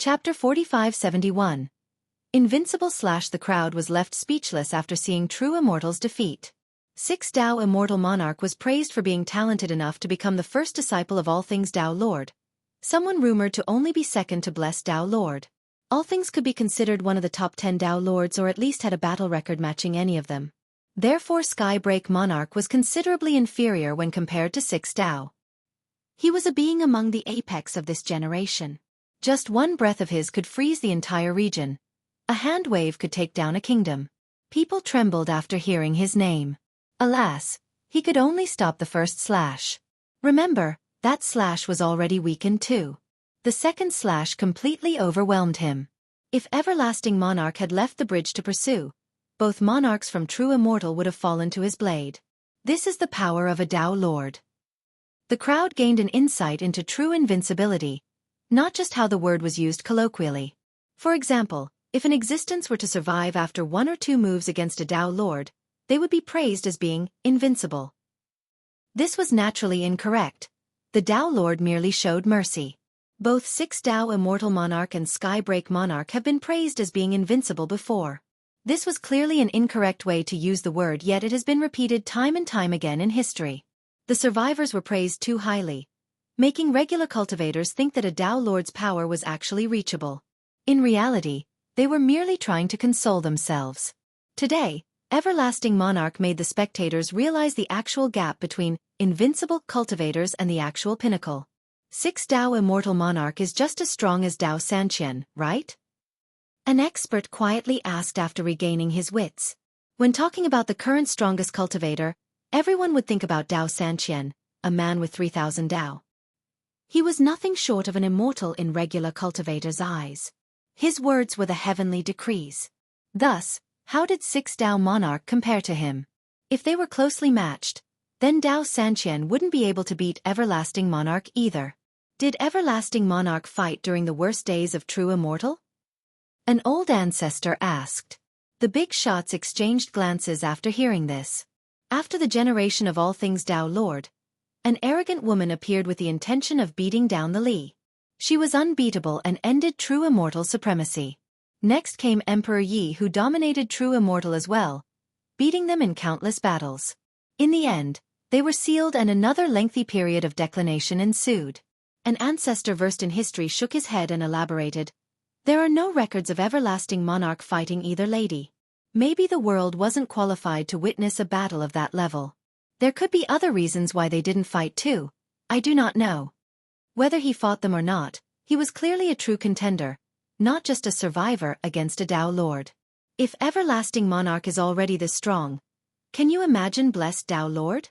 Chapter 4571. Invincible / The crowd was left speechless after seeing True Immortal's defeat. 6 Tao Immortal Monarch was praised for being talented enough to become the first disciple of All Things Tao Lord. Someone rumored to only be second to Blessed Tao Lord. All Things could be considered one of the top 10 Tao Lords or at least had a battle record matching any of them. Therefore Skybreak Monarch was considerably inferior when compared to 6 Tao. He was a being among the apex of this generation. Just one breath of his could freeze the entire region. A hand wave could take down a kingdom. People trembled after hearing his name. Alas, he could only stop the first slash. Remember, that slash was already weakened too. The second slash completely overwhelmed him. If Everlasting Monarch had left the bridge to pursue, both monarchs from True Immortal would have fallen to his blade. This is the power of a Tao Lord. The crowd gained an insight into true invincibility, not just how the word was used colloquially. For example, if an existence were to survive after 1 or 2 moves against a Tao Lord, they would be praised as being invincible. This was naturally incorrect. The Tao Lord merely showed mercy. Both 6 Tao Immortal Monarch and Skybreak Monarch have been praised as being invincible before. This was clearly an incorrect way to use the word, yet it has been repeated time and time again in history. The survivors were praised too highly, making regular cultivators think that a Tao Lord's power was actually reachable. In reality, they were merely trying to console themselves. Today, Everlasting Monarch made the spectators realize the actual gap between invincible cultivators and the actual pinnacle. 6 Tao Immortal Monarch is just as strong as Tao Sanqian, right? An expert quietly asked after regaining his wits. When talking about the current strongest cultivator, everyone would think about Tao Sanqian, a man with 3,000 Tao. He was nothing short of an immortal in regular cultivators' eyes. His words were the heavenly decrees. Thus, how did 6 Tao Monarch compare to him? If they were closely matched, then Tao Sanqian wouldn't be able to beat Everlasting Monarch either. Did Everlasting Monarch fight during the worst days of True Immortal? An old ancestor asked. The big shots exchanged glances after hearing this. After the generation of All Things Tao Lord, an arrogant woman appeared with the intention of beating down the Li. She was unbeatable and ended True Immortal supremacy. Next came Emperor Yi, who dominated True Immortal as well, beating them in countless battles. In the end, they were sealed and another lengthy period of declination ensued. An ancestor versed in history shook his head and elaborated. There are no records of Everlasting Monarch fighting either lady. Maybe the world wasn't qualified to witness a battle of that level. There could be other reasons why they didn't fight too. I do not know. Whether he fought them or not, he was clearly a true contender, not just a survivor against a Tao Lord. If Everlasting Monarch is already this strong, can you imagine Blessed Tao Lord?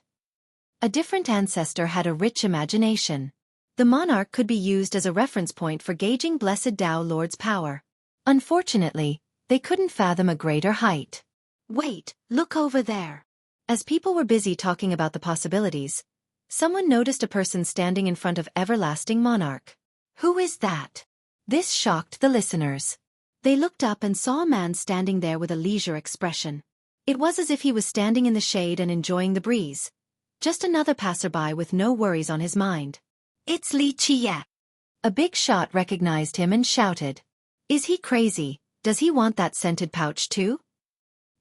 A different ancestor had a rich imagination. The monarch could be used as a reference point for gauging Blessed Tao Lord's power. Unfortunately, they couldn't fathom a greater height. Wait, look over there. As people were busy talking about the possibilities, someone noticed a person standing in front of Everlasting Monarch. Who is that? This shocked the listeners. They looked up and saw a man standing there with a leisure expression. It was as if he was standing in the shade and enjoying the breeze. Just another passerby with no worries on his mind. It's Li Qie. A big shot recognized him and shouted. Is he crazy? Does he want that scented pouch too?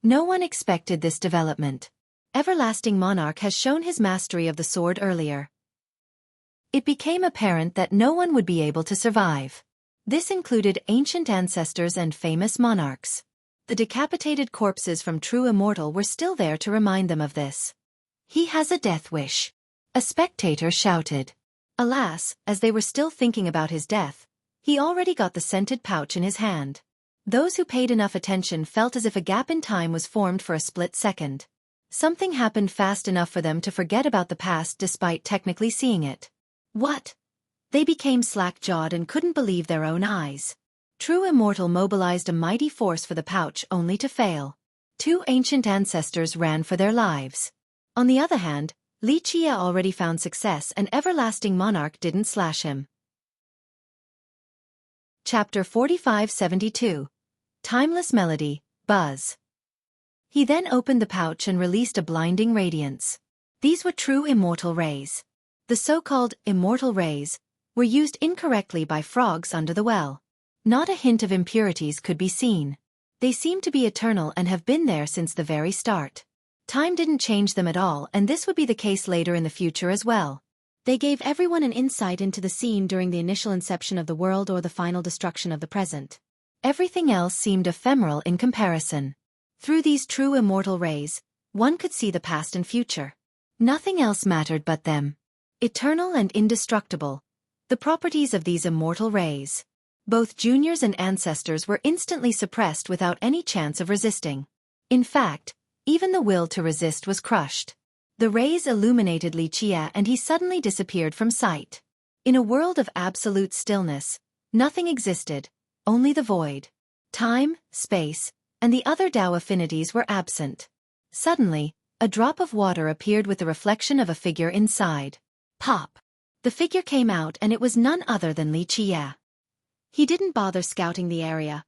No one expected this development. Everlasting Monarch has shown his mastery of the sword earlier. It became apparent that no one would be able to survive. This included ancient ancestors and famous monarchs. The decapitated corpses from True Immortal were still there to remind them of this. He has a death wish. A spectator shouted. Alas, as they were still thinking about his death, he already got the scented pouch in his hand. Those who paid enough attention felt as if a gap in time was formed for a split second. Something happened fast enough for them to forget about the past despite technically seeing it. What? They became slack-jawed and couldn't believe their own eyes. True Immortal mobilized a mighty force for the pouch only to fail. 2 ancient ancestors ran for their lives. On the other hand, Li Qie already found success and Everlasting Monarch didn't slash him. Chapter 4572. Timeless Melody, Buzz. He then opened the pouch and released a blinding radiance. These were True Immortal rays. The so-called immortal rays were used incorrectly by frogs under the well. Not a hint of impurities could be seen. They seem to be eternal and have been there since the very start. Time didn't change them at all, and this would be the case later in the future as well. They gave everyone an insight into the scene during the initial inception of the world or the final destruction of the present. Everything else seemed ephemeral in comparison. Through these true immortal rays, one could see the past and future. Nothing else mattered but them. Eternal and indestructible. The properties of these immortal rays. Both juniors and ancestors were instantly suppressed without any chance of resisting. In fact, even the will to resist was crushed. The rays illuminated Xueqi and he suddenly disappeared from sight. In a world of absolute stillness, nothing existed, only the void. Time, space, and the other Tao affinities were absent. Suddenly, a drop of water appeared with the reflection of a figure inside. Pop! The figure came out and it was none other than Xueqi. He didn't bother scouting the area.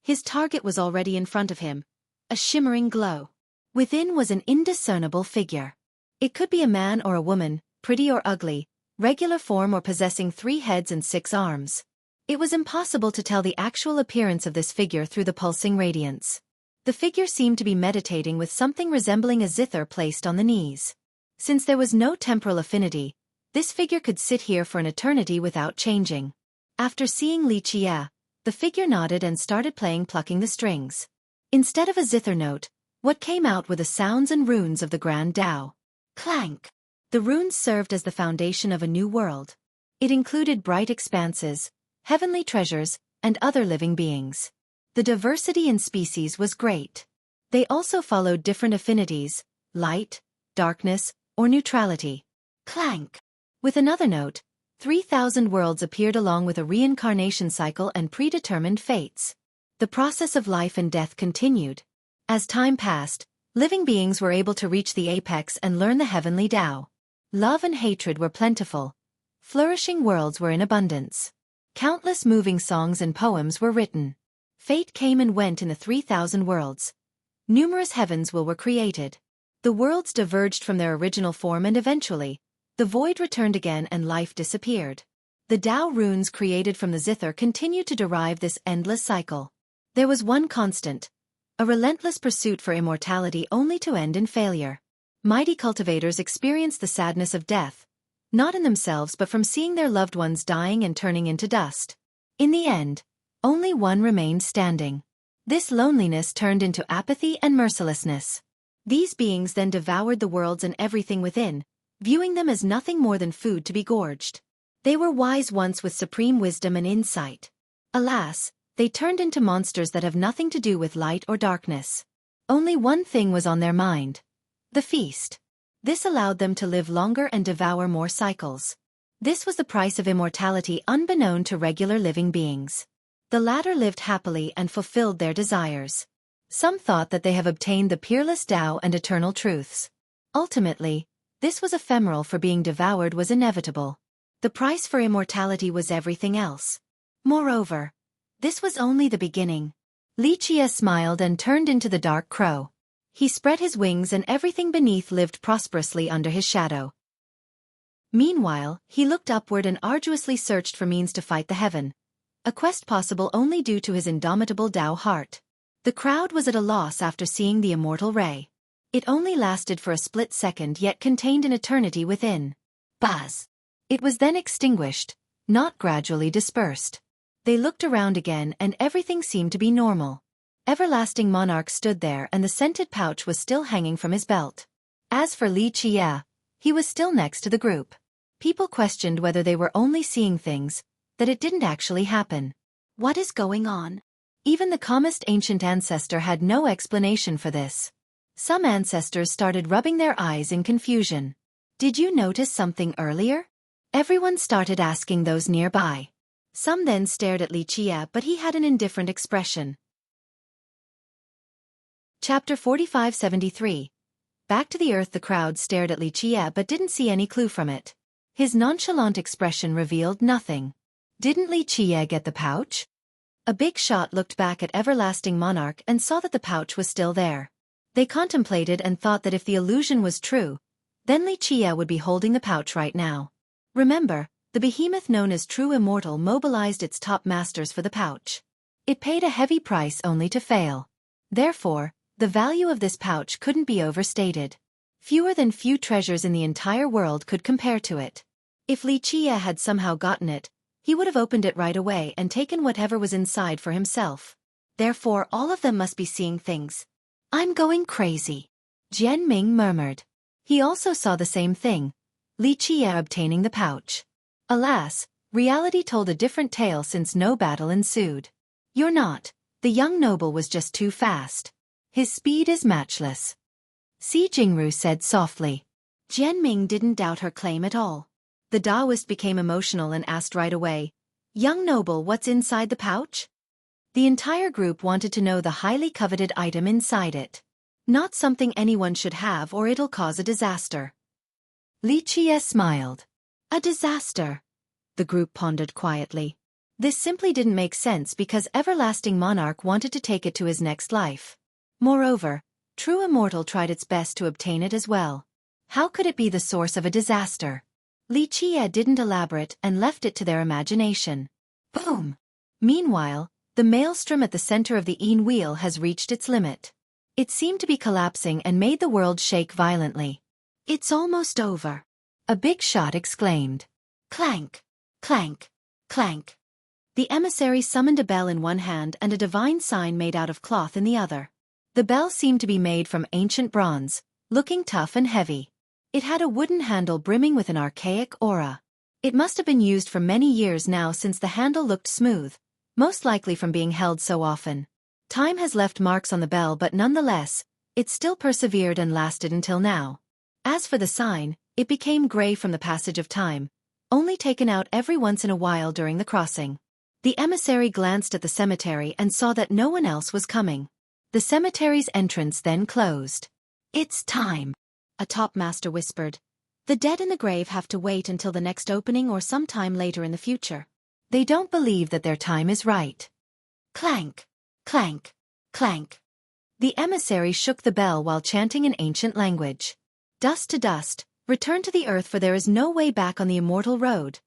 His target was already in front of him, a shimmering glow. Within was an indiscernible figure. It could be a man or a woman, pretty or ugly, regular form or possessing 3 heads and 6 arms. It was impossible to tell the actual appearance of this figure through the pulsing radiance. The figure seemed to be meditating with something resembling a zither placed on the knees. Since there was no temporal affinity, this figure could sit here for an eternity without changing. After seeing Xueqi, the figure nodded and started plucking the strings. Instead of a zither note, what came out were the sounds and runes of the Grand Tao. Clank! The runes served as the foundation of a new world. It included bright expanses, heavenly treasures, and other living beings. The diversity in species was great. They also followed different affinities, light, darkness, or neutrality. Clank! With another note, 3,000 worlds appeared along with a reincarnation cycle and predetermined fates. The process of life and death continued. As time passed, living beings were able to reach the apex and learn the heavenly Tao. Love and hatred were plentiful. Flourishing worlds were in abundance. Countless moving songs and poems were written. Fate came and went in the 3,000 worlds. Numerous heavens were created. The worlds diverged from their original form and eventually, the void returned again and life disappeared. The Tao runes created from the zither continued to derive this endless cycle. There was one constant, a relentless pursuit for immortality only to end in failure. Mighty cultivators experienced the sadness of death, not in themselves but from seeing their loved ones dying and turning into dust. In the end, only one remained standing. This loneliness turned into apathy and mercilessness. These beings then devoured the worlds and everything within, viewing them as nothing more than food to be gorged. They were wise once with supreme wisdom and insight. Alas, they turned into monsters that have nothing to do with light or darkness. Only one thing was on their mind: the feast. This allowed them to live longer and devour more cycles. This was the price of immortality unbeknown to regular living beings. The latter lived happily and fulfilled their desires. Some thought that they have obtained the peerless Tao and eternal truths. Ultimately, this was ephemeral, for being devoured was inevitable. The price for immortality was everything else. Moreover, this was only the beginning. Xueqi smiled and turned into the dark crow. He spread his wings and everything beneath lived prosperously under his shadow. Meanwhile, he looked upward and arduously searched for means to fight the heaven, a quest possible only due to his indomitable Tao heart. The crowd was at a loss after seeing the immortal ray. It only lasted for a split second yet contained an eternity within. Buzz! It was then extinguished, not gradually dispersed. They looked around again and everything seemed to be normal. Everlasting Monarch stood there and the scented pouch was still hanging from his belt. As for Xueqi, he was still next to the group. People questioned whether they were only seeing things, that it didn't actually happen. What is going on? Even the calmest ancient ancestor had no explanation for this. Some ancestors started rubbing their eyes in confusion. Did you notice something earlier? Everyone started asking those nearby. Some then stared at Xueqi, but he had an indifferent expression. Chapter 4573. Back to the earth. The crowd stared at Xueqi but didn't see any clue from it. His nonchalant expression revealed nothing. Didn't Xueqi get the pouch? A big shot looked back at Everlasting Monarch and saw that the pouch was still there. They contemplated and thought that if the illusion was true, then Xueqi would be holding the pouch right now. Remember, the The behemoth known as True Immortal mobilized its top masters for the pouch. It paid a heavy price only to fail. Therefore, the value of this pouch couldn't be overstated. Fewer than few treasures in the entire world could compare to it. If Xueqi had somehow gotten it, he would have opened it right away and taken whatever was inside for himself. Therefore all of them must be seeing things. I'm going crazy, Jian Ming murmured. He also saw the same thing, Xueqi obtaining the pouch. Alas, reality told a different tale since no battle ensued. You're not. The young noble was just too fast. His speed is matchless, Si Jingru said softly. Jian Ming didn't doubt her claim at all. The Taoist became emotional and asked right away, "Young noble, what's inside the pouch?" The entire group wanted to know the highly coveted item inside it. Not something anyone should have or it'll cause a disaster. Xueqi smiled. A disaster? The group pondered quietly. This simply didn't make sense because Everlasting Monarch wanted to take it to his next life. Moreover, True Immortal tried its best to obtain it as well. How could it be the source of a disaster? Xueqi didn't elaborate and left it to their imagination. Boom! Meanwhile, the maelstrom at the center of the Yin wheel has reached its limit. It seemed to be collapsing and made the world shake violently. It's almost over, a big shot exclaimed. Clank! Clank! Clank! The emissary summoned a bell in one hand and a divine sign made out of cloth in the other. The bell seemed to be made from ancient bronze, looking tough and heavy. It had a wooden handle brimming with an archaic aura. It must have been used for many years now since the handle looked smooth, most likely from being held so often. Time has left marks on the bell, but nonetheless, it still persevered and lasted until now. As for the sign, it became gray from the passage of time, only taken out every once in a while during the crossing. The emissary glanced at the cemetery and saw that no one else was coming. The cemetery's entrance then closed. It's time, a top master whispered. The dead in the grave have to wait until the next opening or sometime later in the future. They don't believe that their time is right. Clank! Clank! Clank! The emissary shook the bell while chanting in ancient language. Dust to dust, return to the earth, for there is no way back on the immortal road.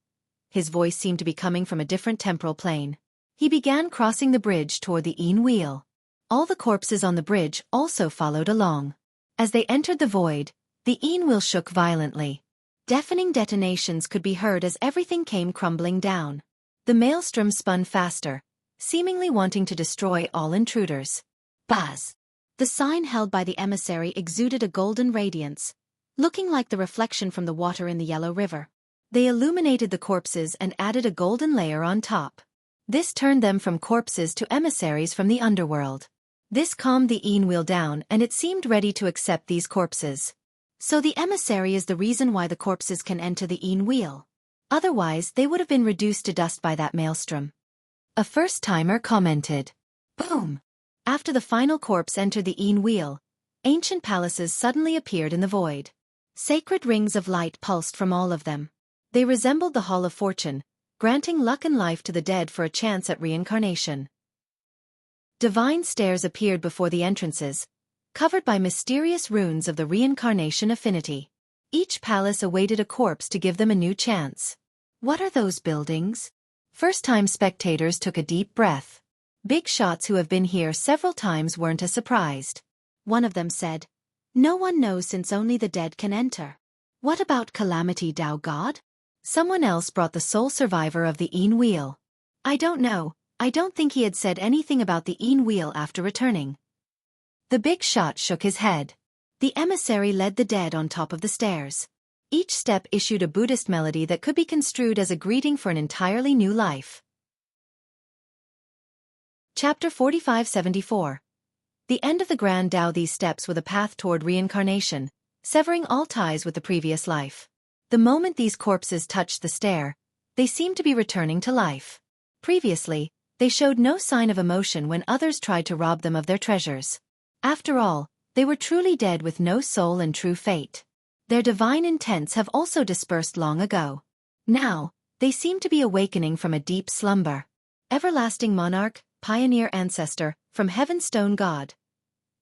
His voice seemed to be coming from a different temporal plane. He began crossing the bridge toward the Yin wheel. All the corpses on the bridge also followed along. As they entered the void, the Yin wheel shook violently. Deafening detonations could be heard as everything came crumbling down. The maelstrom spun faster, seemingly wanting to destroy all intruders. Buzz! The sign held by the emissary exuded a golden radiance, looking like the reflection from the water in the Yellow River. They illuminated the corpses and added a golden layer on top. This turned them from corpses to emissaries from the underworld. This calmed the Yin wheel down and it seemed ready to accept these corpses. So the emissary is the reason why the corpses can enter the Yin wheel. Otherwise they would have been reduced to dust by that maelstrom. A first-timer commented. Boom! After the final corpse entered the Yin wheel, ancient palaces suddenly appeared in the void. Sacred rings of light pulsed from all of them. They resembled the Hall of Fortune, granting luck and life to the dead for a chance at reincarnation. Divine stairs appeared before the entrances, covered by mysterious runes of the reincarnation affinity. Each palace awaited a corpse to give them a new chance. What are those buildings? First-time spectators took a deep breath. Big shots who have been here several times weren't as surprised. One of them said, "No one knows since only the dead can enter." What about Calamity Tao God? Someone else brought the sole survivor of the Yin wheel. I don't know. I don't think he had said anything about the Yin wheel after returning. The big shot shook his head. The emissary led the dead on top of the stairs. Each step issued a Buddhist melody that could be construed as a greeting for an entirely new life. Chapter 4574. The end of the Grand Tao. These steps were the path toward reincarnation, severing all ties with the previous life. The moment these corpses touched the stair, they seemed to be returning to life. Previously, they showed no sign of emotion when others tried to rob them of their treasures. After all, they were truly dead with no soul and true fate. Their divine intents have also dispersed long ago. Now, they seem to be awakening from a deep slumber. Everlasting Monarch, Pioneer Ancestor, from Heaven's Stone God.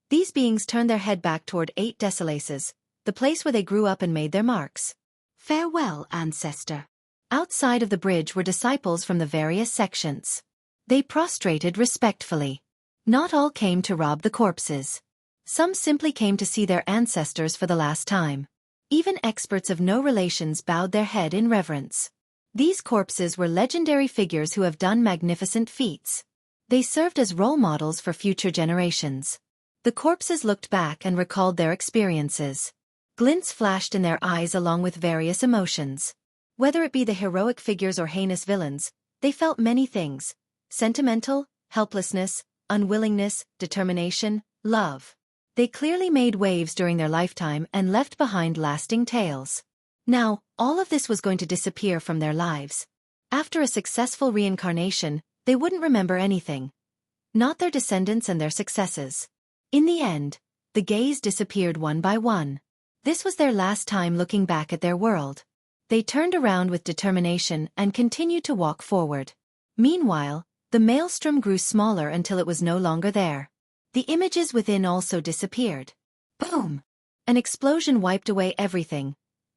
These beings turned their head back toward 8 Desolaces, the place where they grew up and made their marks. Farewell, Ancestor. Outside of the bridge were disciples from the various sections. They prostrated respectfully. Not all came to rob the corpses. Some simply came to see their ancestors for the last time. Even experts of no relations bowed their head in reverence. These corpses were legendary figures who have done magnificent feats. They served as role models for future generations. The corpses looked back and recalled their experiences. Glints flashed in their eyes along with various emotions. Whether it be the heroic figures or heinous villains, they felt many things: sentimental, helplessness, unwillingness, determination, love. They clearly made waves during their lifetime and left behind lasting tales. Now, all of this was going to disappear from their lives. After a successful reincarnation, they wouldn't remember anything. Not their descendants and their successes. In the end, the gaze disappeared one by one. This was their last time looking back at their world. They turned around with determination and continued to walk forward. Meanwhile, the maelstrom grew smaller until it was no longer there. The images within also disappeared. Boom! An explosion wiped away everything,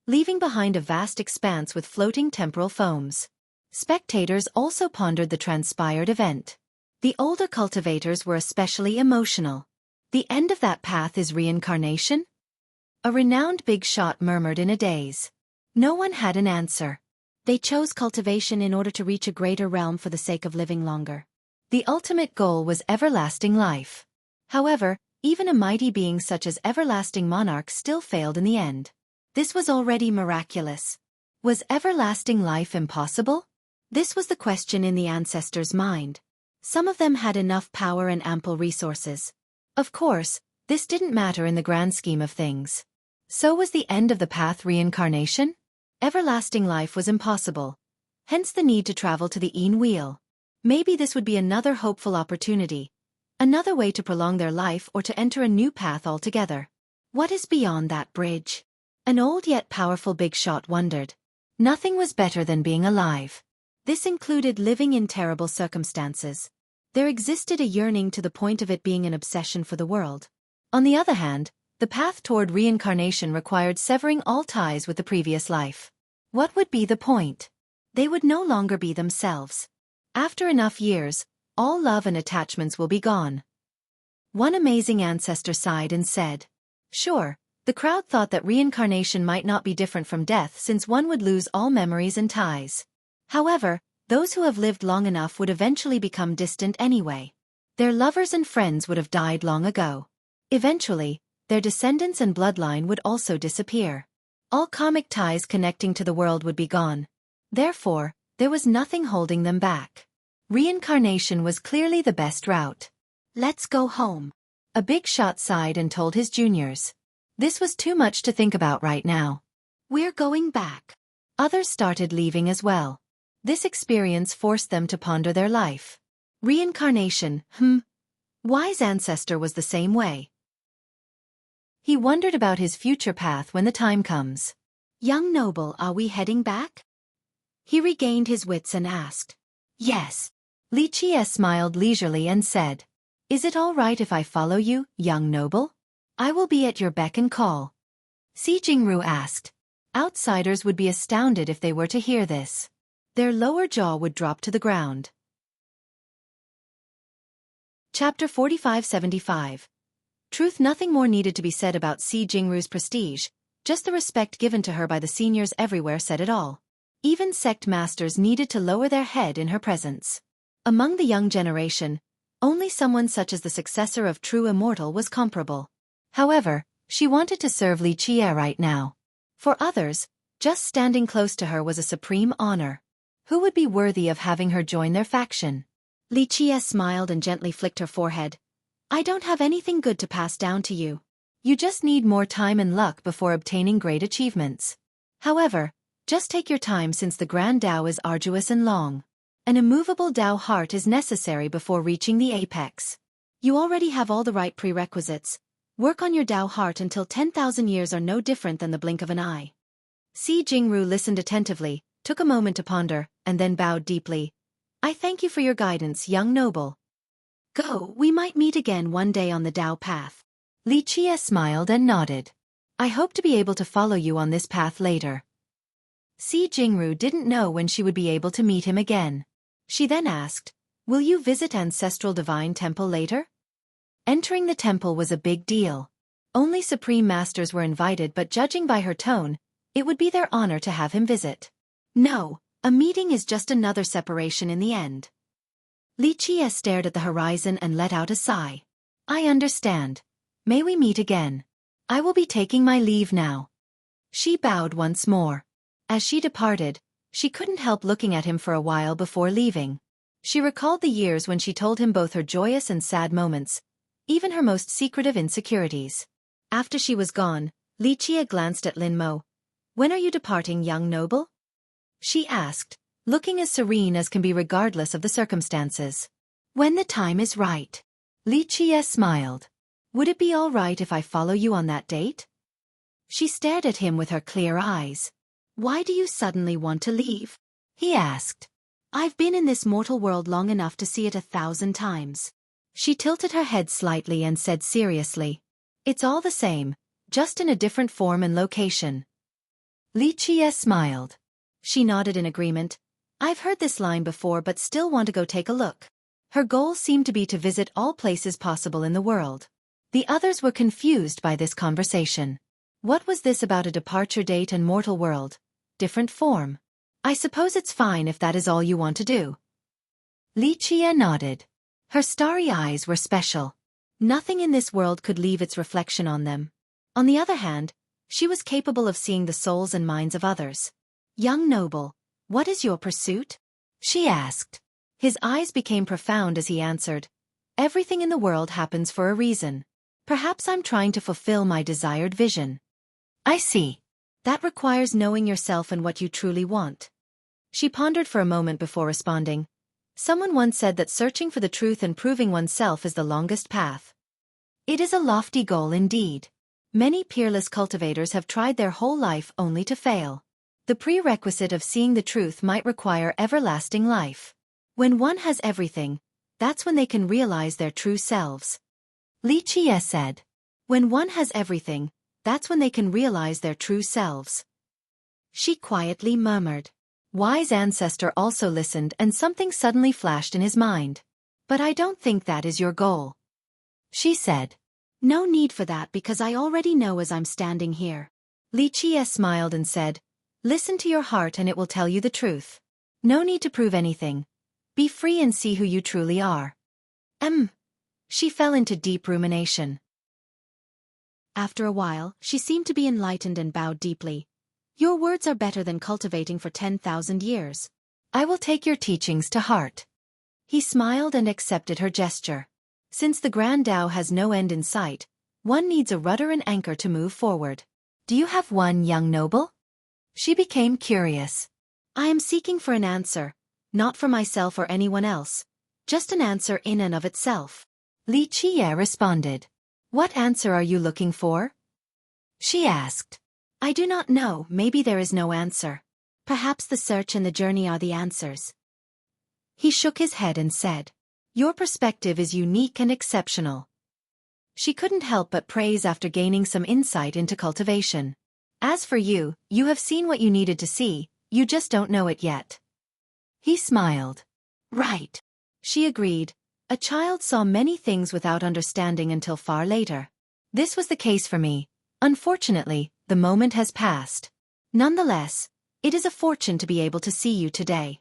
leaving behind a vast expanse with floating temporal foams. Spectators also pondered the transpired event. The older cultivators were especially emotional. The end of that path is reincarnation? A renowned big shot murmured in a daze. No one had an answer. They chose cultivation in order to reach a greater realm for the sake of living longer. The ultimate goal was everlasting life. However, even a mighty being such as everlasting monarch still failed in the end. This was already miraculous. Was everlasting life impossible? This was the question in the ancestors' mind. Some of them had enough power and ample resources. Of course, this didn't matter in the grand scheme of things. So was the end of the path reincarnation? Everlasting life was impossible. Hence the need to travel to the Een Wheel. Maybe this would be another hopeful opportunity. Another way to prolong their life or to enter a new path altogether. What is beyond that bridge? An old yet powerful big shot wondered. Nothing was better than being alive. This included living in terrible circumstances. There existed a yearning to the point of it being an obsession for the world. On the other hand, the path toward reincarnation required severing all ties with the previous life. What would be the point? They would no longer be themselves. After enough years, all love and attachments will be gone. One amazing ancestor sighed and said, "Sure." The crowd thought that reincarnation might not be different from death since one would lose all memories and ties. However, those who have lived long enough would eventually become distant anyway. Their lovers and friends would have died long ago. Eventually, their descendants and bloodline would also disappear. All karmic ties connecting to the world would be gone. Therefore, there was nothing holding them back. Reincarnation was clearly the best route. "Let's go home." A big shot sighed and told his juniors. This was too much to think about right now. "We're going back." Others started leaving as well. This experience forced them to ponder their life. Reincarnation, Wise ancestor was the same way. He wondered about his future path when the time comes. "Young noble, are we heading back?" He regained his wits and asked. "Yes." Xueqi smiled leisurely and said, "Is it all right if I follow you, young noble? I will be at your beck and call." Si Jingru asked. Outsiders would be astounded if they were to hear this. Their lower jaw would drop to the ground. Chapter 4575. Truth. Nothing more needed to be said about Si Jingru's prestige, just the respect given to her by the seniors everywhere said it all. Even sect masters needed to lower their head in her presence. Among the young generation, only someone such as the successor of true immortal was comparable. However, she wanted to serve Xueqi right now. For others, just standing close to her was a supreme honor. Who would be worthy of having her join their faction? Xueqi smiled and gently flicked her forehead. "I don't have anything good to pass down to you. You just need more time and luck before obtaining great achievements. However, just take your time since the Grand Tao is arduous and long. An immovable Tao heart is necessary before reaching the apex. You already have all the right prerequisites. Work on your Tao heart until 10,000 years are no different than the blink of an eye." Si Jingru listened attentively, took a moment to ponder, and then bowed deeply. "I thank you for your guidance, young noble. Go, we might meet again one day on the Tao path." Xueqi smiled and nodded. "I hope to be able to follow you on this path later." Si Jingru didn't know when she would be able to meet him again. She then asked, "Will you visit Ancestral Divine Temple later?" Entering the temple was a big deal. Only Supreme Masters were invited, but judging by her tone, it would be their honor to have him visit. No, a meeting is just another separation in the end. Li Qie stared at the horizon and let out a sigh. "I understand. May we meet again. I will be taking my leave now." She bowed once more. As she departed, she couldn't help looking at him for a while before leaving. She recalled the years when she told him both her joyous and sad moments, even her most secretive insecurities. After she was gone, Li Qie glanced at Lin Mo. "When are you departing, young noble?" she asked, looking as serene as can be regardless of the circumstances. "When the time is right." Li Qie smiled. "Would it be all right if I follow you on that date?" She stared at him with her clear eyes. "Why do you suddenly want to leave?" he asked. "I've been in this mortal world long enough to see it 1,000 times. She tilted her head slightly and said seriously, "It's all the same, just in a different form and location." Li Qie smiled. She nodded in agreement. "I've heard this line before but still want to go take a look." Her goal seemed to be to visit all places possible in the world. The others were confused by this conversation. What was this about a departure date and mortal world? Different form. "I suppose it's fine if that is all you want to do." Li Qie nodded. Her starry eyes were special. Nothing in this world could leave its reflection on them. On the other hand, she was capable of seeing the souls and minds of others. "Young noble, what is your pursuit?" she asked. His eyes became profound as he answered, "Everything in the world happens for a reason. Perhaps I'm trying to fulfill my desired vision." "I see. That requires knowing yourself and what you truly want." She pondered for a moment before responding. "Someone once said that searching for the truth and proving oneself is the longest path." It is a lofty goal indeed. Many peerless cultivators have tried their whole life only to fail. The prerequisite of seeing the truth might require everlasting life. When one has everything, that's when they can realize their true selves. Li Qie said. When one has everything, that's when they can realize their true selves. She quietly murmured. Wise Ancestor also listened, and something suddenly flashed in his mind. "But I don't think that is your goal," she said. "No need for that because I already know as I'm standing here." Li Qie smiled and said, "Listen to your heart and it will tell you the truth. No need to prove anything. Be free and see who you truly are." She fell into deep rumination. After a while, she seemed to be enlightened and bowed deeply. "Your words are better than cultivating for 10,000 years. I will take your teachings to heart." He smiled and accepted her gesture. Since the Grand Tao has no end in sight, one needs a rudder and anchor to move forward. "Do you have one, young noble?" She became curious. "I am seeking for an answer, not for myself or anyone else, just an answer in and of itself." Li Qie responded. "What answer are you looking for?" she asked. "I do not know, maybe there is no answer. Perhaps the search and the journey are the answers." He shook his head and said, "Your perspective is unique and exceptional." She couldn't help but praise after gaining some insight into cultivation. "As for you, you have seen what you needed to see, you just don't know it yet." He smiled. "Right," she agreed. "A child saw many things without understanding until far later. This was the case for me. Unfortunately, the moment has passed. Nonetheless, it is a fortune to be able to see you today."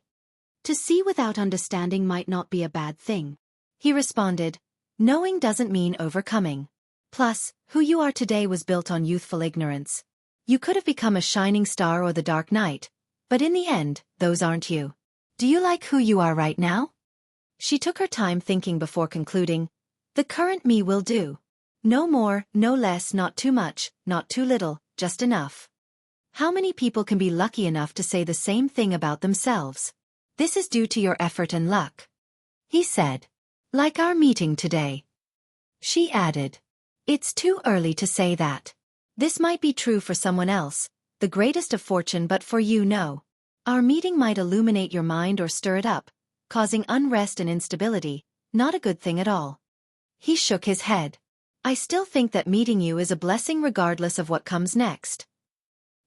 "To see without understanding might not be a bad thing," he responded. "Knowing doesn't mean overcoming. Plus, who you are today was built on youthful ignorance. You could have become a shining star or the dark knight, but in the end, those aren't you. Do you like who you are right now?" She took her time thinking before concluding. "The current me will do. No more, no less, not too much, not too little, just enough." How many people can be lucky enough to say the same thing about themselves? "This is due to your effort and luck," he said. "Like our meeting today." She added. "It's too early to say that. This might be true for someone else, the greatest of fortune, but for you, no. Our meeting might illuminate your mind or stir it up, causing unrest and instability, not a good thing at all." He shook his head. "I still think that meeting you is a blessing regardless of what comes next."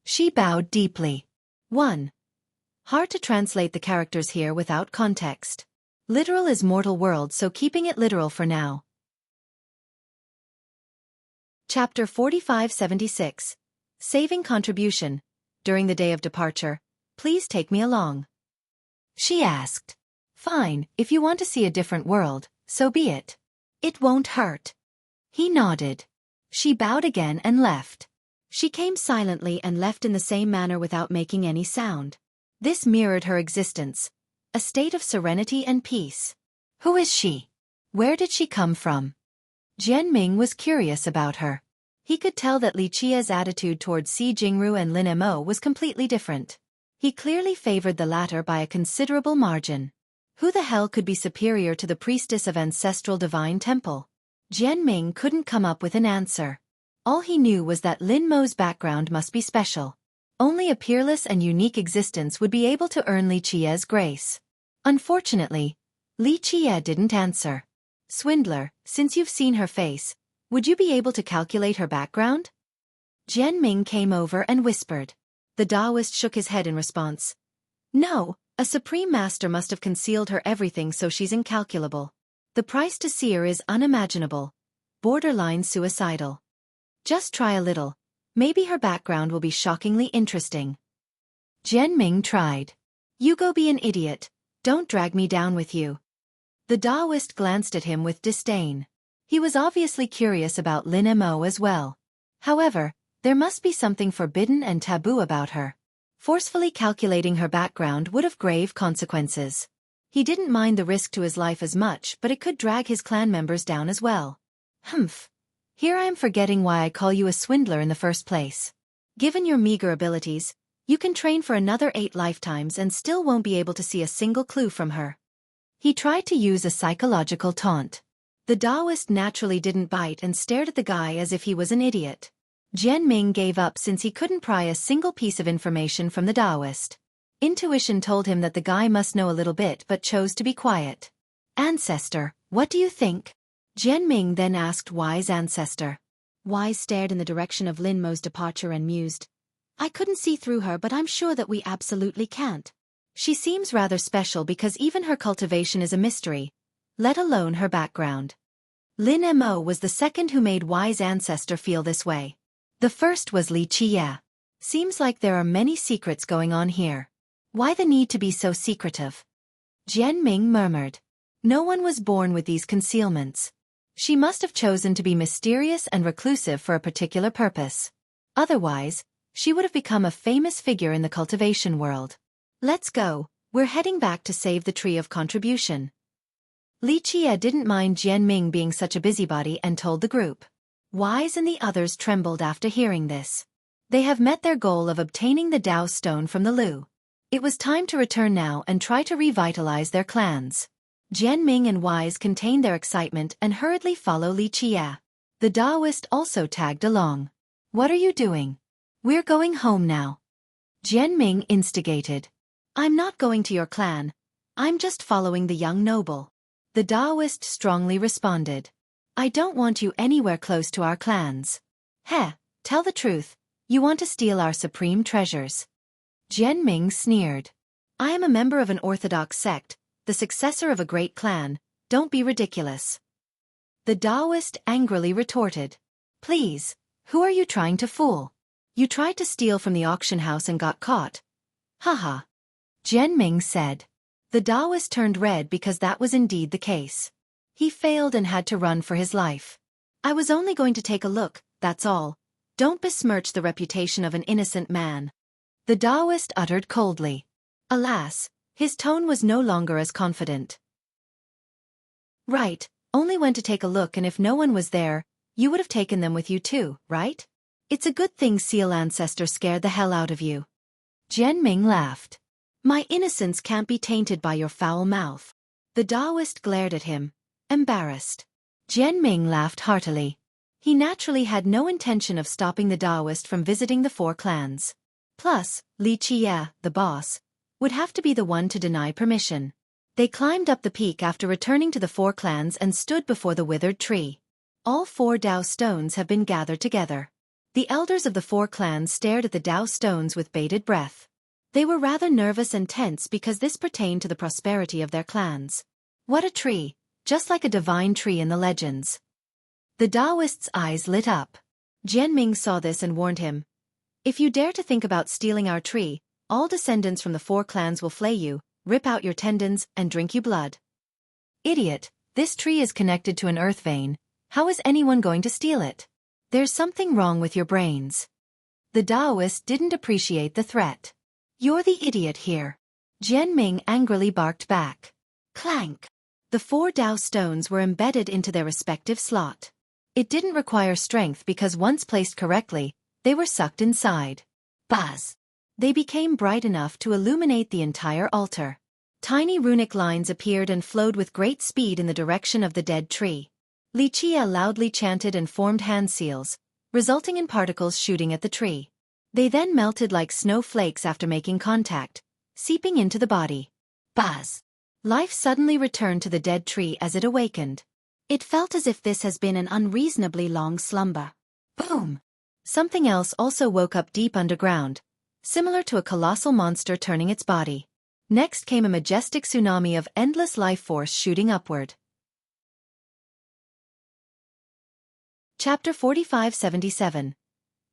She bowed deeply. 1. Hard to translate the characters here without context. Literal is mortal world, so keeping it literal for now. Chapter 4576. Saving Contribution. During the day of departure, please take me along. She asked. Fine, if you want to see a different world, so be it. It won't hurt. He nodded. She bowed again and left. She came silently and left in the same manner without making any sound. This mirrored her existence, a state of serenity and peace. Who is she? Where did she come from? Jianming was curious about her. He could tell that Li Qia's attitude towards Si Jingru and Lin Mo was completely different. He clearly favored the latter by a considerable margin. Who the hell could be superior to the priestess of ancestral divine temple? Jianming couldn't come up with an answer. All he knew was that Lin Mo's background must be special. Only a peerless and unique existence would be able to earn Li Qia's grace. Unfortunately, Li Qia didn't answer. Swindler, since you've seen her face, would you be able to calculate her background? Jianming came over and whispered. The Taoist shook his head in response. No, a supreme master must have concealed her everything, so she's incalculable. The price to see her is unimaginable. Borderline suicidal. Just try a little. Maybe her background will be shockingly interesting. Jianming tried. You go be an idiot. Don't drag me down with you. The Taoist glanced at him with disdain. He was obviously curious about Lin Mo as well. However, there must be something forbidden and taboo about her. Forcefully calculating her background would have grave consequences. He didn't mind the risk to his life as much, but it could drag his clan members down as well. Humph. Here I am forgetting why I call you a swindler in the first place. Given your meager abilities, you can train for another 8 lifetimes and still won't be able to see a single clue from her. He tried to use a psychological taunt. The Taoist naturally didn't bite and stared at the guy as if he was an idiot. Jianming gave up since he couldn't pry a single piece of information from the Taoist. Intuition told him that the guy must know a little bit but chose to be quiet. Ancestor, what do you think? Jianming then asked Wise Ancestor. Wise stared in the direction of Lin Mo's departure and mused. I couldn't see through her, but I'm sure that we absolutely can't. She seems rather special because even her cultivation is a mystery, let alone her background. Lin Mo was the second who made Wise Ancestor feel this way. The first was Li Qia. Seems like there are many secrets going on here. Why the need to be so secretive? Jianming murmured. No one was born with these concealments. She must have chosen to be mysterious and reclusive for a particular purpose. Otherwise, she would have become a famous figure in the cultivation world. Let's go, we're heading back to save the tree of contribution. Li Qia didn't mind Jianming being such a busybody and told the group. Wise and the others trembled after hearing this. They have met their goal of obtaining the Dao Stone from the Lu. It was time to return now and try to revitalize their clans. Jianming and Wise contained their excitement and hurriedly followed Li Qia. The Taoist also tagged along. What are you doing? We're going home now. Jianming instigated. I'm not going to your clan. I'm just following the young noble. The Taoist strongly responded. I don't want you anywhere close to our clans. Heh, tell the truth. You want to steal our supreme treasures. Jianming sneered. I am a member of an orthodox sect, the successor of a great clan. Don't be ridiculous. The Taoist angrily retorted. Please, who are you trying to fool? You tried to steal from the auction house and got caught. Haha. Jianming said. The Taoist turned red because that was indeed the case. He failed and had to run for his life. I was only going to take a look, that's all. Don't besmirch the reputation of an innocent man. The Taoist uttered coldly. Alas, his tone was no longer as confident. Right, only went to take a look, and if no one was there, you would have taken them with you too, right? It's a good thing Seal Ancestor scared the hell out of you. Jianming laughed. My innocence can't be tainted by your foul mouth. The Taoist glared at him, embarrassed. Jianming laughed heartily. He naturally had no intention of stopping the Taoist from visiting the 4 clans. Plus, Li Qia, the boss, would have to be the one to deny permission. They climbed up the peak after returning to the 4 clans and stood before the withered tree. All 4 Dao stones have been gathered together. The elders of the 4 clans stared at the Dao stones with bated breath. They were rather nervous and tense because this pertained to the prosperity of their clans. What a tree, just like a divine tree in the legends. The Taoist's eyes lit up. Jianming saw this and warned him. If you dare to think about stealing our tree, all descendants from the 4 clans will flay you, rip out your tendons, and drink you blood. Idiot, this tree is connected to an earth vein. How is anyone going to steal it? There's something wrong with your brains. The Taoist didn't appreciate the threat. You're the idiot here. Jianming angrily barked back. Clank. The 4 Tao stones were embedded into their respective slot. It didn't require strength because once placed correctly, they were sucked inside. Buzz. They became bright enough to illuminate the entire altar. Tiny runic lines appeared and flowed with great speed in the direction of the dead tree. Li Qie loudly chanted and formed hand seals, resulting in particles shooting at the tree. They then melted like snowflakes after making contact, seeping into the body. Buzz. Life suddenly returned to the dead tree as it awakened. It felt as if this has been an unreasonably long slumber. Boom! Something else also woke up deep underground, similar to a colossal monster turning its body. Next came a majestic tsunami of endless life force shooting upward. Chapter 4577.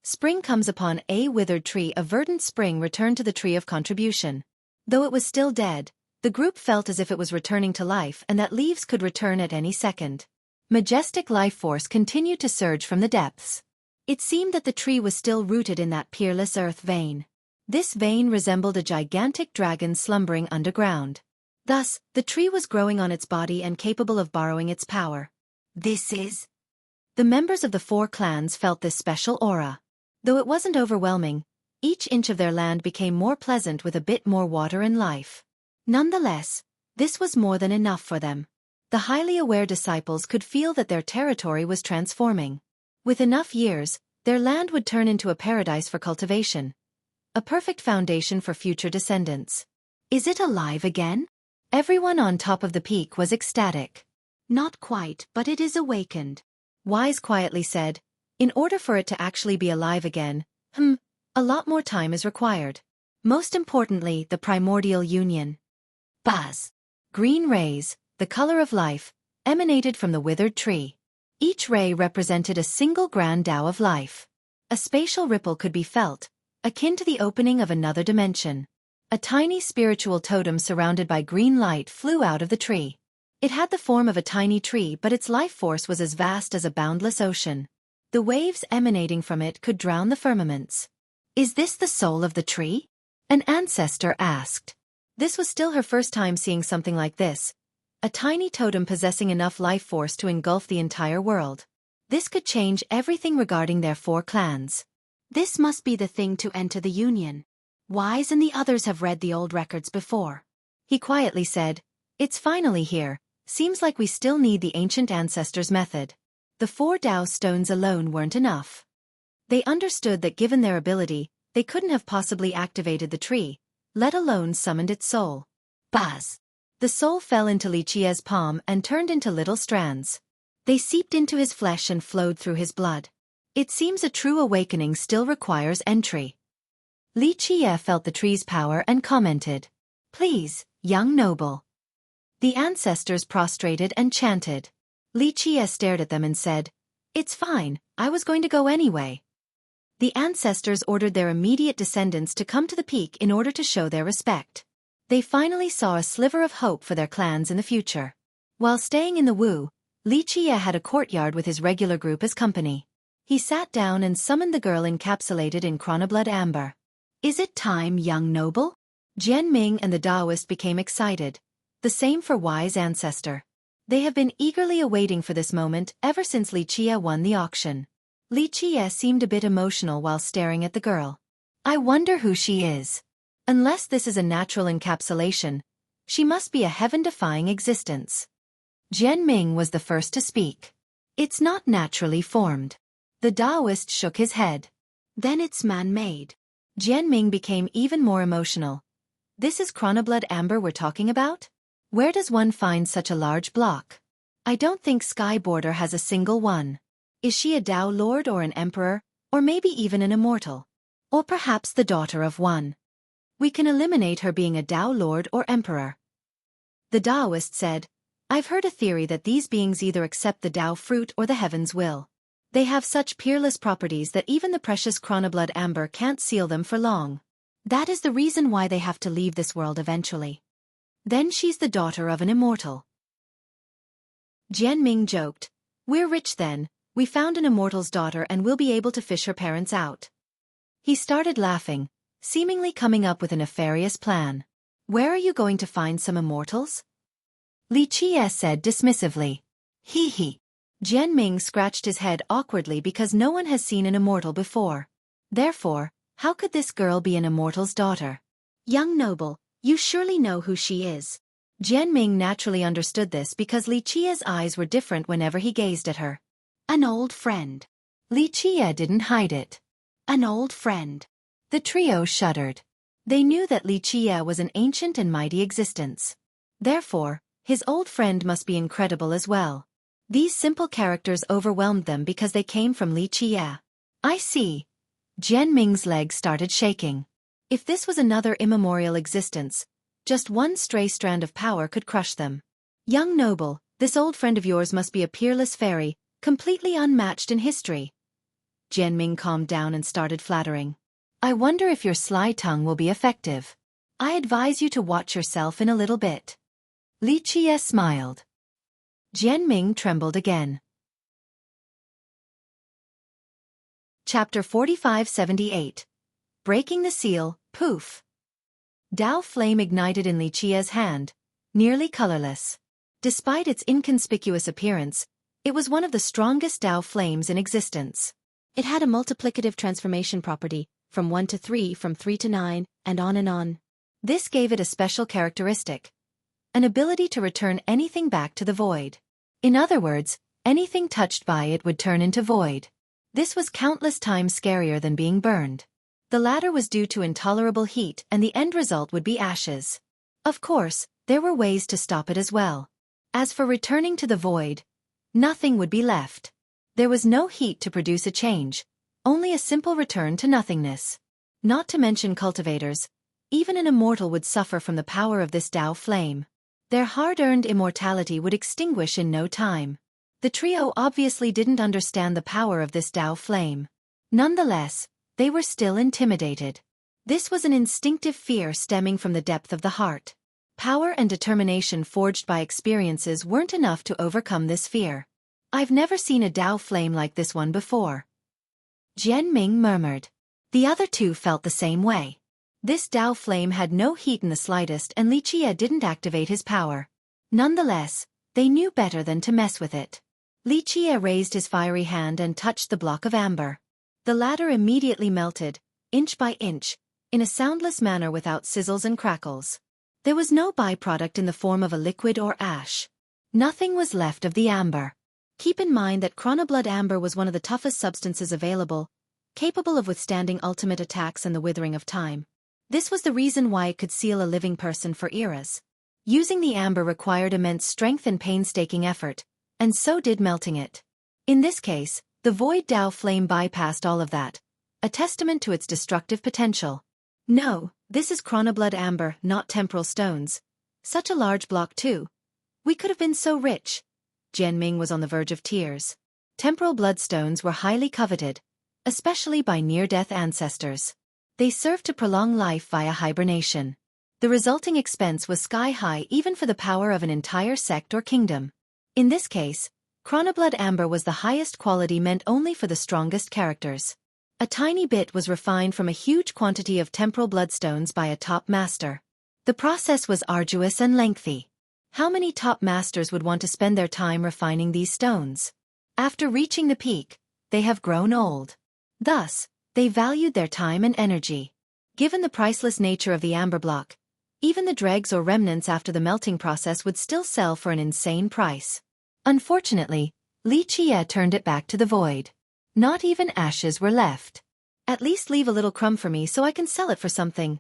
Spring comes upon a withered tree. A verdant spring returned to the tree of contribution. Though it was still dead, the group felt as if it was returning to life and that leaves could return at any second. Majestic life force continued to surge from the depths. It seemed that the tree was still rooted in that peerless earth vein. This vein resembled a gigantic dragon slumbering underground. Thus, the tree was growing on its body and capable of borrowing its power. This is... The members of the 4 clans felt this special aura. Though it wasn't overwhelming, each inch of their land became more pleasant with a bit more water and life. Nonetheless, this was more than enough for them. The highly aware disciples could feel that their territory was transforming. With enough years, their land would turn into a paradise for cultivation. A perfect foundation for future descendants. Is it alive again? Everyone on top of the peak was ecstatic. Not quite, but it is awakened. Wise quietly said, in order for it to actually be alive again, a lot more time is required. Most importantly, the primordial union. Buzz. Green rays, the color of life, emanated from the withered tree. Each ray represented a single grand Tao of life. A spatial ripple could be felt, akin to the opening of another dimension. A tiny spiritual totem surrounded by green light flew out of the tree. It had the form of a tiny tree, but its life force was as vast as a boundless ocean. The waves emanating from it could drown the firmaments. Is this the soul of the tree? An ancestor asked. This was still her first time seeing something like this. A tiny totem possessing enough life force to engulf the entire world. This could change everything regarding their 4 clans. This must be the thing to enter the union. Wise and the others have read the old records before. He quietly said, it's finally here. Seems like we still need the ancient ancestors' method. The 4 Tao stones alone weren't enough. They understood that given their ability, they couldn't have possibly activated the tree, let alone summoned its soul. Buzz! The soul fell into Li Qie's palm and turned into little strands. They seeped into his flesh and flowed through his blood. It seems a true awakening still requires entry. Li Qie felt the tree's power and commented, please, young noble. The ancestors prostrated and chanted. Li Qie stared at them and said, it's fine, I was going to go anyway. The ancestors ordered their immediate descendants to come to the peak in order to show their respect. They finally saw a sliver of hope for their clans in the future. While staying in the Wu, Li Qie had a courtyard with his regular group as company. He sat down and summoned the girl encapsulated in chronoblood amber. Is it time, young noble? Jianming and the Taoist became excited. The same for Wise Ancestor. They have been eagerly awaiting for this moment ever since Li Qie won the auction. Li Qie seemed a bit emotional while staring at the girl. I wonder who she is. Unless this is a natural encapsulation, she must be a heaven-defying existence. Jianming was the first to speak. It's not naturally formed. The Taoist shook his head. Then it's man-made. Jianming became even more emotional. This is chronoblood amber we're talking about? Where does one find such a large block? I don't think Sky Border has a single one. Is she a Tao Lord or an Emperor, or maybe even an immortal? Or perhaps the daughter of one? We can eliminate her being a Tao Lord or Emperor. The Taoist said, I've heard a theory that these beings either accept the Tao fruit or the heaven's will. They have such peerless properties that even the precious chronoblood amber can't seal them for long. That is the reason why they have to leave this world eventually. Then she's the daughter of an immortal. Jianming joked, we're rich then, we found an immortal's daughter and we'll be able to fish her parents out. He started laughing, seemingly coming up with a nefarious plan. Where are you going to find some immortals? Li Qie said dismissively. Hee hee. Jianming scratched his head awkwardly because no one has seen an immortal before. Therefore, how could this girl be an immortal's daughter? Young noble, you surely know who she is. Jianming naturally understood this because Li Qie's eyes were different whenever he gazed at her. An old friend. Li Qie didn't hide it. An old friend. The trio shuddered. They knew that Li Qie was an ancient and mighty existence. Therefore, his old friend must be incredible as well. These simple characters overwhelmed them because they came from Li Qie. I see. Jianming's legs started shaking. If this was another immemorial existence, just one stray strand of power could crush them. Young noble, this old friend of yours must be a peerless fairy, completely unmatched in history. Jianming calmed down and started flattering. I wonder if your sly tongue will be effective. I advise you to watch yourself in a little bit. Li Qie smiled. Jianming trembled again. Chapter 4578. Breaking the seal, poof. Tao flame ignited in Li Qie's hand, nearly colorless. Despite its inconspicuous appearance, it was one of the strongest Tao flames in existence. It had a multiplicative transformation property, from 1 to 3, from 3 to 9, and on and on. This gave it a special characteristic. An ability to return anything back to the void. In other words, anything touched by it would turn into void. This was countless times scarier than being burned. The latter was due to intolerable heat and the end result would be ashes. Of course, there were ways to stop it as well. As for returning to the void, nothing would be left. There was no heat to produce a change, only a simple return to nothingness. Not to mention cultivators, even an immortal would suffer from the power of this Tao flame. Their hard-earned immortality would extinguish in no time. The trio obviously didn't understand the power of this Tao flame. Nonetheless, they were still intimidated. This was an instinctive fear stemming from the depth of the heart. Power and determination forged by experiences weren't enough to overcome this fear. I've never seen a Tao flame like this one before. Jianming murmured. The other two felt the same way. This Tao flame had no heat in the slightest and Li Qie didn't activate his power. Nonetheless, they knew better than to mess with it. Li Qie raised his fiery hand and touched the block of amber. The latter immediately melted, inch by inch, in a soundless manner without sizzles and crackles. There was no byproduct in the form of a liquid or ash. Nothing was left of the amber. Keep in mind that chronoblood amber was one of the toughest substances available, capable of withstanding ultimate attacks and the withering of time. This was the reason why it could seal a living person for eras. Using the amber required immense strength and painstaking effort, and so did melting it. In this case, the void Tao flame bypassed all of that, a testament to its destructive potential. No, this is chronoblood amber, not temporal stones. Such a large block too. We could have been so rich. Jianming was on the verge of tears. Temporal bloodstones were highly coveted, especially by near-death ancestors. They served to prolong life via hibernation. The resulting expense was sky-high even for the power of an entire sect or kingdom. In this case, chronoblood amber was the highest quality meant only for the strongest characters. A tiny bit was refined from a huge quantity of temporal bloodstones by a top master. The process was arduous and lengthy. How many top masters would want to spend their time refining these stones? After reaching the peak, they have grown old. Thus, they valued their time and energy. Given the priceless nature of the amber block, even the dregs or remnants after the melting process would still sell for an insane price. Unfortunately, Li Qie turned it back to the void. Not even ashes were left. At least leave a little crumb for me so I can sell it for something.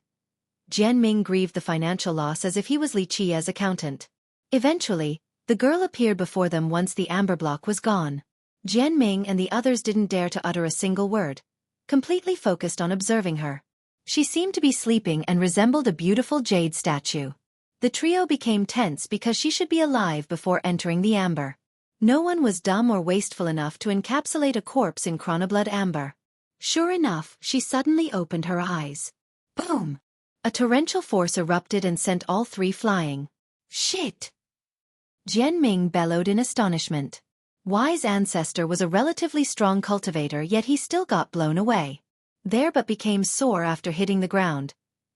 Jianming grieved the financial loss as if he was Li Qie's accountant. Eventually, the girl appeared before them once the amber block was gone. Jianming and the others didn't dare to utter a single word, completely focused on observing her. She seemed to be sleeping and resembled a beautiful jade statue. The trio became tense because she should be alive before entering the amber. No one was dumb or wasteful enough to encapsulate a corpse in chronoblood amber. Sure enough, she suddenly opened her eyes. Boom! A torrential force erupted and sent all three flying. Shit! Jianming bellowed in astonishment. Wise Ancestor was a relatively strong cultivator, yet he still got blown away. There but became sore after hitting the ground,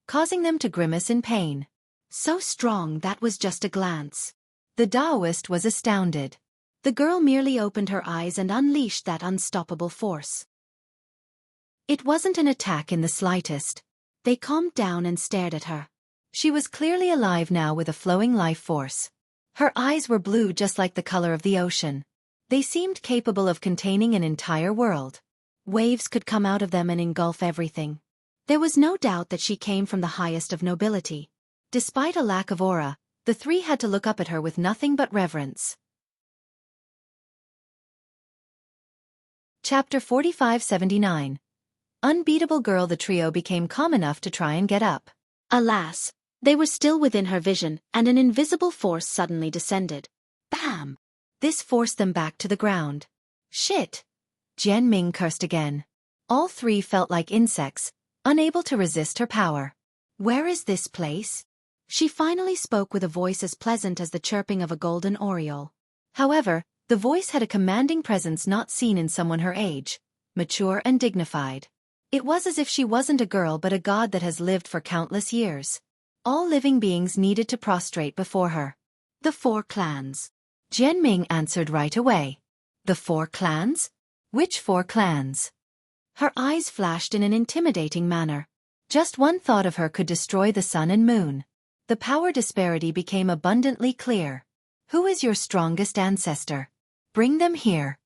causing them to grimace in pain. So strong that was just a glance. The Taoist was astounded. The girl merely opened her eyes and unleashed that unstoppable force. It wasn't an attack in the slightest. They calmed down and stared at her. She was clearly alive now with a flowing life force. Her eyes were blue just like the color of the ocean. They seemed capable of containing an entire world. Waves could come out of them and engulf everything. There was no doubt that she came from the highest of nobility. Despite a lack of aura, the three had to look up at her with nothing but reverence. Chapter 4579. Unbeatable girl. The trio became calm enough to try and get up. Alas, they were still within her vision, and an invisible force suddenly descended. Bam! This forced them back to the ground. Shit! Jianming cursed again. All three felt like insects, unable to resist her power. Where is this place? She finally spoke with a voice as pleasant as the chirping of a golden oriole. However, the voice had a commanding presence not seen in someone her age, mature and dignified. It was as if she wasn't a girl but a god that has lived for countless years. All living beings needed to prostrate before her. The 4 clans. Jianming answered right away. The 4 clans? Which 4 clans? Her eyes flashed in an intimidating manner. Just one thought of her could destroy the sun and moon. The power disparity became abundantly clear. Who is your strongest ancestor? Bring them here.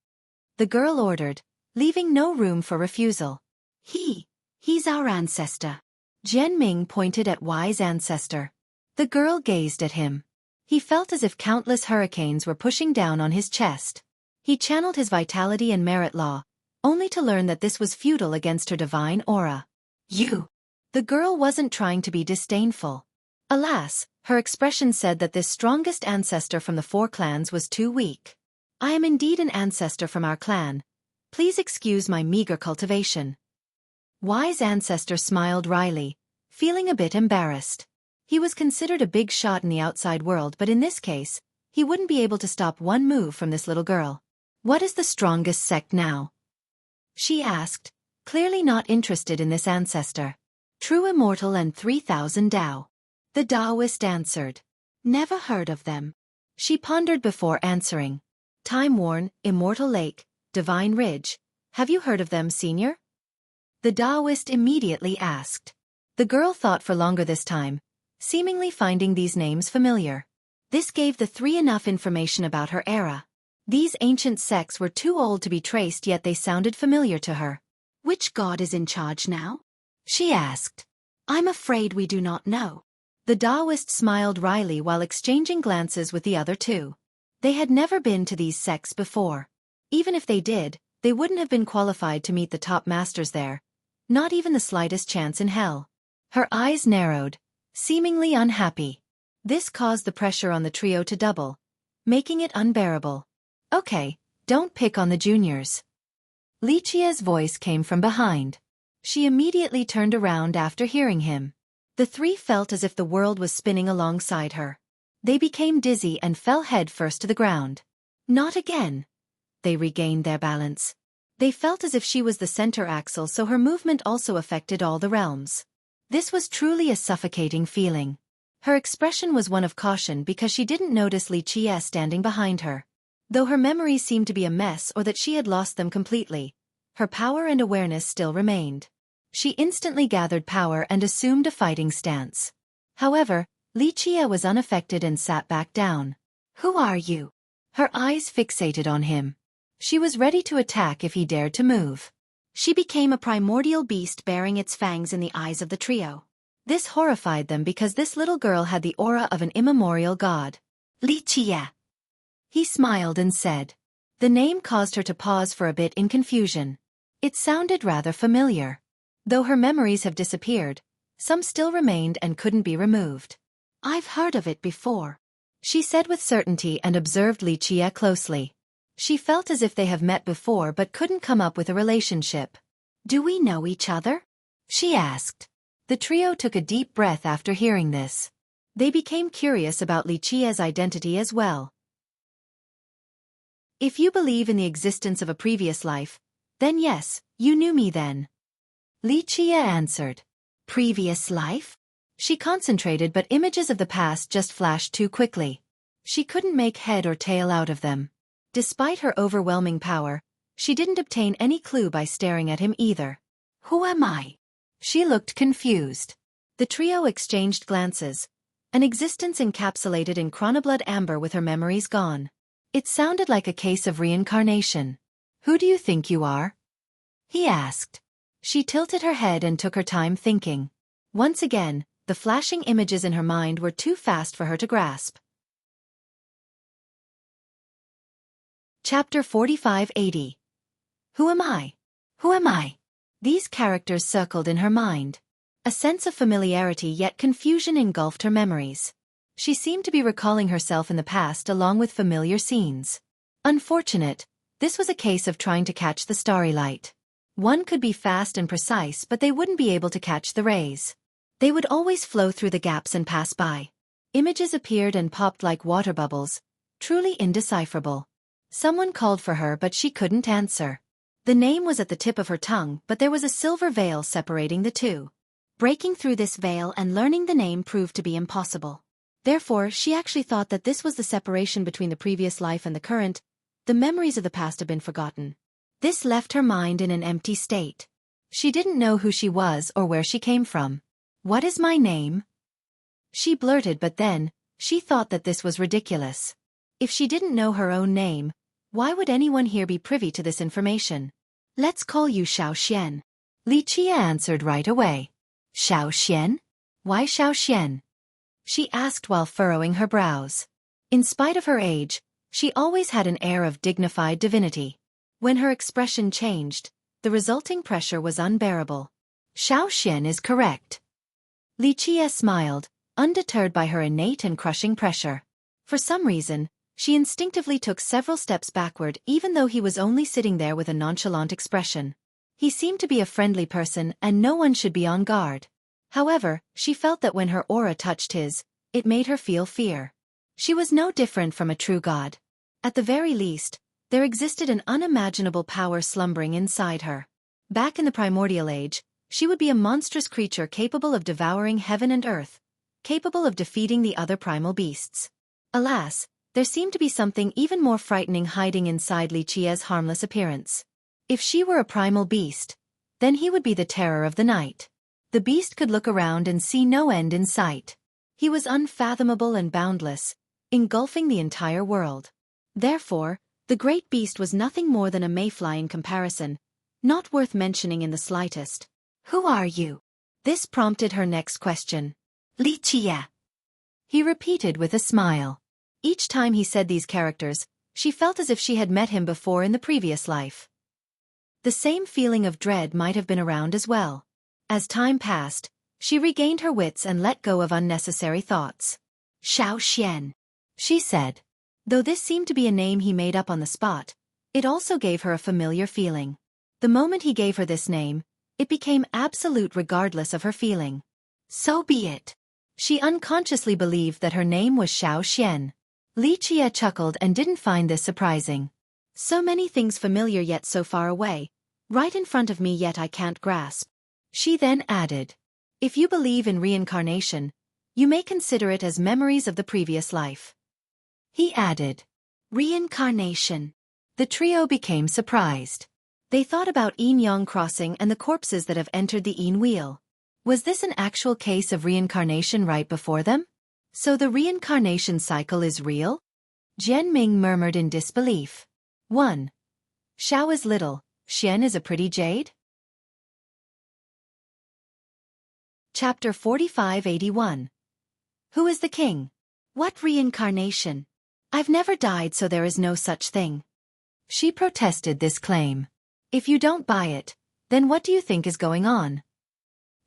The girl ordered, leaving no room for refusal. He's our ancestor. Jianming pointed at Wise Ancestor. The girl gazed at him. He felt as if countless hurricanes were pushing down on his chest. He channeled his vitality and merit law, only to learn that this was futile against her divine aura. You! The girl wasn't trying to be disdainful. Alas, her expression said that this strongest ancestor from the 4 clans was too weak. I am indeed an ancestor from our clan. Please excuse my meager cultivation. Wise Ancestor smiled wryly, feeling a bit embarrassed. He was considered a big shot in the outside world, but in this case, he wouldn't be able to stop one move from this little girl. What is the strongest sect now? She asked, clearly not interested in this ancestor. True Immortal and 3,000 Tao. The Taoist answered. Never heard of them. She pondered before answering. Time-worn, Immortal Lake, Divine Ridge. Have you heard of them, senior? The Taoist immediately asked. The girl thought for longer this time, seemingly finding these names familiar. This gave the three enough information about her era. These ancient sects were too old to be traced, yet they sounded familiar to her. Which god is in charge now? She asked. I'm afraid we do not know. The Taoist smiled wryly while exchanging glances with the other two. They had never been to these sects before. Even if they did, they wouldn't have been qualified to meet the top masters there. Not even the slightest chance in hell. Her eyes narrowed, seemingly unhappy. This caused the pressure on the trio to double, making it unbearable. Okay, don't pick on the juniors. Liqia's voice came from behind. She immediately turned around after hearing him. The three felt as if the world was spinning alongside her. They became dizzy and fell head first to the ground. Not again. They regained their balance. They felt as if she was the center axle, so her movement also affected all the realms. This was truly a suffocating feeling. Her expression was one of caution because she didn't notice Liqia standing behind her. Though her memories seemed to be a mess or that she had lost them completely, her power and awareness still remained. She instantly gathered power and assumed a fighting stance. However, Liqia was unaffected and sat back down. Who are you? Her eyes fixated on him. She was ready to attack if he dared to move. She became a primordial beast bearing its fangs in the eyes of the trio. This horrified them because this little girl had the aura of an immemorial god. Liqia. He smiled and said. The name caused her to pause for a bit in confusion. It sounded rather familiar. Though her memories have disappeared, some still remained and couldn't be removed. "I've heard of it before," she said with certainty and observed Li Qie closely. She felt as if they have met before but couldn't come up with a relationship. "Do we know each other?" she asked. The trio took a deep breath after hearing this. They became curious about Li Qie's identity as well. "If you believe in the existence of a previous life, then yes, you knew me then," Li Qie answered. "Previous life?" She concentrated, but images of the past just flashed too quickly. She couldn't make head or tail out of them. Despite her overwhelming power, she didn't obtain any clue by staring at him either. "Who am I?" She looked confused. The trio exchanged glances, an existence encapsulated in chronoblood amber with her memories gone. It sounded like a case of reincarnation. "Who do you think you are?" he asked. She tilted her head and took her time thinking. Once again, the flashing images in her mind were too fast for her to grasp. Chapter 4580. Who am I? Who am I? These characters circled in her mind. A sense of familiarity yet confusion engulfed her memories. She seemed to be recalling herself in the past along with familiar scenes. Unfortunate, this was a case of trying to catch the starry light. One could be fast and precise, but they wouldn't be able to catch the rays. They would always flow through the gaps and pass by. Images appeared and popped like water bubbles, truly indecipherable. Someone called for her, but she couldn't answer. The name was at the tip of her tongue, but there was a silver veil separating the two. Breaking through this veil and learning the name proved to be impossible. Therefore, she actually thought that this was the separation between the previous life and the current. The memories of the past had been forgotten. This left her mind in an empty state. She didn't know who she was or where she came from. "What is my name?" she blurted, but then, she thought that this was ridiculous. If she didn't know her own name, why would anyone here be privy to this information? "Let's call you Xiao, Li Qie answered right away. "Xiao? Why Xiao?" she asked while furrowing her brows. In spite of her age, she always had an air of dignified divinity. When her expression changed, the resulting pressure was unbearable. "Xiao is correct." Li Qie smiled, undeterred by her innate and crushing pressure. For some reason, she instinctively took several steps backward even though he was only sitting there with a nonchalant expression. He seemed to be a friendly person and no one should be on guard. However, she felt that when her aura touched his, it made her feel fear. She was no different from a true god. At the very least, there existed an unimaginable power slumbering inside her. Back in the primordial age, she would be a monstrous creature capable of devouring heaven and earth, capable of defeating the other primal beasts. Alas, there seemed to be something even more frightening hiding inside Li Qie's harmless appearance. If she were a primal beast, then he would be the terror of the night. The beast could look around and see no end in sight. He was unfathomable and boundless, engulfing the entire world. Therefore, the great beast was nothing more than a mayfly in comparison, not worth mentioning in the slightest. "Who are you?" This prompted her next question. "Li Qie," he repeated with a smile. Each time he said these characters, she felt as if she had met him before in the previous life. The same feeling of dread might have been around as well. As time passed, she regained her wits and let go of unnecessary thoughts. "Xiao," she said. Though this seemed to be a name he made up on the spot, it also gave her a familiar feeling. The moment he gave her this name, it became absolute regardless of her feeling. So be it. She unconsciously believed that her name was Xiao. Li Qie chuckled and didn't find this surprising. So many things familiar yet so far away, right in front of me yet I can't grasp. She then added, "If you believe in reincarnation, you may consider it as memories of the previous life." He added, "Reincarnation." The trio became surprised. They thought about Yin Yang Crossing and the corpses that have entered the Yin Wheel. Was this an actual case of reincarnation right before them? So the reincarnation cycle is real? Jian Ming murmured in disbelief. 1. Xiao is little, Xian is a pretty jade? Chapter 4581. Who is the king? What reincarnation? I've never died, so there is no such thing. She protested this claim. If you don't buy it, then what do you think is going on?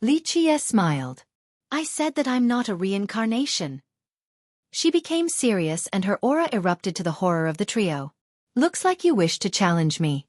Li Qie smiled. I said that I'm not a reincarnation. She became serious and her aura erupted to the horror of the trio. Looks like you wish to challenge me.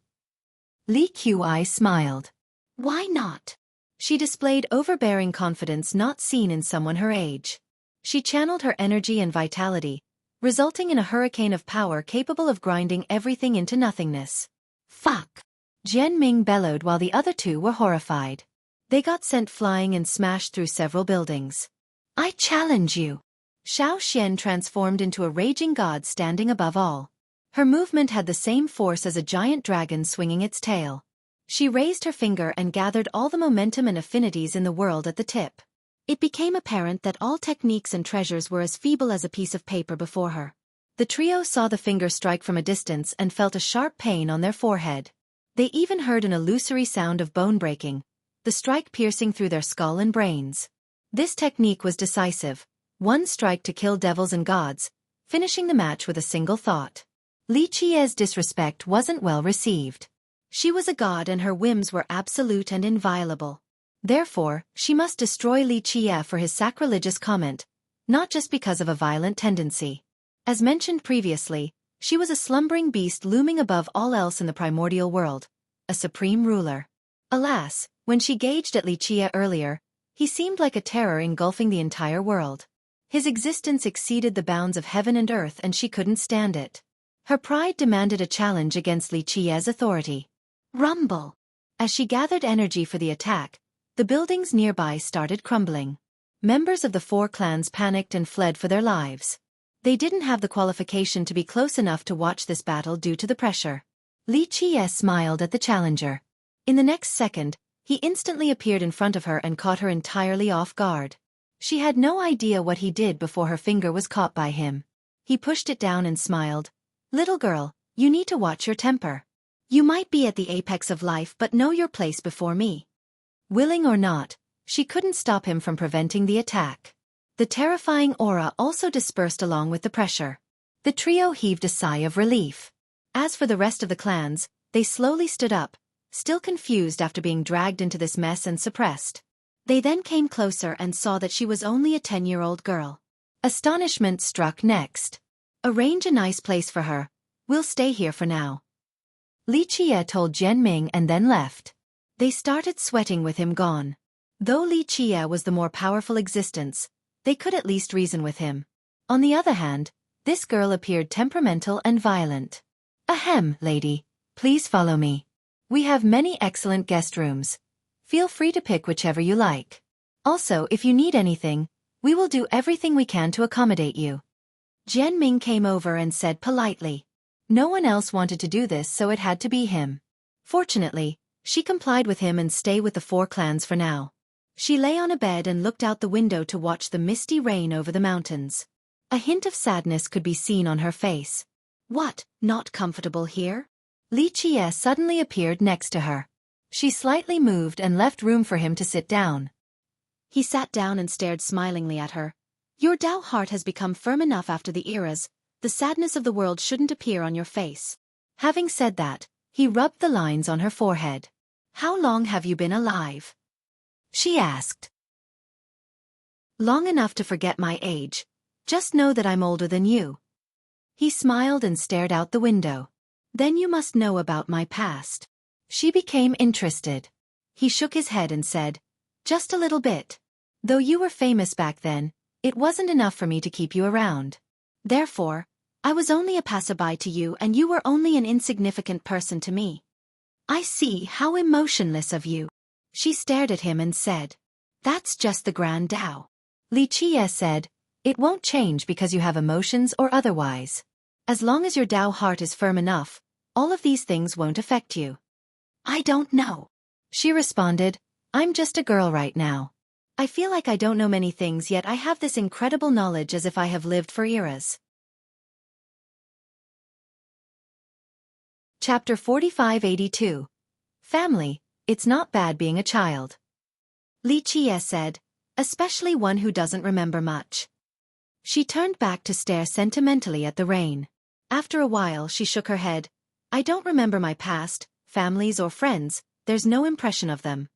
Li Qi smiled. Why not? She displayed overbearing confidence not seen in someone her age. She channeled her energy and vitality, resulting in a hurricane of power capable of grinding everything into nothingness. Fuck! Jian Ming bellowed while the other two were horrified. They got sent flying and smashed through several buildings. I challenge you! Xiao Xian transformed into a raging god standing above all. Her movement had the same force as a giant dragon swinging its tail. She raised her finger and gathered all the momentum and affinities in the world at the tip. It became apparent that all techniques and treasures were as feeble as a piece of paper before her. The trio saw the finger strike from a distance and felt a sharp pain on their forehead. They even heard an illusory sound of bone breaking, the strike piercing through their skull and brains. This technique was decisive, one strike to kill devils and gods, finishing the match with a single thought. Li Qie's disrespect wasn't well received. She was a god and her whims were absolute and inviolable. Therefore, she must destroy Li Qie for his sacrilegious comment, not just because of a violent tendency. As mentioned previously, she was a slumbering beast looming above all else in the primordial world, a supreme ruler. Alas, when she gauged at Li Qie earlier, he seemed like a terror engulfing the entire world. His existence exceeded the bounds of heaven and earth and she couldn't stand it. Her pride demanded a challenge against Li Qie's authority. Rumble! As she gathered energy for the attack, the buildings nearby started crumbling. Members of the four clans panicked and fled for their lives. They didn't have the qualification to be close enough to watch this battle due to the pressure. Li Qie smiled at the challenger. In the next second, he instantly appeared in front of her and caught her entirely off guard. She had no idea what he did before her finger was caught by him. He pushed it down and smiled. Little girl, you need to watch your temper. You might be at the apex of life but know your place before me. Willing or not, she couldn't stop him from preventing the attack. The terrifying aura also dispersed along with the pressure. The trio heaved a sigh of relief. As for the rest of the clans, they slowly stood up, still confused after being dragged into this mess and suppressed. They then came closer and saw that she was only a 10-year-old girl. Astonishment struck next. Arrange a nice place for her. We'll stay here for now. Li Qie told Jian Ming and then left. They started sweating with him gone. Though Li Qie was the more powerful existence, they could at least reason with him. On the other hand, this girl appeared temperamental and violent. Ahem, lady. Please follow me. We have many excellent guest rooms. Feel free to pick whichever you like. Also, if you need anything, we will do everything we can to accommodate you. Jian Ming came over and said politely. No one else wanted to do this, so it had to be him. Fortunately, she complied with him and stayed with the four clans for now. She lay on a bed and looked out the window to watch the misty rain over the mountains. A hint of sadness could be seen on her face. What, not comfortable here? Li Qie suddenly appeared next to her. She slightly moved and left room for him to sit down. He sat down and stared smilingly at her. Your Tao heart has become firm enough after the eras. The sadness of the world shouldn't appear on your face. Having said that, he rubbed the lines on her forehead. How long have you been alive? She asked. Long enough to forget my age. Just know that I'm older than you. He smiled and stared out the window. Then you must know about my past. She became interested. He shook his head and said, just a little bit. Though you were famous back then, it wasn't enough for me to keep you around. Therefore, I was only a passerby to you and you were only an insignificant person to me. I see how emotionless of you. She stared at him and said, that's just the grand Tao. Li Qie said, it won't change because you have emotions or otherwise. As long as your Tao heart is firm enough, all of these things won't affect you. I don't know. She responded, I'm just a girl right now. I feel like I don't know many things yet I have this incredible knowledge as if I have lived for eras. Chapter 4582. Family, it's not bad being a child. Li Qie said, especially one who doesn't remember much. She turned back to stare sentimentally at the rain. After a while she shook her head. I don't remember my past, families or friends, there's no impression of them.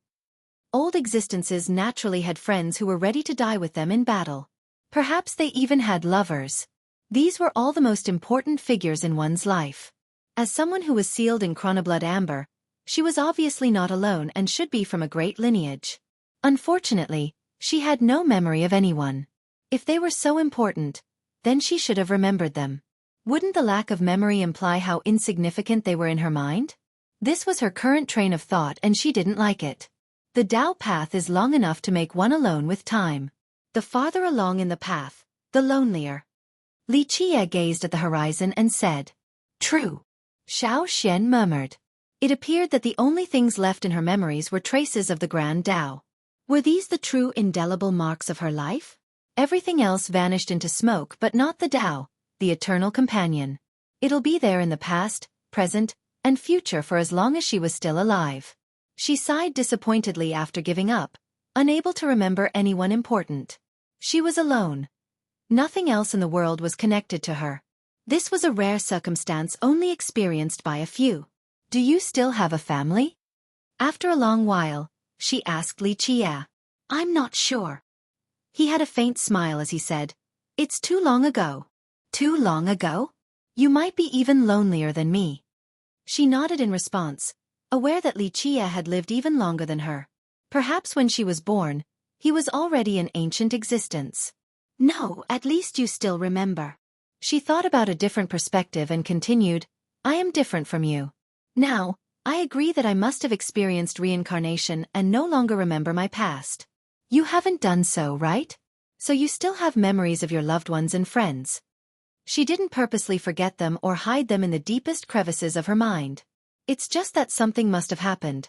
Old existences naturally had friends who were ready to die with them in battle. Perhaps they even had lovers. These were all the most important figures in one's life. As someone who was sealed in chronoblood amber, she was obviously not alone and should be from a great lineage. Unfortunately, she had no memory of anyone. If they were so important, then she should have remembered them. Wouldn't the lack of memory imply how insignificant they were in her mind? This was her current train of thought and she didn't like it. The Tao path is long enough to make one alone with time. The farther along in the path, the lonelier. Li Qie gazed at the horizon and said, "True." Xiao Xian murmured. It appeared that the only things left in her memories were traces of the Grand Tao. Were these the true indelible marks of her life? Everything else vanished into smoke but not the Tao, the eternal companion. It'll be there in the past, present, and future for as long as she was still alive. She sighed disappointedly after giving up, unable to remember anyone important. She was alone. Nothing else in the world was connected to her. This was a rare circumstance only experienced by a few. "Do you still have a family?" After a long while, she asked Li Qie. "I'm not sure." He had a faint smile as he said, "It's too long ago." "Too long ago? You might be even lonelier than me." She nodded in response, aware that Li Qie had lived even longer than her. Perhaps when she was born, he was already an ancient existence. "No, at least you still remember." She thought about a different perspective and continued, "I am different from you. Now, I agree that I must have experienced reincarnation and no longer remember my past. You haven't done so, right? So you still have memories of your loved ones and friends." She didn't purposely forget them or hide them in the deepest crevices of her mind. It's just that something must have happened.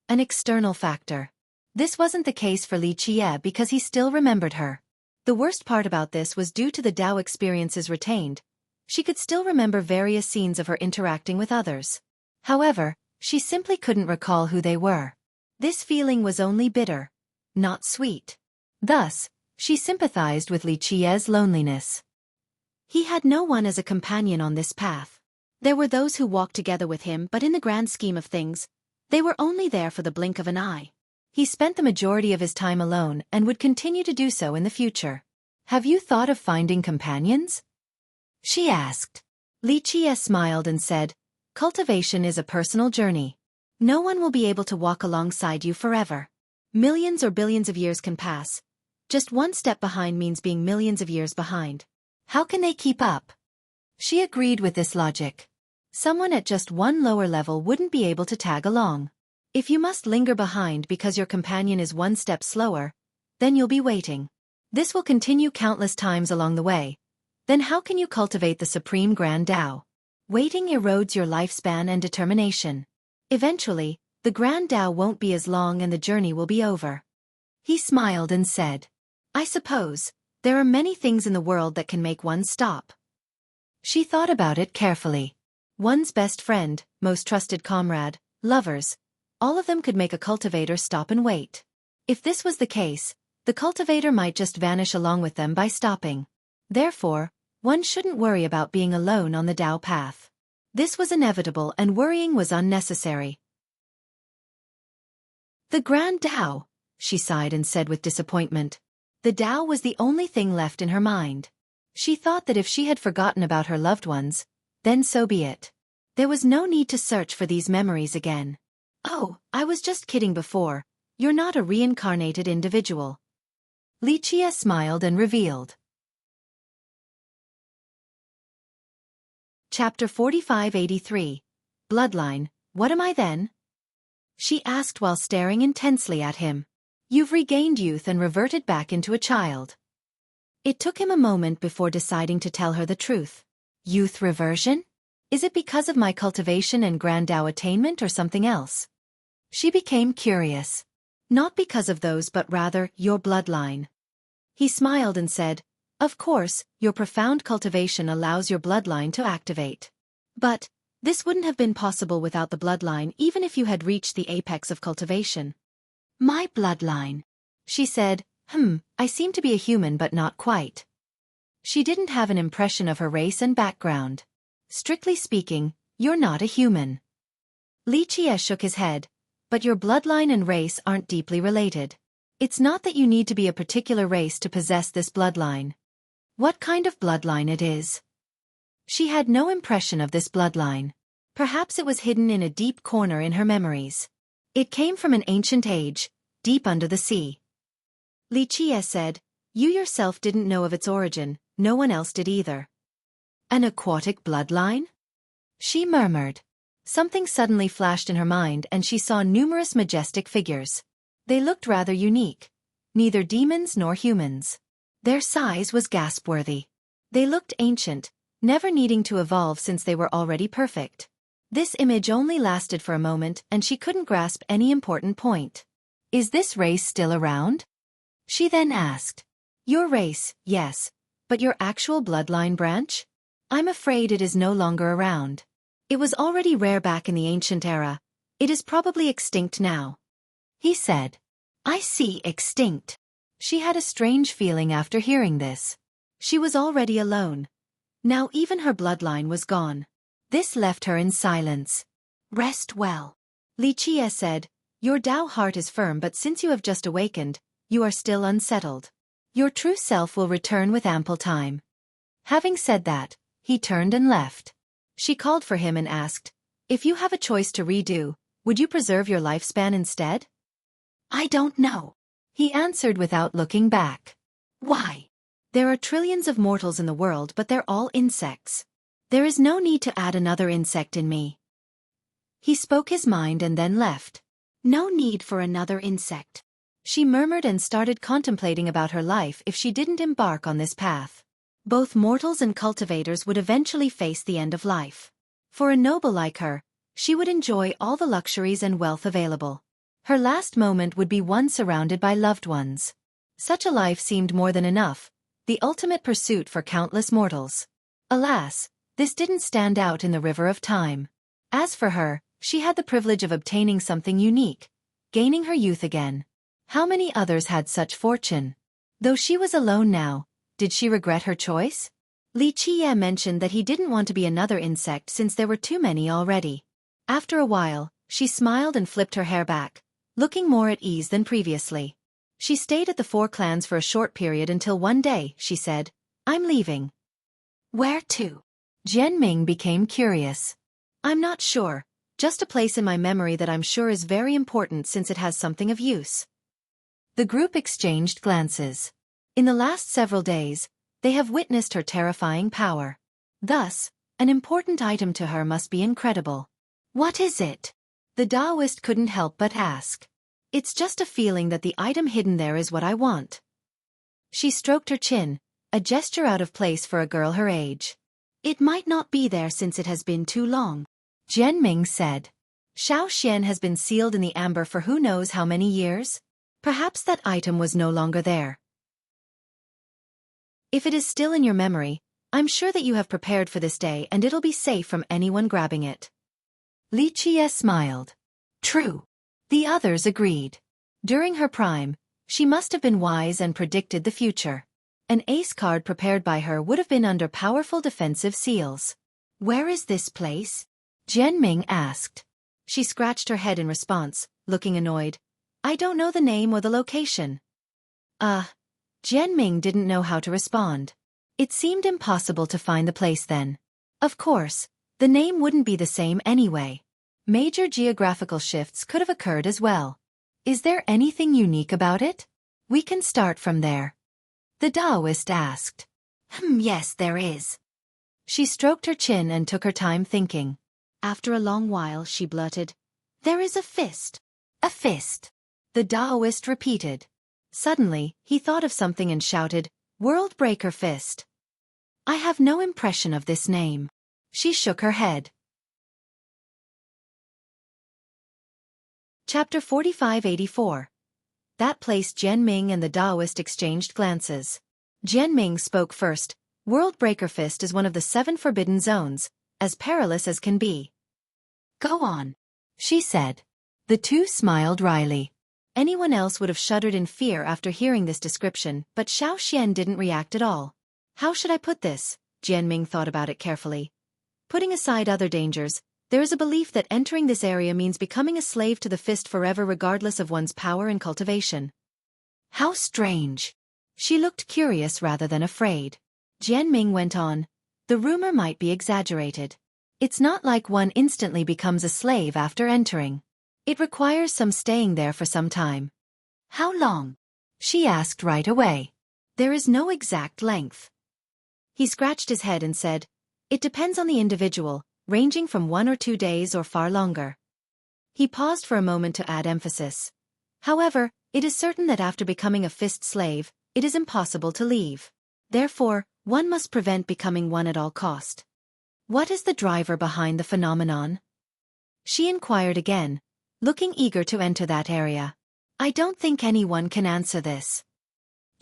An external factor. This wasn't the case for Li Qie because he still remembered her. The worst part about this was due to the Tao experiences retained. She could still remember various scenes of her interacting with others. However, she simply couldn't recall who they were. This feeling was only bitter, not sweet. Thus, she sympathized with Li Qie's loneliness. He had no one as a companion on this path. There were those who walked together with him, but in the grand scheme of things, they were only there for the blink of an eye. He spent the majority of his time alone and would continue to do so in the future. "Have you thought of finding companions?" she asked. Li Qie smiled and said, "Cultivation is a personal journey. No one will be able to walk alongside you forever. Millions or billions of years can pass. Just one step behind means being millions of years behind. How can they keep up?" She agreed with this logic. Someone at just one lower level wouldn't be able to tag along. If you must linger behind because your companion is one step slower, then you'll be waiting. This will continue countless times along the way. Then how can you cultivate the supreme grand Tao? Waiting erodes your lifespan and determination. Eventually, the grand Tao won't be as long and the journey will be over. He smiled and said, "I suppose, there are many things in the world that can make one stop." She thought about it carefully. One's best friend, most trusted comrade, lovers, all of them could make a cultivator stop and wait. If this was the case, the cultivator might just vanish along with them by stopping. Therefore, one shouldn't worry about being alone on the Tao path. This was inevitable and worrying was unnecessary. "The Grand Tao," she sighed and said with disappointment. The Tao was the only thing left in her mind. She thought that if she had forgotten about her loved ones, then so be it. There was no need to search for these memories again. "Oh, I was just kidding before. You're not a reincarnated individual." Li Qie smiled and revealed. Chapter 4583. Bloodline, what am I then? She asked while staring intensely at him. "You've regained youth and reverted back into a child." It took him a moment before deciding to tell her the truth. "Youth reversion? Is it because of my cultivation and grand Tao attainment or something else?" She became curious. "Not because of those but rather, your bloodline." He smiled and said, "Of course, your profound cultivation allows your bloodline to activate. But, this wouldn't have been possible without the bloodline even if you had reached the apex of cultivation." "My bloodline," she said, I seem to be a human but not quite." She didn't have an impression of her race and background. "Strictly speaking, you're not a human." Li Qie shook his head. But your bloodline and race aren't deeply related. It's not that you need to be a particular race to possess this bloodline. What kind of bloodline it is? She had no impression of this bloodline. Perhaps it was hidden in a deep corner in her memories. It came from an ancient age, deep under the sea. Xueqi said, "You yourself didn't know of its origin, no one else did either." An aquatic bloodline? She murmured. Something suddenly flashed in her mind and she saw numerous majestic figures. They looked rather unique. Neither demons nor humans. Their size was gasp-worthy. They looked ancient, never needing to evolve since they were already perfect. This image only lasted for a moment and she couldn't grasp any important point. Is this race still around? She then asked. Your race, yes, but your actual bloodline branch? I'm afraid it is no longer around. It was already rare back in the ancient era. It is probably extinct now. He said. I see, extinct. She had a strange feeling after hearing this. She was already alone. Now even her bloodline was gone. This left her in silence. Rest well. Xueqi said, your Tao heart is firm, but since you have just awakened, you are still unsettled. Your true self will return with ample time. Having said that, he turned and left. She called for him and asked, if you have a choice to redo, would you preserve your lifespan instead? I don't know. He answered without looking back. Why? There are trillions of mortals in the world, but they're all insects. There is no need to add another insect in me. He spoke his mind and then left. No need for another insect. She murmured and started contemplating about her life if she didn't embark on this path. Both mortals and cultivators would eventually face the end of life. For a noble like her, she would enjoy all the luxuries and wealth available. Her last moment would be one surrounded by loved ones. Such a life seemed more than enough, the ultimate pursuit for countless mortals. Alas, this didn't stand out in the river of time. As for her, she had the privilege of obtaining something unique, gaining her youth again. How many others had such fortune? Though she was alone now, did she regret her choice? Xueqi mentioned that he didn't want to be another insect since there were too many already. After a while, she smiled and flipped her hair back, looking more at ease than previously. She stayed at the Four Clans for a short period until one day, she said, I'm leaving. Where to? Jianming became curious. I'm not sure, just a place in my memory that I'm sure is very important since it has something of use. The group exchanged glances. In the last several days, they have witnessed her terrifying power. Thus, an important item to her must be incredible. What is it? The Taoist couldn't help but ask. It's just a feeling that the item hidden there is what I want. She stroked her chin, a gesture out of place for a girl her age. It might not be there since it has been too long. Jianming said. Xian has been sealed in the amber for who knows how many years? Perhaps that item was no longer there. If it is still in your memory, I'm sure that you have prepared for this day and it'll be safe from anyone grabbing it. Xueqi smiled. True. The others agreed. During her prime, she must have been wise and predicted the future. An ace card prepared by her would have been under powerful defensive seals. Where is this place? Jianming asked. She scratched her head in response, looking annoyed. I don't know the name or the location. Jianming didn't know how to respond. It seemed impossible to find the place then. Of course, the name wouldn't be the same anyway. Major geographical shifts could have occurred as well. Is there anything unique about it? We can start from there. The Taoist asked. Yes, there is. She stroked her chin and took her time thinking. After a long while she blurted, there is a fist. A fist. The Taoist repeated. Suddenly, he thought of something and shouted, World Breaker Fist. I have no impression of this name. She shook her head. Chapter 4584. That place. Jianming and the Taoist exchanged glances. Jianming spoke first. World Breaker Fist is one of the 7 forbidden zones, as perilous as can be. Go on, she said. The two smiled wryly. Anyone else would have shuddered in fear after hearing this description, but Xian didn't react at all. How should I put this? Jianming thought about it carefully. Putting aside other dangers, There is a belief that entering this area means becoming a slave to the fist forever regardless of one's power and cultivation. How strange. She looked curious rather than afraid. Jianming went on. The rumor might be exaggerated. It's not like one instantly becomes a slave after entering. It requires some staying there for some time. How long? She asked right away. There is no exact length. He scratched his head and said, it depends on the individual, ranging from 1 or 2 days or far longer. He paused for a moment to add emphasis. However, it is certain that after becoming a fist slave, it is impossible to leave. Therefore, one must prevent becoming one at all cost. What is the driver behind the phenomenon? She inquired again, looking eager to enter that area. I don't think anyone can answer this.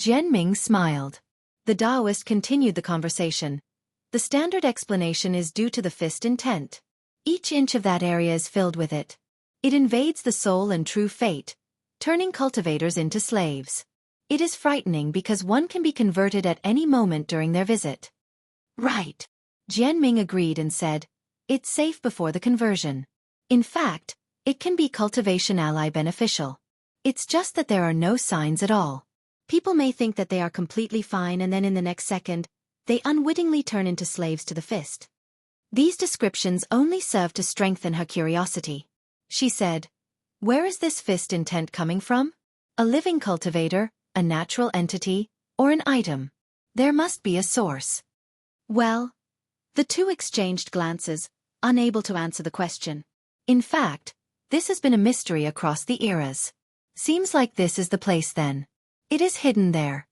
Jianming smiled. The Taoist continued the conversation. The standard explanation is due to the fist intent. Each inch of that area is filled with it. It invades the soul and true fate, turning cultivators into slaves. It is frightening because one can be converted at any moment during their visit. Right. Jianming agreed and said, it's safe before the conversion. In fact, it can be cultivation ally beneficial. It's just that there are no signs at all. People may think that they are completely fine and then in the next second, they unwittingly turn into slaves to the fist. These descriptions only serve to strengthen her curiosity. She said, where is this fist intent coming from? A living cultivator, a natural entity, or an item? There must be a source. Well, the two exchanged glances, unable to answer the question. In fact, this has been a mystery across the eras. Seems like this is the place then. It is hidden there.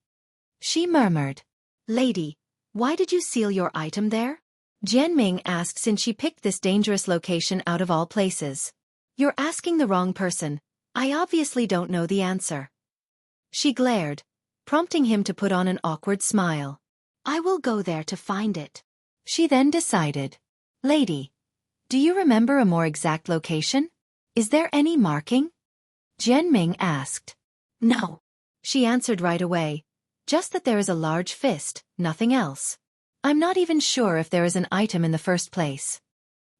She murmured. Lady, why did you seal your item there? Jianming asked since she picked this dangerous location out of all places. You're asking the wrong person. I obviously don't know the answer. She glared, prompting him to put on an awkward smile. I will go there to find it. She then decided. Lady, do you remember a more exact location? Is there any marking? Jianming asked. No. She answered right away. Just that there is a large fist, nothing else. I'm not even sure if there is an item in the first place.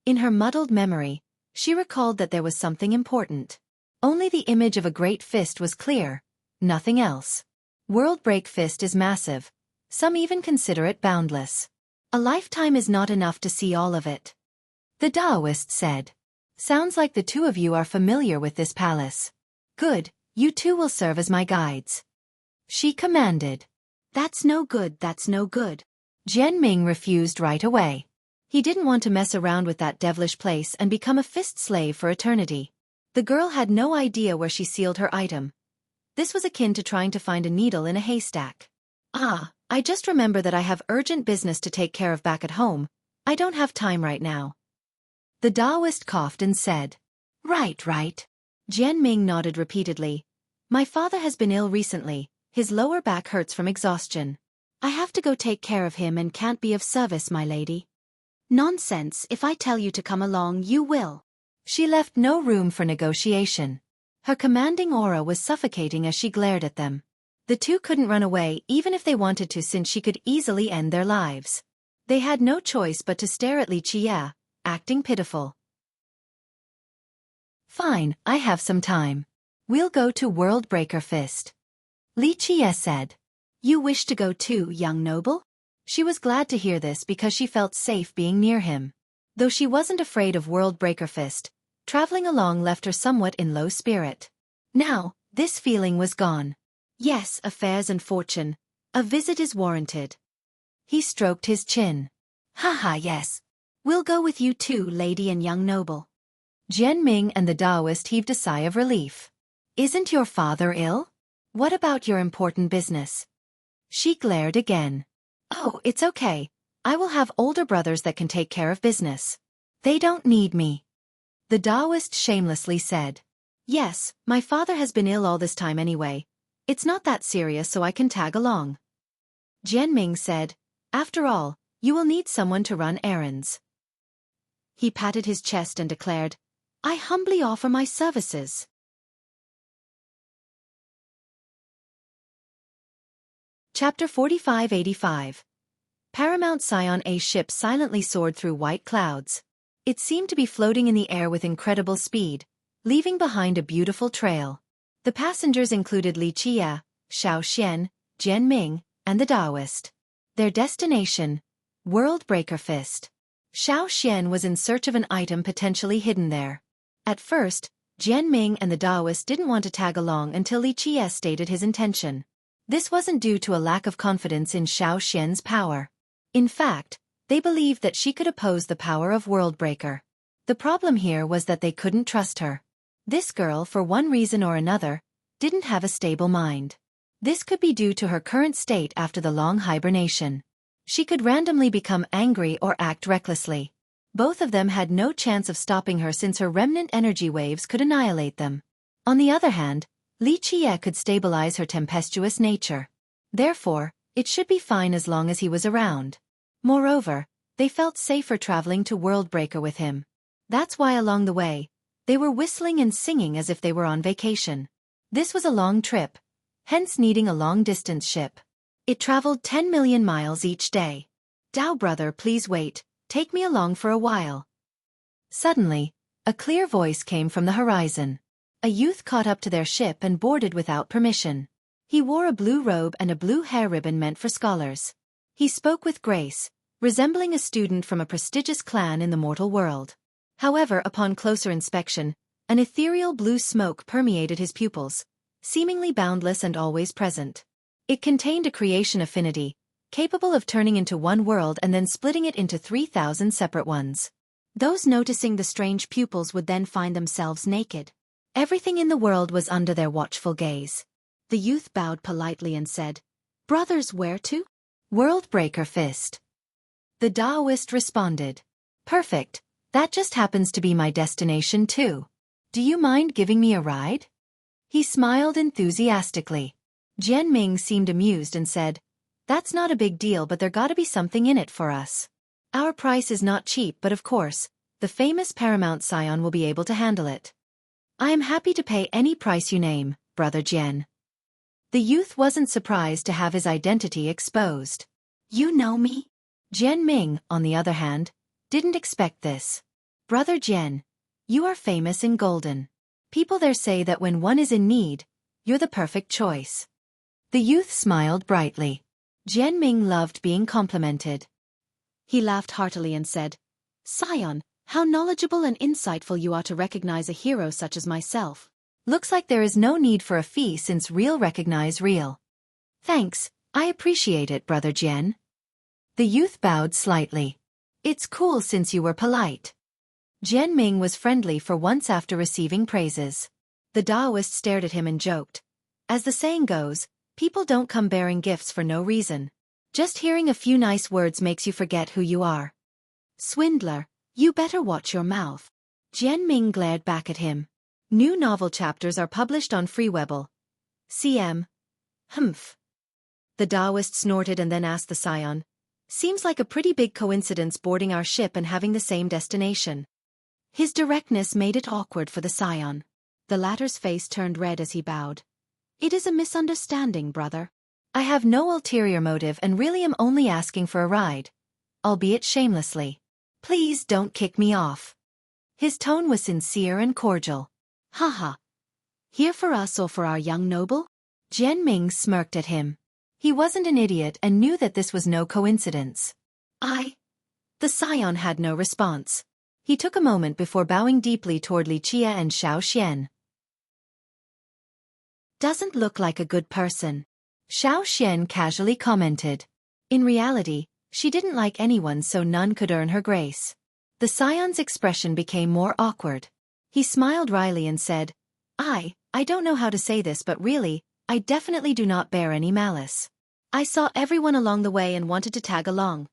In her muddled memory, she recalled that there was something important. Only the image of a great fist was clear, nothing else. World Break Fist is massive. Some even consider it boundless. A lifetime is not enough to see all of it. The Taoist said. Sounds like the two of you are familiar with this palace. Good, you two will serve as my guides. She commanded. That's no good, that's no good. Jianming refused right away. He didn't want to mess around with that devilish place and become a fist slave for eternity. The girl had no idea where she sealed her item. This was akin to trying to find a needle in a haystack. Ah, I just remember that I have urgent business to take care of back at home. I don't have time right now. The Taoist coughed and said. Right, right. Jianming nodded repeatedly. My father has been ill recently. His lower back hurts from exhaustion. I have to go take care of him and can't be of service, my lady. Nonsense, if I tell you to come along, you will. She left no room for negotiation. Her commanding aura was suffocating as she glared at them. The two couldn't run away even if they wanted to since she could easily end their lives. They had no choice but to stare at Li Qie, acting pitiful. Fine, I have some time. We'll go to World Breaker Fist. Li Qie said. You wish to go too, young noble? She was glad to hear this because she felt safe being near him. Though she wasn't afraid of World Breaker Fist, traveling along left her somewhat in low spirit. Now, this feeling was gone. Yes, affairs and fortune. A visit is warranted. He stroked his chin. Haha, yes. We'll go with you too, lady and young noble. Jianming and the Taoist heaved a sigh of relief. Isn't your father ill? What about your important business? She glared again. Oh, it's okay. I will have older brothers that can take care of business. They don't need me. The Taoist shamelessly said. Yes, my father has been ill all this time anyway. It's not that serious, so I can tag along. Jianming said, after all, you will need someone to run errands. He patted his chest and declared, I humbly offer my services. Chapter 4585. Paramount Scion A ship silently soared through white clouds. It seemed to be floating in the air with incredible speed, leaving behind a beautiful trail. The passengers included Li Qie, Xiao Xian, Jian Ming, and the Taoist. Their destination: World Breaker Fist. Xiao Xian was in search of an item potentially hidden there. At first, Jian Ming and the Taoist didn't want to tag along until Li Qie stated his intention. This wasn't due to a lack of confidence in Xiao Xian's power. In fact, they believed that she could oppose the power of Worldbreaker. The problem here was that they couldn't trust her. This girl, for one reason or another, didn't have a stable mind. This could be due to her current state after the long hibernation. She could randomly become angry or act recklessly. Both of them had no chance of stopping her since her remnant energy waves could annihilate them. On the other hand, Li Qie could stabilize her tempestuous nature. Therefore, it should be fine as long as he was around. Moreover, they felt safer traveling to Worldbreaker with him. That's why along the way, they were whistling and singing as if they were on vacation. This was a long trip, hence needing a long-distance ship. It traveled 10 million miles each day. "Dao brother, please wait, take me along for a while." Suddenly, a clear voice came from the horizon. A youth caught up to their ship and boarded without permission. He wore a blue robe and a blue hair ribbon meant for scholars. He spoke with grace, resembling a student from a prestigious clan in the mortal world. However, upon closer inspection, an ethereal blue smoke permeated his pupils, seemingly boundless and always present. It contained a creation affinity, capable of turning into one world and then splitting it into 3,000 separate ones. Those noticing the strange pupils would then find themselves naked. Everything in the world was under their watchful gaze. The youth bowed politely and said, "Brothers, where to?" "Worldbreaker Fist." The Taoist responded, "Perfect, that just happens to be my destination too. Do you mind giving me a ride?" He smiled enthusiastically. Jian Ming seemed amused and said, "That's not a big deal, but there gotta be something in it for us. Our price is not cheap, but of course, the famous Paramount Scion will be able to handle it." "I am happy to pay any price you name, Brother Jian." The youth wasn't surprised to have his identity exposed. "You know me?" Jian Ming, on the other hand, didn't expect this. "Brother Jian, you are famous in Golden. People there say that when one is in need, you're the perfect choice." The youth smiled brightly. Jian Ming loved being complimented. He laughed heartily and said, "Scion, how knowledgeable and insightful you are to recognize a hero such as myself. Looks like there is no need for a fee since real recognize real." "Thanks, I appreciate it, Brother Jian." The youth bowed slightly. "It's cool since you were polite." Jian Ming was friendly for once after receiving praises. The Taoist stared at him and joked. As the saying goes, people don't come bearing gifts for no reason. Just hearing a few nice words makes you forget who you are. "Swindler, you better watch your mouth." Jian Ming glared back at him. New novel chapters are published on Freewebble. CM. Humph. The Taoist snorted and then asked the Scion, "Seems like a pretty big coincidence boarding our ship and having the same destination." His directness made it awkward for the Scion. The latter's face turned red as he bowed. "It is a misunderstanding, brother. I have no ulterior motive and really am only asking for a ride, albeit shamelessly. Please don't kick me off." His tone was sincere and cordial. "Haha. Here for us or for our young noble?" Jian Ming smirked at him. He wasn't an idiot and knew that this was no coincidence. The Scion had no response. He took a moment before bowing deeply toward Li Qie and Xiao Xian. "Doesn't look like a good person," Xiao Xian casually commented. In reality, she didn't like anyone, so none could earn her grace. The Scion's expression became more awkward. He smiled wryly and said, I don't know how to say this, but really, I definitely do not bear any malice. I saw everyone along the way and wanted to tag along."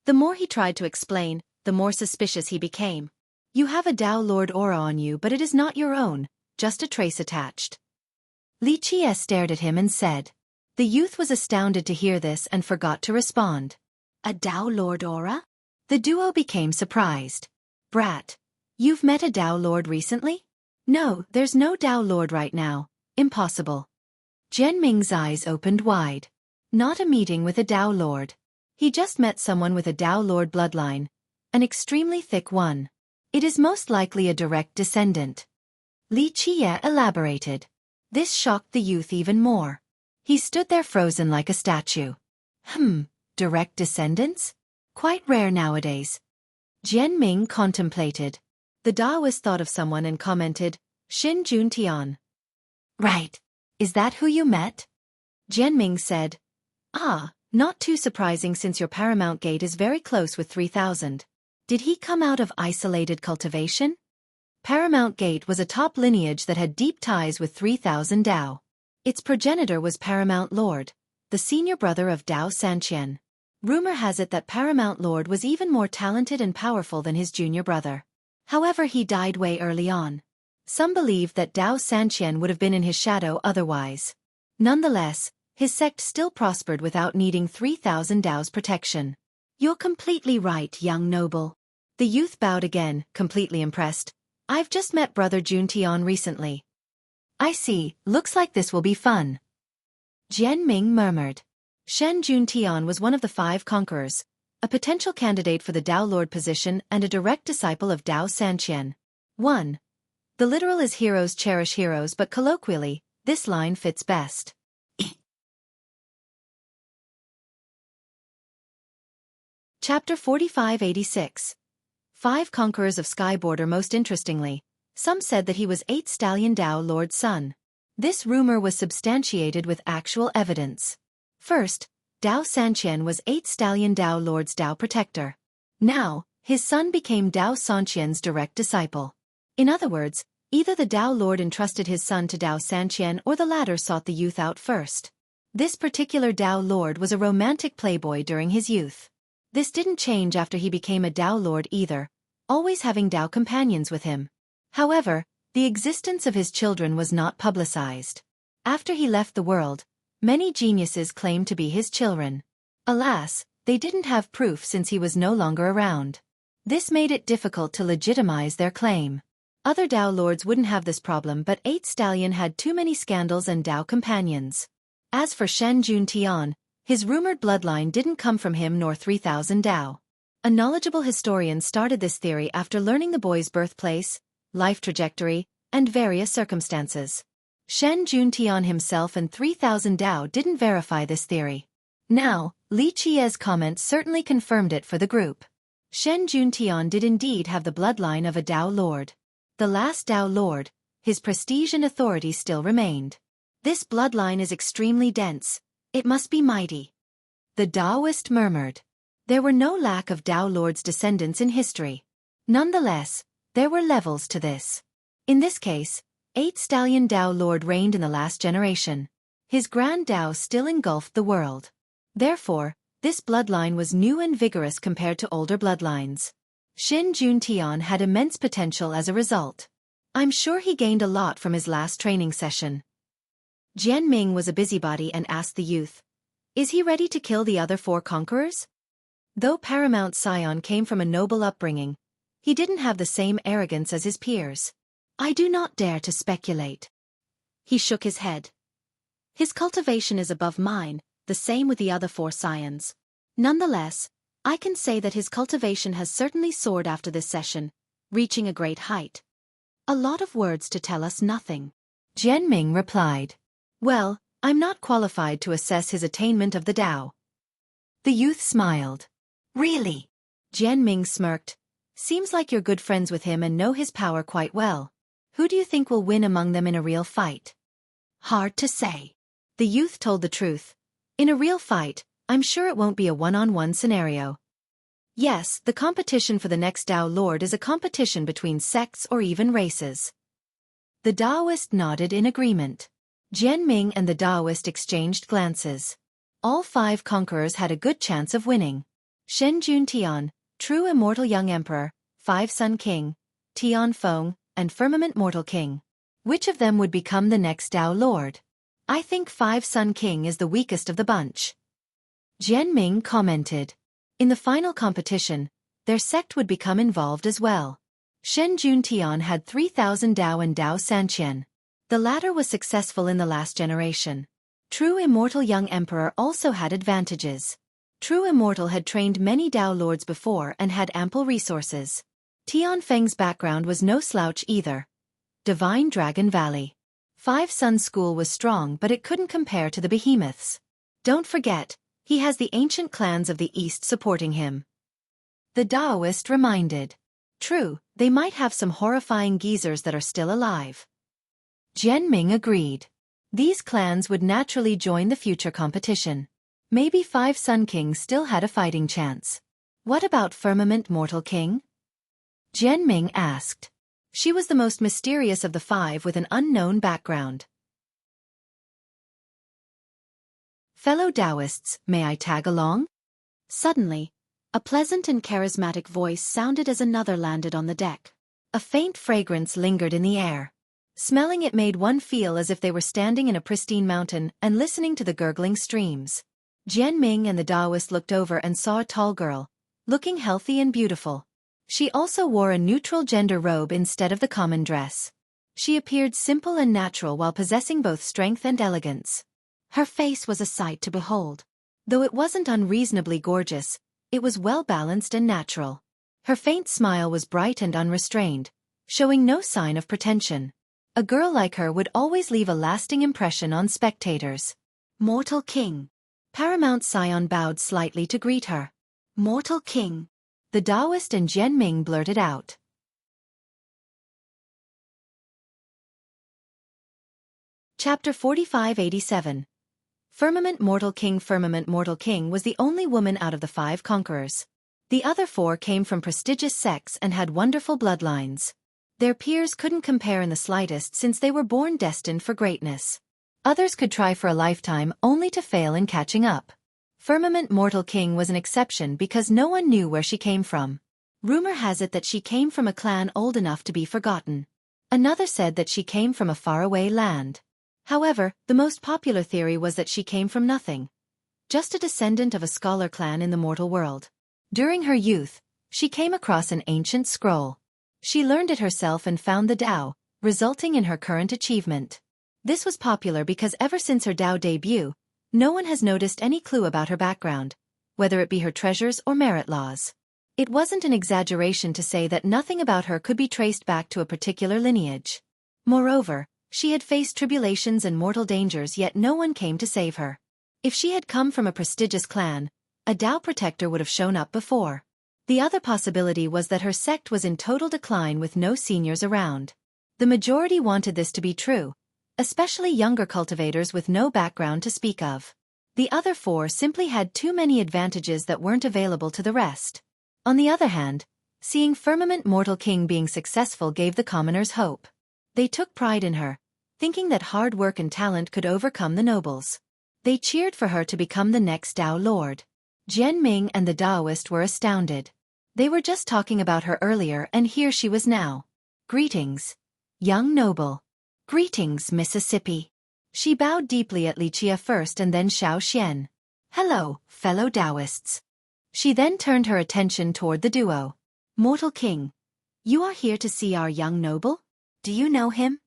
The more he tried to explain, the more suspicious he became. "You have a Tao Lord aura on you, but it is not your own, just a trace attached." Li Qie stared at him and said. The youth was astounded to hear this and forgot to respond. "A Tao Lord aura?" The duo became surprised. "Brat, you've met a Tao Lord recently?" "No, there's no Tao Lord right now. Impossible." Jian Ming's eyes opened wide. Not a meeting with a Tao Lord. He just met someone with a Tao Lord bloodline. An extremely thick one. It is most likely a direct descendant. Li Qiye elaborated. This shocked the youth even more. He stood there frozen like a statue. Direct descendants? Quite rare nowadays. Jianming contemplated. The Taoist thought of someone and commented, Xin Jun Tian. Right. Is that who you met? Jianming said. Not too surprising since your paramount gate is very close with 3000. Did he come out of isolated cultivation? Paramount Gate was a top lineage that had deep ties with 3000 Dao. Its progenitor was Paramount Lord, the senior brother of Dao Sanqian. Rumor has it that Paramount Lord was even more talented and powerful than his junior brother. However, he died way early on. Some believe that Dao Sanqian would have been in his shadow otherwise. Nonetheless, his sect still prospered without needing 3000 Dao's protection. You're completely right, young noble. The youth bowed again, completely impressed. I've just met Brother Jun Tian recently. I see, looks like this will be fun. Jianming murmured. Shen Jun Tian was one of the 5 conquerors, a potential candidate for the Dao Lord position and a direct disciple of Dao Sanqian. 1. The literal is heroes cherish heroes, but colloquially, this line fits best. Chapter 4586. 5 Conquerors of Sky Border. Most interestingly, some said that he was 8 Stallion Dao Lord's son. This rumor was substantiated with actual evidence. First, Dao Sanqian was 8 Stallion Dao Lord's Dao protector. Now, his son became Dao Sanqian's direct disciple. In other words, either the Dao Lord entrusted his son to Dao Sanqian or the latter sought the youth out first. This particular Dao Lord was a romantic playboy during his youth. This didn't change after he became a Dao Lord either, always having Dao companions with him. However, the existence of his children was not publicized. After he left the world, many geniuses claimed to be his children. Alas, they didn't have proof since he was no longer around. This made it difficult to legitimize their claim. Other Dao Lords wouldn't have this problem, but 8 Stallion had too many scandals and Dao companions. As for Shen Jun Tian, his rumored bloodline didn't come from him nor 3000 Dao. A knowledgeable historian started this theory after learning the boy's birthplace, life trajectory, and various circumstances. Shen Jun Tian himself and 3000 Dao didn't verify this theory. Now, Li Qiye's comment certainly confirmed it for the group. Shen Jun Tian did indeed have the bloodline of a Dao Lord. The last Dao Lord, his prestige and authority still remained. This bloodline is extremely dense. It must be mighty. The Taoist murmured. There were no lack of Dao Lord's descendants in history. Nonetheless, there were levels to this. In this case, 8 Stallion Dao Lord reigned in the last generation. His grand Dao still engulfed the world. Therefore, this bloodline was new and vigorous compared to older bloodlines. Shen Jun Tian had immense potential as a result. I'm sure he gained a lot from his last training session. Jianming was a busybody and asked the youth, is he ready to kill the other 4 conquerors? Though Paramount Scion came from a noble upbringing, he didn't have the same arrogance as his peers. I do not dare to speculate. He shook his head. His cultivation is above mine, the same with the other 4 scions. Nonetheless, I can say that his cultivation has certainly soared after this session, reaching a great height. A lot of words to tell us nothing. Jianming replied. Well, I'm not qualified to assess his attainment of the Dao. The youth smiled. Really? Jianming smirked. Seems like you're good friends with him and know his power quite well. Who do you think will win among them in a real fight? Hard to say. The youth told the truth. In a real fight, I'm sure it won't be a one-on-one scenario. Yes, the competition for the next Dao Lord is a competition between sects or even races. The Taoist nodded in agreement. Jianming and the Taoist exchanged glances. All 5 conquerors had a good chance of winning. Shen Jun Tian, true immortal young emperor, 5 Sun King, Tian Feng, and Firmament Mortal King. Which of them would become the next Dao Lord? I think 5 Sun King is the weakest of the bunch. Jianming commented. In the final competition, their sect would become involved as well. Shen Jun Tian had 3000 Dao and Dao Sanqian. The latter was successful in the last generation. True Immortal Young Emperor also had advantages. True Immortal had trained many Dao Lords before and had ample resources. Tianfeng's background was no slouch either. Divine Dragon Valley. Five Sun School was strong, but it couldn't compare to the behemoths. Don't forget, he has the ancient clans of the East supporting him. The Taoist reminded. True, they might have some horrifying geezers that are still alive. Jianming agreed. These clans would naturally join the future competition. Maybe Five Sun Kings still had a fighting chance. What about Firmament Mortal King? Jianming asked. She was the most mysterious of the five with an unknown background. Fellow Taoists, may I tag along? Suddenly, a pleasant and charismatic voice sounded as another landed on the deck. A faint fragrance lingered in the air. Smelling it made one feel as if they were standing in a pristine mountain and listening to the gurgling streams. Jianming and the Taoist looked over and saw a tall girl, looking healthy and beautiful. She also wore a neutral gender robe instead of the common dress. She appeared simple and natural while possessing both strength and elegance. Her face was a sight to behold. Though it wasn't unreasonably gorgeous, it was well-balanced and natural. Her faint smile was bright and unrestrained, showing no sign of pretension. A girl like her would always leave a lasting impression on spectators. Mortal King. Paramount Scion bowed slightly to greet her. Mortal King. The Taoist and Jianming blurted out. Chapter 4587. Firmament Mortal King. Firmament Mortal King was the only woman out of the five conquerors. The other four came from prestigious sects and had wonderful bloodlines. Their peers couldn't compare in the slightest since they were born destined for greatness. Others could try for a lifetime only to fail in catching up. Firmament Mortal King was an exception because no one knew where she came from. Rumor has it that she came from a clan old enough to be forgotten. Another said that she came from a faraway land. However, the most popular theory was that she came from nothing. Just a descendant of a scholar clan in the mortal world. During her youth, she came across an ancient scroll. She learned it herself and found the Tao, resulting in her current achievement. This was popular because ever since her Tao debut, no one has noticed any clue about her background, whether it be her treasures or merit laws. It wasn't an exaggeration to say that nothing about her could be traced back to a particular lineage. Moreover, she had faced tribulations and mortal dangers, yet no one came to save her. If she had come from a prestigious clan, a Tao protector would have shown up before. The other possibility was that her sect was in total decline with no seniors around. The majority wanted this to be true, especially younger cultivators with no background to speak of. The other four simply had too many advantages that weren't available to the rest. On the other hand, seeing Firmament Mortal King being successful gave the commoners hope. They took pride in her, thinking that hard work and talent could overcome the nobles. They cheered for her to become the next Tao Lord. Jianming and the Taoist were astounded. They were just talking about her earlier and here she was now. Greetings, young noble. Greetings, Mississippi. She bowed deeply at Li Chia first and then Xiao Xian. Hello, fellow Taoists. She then turned her attention toward the duo. Mortal King, you are here to see our young noble? Do you know him?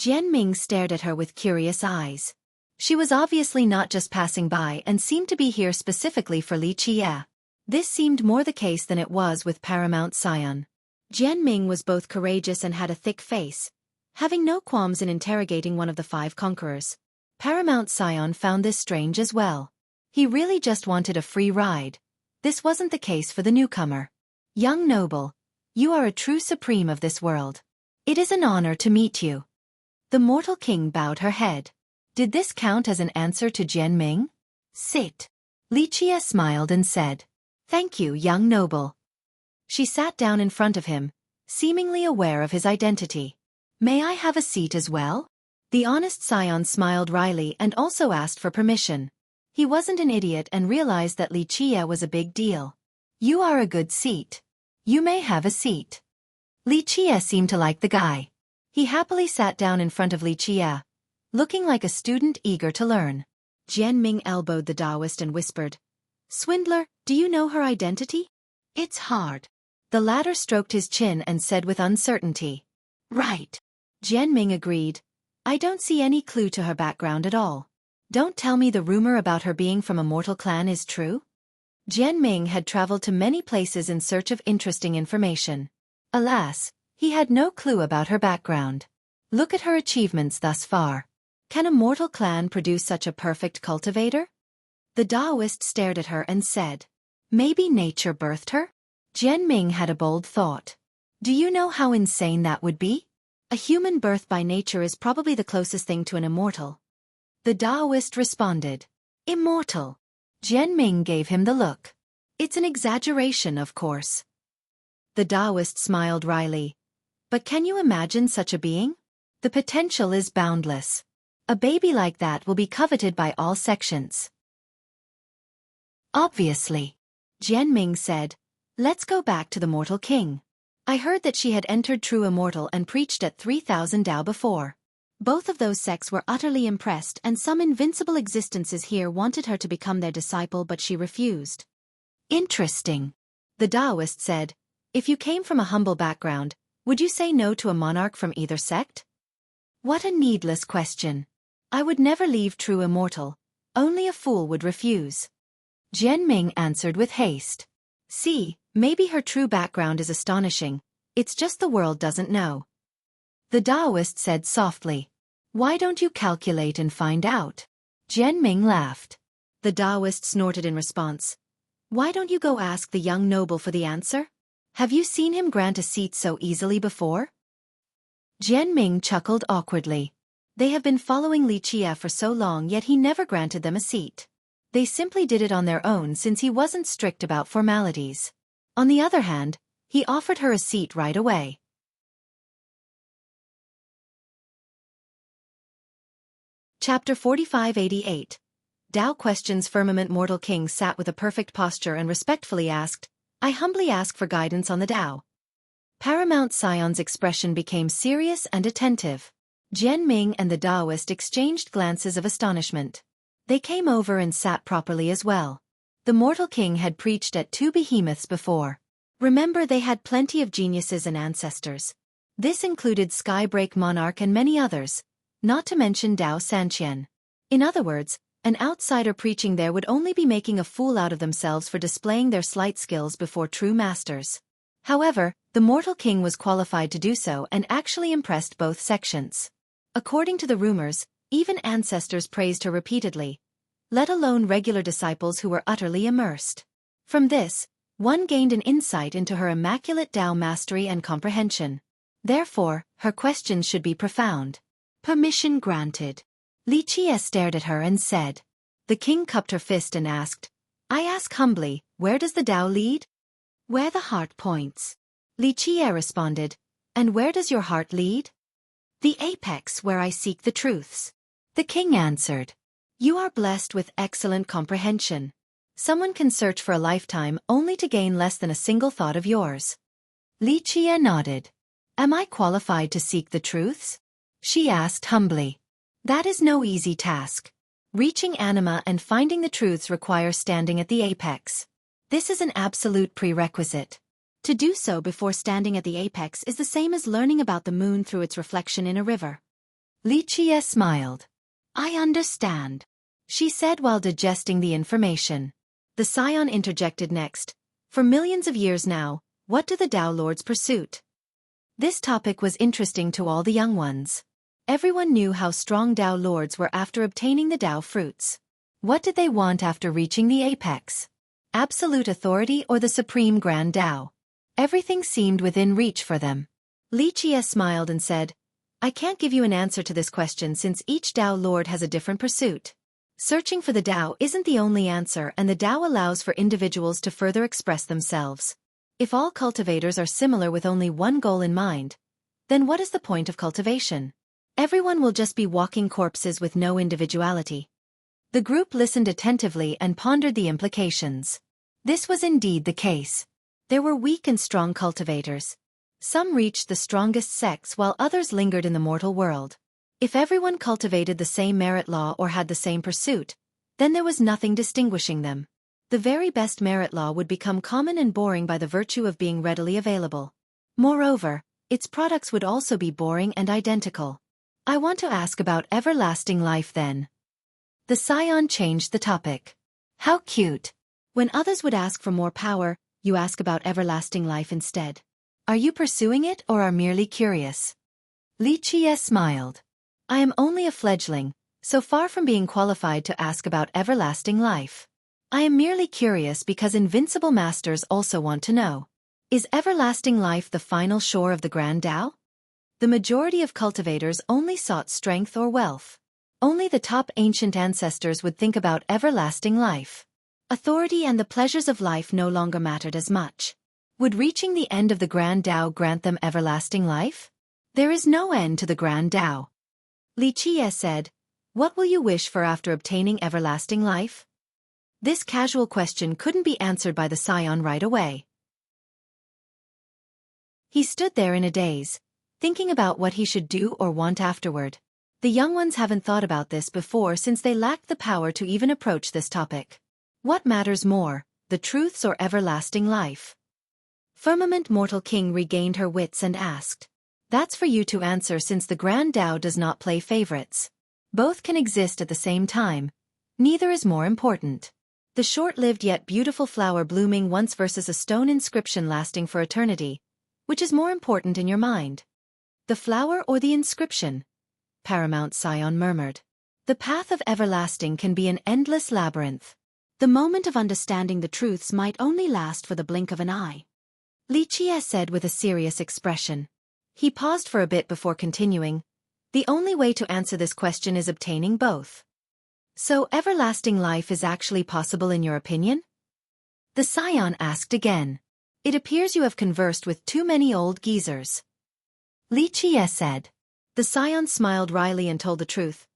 Jianming stared at her with curious eyes. She was obviously not just passing by and seemed to be here specifically for Li Chia. This seemed more the case than it was with Paramount Scion. Jianming was both courageous and had a thick face, having no qualms in interrogating one of the five conquerors. Paramount Scion found this strange as well. He really just wanted a free ride. This wasn't the case for the newcomer. Young noble, you are a true supreme of this world. It is an honor to meet you. The Mortal King bowed her head. Did this count as an answer to Jianming? Sit. Li Chia smiled and said, Thank you, young noble. She sat down in front of him, seemingly aware of his identity. May I have a seat as well? The honest scion smiled wryly and also asked for permission. He wasn't an idiot and realized that Li Chia was a big deal. You are a good seat. You may have a seat. Li Chia seemed to like the guy. He happily sat down in front of Li Chia, looking like a student eager to learn. Jianming elbowed the Taoist and whispered, Swindler, do you know her identity? It's hard. The latter stroked his chin and said with uncertainty. Right. Jianming agreed. I don't see any clue to her background at all. Don't tell me the rumor about her being from a mortal clan is true? Jianming had traveled to many places in search of interesting information. Alas, he had no clue about her background. Look at her achievements thus far. Can a mortal clan produce such a perfect cultivator? The Taoist stared at her and said, maybe nature birthed her? Jianming had a bold thought. Do you know how insane that would be? A human birth by nature is probably the closest thing to an immortal. The Taoist responded, immortal. Jianming gave him the look. It's an exaggeration, of course. The Taoist smiled wryly. But can you imagine such a being? The potential is boundless. A baby like that will be coveted by all sections. Obviously. Jianming said, let's go back to the mortal king. I heard that she had entered True Immortal and preached at 3,000 Dao before. Both of those sects were utterly impressed, and some invincible existences here wanted her to become their disciple, but she refused. Interesting. The Taoist said, if you came from a humble background, would you say no to a monarch from either sect? What a needless question. I would never leave True Immortal. Only a fool would refuse. Jianming answered with haste. See, maybe her true background is astonishing. It's just the world doesn't know. The Taoist said softly. Why don't you calculate and find out? Jianming laughed. The Taoist snorted in response. Why don't you go ask the young noble for the answer? Have you seen him grant a seat so easily before? Jianming chuckled awkwardly. They have been following Li Qie for so long, yet he never granted them a seat. They simply did it on their own since he wasn't strict about formalities. On the other hand, he offered her a seat right away. Chapter 4588. Tao questions. Firmament. Mortal King sat with a perfect posture and respectfully asked, I humbly ask for guidance on the Tao. Paramount Sion's expression became serious and attentive. Jianming and the Taoist exchanged glances of astonishment. They came over and sat properly as well. The Mortal King had preached at 2 behemoths before. Remember, they had plenty of geniuses and ancestors. This included Skybreak Monarch and many others, not to mention Dao Sanqian. In other words, an outsider preaching there would only be making a fool out of themselves for displaying their slight skills before true masters. However, the Mortal King was qualified to do so and actually impressed both sections. According to the rumors, even ancestors praised her repeatedly, let alone regular disciples who were utterly immersed. From this, one gained an insight into her immaculate Tao mastery and comprehension. Therefore, her questions should be profound. Permission granted. Li Qie stared at her and said. The king cupped her fist and asked, I ask humbly, where does the Tao lead? Where the heart points. Li Qie responded, and where does your heart lead? The apex, where I seek the truths. The king answered. You are blessed with excellent comprehension. Someone can search for a lifetime only to gain less than a single thought of yours. Li Qie nodded. Am I qualified to seek the truths? She asked humbly. That is no easy task. Reaching anima and finding the truths require standing at the apex. This is an absolute prerequisite. To do so before standing at the apex is the same as learning about the moon through its reflection in a river. Li Qie smiled. I understand, she said while digesting the information. The Scion interjected next. For millions of years now, what do the Tao Lords pursue? This topic was interesting to all the young ones. Everyone knew how strong Tao Lords were after obtaining the Tao fruits. What did they want after reaching the apex? Absolute authority or the supreme grand Tao? Everything seemed within reach for them. Li Qie smiled and said, I can't give you an answer to this question since each Tao Lord has a different pursuit. Searching for the Tao isn't the only answer, and the Tao allows for individuals to further express themselves. If all cultivators are similar with only one goal in mind, then what is the point of cultivation? Everyone will just be walking corpses with no individuality. The group listened attentively and pondered the implications. This was indeed the case. There were weak and strong cultivators. Some reached the strongest sects while others lingered in the mortal world. If everyone cultivated the same merit law or had the same pursuit, then there was nothing distinguishing them. The very best merit law would become common and boring by the virtue of being readily available. Moreover, its products would also be boring and identical. I want to ask about everlasting life then. The Scion changed the topic. How cute. When others would ask for more power, you ask about everlasting life instead. Are you pursuing it or are merely curious? Li Qie smiled. I am only a fledgling, so far from being qualified to ask about everlasting life. I am merely curious because invincible masters also want to know. Is everlasting life the final shore of the Grand Tao? The majority of cultivators only sought strength or wealth. Only the top ancient ancestors would think about everlasting life. Authority and the pleasures of life no longer mattered as much. Would reaching the end of the Grand Tao grant them everlasting life? There is no end to the Grand Tao. Li Qie said, what will you wish for after obtaining everlasting life? This casual question couldn't be answered by the scion right away. He stood there in a daze, thinking about what he should do or want afterward. The young ones haven't thought about this before since they lacked the power to even approach this topic. What matters more, the truths or everlasting life? Firmament Mortal King regained her wits and asked. That's for you to answer since the Grand Tao does not play favorites. Both can exist at the same time. Neither is more important. The short-lived yet beautiful flower blooming once versus a stone inscription lasting for eternity. Which is more important in your mind? The flower or the inscription? Paramount Scion murmured. The path of everlasting can be an endless labyrinth. The moment of understanding the truths might only last for the blink of an eye. Li Qie said with a serious expression. He paused for a bit before continuing. The only way to answer this question is obtaining both. So everlasting life is actually possible in your opinion? The scion asked again. It appears you have conversed with too many old geezers. Li Qie said. The scion smiled wryly and told the truth.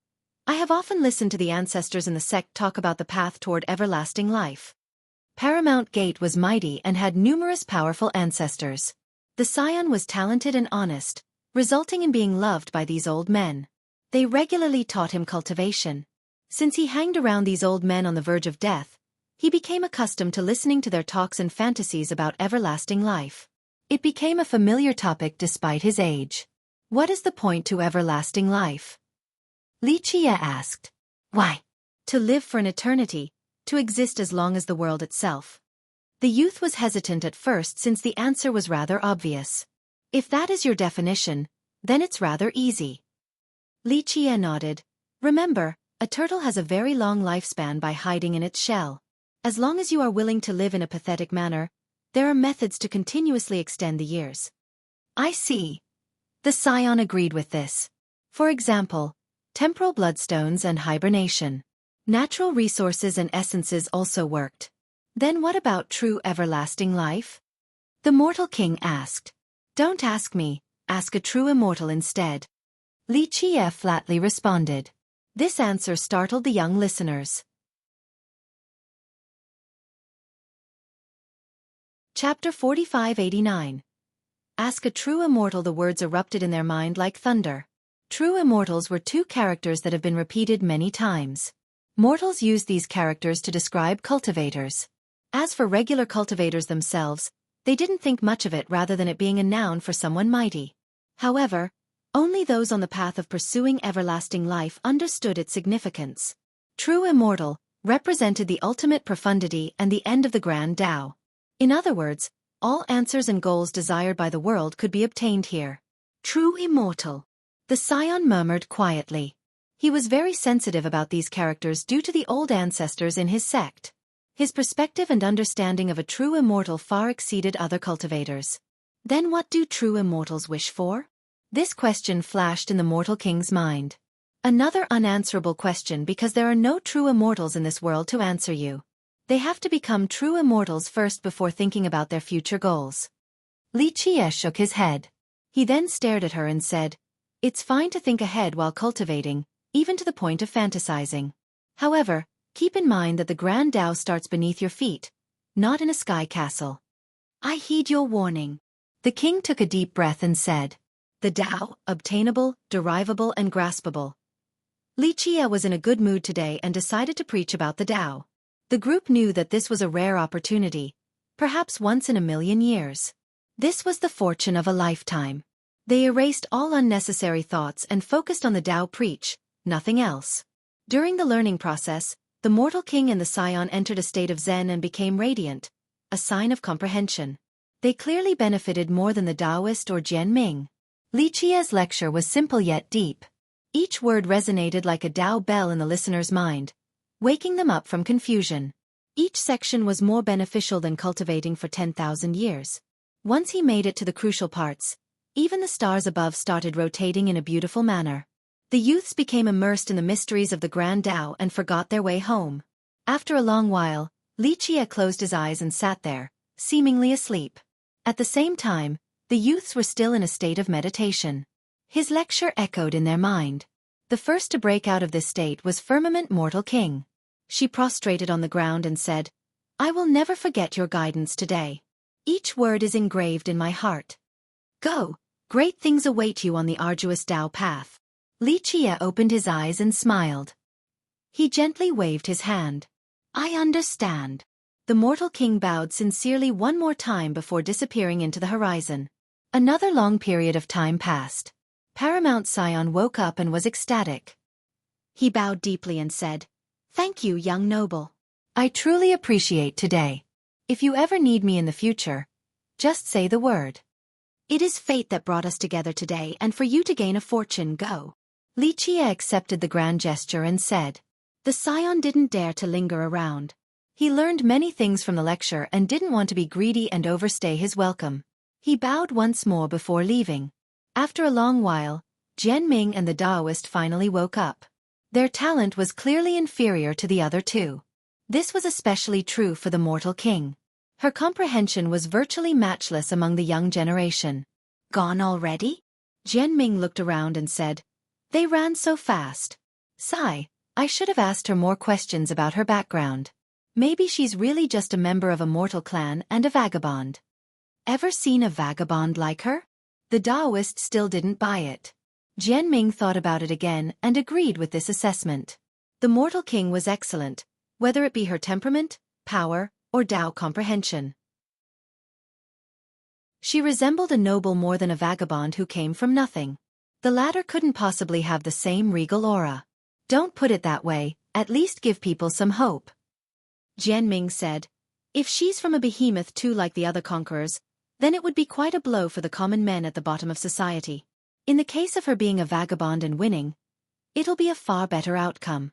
I have often listened to the ancestors in the sect talk about the path toward everlasting life. Paramount Gate was mighty and had numerous powerful ancestors. The scion was talented and honest, resulting in being loved by these old men. They regularly taught him cultivation. Since he hanged around these old men on the verge of death, he became accustomed to listening to their talks and fantasies about everlasting life. It became a familiar topic despite his age. What is the point to everlasting life? Li Qie asked. Why? To live for an eternity, to exist as long as the world itself. The youth was hesitant at first since the answer was rather obvious. If that is your definition, then it's rather easy. Li Qie nodded. Remember, a turtle has a very long lifespan by hiding in its shell. As long as you are willing to live in a pathetic manner, there are methods to continuously extend the years. I see. The scion agreed with this. For example, temporal bloodstones and hibernation. Natural resources and essences also worked. Then what about true everlasting life? The Mortal King asked. Don't ask me, ask a true immortal instead. Li Qie flatly responded. This answer startled the young listeners. Chapter 4589. Ask a true immortal. The words erupted in their mind like thunder. True immortals were two characters that have been repeated many times. Mortals used these characters to describe cultivators. As for regular cultivators themselves, they didn't think much of it rather than it being a noun for someone mighty. However, only those on the path of pursuing everlasting life understood its significance. True immortal represented the ultimate profundity and the end of the Grand Tao. In other words, all answers and goals desired by the world could be obtained here. True immortal. The scion murmured quietly. He was very sensitive about these characters due to the old ancestors in his sect. His perspective and understanding of a true immortal far exceeded other cultivators. Then what do true immortals wish for? This question flashed in the Mortal King's mind. Another unanswerable question because there are no true immortals in this world to answer you. They have to become true immortals first before thinking about their future goals. Li Qie shook his head. He then stared at her and said, It's fine to think ahead while cultivating, even to the point of fantasizing. However, keep in mind that the Grand Tao starts beneath your feet, not in a sky castle. I heed your warning. The king took a deep breath and said, The Tao, obtainable, derivable and graspable. Li Qie was in a good mood today and decided to preach about the Tao. The group knew that this was a rare opportunity, perhaps once in a million years. This was the fortune of a lifetime. They erased all unnecessary thoughts and focused on the Tao preach, nothing else. During the learning process, the Mortal King and the Scion entered a state of Zen and became radiant, a sign of comprehension. They clearly benefited more than the Taoist or Jian Ming. Li Qia's lecture was simple yet deep. Each word resonated like a Tao bell in the listener's mind, waking them up from confusion. Each section was more beneficial than cultivating for 10,000 years. Once he made it to the crucial parts, even the stars above started rotating in a beautiful manner. The youths became immersed in the mysteries of the Grand Tao and forgot their way home. After a long while, Li Qia closed his eyes and sat there, seemingly asleep. At the same time, the youths were still in a state of meditation. His lecture echoed in their mind. The first to break out of this state was Firmament Mortal King. She prostrated on the ground and said, "I will never forget your guidance today. Each word is engraved in my heart. Go, great things await you on the arduous Tao path." Li Qia opened his eyes and smiled. He gently waved his hand. "I understand." The Mortal King bowed sincerely one more time before disappearing into the horizon. Another long period of time passed. Paramount Scion woke up and was ecstatic. He bowed deeply and said, "Thank you, young noble. I truly appreciate today. If you ever need me in the future, just say the word. It is fate that brought us together today, and for you to gain a fortune, go." Li Qia accepted the grand gesture and said. The Scion didn't dare to linger around. He learned many things from the lecture and didn't want to be greedy and overstay his welcome. He bowed once more before leaving. After a long while, Jian Ming and the Taoist finally woke up. Their talent was clearly inferior to the other two. This was especially true for the Mortal King. Her comprehension was virtually matchless among the young generation. "Gone already?" Jian Ming looked around and said, "They ran so fast. Sigh, I should have asked her more questions about her background. Maybe she's really just a member of a mortal clan and a vagabond." Ever seen a vagabond like her? The Taoist still didn't buy it. Jian Ming thought about it again and agreed with this assessment. The Mortal King was excellent, whether it be her temperament, power, or Tao comprehension. She resembled a noble more than a vagabond who came from nothing. The latter couldn't possibly have the same regal aura. "Don't put it that way, at least give people some hope." Jian Ming said, "If she's from a behemoth too like the other conquerors, then it would be quite a blow for the common men at the bottom of society. In the case of her being a vagabond and winning, it'll be a far better outcome."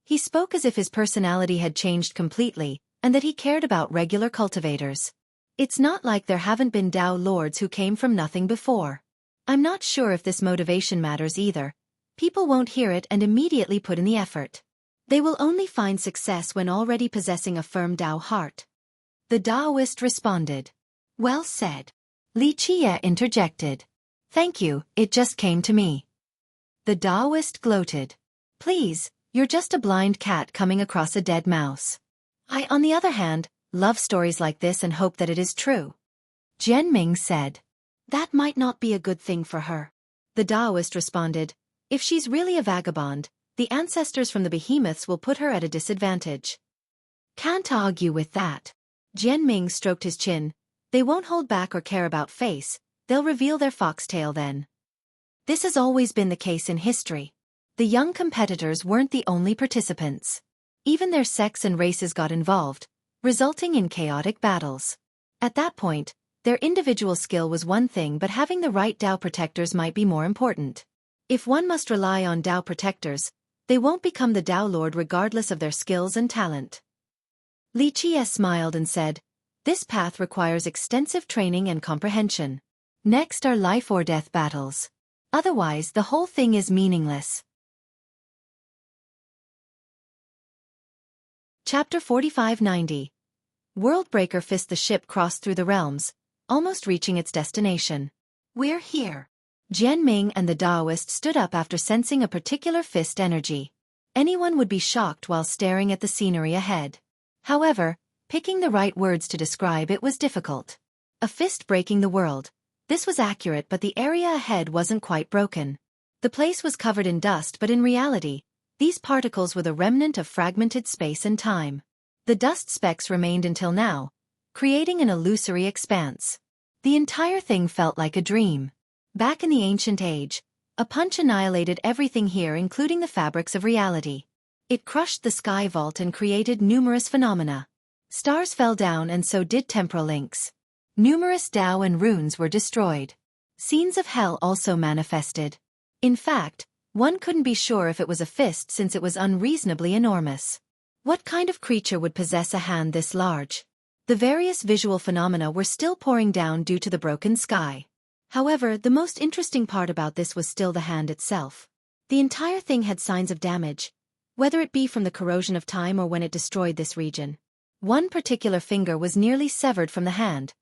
He spoke as if his personality had changed completely, and that he cared about regular cultivators. "It's not like there haven't been Tao lords who came from nothing before. I'm not sure if this motivation matters either. People won't hear it and immediately put in the effort. They will only find success when already possessing a firm Tao heart." The Taoist responded. "Well said." Li Qia interjected. "Thank you, it just came to me." The Taoist gloated. "Please, you're just a blind cat coming across a dead mouse. I, on the other hand, love stories like this and hope that it is true." Jian Ming said. "That might not be a good thing for her." The Taoist responded. "If she's really a vagabond, the ancestors from the behemoths will put her at a disadvantage." "Can't argue with that." Jian Ming stroked his chin. "They won't hold back or care about face, they'll reveal their foxtail then. This has always been the case in history. The young competitors weren't the only participants. Even their sex and races got involved, resulting in chaotic battles. At that point, their individual skill was one thing, but having the right Tao protectors might be more important. If one must rely on Tao protectors, they won't become the Tao Lord regardless of their skills and talent." Li Qia smiled and said, "This path requires extensive training and comprehension. Next are life or death battles. Otherwise, the whole thing is meaningless." Chapter 4590. Worldbreaker Fist. The ship crossed through the realms, almost reaching its destination. "We're here." Jian Ming and the Taoist stood up after sensing a particular fist energy. Anyone would be shocked while staring at the scenery ahead. However, picking the right words to describe it was difficult. A fist breaking the world. This was accurate, but the area ahead wasn't quite broken. The place was covered in dust, but in reality, these particles were the remnant of fragmented space and time. The dust specks remained until now, creating an illusory expanse. The entire thing felt like a dream. Back in the ancient age, a punch annihilated everything here, including the fabrics of reality. It crushed the sky vault and created numerous phenomena. Stars fell down and so did temporal links. Numerous Dao and runes were destroyed. Scenes of hell also manifested. In fact, one couldn't be sure if it was a fist since it was unreasonably enormous. What kind of creature would possess a hand this large? The various visual phenomena were still pouring down due to the broken sky. However, the most interesting part about this was still the hand itself. The entire thing had signs of damage, whether it be from the corrosion of time or when it destroyed this region. One particular finger was nearly severed from the hand,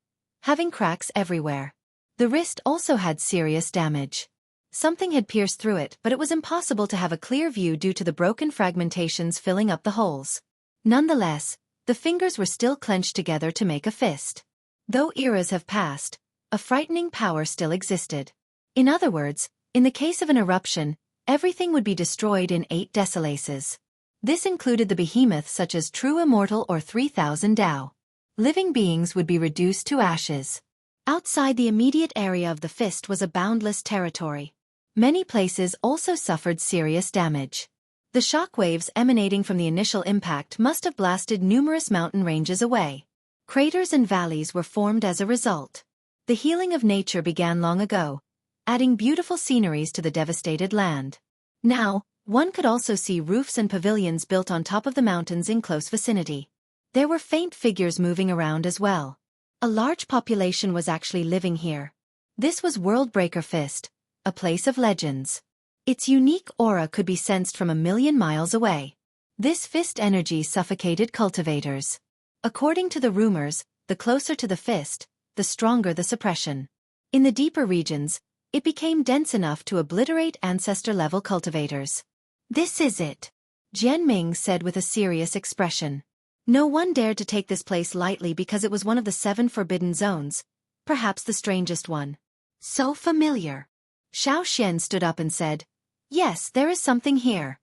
having cracks everywhere. The wrist also had serious damage. Something had pierced through it, but it was impossible to have a clear view due to the broken fragmentations filling up the holes. Nonetheless, the fingers were still clenched together to make a fist. Though eras have passed, a frightening power still existed. In other words, in the case of an eruption, everything would be destroyed in 8 decalaces. This included the behemoths such as True Immortal or 3000 Dao. Living beings would be reduced to ashes. Outside the immediate area of the fist was a boundless territory. Many places also suffered serious damage. The shockwaves emanating from the initial impact must have blasted numerous mountain ranges away. Craters and valleys were formed as a result. The healing of nature began long ago, adding beautiful sceneries to the devastated land. Now, one could also see roofs and pavilions built on top of the mountains in close vicinity. There were faint figures moving around as well. A large population was actually living here. This was Worldbreaker Fist, a place of legends. Its unique aura could be sensed from a million miles away. This fist energy suffocated cultivators. According to the rumors, the closer to the fist, the stronger the suppression. In the deeper regions, it became dense enough to obliterate ancestor-level cultivators. "This is it," Jianming said with a serious expression. No one dared to take this place lightly because it was one of the 7 forbidden zones, perhaps the strangest one. "So familiar." Xiao stood up and said, "Yes, there is something here."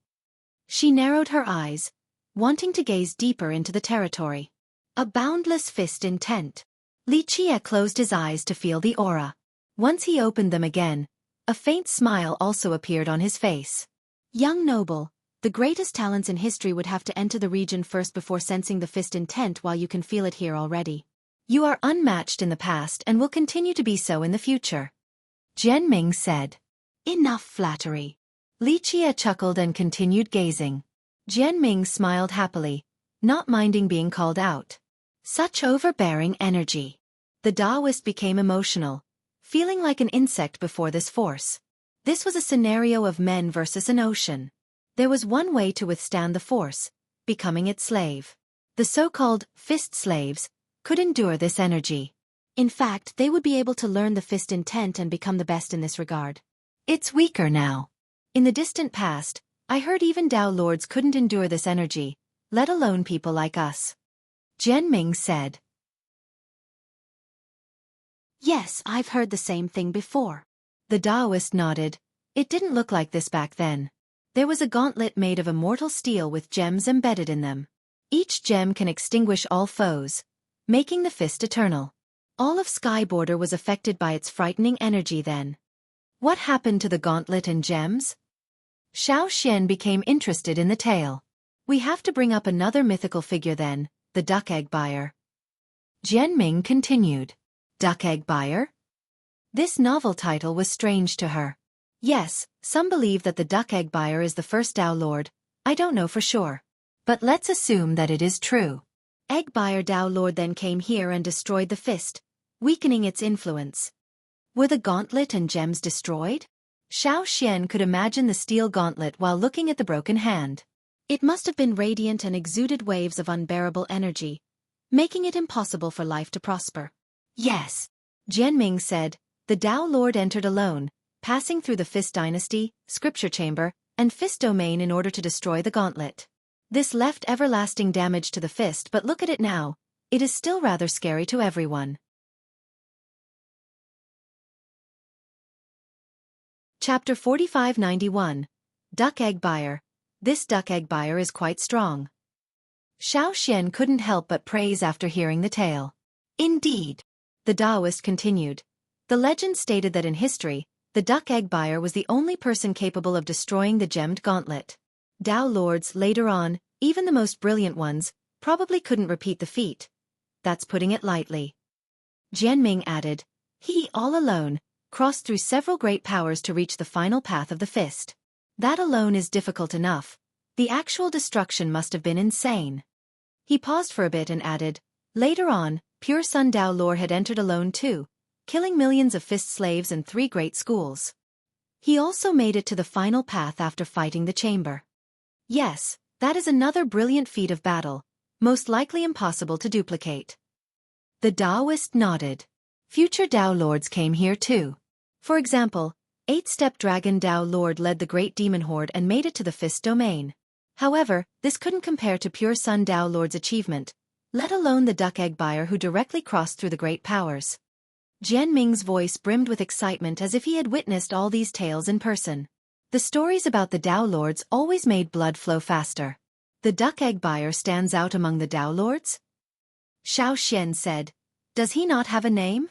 She narrowed her eyes, wanting to gaze deeper into the territory. A boundless fist intent. Li Qie closed his eyes to feel the aura. Once he opened them again, a faint smile also appeared on his face. "Young noble, the greatest talents in history would have to enter the region first before sensing the fist intent while you can feel it here already. You are unmatched in the past and will continue to be so in the future." Jianming said. "Enough flattery." Li Qie chuckled and continued gazing. Jianming smiled happily, not minding being called out. Such overbearing energy. The Taoist became emotional, feeling like an insect before this force. This was a scenario of men versus an ocean. There was one way to withstand the force, becoming its slave. The so-called fist slaves could endure this energy. In fact, they would be able to learn the fist intent and become the best in this regard. It's weaker now. In the distant past, I heard even Dao Lords couldn't endure this energy, let alone people like us. Jianming said. Yes, I've heard the same thing before. The Taoist nodded. It didn't look like this back then. There was a gauntlet made of immortal steel with gems embedded in them. Each gem can extinguish all foes, making the fist eternal. All of Sky Border was affected by its frightening energy then. What happened to the gauntlet and gems? Xiao became interested in the tale. We have to bring up another mythical figure then, the duck egg buyer. Jianming continued. Duck egg buyer? This novel title was strange to her. Yes, some believe that the duck egg buyer is the first Dao Lord, I don't know for sure. But let's assume that it is true. Egg buyer Dao Lord then came here and destroyed the fist, weakening its influence. Were the gauntlet and gems destroyed? Xiao could imagine the steel gauntlet while looking at the broken hand. It must have been radiant and exuded waves of unbearable energy, making it impossible for life to prosper. Yes, Jianming said. The Dao Lord entered alone, passing through the Fist Dynasty, Scripture Chamber, and Fist Domain in order to destroy the gauntlet. This left everlasting damage to the fist, but look at it now. It is still rather scary to everyone. Chapter 4591. Duck Egg Buyer. This duck egg buyer is quite strong. Xiao couldn't help but praise after hearing the tale. Indeed. The Taoist continued. The legend stated that in history, the duck egg buyer was the only person capable of destroying the gemmed gauntlet. Dao Lords later on, even the most brilliant ones, probably couldn't repeat the feat. That's putting it lightly. Jianming added. He, all alone, crossed through several great powers to reach the final path of the fist. That alone is difficult enough. The actual destruction must have been insane. He paused for a bit and added, later on, Pure Sun Dao Lord had entered alone too, killing millions of fist slaves and 3 great schools. He also made it to the final path after fighting the chamber. Yes, that is another brilliant feat of battle, most likely impossible to duplicate. The Taoist nodded. Future Dao Lords came here too. For example, 8-step Dragon Dao Lord led the Great Demon Horde and made it to the Fist Domain. However, this couldn't compare to Pure Sun Dao Lord's achievement, let alone the Duck Egg Buyer who directly crossed through the Great Powers. Jianming's voice brimmed with excitement as if he had witnessed all these tales in person. The stories about the Dao Lords always made blood flow faster. The Duck Egg Buyer stands out among the Dao Lords? Xiao Xian said. Does he not have a name?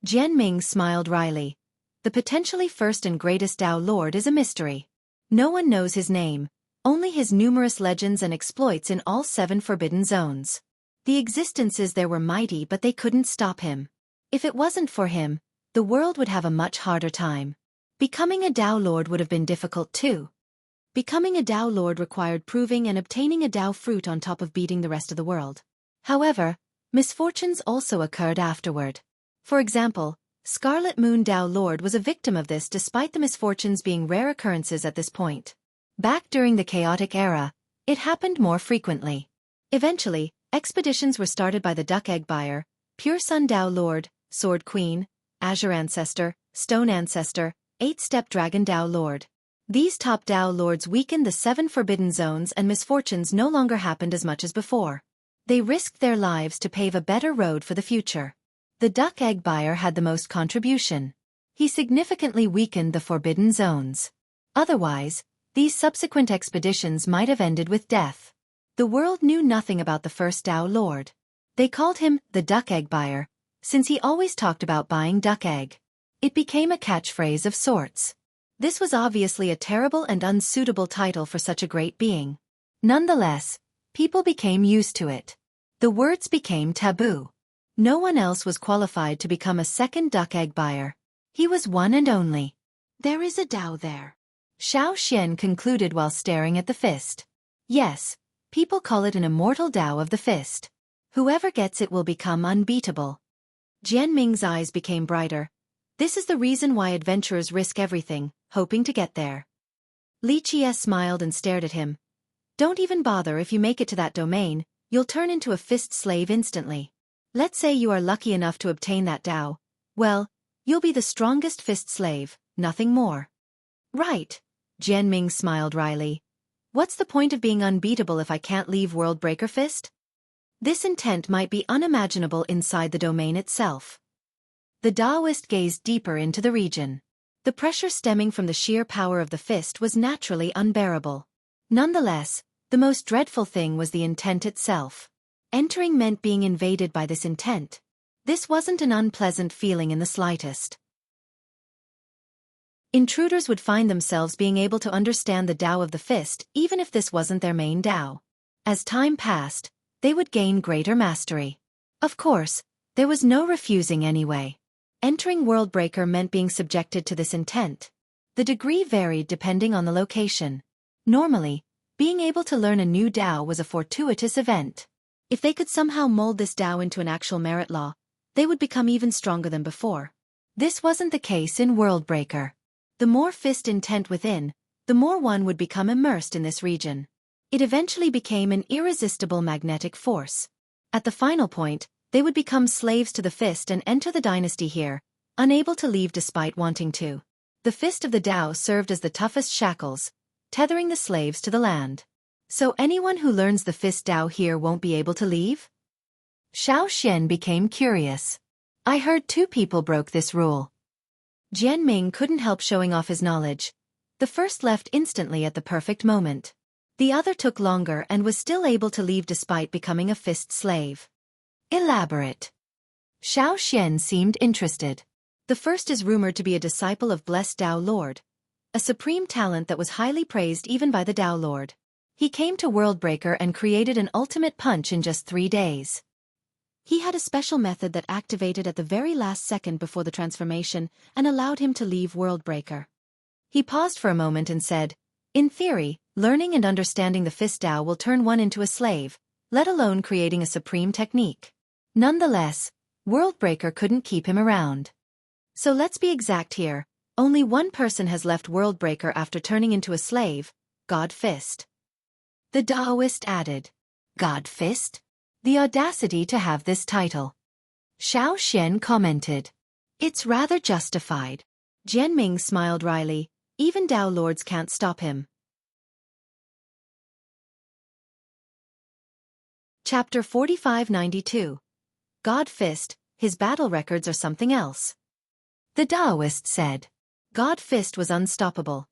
Jianming smiled wryly. The potentially first and greatest Dao Lord is a mystery. No one knows his name, only his numerous legends and exploits in all 7 forbidden zones. The existences there were mighty but they couldn't stop him. If it wasn't for him, the world would have a much harder time. Becoming a Dao Lord would have been difficult too. Becoming a Dao Lord required proving and obtaining a Dao fruit on top of beating the rest of the world. However, misfortunes also occurred afterward. For example, Scarlet Moon Dao Lord was a victim of this despite the misfortunes being rare occurrences at this point. Back during the chaotic era, it happened more frequently. Eventually, expeditions were started by the Duck Egg Buyer, Pure Sun Dao Lord, Sword Queen, Azure Ancestor, Stone Ancestor, 8-step Dragon Dao Lord. These top Dao Lords weakened the 7 forbidden zones and misfortunes no longer happened as much as before. They risked their lives to pave a better road for the future. The Duck Egg Buyer had the most contribution. He significantly weakened the forbidden zones. Otherwise, these subsequent expeditions might have ended with death. The world knew nothing about the first Dao Lord. They called him the Duck Egg Buyer, since he always talked about buying duck egg. It became a catchphrase of sorts. This was obviously a terrible and unsuitable title for such a great being. Nonetheless, people became used to it. The words became taboo. No one else was qualified to become a second Duck Egg Buyer. He was one and only. There is a Dao there. Xiao Xian concluded while staring at the fist. Yes, people call it an immortal Dao of the fist. Whoever gets it will become unbeatable. Jianming's eyes became brighter. This is the reason why adventurers risk everything, hoping to get there. Li Qie smiled and stared at him. Don't even bother. If you make it to that domain, you'll turn into a fist slave instantly. Let's say you are lucky enough to obtain that Dao. Well, you'll be the strongest fist slave, nothing more. Right. Jianming smiled wryly. What's the point of being unbeatable if I can't leave Worldbreaker Fist? This intent might be unimaginable inside the domain itself. The Taoist gazed deeper into the region. The pressure stemming from the sheer power of the fist was naturally unbearable. Nonetheless, the most dreadful thing was the intent itself. Entering meant being invaded by this intent. This wasn't an unpleasant feeling in the slightest. Intruders would find themselves being able to understand the Dao of the fist even if this wasn't their main Dao. As time passed, they would gain greater mastery. Of course, there was no refusing anyway. Entering Worldbreaker meant being subjected to this intent. The degree varied depending on the location. Normally, being able to learn a new Dao was a fortuitous event. If they could somehow mold this Dao into an actual merit law, they would become even stronger than before. This wasn't the case in Worldbreaker. The more fist intent within, the more one would become immersed in this region. It eventually became an irresistible magnetic force. At the final point, they would become slaves to the fist and enter the dynasty here, unable to leave despite wanting to. The fist of the Dao served as the toughest shackles, tethering the slaves to the land. So anyone who learns the fist Dao here won't be able to leave? Xiao Xian became curious. I heard 2 people broke this rule. Jianming couldn't help showing off his knowledge. The first left instantly at the perfect moment. The other took longer and was still able to leave despite becoming a fist slave. Elaborate. Xiao Xian seemed interested. The first is rumored to be a disciple of Blessed Dao Lord, a supreme talent that was highly praised even by the Dao Lord. He came to Worldbreaker and created an ultimate punch in just 3 days. He had a special method that activated at the very last second before the transformation and allowed him to leave Worldbreaker. He paused for a moment and said, "In theory, learning and understanding the fist Dao will turn one into a slave, let alone creating a supreme technique. Nonetheless, Worldbreaker couldn't keep him around. So let's be exact here, only one person has left Worldbreaker after turning into a slave, God Fist." The Taoist added, "God Fist? The audacity to have this title." Xiao Xian commented, "It's rather justified." Jianming smiled wryly, "Even Dao Lords can't stop him." Chapter 4592. God Fist, his battle records are something else. The Taoist said. God Fist was unstoppable.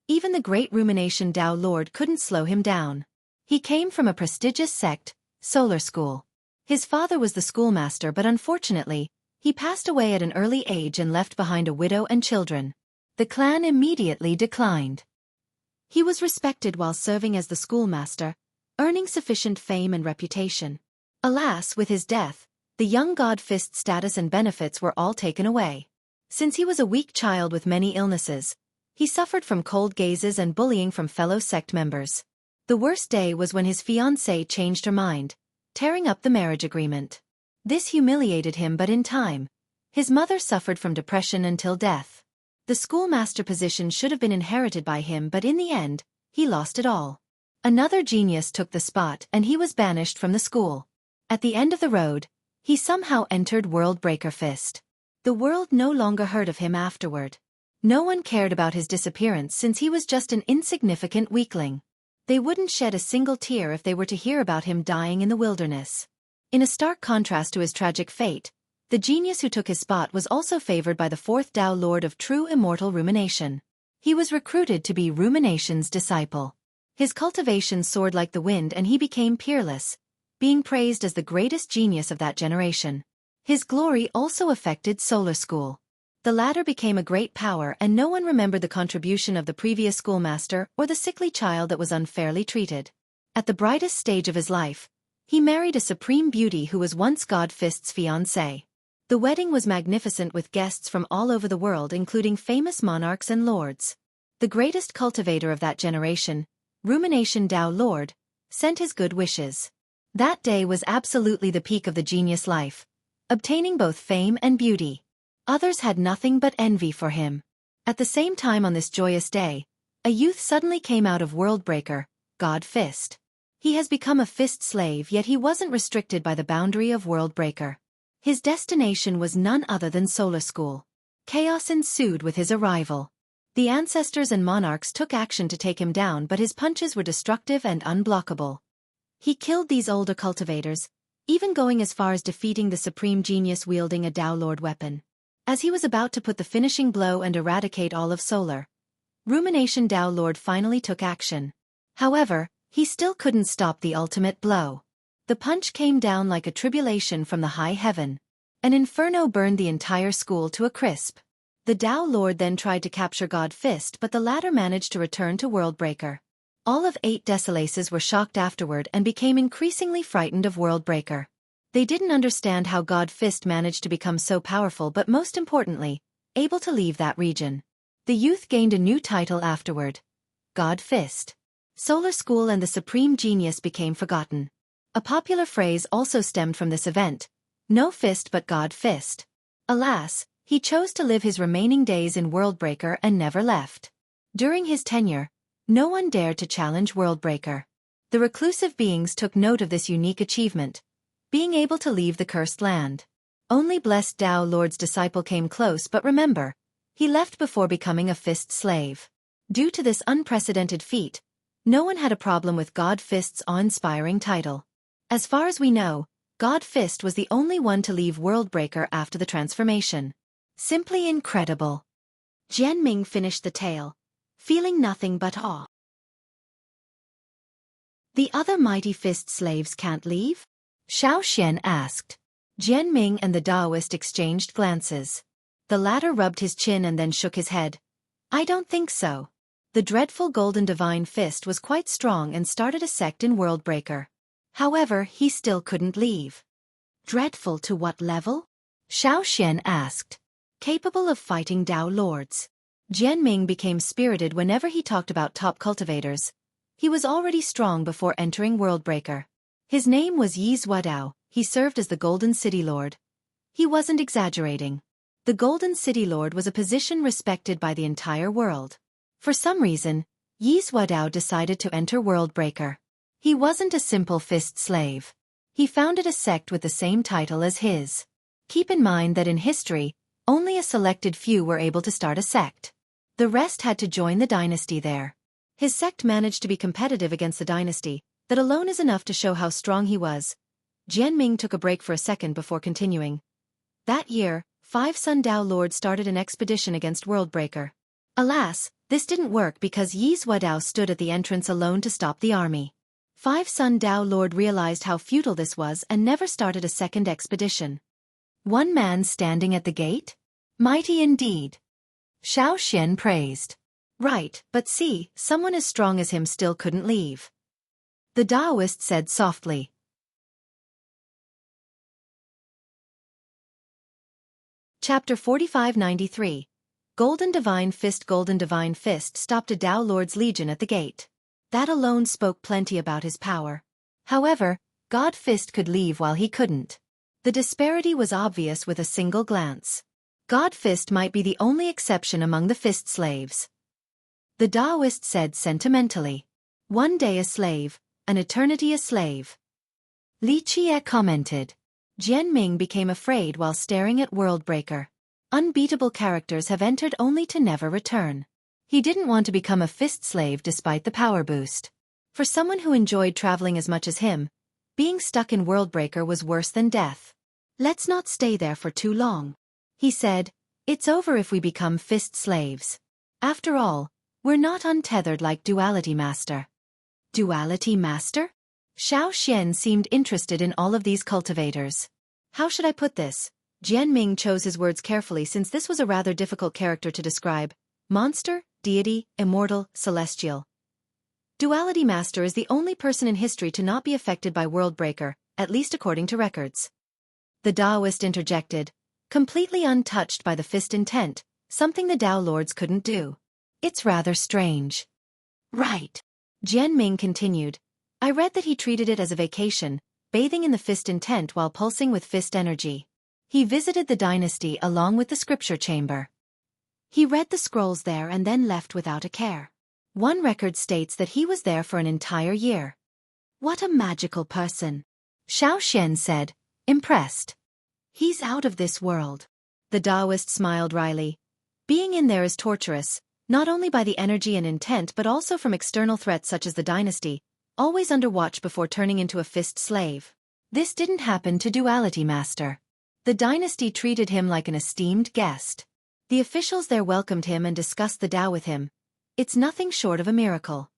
Even the great Rumination Dao Lord couldn't slow him down. He came from a prestigious sect, Solar School. His father was the schoolmaster, but unfortunately, he passed away at an early age and left behind a widow and children. The clan immediately declined. He was respected while serving as the schoolmaster, earning sufficient fame and reputation. Alas, with his death, the young God Fist's status and benefits were all taken away. Since he was a weak child with many illnesses, he suffered from cold gazes and bullying from fellow sect members. The worst day was when his fiancée changed her mind, tearing up the marriage agreement. This humiliated him, but in time, his mother suffered from depression until death. The schoolmaster position should have been inherited by him, but in the end, he lost it all. Another genius took the spot and he was banished from the school. At the end of the road, he somehow entered Worldbreaker Fist. The world no longer heard of him afterward. No one cared about his disappearance since he was just an insignificant weakling. They wouldn't shed a single tear if they were to hear about him dying in the wilderness. In a stark contrast to his tragic fate, the genius who took his spot was also favored by the fourth Dao Lord of true immortal rumination. He was recruited to be Rumination's disciple. His cultivation soared like the wind and he became peerless, being praised as the greatest genius of that generation. His glory also affected Solar School. The latter became a great power and no one remembered the contribution of the previous schoolmaster or the sickly child that was unfairly treated. At the brightest stage of his life, he married a supreme beauty who was once God Fist's fiancée. The wedding was magnificent with guests from all over the world, including famous monarchs and lords. The greatest cultivator of that generation, Rumination Dao Lord, sent his good wishes. That day was absolutely the peak of the genius life, obtaining both fame and beauty. Others had nothing but envy for him. At the same time on this joyous day, a youth suddenly came out of Worldbreaker, God Fist. He has become a fist slave, yet he wasn't restricted by the boundary of Worldbreaker. His destination was none other than Solar School. Chaos ensued with his arrival. The ancestors and monarchs took action to take him down, but his punches were destructive and unblockable. He killed these older cultivators, even going as far as defeating the supreme genius wielding a Dao Lord weapon. As he was about to put the finishing blow and eradicate all of Solar, Rumination Dao Lord finally took action. However, he still couldn't stop the ultimate blow. The punch came down like a tribulation from the high heaven. An inferno burned the entire school to a crisp. The Dao Lord then tried to capture God Fist, but the latter managed to return to Worldbreaker. All of 8 Desolaces were shocked afterward and became increasingly frightened of Worldbreaker. They didn't understand how God Fist managed to become so powerful, but most importantly, able to leave that region. The youth gained a new title afterward, God Fist. Solar School and the Supreme Genius became forgotten. A popular phrase also stemmed from this event, no fist but God Fist. Alas, he chose to live his remaining days in Worldbreaker and never left. During his tenure, no one dared to challenge Worldbreaker. The reclusive beings took note of this unique achievement, being able to leave the cursed land. Only blessed Dao Lord's disciple came close, but remember, he left before becoming a fist slave. Due to this unprecedented feat, no one had a problem with God Fist's awe-inspiring title. As far as we know, God Fist was the only one to leave Worldbreaker after the transformation. Simply incredible. Jianming finished the tale, feeling nothing but awe. The other mighty fist slaves can't leave? Xiao Xian asked. Jianming and the Taoist exchanged glances. The latter rubbed his chin and then shook his head. I don't think so. The dreadful golden divine fist was quite strong and started a sect in Worldbreaker. However, he still couldn't leave. Dreadful to what level? Xiao Xian asked. Capable of fighting Dao lords. Jianming became spirited whenever he talked about top cultivators. He was already strong before entering Worldbreaker. His name was Yi Zuodao, he served as the Golden City Lord. He wasn't exaggerating. The Golden City Lord was a position respected by the entire world. For some reason, Yi Zuodao decided to enter Worldbreaker. He wasn't a simple fist slave. He founded a sect with the same title as his. Keep in mind that in history, only a selected few were able to start a sect. The rest had to join the dynasty there. His sect managed to be competitive against the dynasty. That alone is enough to show how strong he was. Jianming took a break for a second before continuing. That year, 5 Sun Dao lords started an expedition against Worldbreaker. Alas, this didn't work because Yi Zuodao stood at the entrance alone to stop the army. 5 Sun Dao lord realized how futile this was and never started a second expedition. One man standing at the gate? Mighty indeed. Xiao Xian praised. Right, but see, someone as strong as him still couldn't leave. The Taoist said softly. Chapter 4593. Golden Divine Fist stopped a Dao Lord's legion at the gate. That alone spoke plenty about his power. However, God Fist could leave while he couldn't. The disparity was obvious with a single glance. God Fist might be the only exception among the fist slaves. The Taoist said sentimentally. One day a slave, an eternity a slave. Li Qie commented. Jianming became afraid while staring at Worldbreaker. Unbeatable characters have entered only to never return. He didn't want to become a fist slave despite the power boost. For someone who enjoyed traveling as much as him, being stuck in Worldbreaker was worse than death. Let's not stay there for too long. He said, it's over if we become fist slaves. After all, we're not untethered like Duality Master. Duality Master? Xiao Xian seemed interested in all of these cultivators. How should I put this? Jianming chose his words carefully since this was a rather difficult character to describe. Monster, deity, immortal, celestial. Duality Master is the only person in history to not be affected by Worldbreaker, at least according to records. The Taoist interjected, completely untouched by the fist intent, something the Dao Lords couldn't do. It's rather strange. Right. Jianming continued. I read that he treated it as a vacation, bathing in the fist intent while pulsing with fist energy. He visited the dynasty along with the scripture chamber. He read the scrolls there and then left without a care. One record states that he was there for an entire year. What a magical person. Xiao Xian said, impressed. He's out of this world. The Taoist smiled wryly. Being in there is torturous, not only by the energy and intent but also from external threats such as the dynasty, always under watch before turning into a fist slave. This didn't happen to Duality Master. The dynasty treated him like an esteemed guest. The officials there welcomed him and discussed the Tao with him. It's nothing short of a miracle.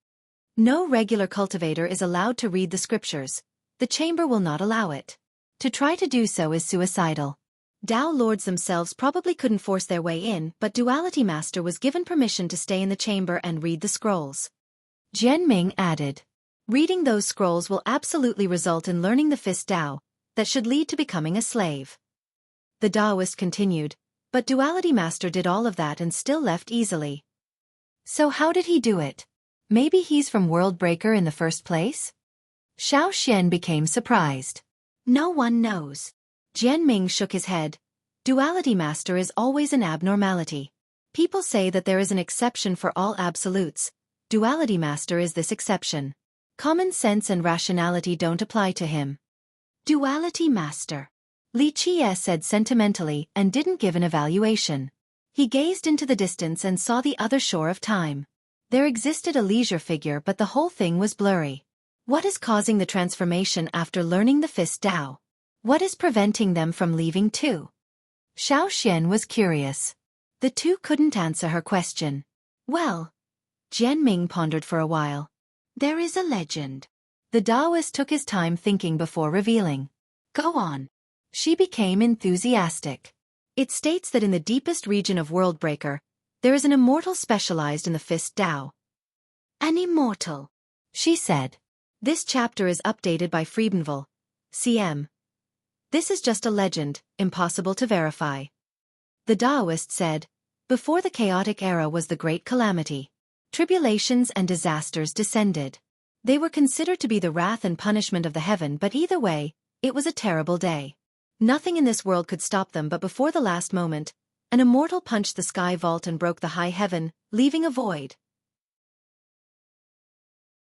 No regular cultivator is allowed to read the scriptures. The chamber will not allow it. To try to do so is suicidal. Dao Lords themselves probably couldn't force their way in, but Duality Master was given permission to stay in the chamber and read the scrolls. Jianming added. Reading those scrolls will absolutely result in learning the fist Dao, that should lead to becoming a slave. The Taoist continued, but Duality Master did all of that and still left easily. So how did he do it? Maybe he's from Worldbreaker in the first place? Xiao Xian became surprised. No one knows. Jianming shook his head. Duality Master is always an abnormality. People say that there is an exception for all absolutes. Duality Master is this exception. Common sense and rationality don't apply to him. Duality Master. Li Qie said sentimentally and didn't give an evaluation. He gazed into the distance and saw the other shore of time. There existed a leisure figure but the whole thing was blurry. What is causing the transformation after learning the fist Dao? What is preventing them from leaving too? Xiao Xian was curious. The two couldn't answer her question. Well, Jianming pondered for a while. There is a legend. The Taoist took his time thinking before revealing. Go on. She became enthusiastic. It states that in the deepest region of Worldbreaker, there is an immortal specialized in the fist Dao. An immortal, she said. This chapter is updated by Friedenville, CM. This is just a legend, impossible to verify. The Taoist said, before the chaotic era was the great calamity. Tribulations and disasters descended. They were considered to be the wrath and punishment of the heaven, but either way, it was a terrible day. Nothing in this world could stop them, but before the last moment, an immortal punched the sky vault and broke the high heaven, leaving a void.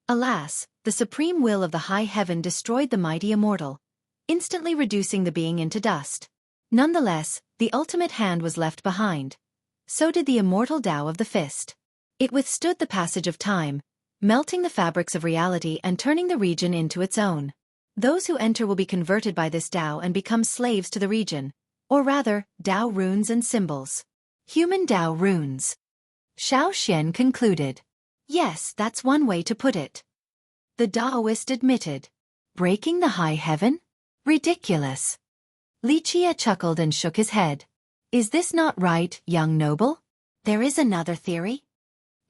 Alas, the supreme will of the high heaven destroyed the mighty immortal, instantly reducing the being into dust. Nonetheless, the ultimate hand was left behind. So did the immortal Tao of the fist. It withstood the passage of time, melting the fabrics of reality and turning the region into its own. Those who enter will be converted by this Tao and become slaves to the region, or rather, Tao runes and symbols. Human Tao runes. Xueqi concluded. Yes, that's one way to put it. The Taoist admitted. Breaking the high heaven? Ridiculous. Li Qie chuckled and shook his head. Is this not right, young noble? There is another theory.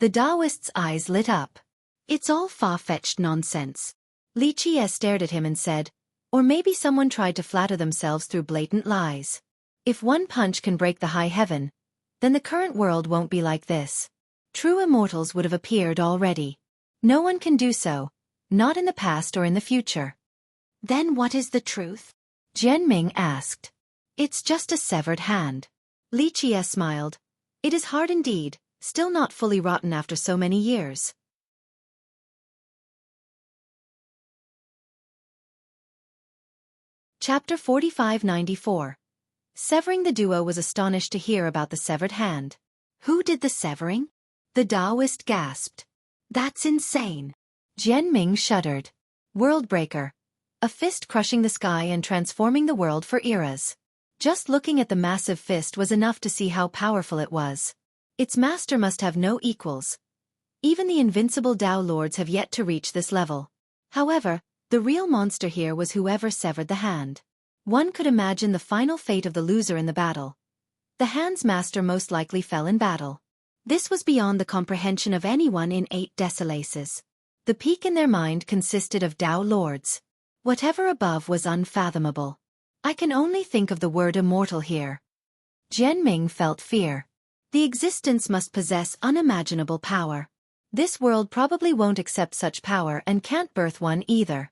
The Taoist's eyes lit up. It's all far-fetched nonsense. Li Qie stared at him and said, or maybe someone tried to flatter themselves through blatant lies. If one punch can break the high heaven, then the current world won't be like this. True immortals would have appeared already. No one can do so, not in the past or in the future. Then what is the truth? Jianming asked. It's just a severed hand. Li Qie smiled. It is hard indeed, still not fully rotten after so many years. Chapter 4594. Severing. The duo was astonished to hear about the severed hand. Who did the severing? The Taoist gasped. That's insane. Jianming shuddered. Worldbreaker. A fist crushing the sky and transforming the world for eras. Just looking at the massive fist was enough to see how powerful it was. Its master must have no equals. Even the invincible Tao lords have yet to reach this level. However, the real monster here was whoever severed the hand. One could imagine the final fate of the loser in the battle. The hand's master most likely fell in battle. This was beyond the comprehension of anyone in 8 Decelaces. The peak in their mind consisted of Tao lords. Whatever above was unfathomable. I can only think of the word immortal here. Jianming felt fear. The existence must possess unimaginable power. This world probably won't accept such power and can't birth one either.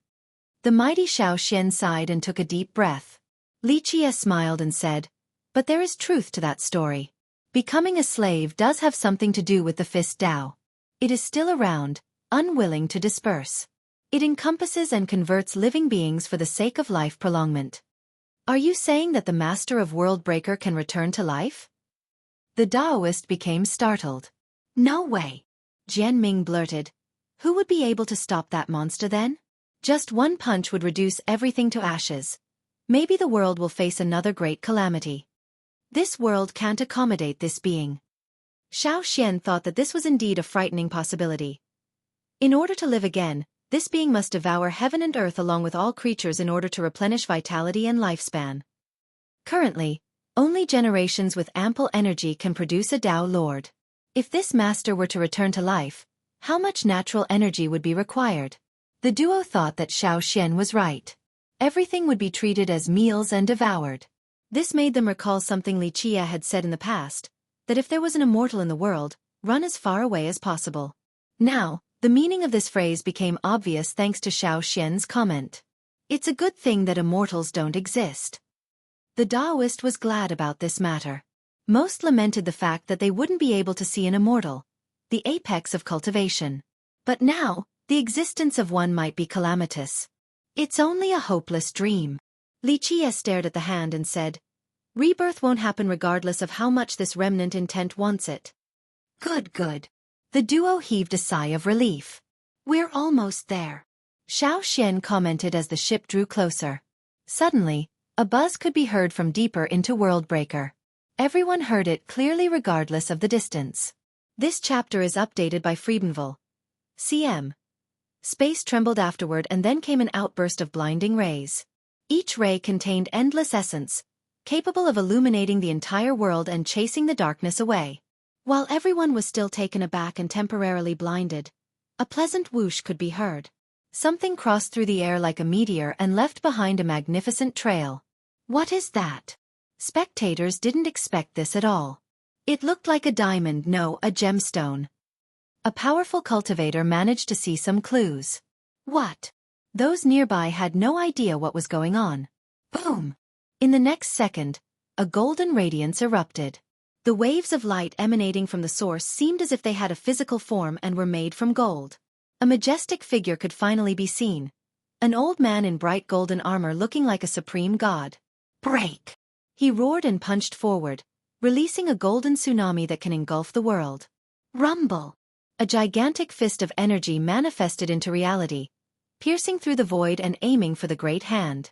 The mighty Xueqi sighed and took a deep breath. Li Qie smiled and said, but there is truth to that story. Becoming a slave does have something to do with the fist Tao. It is still around, unwilling to disperse. It encompasses and converts living beings for the sake of life prolongment. Are you saying that the master of Worldbreaker can return to life? The Taoist became startled. No way. Jianming blurted. Who would be able to stop that monster then? Just one punch would reduce everything to ashes. Maybe the world will face another great calamity. This world can't accommodate this being. Xueqi thought that this was indeed a frightening possibility. In order to live again, this being must devour heaven and earth along with all creatures in order to replenish vitality and lifespan. Currently, only generations with ample energy can produce a Tao Lord. If this master were to return to life, how much natural energy would be required? The duo thought that Xueqi was right. Everything would be treated as meals and devoured. This made them recall something Li Qie had said in the past, that if there was an immortal in the world, run as far away as possible. Now, the meaning of this phrase became obvious thanks to Xueqi's comment. It's a good thing that immortals don't exist. The Taoist was glad about this matter. Most lamented the fact that they wouldn't be able to see an immortal, the apex of cultivation. But now, the existence of one might be calamitous. It's only a hopeless dream. Li Qie stared at the hand and said, rebirth won't happen regardless of how much this remnant intent wants it. Good. The duo heaved a sigh of relief. We're almost there. Xueqi commented as the ship drew closer. Suddenly, a buzz could be heard from deeper into Worldbreaker. Everyone heard it clearly regardless of the distance. This chapter is updated by Friedenville. CM. Space trembled afterward and then came an outburst of blinding rays. Each ray contained endless essence, capable of illuminating the entire world and chasing the darkness away. While everyone was still taken aback and temporarily blinded, a pleasant whoosh could be heard. Something crossed through the air like a meteor and left behind a magnificent trail. What is that? Spectators didn't expect this at all. It looked like a diamond, no, a gemstone. A powerful cultivator managed to see some clues. What? Those nearby had no idea what was going on. Boom! In the next second, a golden radiance erupted. The waves of light emanating from the source seemed as if they had a physical form and were made from gold. A majestic figure could finally be seen. An old man in bright golden armor looking like a supreme god. Break! He roared and punched forward, releasing a golden tsunami that can engulf the world. Rumble! A gigantic fist of energy manifested into reality, piercing through the void and aiming for the great hand.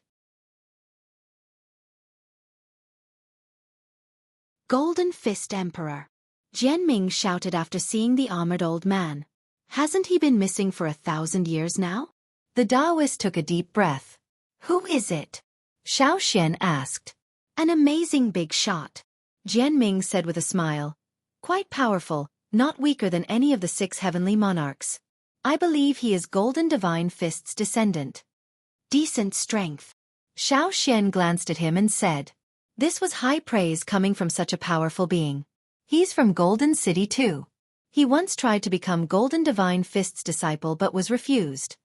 Golden Fist Emperor. Jianming shouted after seeing the armored old man. Hasn't he been missing for 1,000 years now? The Taoist took a deep breath. Who is it? Xiaoxian asked. An amazing big shot. Jianming said with a smile. Quite powerful, not weaker than any of the 6 heavenly monarchs. I believe he is Golden Divine Fist's descendant. Decent strength. Xiaoxian glanced at him and said. This was high praise coming from such a powerful being. He's from Golden City too. He once tried to become Golden Divine Fist's disciple but was refused.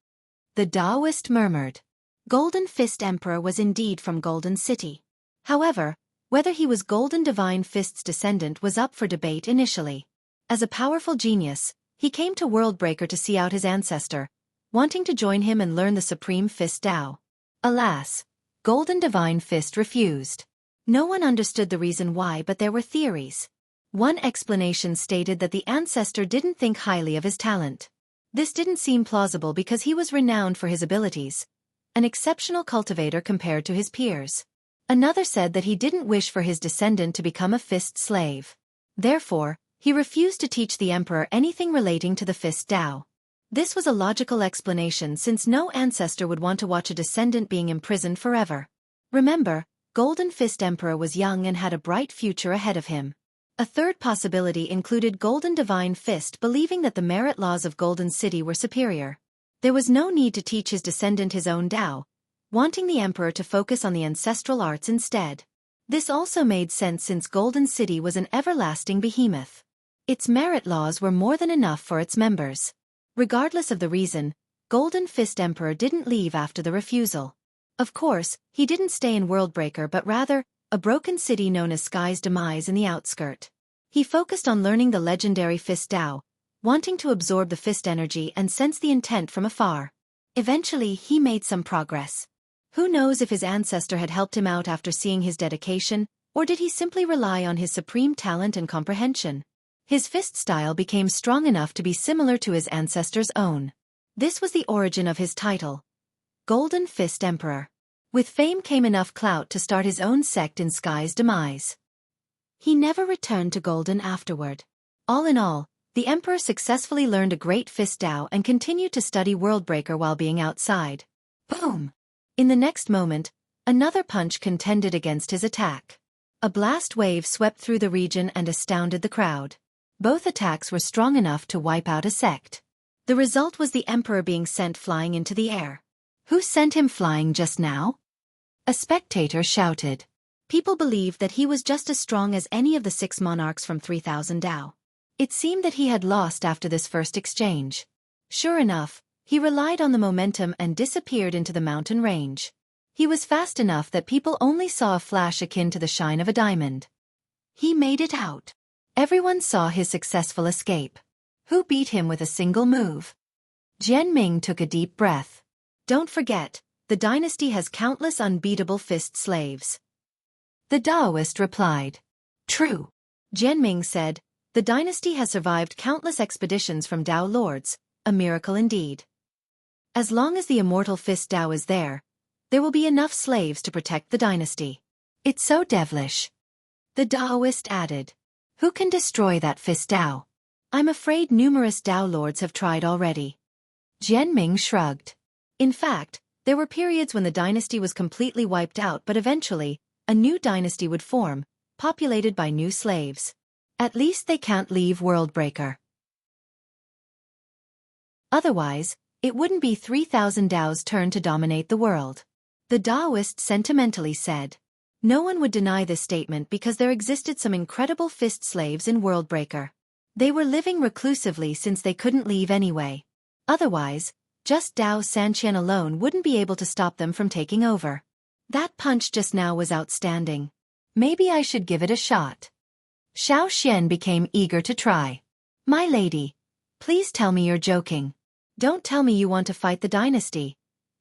The Taoist murmured. Golden Fist Emperor was indeed from Golden City. However, whether he was Golden Divine Fist's descendant was up for debate initially. As a powerful genius, he came to Worldbreaker to see out his ancestor, wanting to join him and learn the Supreme Fist Tao. Alas, Golden Divine Fist refused. No one understood the reason why, but there were theories. One explanation stated that the ancestor didn't think highly of his talent. This didn't seem plausible because he was renowned for his abilities, an exceptional cultivator compared to his peers. Another said that he didn't wish for his descendant to become a fist slave. Therefore, he refused to teach the emperor anything relating to the Fist Tao. This was a logical explanation since no ancestor would want to watch a descendant being imprisoned forever. Remember, Golden Fist Emperor was young and had a bright future ahead of him. A third possibility included Golden Divine Fist believing that the merit laws of Golden City were superior. There was no need to teach his descendant his own Tao, wanting the emperor to focus on the ancestral arts instead. This also made sense since Golden City was an everlasting behemoth. Its merit laws were more than enough for its members. Regardless of the reason, Golden Fist Emperor didn't leave after the refusal. Of course, he didn't stay in Worldbreaker but rather, a broken city known as Sky's Demise in the outskirt. He focused on learning the legendary Fist Tao, wanting to absorb the fist energy and sense the intent from afar. Eventually, he made some progress. Who knows if his ancestor had helped him out after seeing his dedication, or did he simply rely on his supreme talent and comprehension? His fist style became strong enough to be similar to his ancestor's own. This was the origin of his title. Golden Fist Emperor. With fame came enough clout to start his own sect in Sky's Demise. He never returned to Golden afterward. All in all, the Emperor successfully learned a great Fist Tao and continued to study Worldbreaker while being outside. Boom! In the next moment, another punch contended against his attack. A blast wave swept through the region and astounded the crowd. Both attacks were strong enough to wipe out a sect. The result was the Emperor being sent flying into the air. Who sent him flying just now? A spectator shouted. People believed that he was just as strong as any of the 6 monarchs from 3000 Tao. It seemed that he had lost after this first exchange. Sure enough, he relied on the momentum and disappeared into the mountain range. He was fast enough that people only saw a flash akin to the shine of a diamond. He made it out. Everyone saw his successful escape. Who beat him with a single move? Jianming took a deep breath. Don't forget, the dynasty has countless unbeatable fist slaves. The Taoist replied. True. Jianming said, the dynasty has survived countless expeditions from Tao lords, a miracle indeed. As long as the immortal Fist Tao is there will be enough slaves to protect the dynasty. It's so devilish. The Taoist added. Who can destroy that Fist Tao? I'm afraid numerous Tao lords have tried already. Jianming shrugged. In fact, there were periods when the dynasty was completely wiped out, but eventually, a new dynasty would form, populated by new slaves. At least they can't leave Worldbreaker. Otherwise, it wouldn't be 3000 Tao's turn to dominate the world. The Taoist sentimentally said. No one would deny this statement because there existed some incredible fist slaves in Worldbreaker. They were living reclusively since they couldn't leave anyway. Otherwise, just Dao Sanqian alone wouldn't be able to stop them from taking over. That punch just now was outstanding. Maybe I should give it a shot. Xiao Xian became eager to try. My lady, please tell me you're joking. Don't tell me you want to fight the dynasty.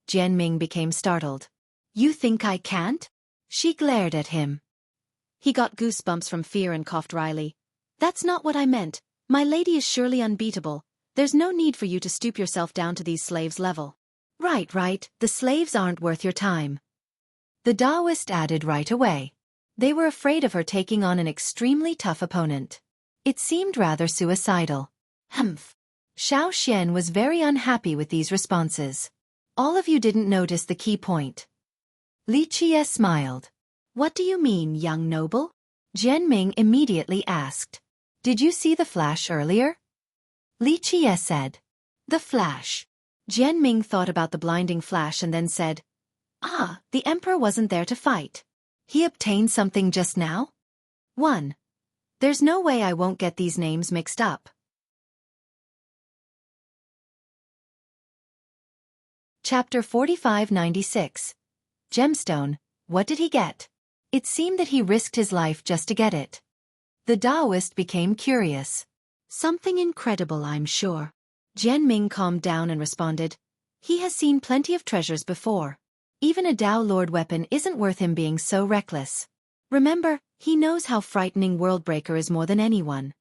Jianming became startled. You think I can't? She glared at him. He got goosebumps from fear and coughed wryly. That's not what I meant. My lady is surely unbeatable. There's no need for you to stoop yourself down to these slaves' level. Right, the slaves aren't worth your time. The Taoist added right away. They were afraid of her taking on an extremely tough opponent. It seemed rather suicidal. Humph. Xiao Xian was very unhappy with these responses. All of you didn't notice the key point. Li Qie smiled. What do you mean, young noble? Jianming immediately asked. Did you see the flash earlier? Li Qie said. The flash. Jianming thought about the blinding flash and then said, Ah, the emperor wasn't there to fight. He obtained something just now? 1. There's no way I won't get these names mixed up. Chapter 4596. Gemstone, what did he get? It seemed that he risked his life just to get it. The Taoist became curious. Something incredible, I'm sure. Jianming calmed down and responded. He has seen plenty of treasures before. Even a Tao Lord weapon isn't worth him being so reckless. Remember, he knows how frightening Worldbreaker is more than anyone.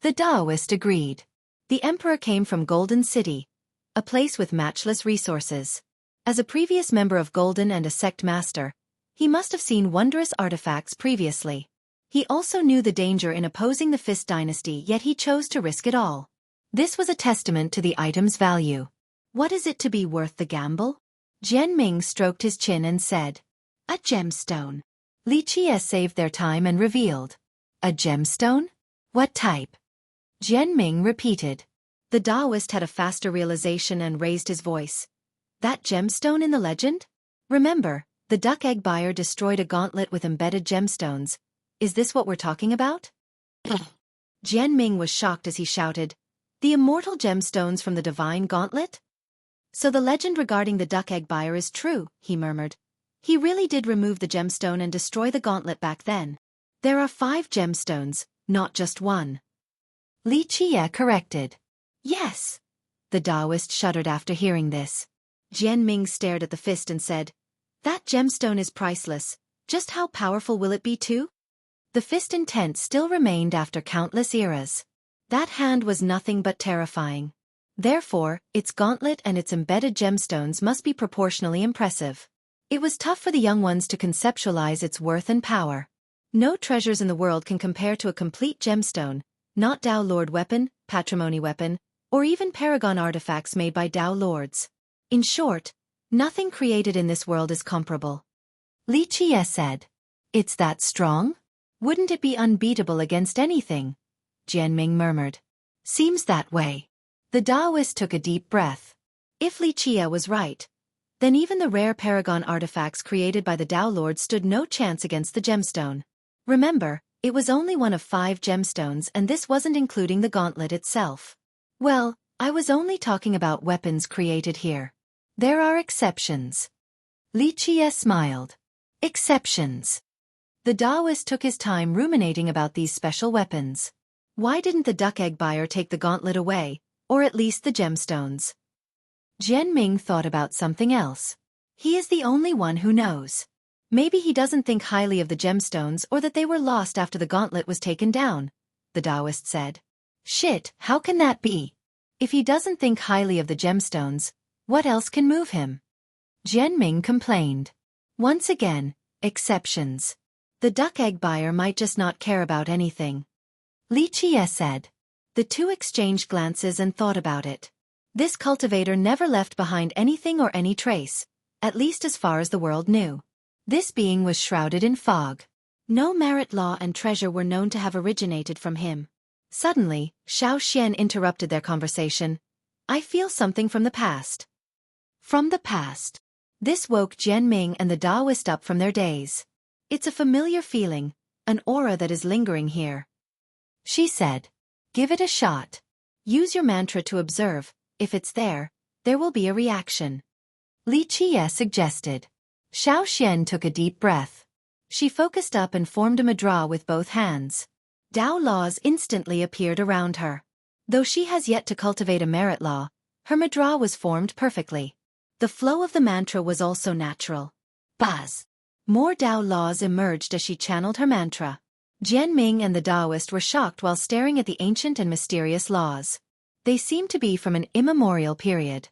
The Taoist agreed. The emperor came from Golden City, a place with matchless resources. As a previous member of Golden and a sect master, he must have seen wondrous artifacts previously. He also knew the danger in opposing the Fist dynasty, yet he chose to risk it all. This was a testament to the item's value. What is it to be worth the gamble? Jianming stroked his chin and said, A gemstone. Li Qie saved their time and revealed. A gemstone? What type? Jianming repeated. The Taoist had a faster realization and raised his voice. That gemstone in the legend? Remember, the duck egg buyer destroyed a gauntlet with embedded gemstones. Is this what we're talking about? Jianming was shocked as he shouted, The immortal gemstones from the divine gauntlet? So the legend regarding the duck egg buyer is true, he murmured. He really did remove the gemstone and destroy the gauntlet back then. There are 5 gemstones, not just one. Li Qie corrected. Yes. The Taoist shuddered after hearing this. Jianming stared at the fist and said, That gemstone is priceless. Just how powerful will it be too? The fist intent still remained after countless eras. That hand was nothing but terrifying. Therefore, its gauntlet and its embedded gemstones must be proportionally impressive. It was tough for the young ones to conceptualize its worth and power. No treasures in the world can compare to a complete gemstone, not Tao Lord weapon, patrimony weapon, or even paragon artifacts made by Tao Lords. In short, nothing created in this world is comparable. Li Qie said. It's that strong? Wouldn't it be unbeatable against anything? Jianming murmured. Seems that way. The Taoist took a deep breath. If Li Qie was right, then even the rare paragon artifacts created by the Tao Lord stood no chance against the gemstone. Remember, it was only one of 5 gemstones and this wasn't including the gauntlet itself. Well, I was only talking about weapons created here. There are exceptions. Li Qie smiled. Exceptions. The Taoist took his time ruminating about these special weapons. Why didn't the duck egg buyer take the gauntlet away, or at least the gemstones? Jianming thought about something else. He is the only one who knows. Maybe he doesn't think highly of the gemstones or that they were lost after the gauntlet was taken down, the Taoist said. Shit, how can that be? If he doesn't think highly of the gemstones, what else can move him? Jianming complained. Once again, exceptions. The duck egg buyer might just not care about anything. Li Qie said. The two exchanged glances and thought about it. This cultivator never left behind anything or any trace, at least as far as the world knew. This being was shrouded in fog. No merit law and treasure were known to have originated from him. Suddenly, Xiao Xian interrupted their conversation. I feel something from the past. From the past. This woke Jianming and the Taoist up from their daze. It's a familiar feeling, an aura that is lingering here. She said. Give it a shot. Use your mantra to observe. If it's there will be a reaction. Li Qie suggested. Xiaoxian took a deep breath. She focused up and formed a mudra with both hands. Tao laws instantly appeared around her. Though she has yet to cultivate a merit law, her mudra was formed perfectly. The flow of the mantra was also natural. Buzz. More Tao laws emerged as she channeled her mantra. Jian Ming and the Taoist were shocked while staring at the ancient and mysterious laws. They seemed to be from an immemorial period.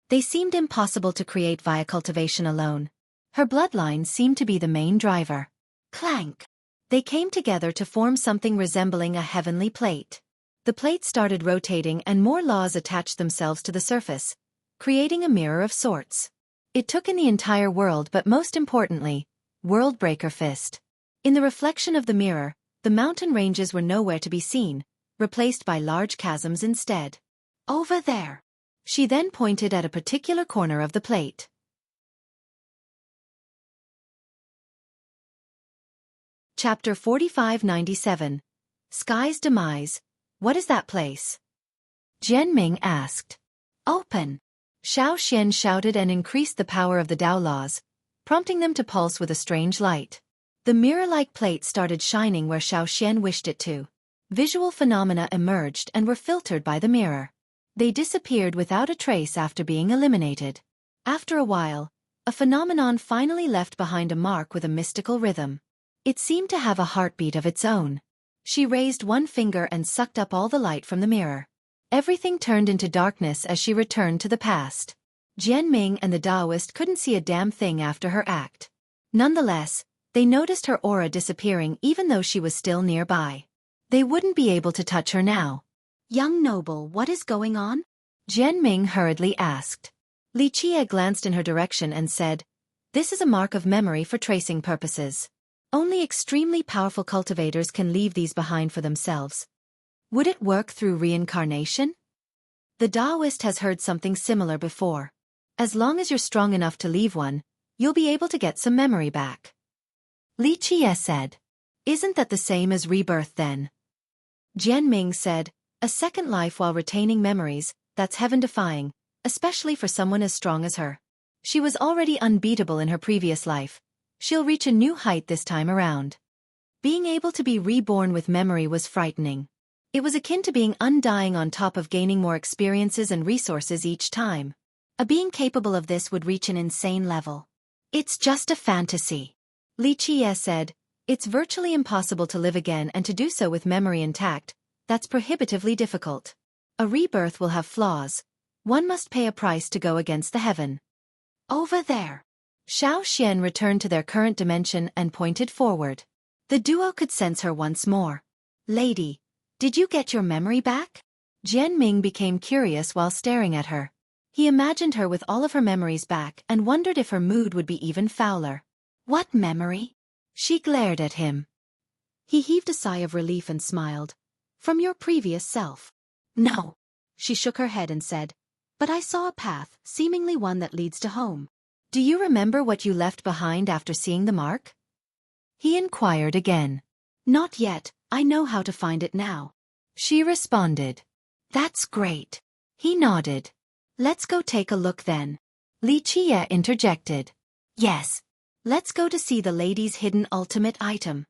They seemed impossible to create via cultivation alone. Her bloodline seemed to be the main driver. Clank! They came together to form something resembling a heavenly plate. The plate started rotating and more laws attached themselves to the surface, creating a mirror of sorts. It took in the entire world, but most importantly, Worldbreaker Fist. In the reflection of the mirror, the mountain ranges were nowhere to be seen, replaced by large chasms instead. Over there. She then pointed at a particular corner of the plate. Chapter 4597. Sky's Demise. What is that place? Jian Ming asked. Open. Xiaoxian shouted and increased the power of the Tao laws, prompting them to pulse with a strange light. The mirror-like plate started shining where Xiaoxian wished it to. Visual phenomena emerged and were filtered by the mirror. They disappeared without a trace after being eliminated. After a while, a phenomenon finally left behind a mark with a mystical rhythm. It seemed to have a heartbeat of its own. She raised one finger and sucked up all the light from the mirror. Everything turned into darkness as she returned to the past. Jian Ming and the Taoist couldn't see a damn thing after her act. Nonetheless, they noticed her aura disappearing even though she was still nearby. They wouldn't be able to touch her now. Young noble, what is going on? Jian Ming hurriedly asked. Li Qie glanced in her direction and said, This is a mark of memory for tracing purposes. Only extremely powerful cultivators can leave these behind for themselves. Would it work through reincarnation? The Taoist has heard something similar before. As long as you're strong enough to leave one, you'll be able to get some memory back. Li Qie said. Isn't that the same as rebirth then? Jian Ming said, a second life while retaining memories, that's heaven-defying, especially for someone as strong as her. She was already unbeatable in her previous life. She'll reach a new height this time around. Being able to be reborn with memory was frightening. It was akin to being undying on top of gaining more experiences and resources each time. A being capable of this would reach an insane level. It's just a fantasy. Li Qie said, it's virtually impossible to live again and to do so with memory intact. That's prohibitively difficult. A rebirth will have flaws. One must pay a price to go against the heaven. Over there. Xiaoxian returned to their current dimension and pointed forward. The duo could sense her once more. Lady, did you get your memory back? Jian Ming became curious while staring at her. He imagined her with all of her memories back and wondered if her mood would be even fouler. What memory? She glared at him. He heaved a sigh of relief and smiled. From your previous self. No. She shook her head and said, but I saw a path, seemingly one that leads to home. Do you remember what you left behind after seeing the mark? He inquired again. Not yet, I know how to find it now. She responded. That's great. He nodded. Let's go take a look then. Li Qie interjected. Yes. Let's go to see the lady's hidden ultimate item.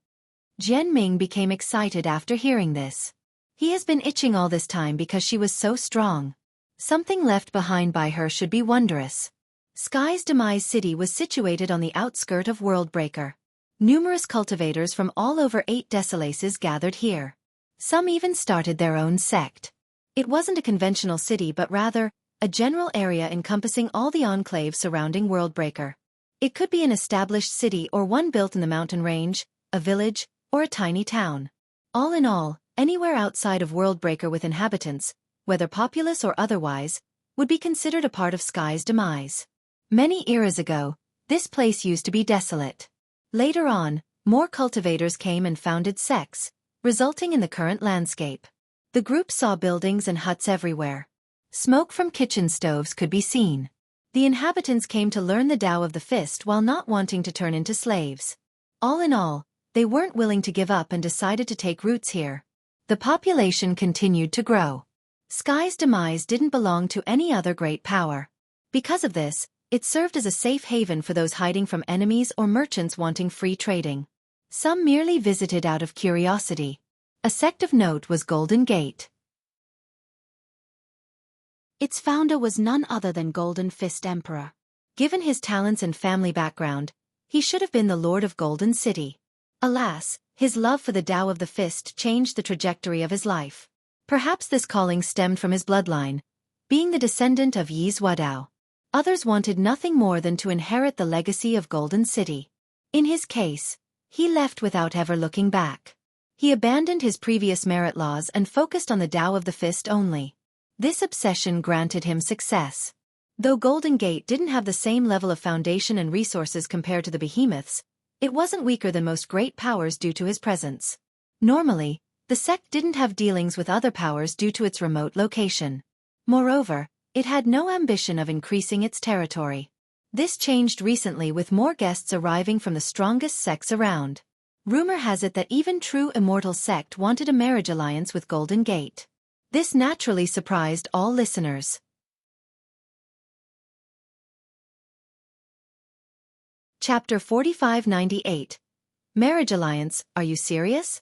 Jian Ming became excited after hearing this. He has been itching all this time because she was so strong. Something left behind by her should be wondrous. Sky's Demise City was situated on the outskirt of Worldbreaker. Numerous cultivators from all over 8 desolaces gathered here. Some even started their own sect. It wasn't a conventional city but rather, a general area encompassing all the enclaves surrounding Worldbreaker. It could be an established city or one built in the mountain range, a village, or a tiny town. All in all, anywhere outside of Worldbreaker with inhabitants, whether populous or otherwise, would be considered a part of Sky's Demise. Many eras ago, this place used to be desolate. Later on, more cultivators came and founded sects, resulting in the current landscape. The group saw buildings and huts everywhere. Smoke from kitchen stoves could be seen. The inhabitants came to learn the Tao of the Fist while not wanting to turn into slaves. All in all, they weren't willing to give up and decided to take roots here. The population continued to grow. Sky's demise didn't belong to any other great power. Because of this, it served as a safe haven for those hiding from enemies or merchants wanting free trading. Some merely visited out of curiosity. A sect of note was Golden Gate. Its founder was none other than Golden Fist Emperor. Given his talents and family background, he should have been the Lord of Golden City. Alas, his love for the Tao of the Fist changed the trajectory of his life. Perhaps this calling stemmed from his bloodline, being the descendant of Yi Zhuodao. Others wanted nothing more than to inherit the legacy of Golden City. In his case, he left without ever looking back. He abandoned his previous merit laws and focused on the Tao of the Fist only. This obsession granted him success. Though Golden Gate didn't have the same level of foundation and resources compared to the behemoths, it wasn't weaker than most great powers due to his presence. Normally, the sect didn't have dealings with other powers due to its remote location. Moreover, it had no ambition of increasing its territory. This changed recently with more guests arriving from the strongest sects around. Rumor has it that even True Immortal sect wanted a marriage alliance with Golden Gate. This naturally surprised all listeners. Chapter 4598. Marriage Alliance, are you serious?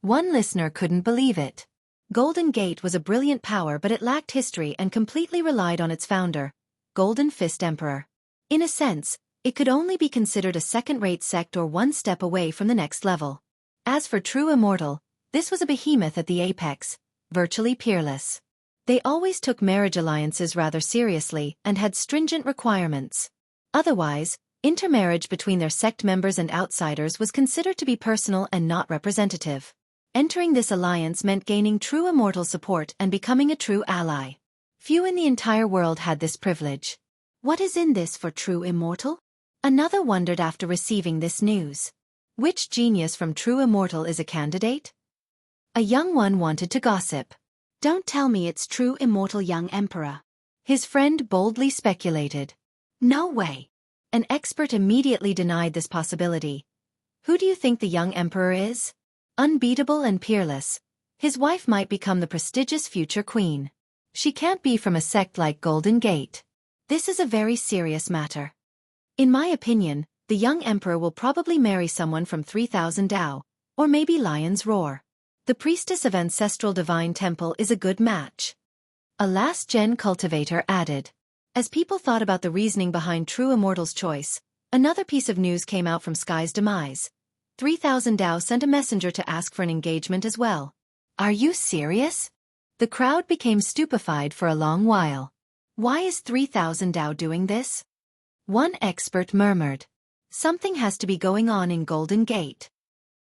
One listener couldn't believe it. Golden Gate was a brilliant power, but it lacked history and completely relied on its founder, Golden Fist Emperor. In a sense, it could only be considered a second-rate sect or one step away from the next level. As for True Immortal, this was a behemoth at the apex, virtually peerless. They always took marriage alliances rather seriously and had stringent requirements. Otherwise, intermarriage between their sect members and outsiders was considered to be personal and not representative. Entering this alliance meant gaining True Immortal support and becoming a true ally. Few in the entire world had this privilege. What is in this for True Immortal? Another wondered after receiving this news. Which genius from True Immortal is a candidate? A young one wanted to gossip. Don't tell me it's True Immortal young Emperor. His friend boldly speculated. No way. An expert immediately denied this possibility. Who do you think the young Emperor is? Unbeatable and peerless, his wife might become the prestigious future queen. She can't be from a sect like Golden Gate. This is a very serious matter. In my opinion, the young emperor will probably marry someone from 3000 Dao, or maybe Lion's Roar. The priestess of Ancestral Divine Temple is a good match. A last-gen cultivator added. As people thought about the reasoning behind True Immortal's choice, another piece of news came out from Sky's demise. 3000 Dao sent a messenger to ask for an engagement as well. Are you serious? The crowd became stupefied for a long while. Why is 3000 Dao doing this? One expert murmured. Something has to be going on in Golden Gate.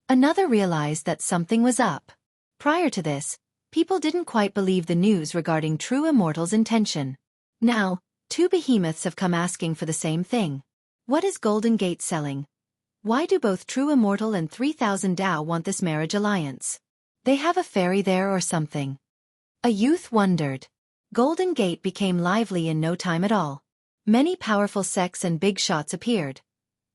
Another realized that something was up. Prior to this, people didn't quite believe the news regarding True Immortal's intention. Now, two behemoths have come asking for the same thing. What is Golden Gate selling? Why do both True Immortal and 3000 Dao want this marriage alliance? They have a fairy there or something. A youth wondered. Golden Gate became lively in no time at all. Many powerful sects and big shots appeared.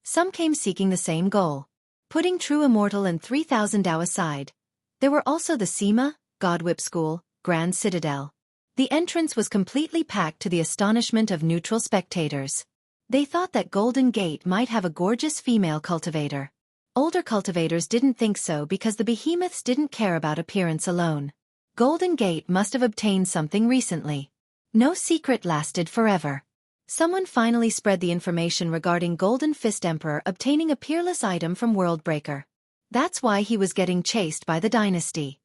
Some came seeking the same goal. Putting True Immortal and 3000 Dao aside, there were also the Sema, Godwhip School, Grand Citadel. The entrance was completely packed to the astonishment of neutral spectators. They thought that Golden Gate might have a gorgeous female cultivator. Older cultivators didn't think so because the behemoths didn't care about appearance alone. Golden Gate must have obtained something recently. No secret lasted forever. Someone finally spread the information regarding Golden Fist Emperor obtaining a peerless item from Worldbreaker. That's why he was getting chased by the dynasty.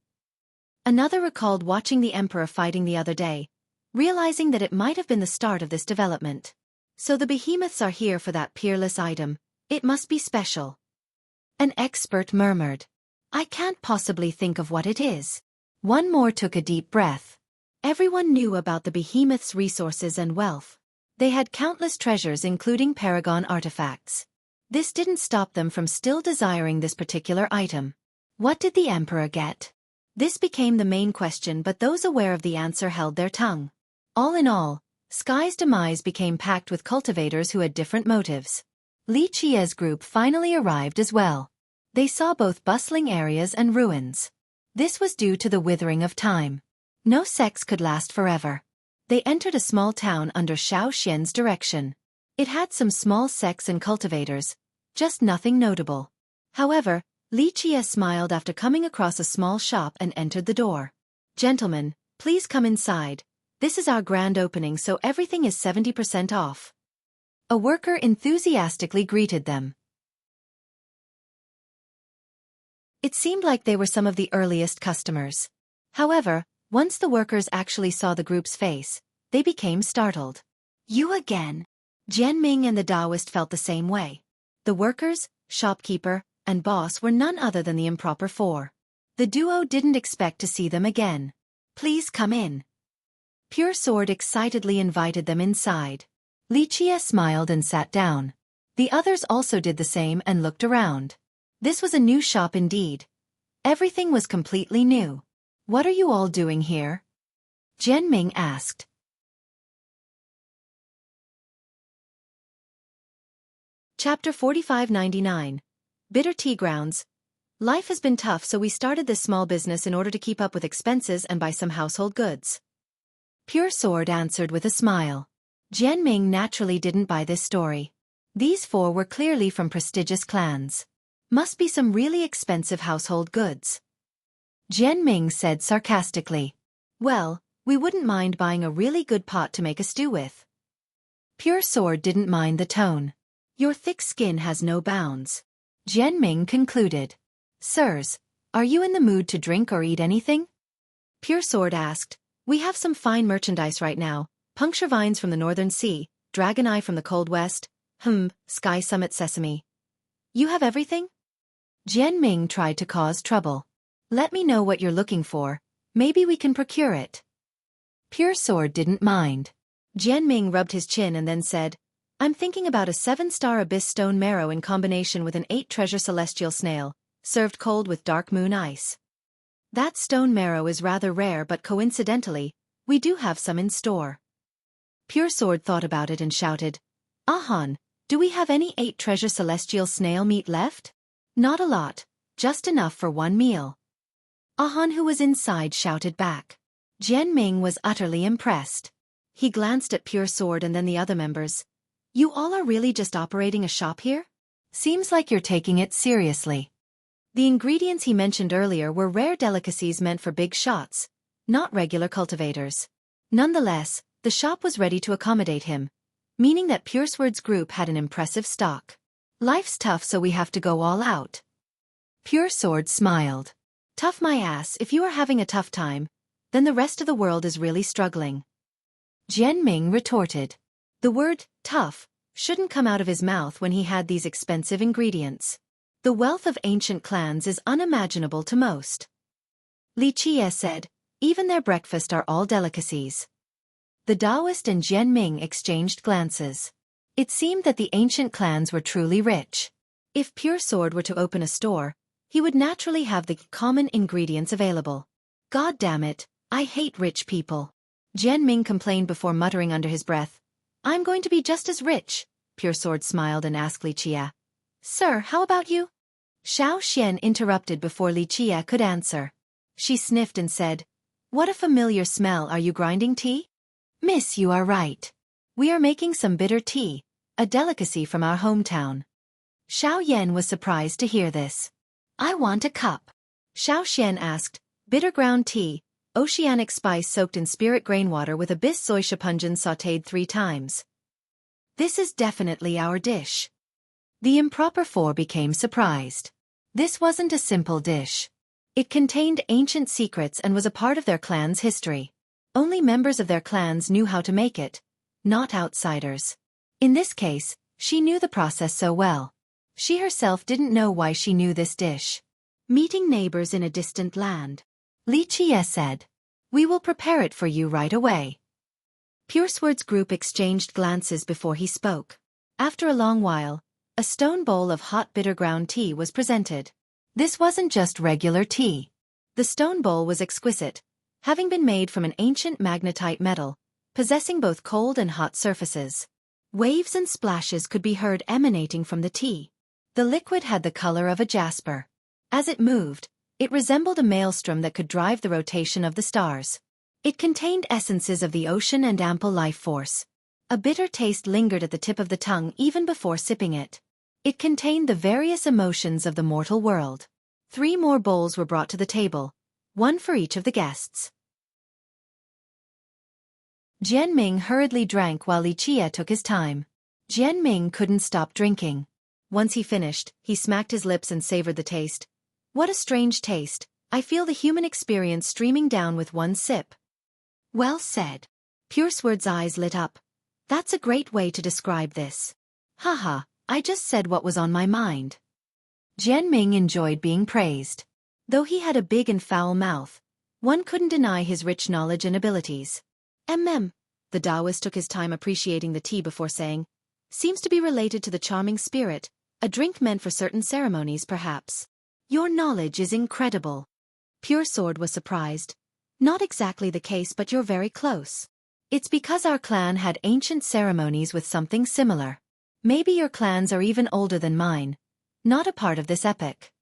Another recalled watching the Emperor fighting the other day, realizing that it might have been the start of this development. So the behemoths are here for that peerless item. It must be special. An expert murmured. I can't possibly think of what it is. One more took a deep breath. Everyone knew about the behemoth's resources and wealth. They had countless treasures including Paragon artifacts. This didn't stop them from still desiring this particular item. What did the Emperor get? This became the main question, but those aware of the answer held their tongue. All in all, Sky's demise became packed with cultivators who had different motives. Li Qia's group finally arrived as well. They saw both bustling areas and ruins. This was due to the withering of time. No sects could last forever. They entered a small town under Xiao Xian's direction. It had some small sects and cultivators, just nothing notable. However, Li Qia smiled after coming across a small shop and entered the door. "Gentlemen, please come inside. This is our grand opening, so everything is 70% off." A worker enthusiastically greeted them. It seemed like they were some of the earliest customers. However, once the workers actually saw the group's face, they became startled. "You again?" Jianming and the Taoist felt the same way. The workers, shopkeeper, and boss were none other than the improper four. The duo didn't expect to see them again. "Please come in." Pure Sword excitedly invited them inside. Li Qia smiled and sat down. The others also did the same and looked around. This was a new shop indeed. Everything was completely new. "What are you all doing here?" Jianming asked. Chapter 4599. Bitter Tea Grounds. Life has been tough, so we started this small business in order to keep up with expenses and buy some household goods. Pure Sword answered with a smile. Jianming naturally didn't buy this story. These four were clearly from prestigious clans. Must be some really expensive household goods. Jianming said sarcastically. "Well, we wouldn't mind buying a really good pot to make a stew with." Pure Sword didn't mind the tone. "Your thick skin has no bounds." Jianming concluded. "Sirs, are you in the mood to drink or eat anything?" Pure Sword asked. "We have some fine merchandise right now, puncture vines from the northern sea, dragon eye from the cold west, sky summit sesame. You have everything?" Jianming tried to cause trouble. "Let me know what you're looking for, maybe we can procure it." Pure Sword didn't mind. Jianming rubbed his chin and then said, "I'm thinking about a 7-star abyss stone marrow in combination with an 8-treasure celestial snail, served cold with dark moon ice. That stone marrow is rather rare, but coincidentally, we do have some in store." Pure Sword thought about it and shouted, "Ahan, do we have any 8-treasure celestial snail meat left?" "Not a lot, just enough for one meal." Ahan, who was inside, shouted back. Jianming was utterly impressed. He glanced at Pure Sword and then the other members. "You all are really just operating a shop here? Seems like you're taking it seriously." The ingredients he mentioned earlier were rare delicacies meant for big shots, not regular cultivators. Nonetheless, the shop was ready to accommodate him, meaning that Pure Sword's group had an impressive stock. "Life's tough, so we have to go all out." Pure Sword smiled. "Tough my ass, if you are having a tough time, then the rest of the world is really struggling." Jianming retorted. The word, tough, shouldn't come out of his mouth when he had these expensive ingredients. The wealth of ancient clans is unimaginable to most. Li Qia said, "Even their breakfast are all delicacies." The Taoist and Jianming exchanged glances. It seemed that the ancient clans were truly rich. If Pure Sword were to open a store, he would naturally have the common ingredients available. "God damn it, I hate rich people." Jianming complained before muttering under his breath, "I'm going to be just as rich." Pure Sword smiled and asked Li Qia, "Sir, how about you?" Xiao Xian interrupted before Li Qia could answer. She sniffed and said, "What a familiar smell. Are you grinding tea?" "Miss, you are right. We are making some bitter tea, a delicacy from our hometown." Xiao Yan was surprised to hear this. "I want a cup." Xiao Xian asked, "Bitter ground tea, oceanic spice soaked in spirit grain water with abyss soy shapunjan sautéed 3 times. This is definitely our dish." The improper four became surprised. This wasn't a simple dish. It contained ancient secrets and was a part of their clan's history. Only members of their clans knew how to make it, not outsiders. In this case, she knew the process so well. She herself didn't know why she knew this dish. "Meeting neighbors in a distant land," Li Qia said. "We will prepare it for you right away." Pure Sword's group exchanged glances before he spoke. After a long while, a stone bowl of hot bitter ground tea was presented. This wasn't just regular tea. The stone bowl was exquisite, having been made from an ancient magnetite metal, possessing both cold and hot surfaces. Waves and splashes could be heard emanating from the tea. The liquid had the color of a jasper. As it moved, it resembled a maelstrom that could drive the rotation of the stars. It contained essences of the ocean and ample life force. A bitter taste lingered at the tip of the tongue even before sipping it. It contained the various emotions of the mortal world. 3 more bowls were brought to the table, one for each of the guests. Jianming hurriedly drank while Li Qie took his time. Jianming couldn't stop drinking. Once he finished, he smacked his lips and savored the taste. What a strange taste. I feel the human experience streaming down with one sip. Well said. Puresword's eyes lit up. That's a great way to describe this. Haha, I just said what was on my mind. Jianming enjoyed being praised. Though he had a big and foul mouth, one couldn't deny his rich knowledge and abilities. The Taoist took his time appreciating the tea before saying, seems to be related to the charming spirit, a drink meant for certain ceremonies perhaps. Your knowledge is incredible. Pure Sword was surprised. Not exactly the case, but you're very close. It's because our clan had ancient ceremonies with something similar. Maybe your clans are even older than mine. Not a part of this epic.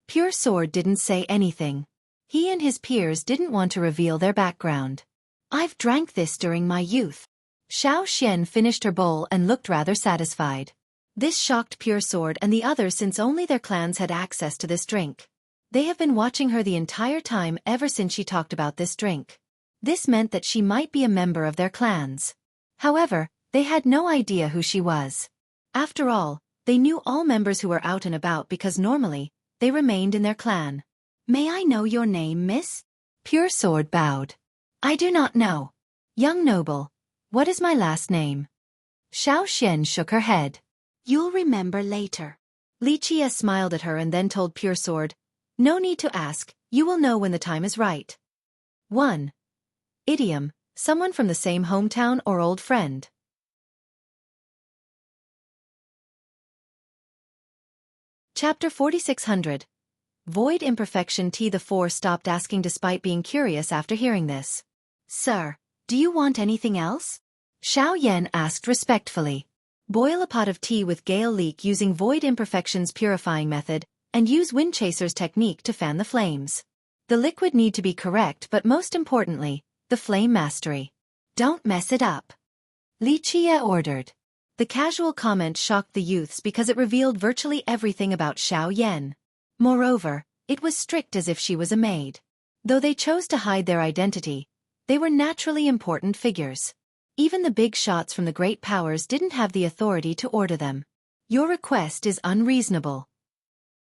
Pure Sword didn't say anything. He and his peers didn't want to reveal their background. I've drank this during my youth. Xiao Xian finished her bowl and looked rather satisfied. This shocked Pure Sword and the others since only their clans had access to this drink. They have been watching her the entire time ever since she talked about this drink. This meant that she might be a member of their clans. However, they had no idea who she was. After all, they knew all members who were out and about because normally, they remained in their clan. May I know your name, miss? Pure Sword bowed. I do not know. Young noble, what is my last name? Xiao Xian shook her head. You'll remember later. Li Qie smiled at her and then told Pure Sword, no need to ask, you will know when the time is right. 1. Idiom, someone from the same hometown or old friend. Chapter 4600. Void Imperfection T. The 4 stopped asking despite being curious after hearing this. Sir, do you want anything else? Xiao Yan asked respectfully. Boil a pot of tea with gale leak using Void Imperfection's purifying method, and use Windchaser's technique to fan the flames. The liquid need to be correct, but most importantly, the flame mastery. Don't mess it up. Li Qie ordered. The casual comment shocked the youths because it revealed virtually everything about Xiao Yan. Moreover, it was strict as if she was a maid. Though they chose to hide their identity, they were naturally important figures. Even the big shots from the great powers didn't have the authority to order them. Your request is unreasonable.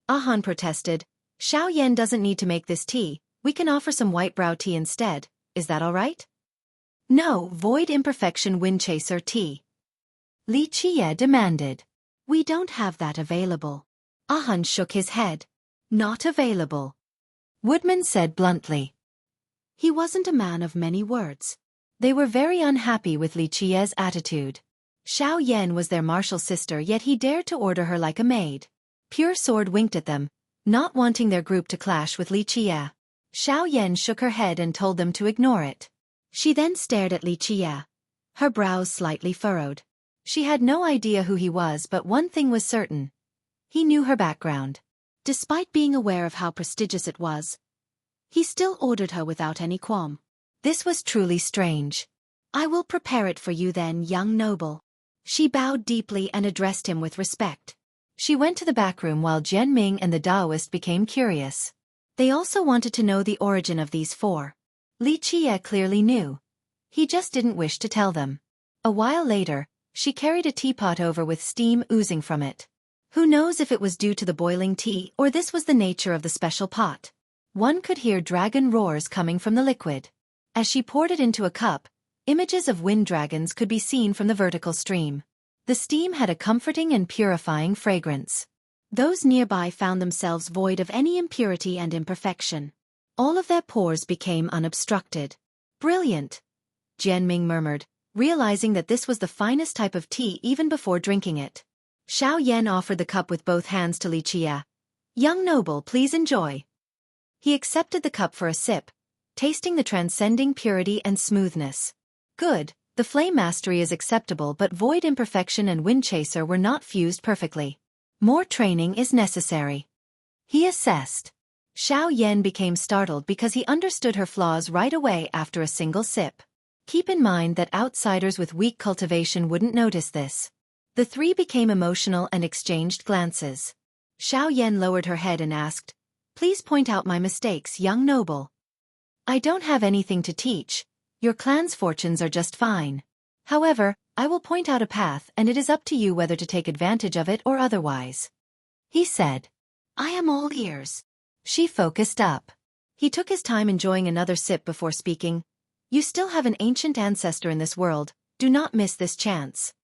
Ahan protested. Xiao Yan doesn't need to make this tea, we can offer some white brow tea instead, is that all right? No, Void Imperfection Windchaser tea. Li Qie demanded. We don't have that available. Ahan shook his head. Not available. Woodman said bluntly. He wasn't a man of many words. They were very unhappy with Li Qie's attitude. Xiao Yan was their martial sister, yet he dared to order her like a maid. Pure Sword winked at them, not wanting their group to clash with Li Qie. Xiao Yan shook her head and told them to ignore it. She then stared at Li Qie. Her brows slightly furrowed. She had no idea who he was, but one thing was certain. He knew her background. Despite being aware of how prestigious it was, he still ordered her without any qualm. This was truly strange. I will prepare it for you then, young noble. She bowed deeply and addressed him with respect. She went to the back room while Jianming and the Taoist became curious. They also wanted to know the origin of these 4. Li Qie clearly knew. He just didn't wish to tell them. A while later, she carried a teapot over with steam oozing from it. Who knows if it was due to the boiling tea or this was the nature of the special pot. One could hear dragon roars coming from the liquid. As she poured it into a cup, images of wind dragons could be seen from the vertical stream. The steam had a comforting and purifying fragrance. Those nearby found themselves void of any impurity and imperfection. All of their pores became unobstructed. Brilliant, Jianming murmured, realizing that this was the finest type of tea even before drinking it. Xiao Yan offered the cup with both hands to Li Qie. Young noble, please enjoy. He accepted the cup for a sip, tasting the transcending purity and smoothness. Good, The flame mastery is acceptable, but void imperfection and wind chaser were not fused perfectly. More training is necessary. He assessed. Xiao Yan became startled because he understood her flaws right away after a single sip. Keep in mind that outsiders with weak cultivation wouldn't notice this. The three became emotional and exchanged glances. Xiao Yan lowered her head and asked, "Please point out my mistakes, young noble." "I don't have anything to teach. Your clan's fortunes are just fine. However, I will point out a path and it is up to you whether to take advantage of it or otherwise," he said. "I am all ears." She focused up. He took his time enjoying another sip before speaking. "You still have an ancient ancestor in this world, do not miss this chance."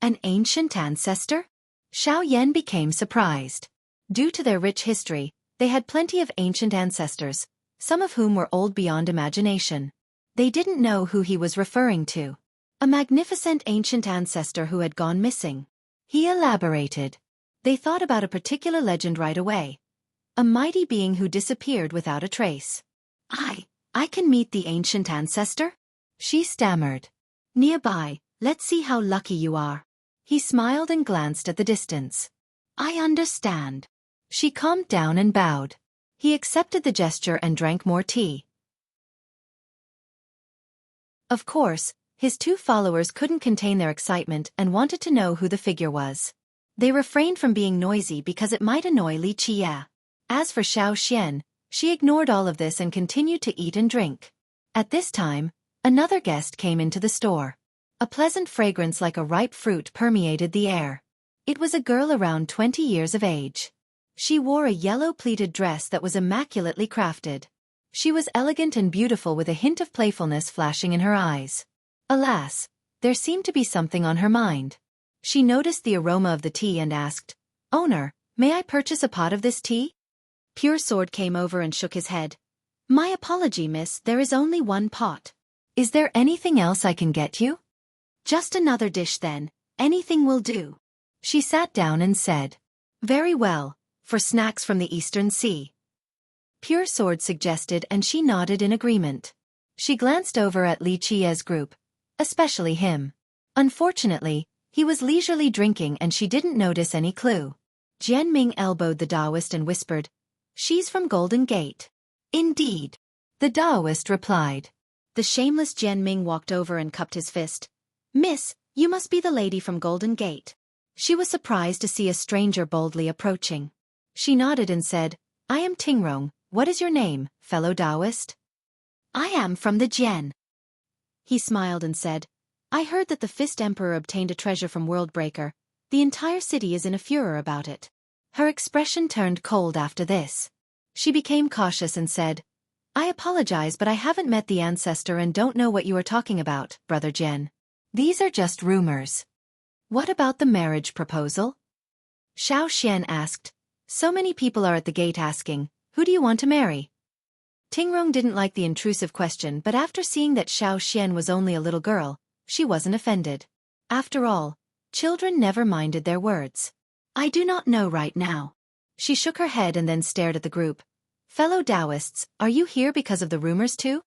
An ancient ancestor? Xiao Yan became surprised. Due to their rich history, they had plenty of ancient ancestors, some of whom were old beyond imagination. They didn't know who he was referring to. A magnificent ancient ancestor who had gone missing. He elaborated. They thought about a particular legend right away. A mighty being who disappeared without a trace. I can meet the ancient ancestor?" She stammered. "Nearby, let's see how lucky you are." He smiled and glanced at the distance. "I understand." She calmed down and bowed. He accepted the gesture and drank more tea. Of course, his two followers couldn't contain their excitement and wanted to know who the figure was. They refrained from being noisy because it might annoy Li Qie. As for Xiao Xian, she ignored all of this and continued to eat and drink. At this time, another guest came into the store. A pleasant fragrance like a ripe fruit permeated the air. It was a girl around 20 years of age. She wore a yellow pleated dress that was immaculately crafted. She was elegant and beautiful with a hint of playfulness flashing in her eyes. Alas, there seemed to be something on her mind. She noticed the aroma of the tea and asked, "Owner, may I purchase a pot of this tea?" Pure Sword came over and shook his head. "My apology, miss, there is only one pot." "Is there anything else I can get you?" "Just another dish then, anything will do." She sat down and said, "Very well, for snacks from the Eastern Sea." Pure Sword suggested and she nodded in agreement. She glanced over at Li Qie's group, especially him. Unfortunately, he was leisurely drinking and she didn't notice any clue. Jian Ming elbowed the Taoist and whispered, "She's from Golden Gate." "Indeed," the Taoist replied. The shameless Jian Ming walked over and cupped his fist. "Miss, you must be the lady from Golden Gate." She was surprised to see a stranger boldly approaching. She nodded and said, "I am Tingrong, what is your name, fellow Taoist?" "I am from the Jian." He smiled and said, "I heard that the Fist Emperor obtained a treasure from Worldbreaker. The entire city is in a furor about it." Her expression turned cold after this. She became cautious and said, "I apologize but I haven't met the ancestor and don't know what you are talking about, Brother Jian. These are just rumors." "What about the marriage proposal?" Xiao Xian asked. "So many people are at the gate asking, who do you want to marry?" Tingrong didn't like the intrusive question but after seeing that Xiao Xian was only a little girl, she wasn't offended. After all, children never minded their words. "I do not know right now." She shook her head and then stared at the group. "Fellow Taoists, are you here because of the rumors too?"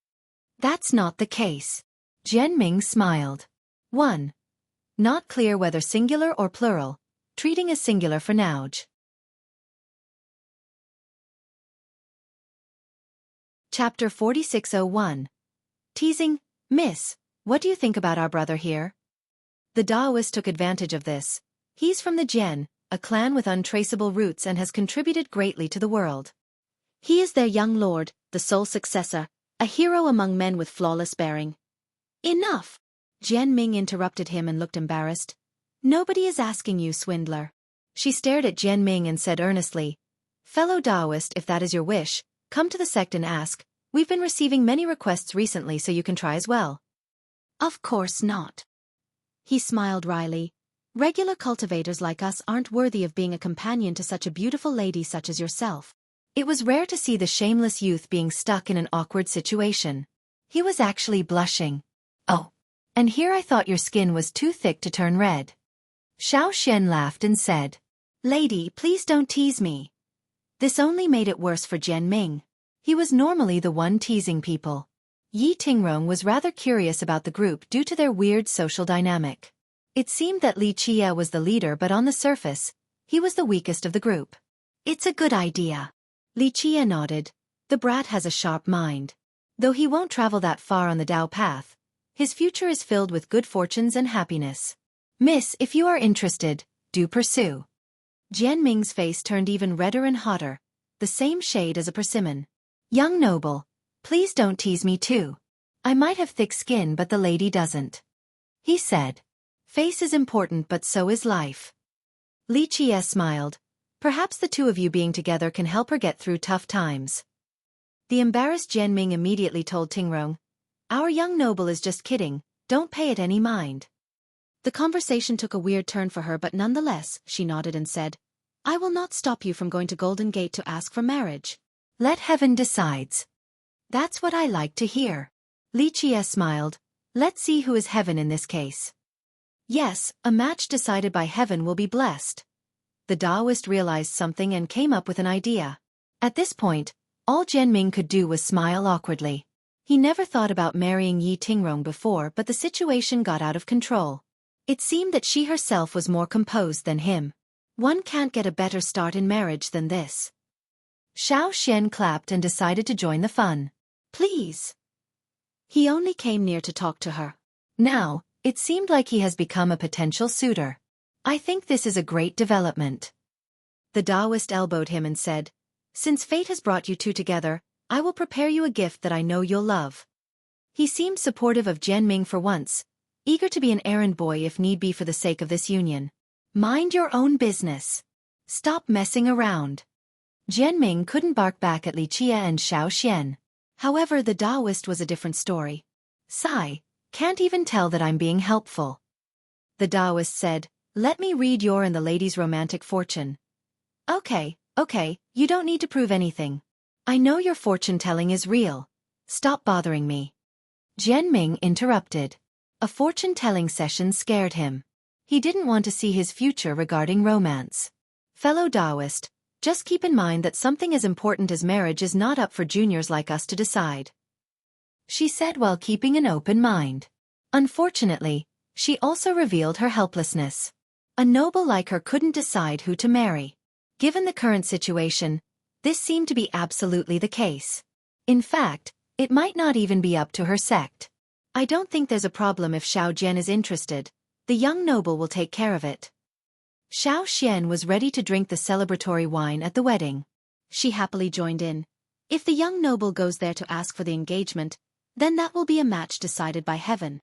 "That's not the case." Jian Ming smiled. 1. Not clear whether singular or plural, treating as singular for Nauj. Chapter 4601. Teasing, "Miss, what do you think about our brother here?" The Taoist took advantage of this. He's from the Jian, a clan with untraceable roots and has contributed greatly to the world. He is their young lord, the sole successor, a hero among men with flawless bearing. "Enough!" Jian Ming interrupted him and looked embarrassed. "Nobody is asking you, swindler." She stared at Jian Ming and said earnestly, "Fellow Taoist, if that is your wish, come to the sect and ask. We've been receiving many requests recently so you can try as well." "Of course not." He smiled wryly. "Regular cultivators like us aren't worthy of being a companion to such a beautiful lady such as yourself." It was rare to see the shameless youth being stuck in an awkward situation. He was actually blushing. "Oh. And here I thought your skin was too thick to turn red." Xiao Xian laughed and said, "Lady, please don't tease me." This only made it worse for Jian Ming. He was normally the one teasing people. Yi Tingrong was rather curious about the group due to their weird social dynamic. It seemed that Li Qie was the leader, but on the surface, he was the weakest of the group. It's a good idea. Li Qie nodded. The brat has a sharp mind. Though he won't travel that far on the Dao path, his future is filled with good fortunes and happiness. Miss, if you are interested, do pursue. Jian Ming's face turned even redder and hotter, the same shade as a persimmon. Young noble, please don't tease me too. I might have thick skin, but the lady doesn't. He said. Face is important, but so is life. Li Qie smiled. Perhaps the two of you being together can help her get through tough times. The embarrassed Jian Ming immediately told Tingrong, our young noble is just kidding, don't pay it any mind. The conversation took a weird turn for her, but nonetheless, she nodded and said, I will not stop you from going to Golden Gate to ask for marriage. Let heaven decides. That's what I like to hear. Li Qie smiled. Let's see who is heaven in this case. Yes, a match decided by heaven will be blessed. The Taoist realized something and came up with an idea. At this point, all Jian Ming could do was smile awkwardly. He never thought about marrying Yi Tingrong before, but the situation got out of control. It seemed that she herself was more composed than him. One can't get a better start in marriage than this. Xiao Xian clapped and decided to join the fun. Please. He only came near to talk to her. Now, it seemed like he has become a potential suitor. I think this is a great development. The Taoist elbowed him and said, since fate has brought you two together, I will prepare you a gift that I know you'll love. He seemed supportive of Jian Ming for once, eager to be an errand boy if need be for the sake of this union. Mind your own business. Stop messing around. Jian Ming couldn't bark back at Li Qie and Xiao Xian. However, the Taoist was a different story. Sigh, can't even tell that I'm being helpful. The Taoist said, let me read your and the lady's romantic fortune. Okay, you don't need to prove anything. I know your fortune-telling is real. Stop bothering me. Jian Ming interrupted. A fortune-telling session scared him. He didn't want to see his future regarding romance. Fellow Taoist, just keep in mind that something as important as marriage is not up for juniors like us to decide. She said while keeping an open mind. Unfortunately, she also revealed her helplessness. A noble like her couldn't decide who to marry. Given the current situation, this seemed to be absolutely the case. In fact, it might not even be up to her sect. I don't think there's a problem if Xiao Jian is interested. The young noble will take care of it. Xiao Xian was ready to drink the celebratory wine at the wedding. She happily joined in. If the young noble goes there to ask for the engagement, then that will be a match decided by heaven.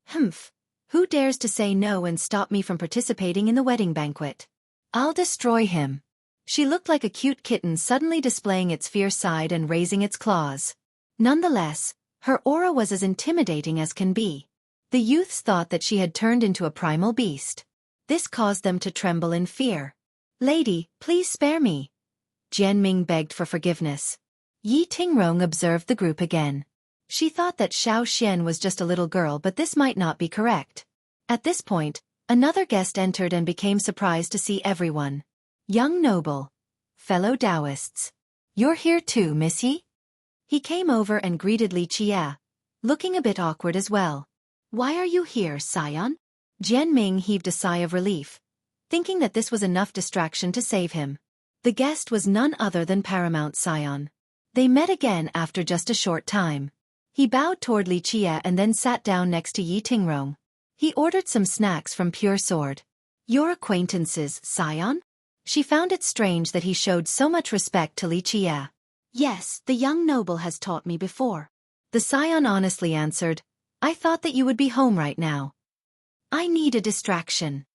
Humph. Who dares to say no and stop me from participating in the wedding banquet? I'll destroy him. She looked like a cute kitten suddenly displaying its fierce side and raising its claws. Nonetheless, her aura was as intimidating as can be. The youths thought that she had turned into a primal beast. This caused them to tremble in fear. Lady, please spare me. Jian Ming begged for forgiveness. Yi Tingrong observed the group again. She thought that Xiao Xian was just a little girl, but this might not be correct. At this point, another guest entered and became surprised to see everyone. Young noble. Fellow Taoists. You're here too, Miss Yi? He came over and greeted Li Qie, looking a bit awkward as well. Why are you here, Scion? Jian Ming heaved a sigh of relief, thinking that this was enough distraction to save him. The guest was none other than Paramount Scion. They met again after just a short time. He bowed toward Li Qie and then sat down next to Yi Tingrong. He ordered some snacks from Pure Sword. Your acquaintances, Scion? She found it strange that he showed so much respect to Li Qie. Yes, the young noble has taught me before. The Scion honestly answered, I thought that you would be home right now. I need a distraction.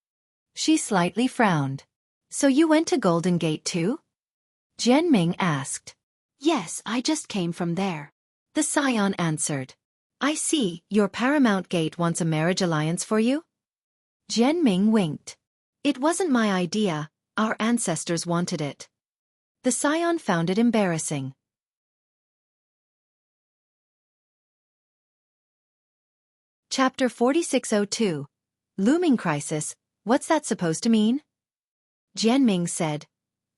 She slightly frowned. So you went to Golden Gate too? Jian Ming asked. Yes, I just came from there. The Scion answered. I see, your Paramount Gate wants a marriage alliance for you? Jian Ming winked. It wasn't my idea, our ancestors wanted it. The Scion found it embarrassing. Chapter 4602. Looming Crisis, what's that supposed to mean? Jian Ming said.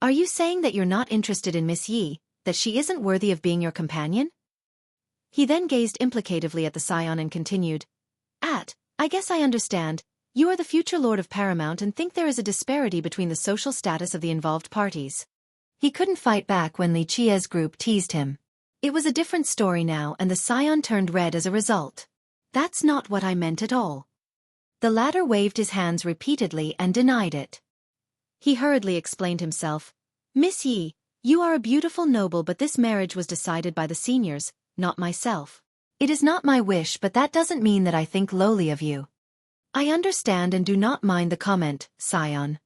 Are you saying that you're not interested in Miss Yi, that she isn't worthy of being your companion? He then gazed implicatively at the scion and continued, I guess I understand. You are the future Lord of Paramount and think there is a disparity between the social status of the involved parties. He couldn't fight back when Li Qie's group teased him. It was a different story now and the scion turned red as a result. That's not what I meant at all. The latter waved his hands repeatedly and denied it. He hurriedly explained himself. Miss Yi, you are a beautiful noble, but this marriage was decided by the seniors, not myself. It is not my wish, but that doesn't mean that I think lowly of you. I understand and do not mind the comment, scion.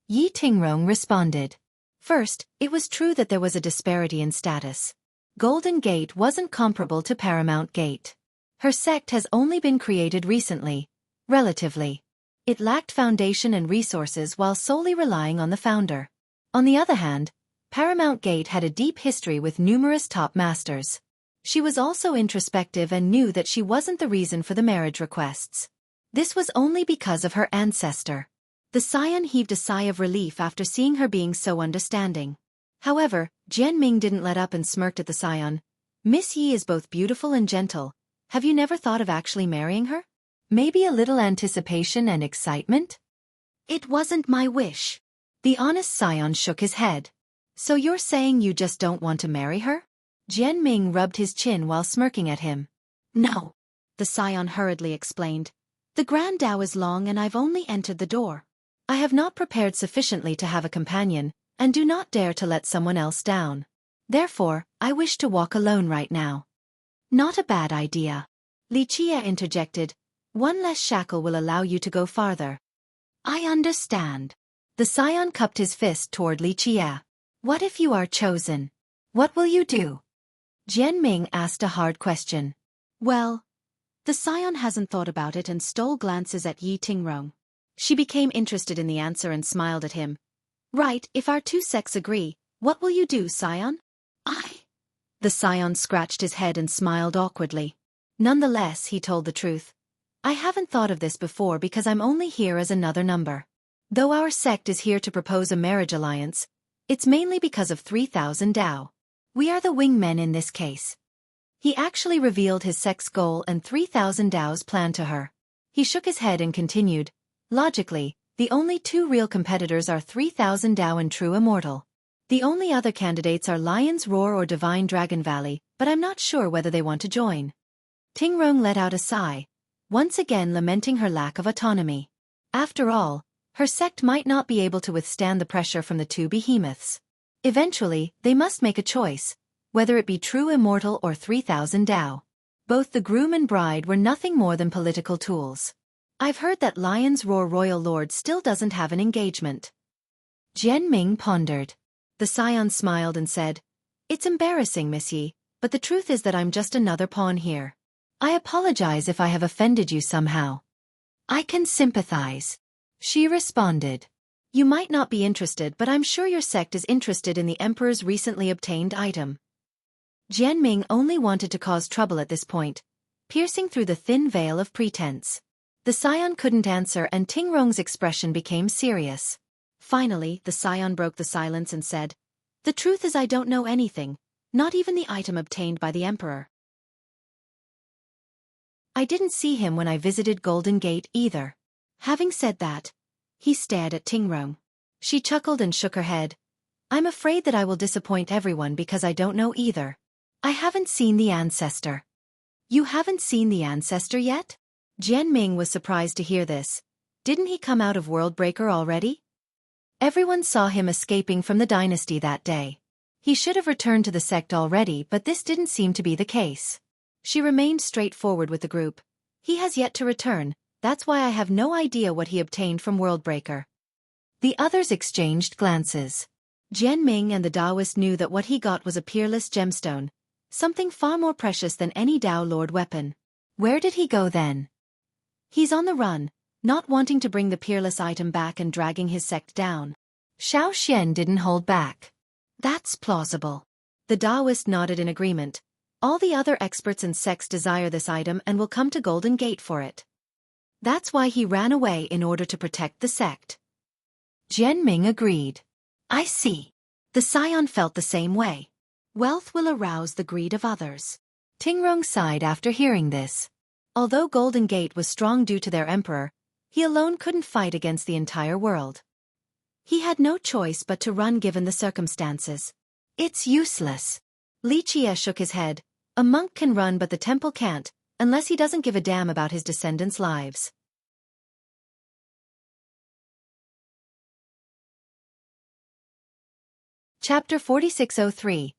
Yi Tingrong responded. First, it was true that there was a disparity in status. Golden Gate wasn't comparable to Paramount Gate. Her sect has only been created recently, relatively. It lacked foundation and resources while solely relying on the founder. On the other hand, Paramount Gate had a deep history with numerous top masters. She was also introspective and knew that she wasn't the reason for the marriage requests. This was only because of her ancestor. The scion heaved a sigh of relief after seeing her being so understanding. However, Jianming didn't let up and smirked at the scion. Miss Yi is both beautiful and gentle. Have you never thought of actually marrying her? Maybe a little anticipation and excitement? It wasn't my wish. The honest scion shook his head. So you're saying you just don't want to marry her? Jianming rubbed his chin while smirking at him. No. The scion hurriedly explained. The Grand Dao is long and I've only entered the door. I have not prepared sufficiently to have a companion, and do not dare to let someone else down. Therefore, I wish to walk alone right now. Not a bad idea. Li Qie interjected. One less shackle will allow you to go farther. I understand. The scion cupped his fist toward Li Qie. What if you are chosen? What will you do? Jianming asked a hard question. Well, the scion hasn't thought about it and stole glances at Yi Tingrong. She became interested in the answer and smiled at him. Right, if our two sects agree, what will you do, scion? The scion scratched his head and smiled awkwardly. Nonetheless, he told the truth. I haven't thought of this before because I'm only here as another number. Though our sect is here to propose a marriage alliance, it's mainly because of 3,000 Dao. We are the wingmen in this case. He actually revealed his sect's goal and 3,000 Dao's plan to her. He shook his head and continued. Logically, the only two real competitors are 3,000 Dao and True Immortal. The only other candidates are Lion's Roar or Divine Dragon Valley, but I'm not sure whether they want to join. Tingrong let out a sigh, once again lamenting her lack of autonomy. After all, her sect might not be able to withstand the pressure from the two behemoths. Eventually, they must make a choice, whether it be True Immortal or 3,000 Dao. Both the groom and bride were nothing more than political tools. I've heard that Lion's Roar Royal Lord still doesn't have an engagement. Jianming pondered. The scion smiled and said, It's embarrassing, Miss Yi, but the truth is that I'm just another pawn here. I apologize if I have offended you somehow. I can sympathize. She responded. You might not be interested, but I'm sure your sect is interested in the Emperor's recently obtained item. Jianming only wanted to cause trouble at this point, piercing through the thin veil of pretense. The scion couldn't answer and Tingrong's expression became serious. Finally, the scion broke the silence and said, The truth is I don't know anything, not even the item obtained by the Emperor. I didn't see him when I visited Golden Gate either. Having said that, he stared at Tingrong. She chuckled and shook her head. I'm afraid that I will disappoint everyone because I don't know either. I haven't seen the ancestor. You haven't seen the ancestor yet? Jianming was surprised to hear this. Didn't he come out of Worldbreaker already? Everyone saw him escaping from the dynasty that day. He should have returned to the sect already, but this didn't seem to be the case. She remained straightforward with the group. He has yet to return, that's why I have no idea what he obtained from Worldbreaker. The others exchanged glances. Jianming and the Taoist knew that what he got was a peerless gemstone, something far more precious than any Dao Lord weapon. Where did he go then? He's on the run, not wanting to bring the peerless item back and dragging his sect down. Xiao Xian didn't hold back. That's plausible. The Taoist nodded in agreement. All the other experts and sects desire this item and will come to Golden Gate for it. That's why he ran away in order to protect the sect. Jianming agreed. I see. The scion felt the same way. Wealth will arouse the greed of others. Tingrong sighed after hearing this. Although Golden Gate was strong due to their emperor, he alone couldn't fight against the entire world. He had no choice but to run given the circumstances. It's useless. Li Qie shook his head. A monk can run but the temple can't, unless he doesn't give a damn about his descendants' lives. Chapter 4603.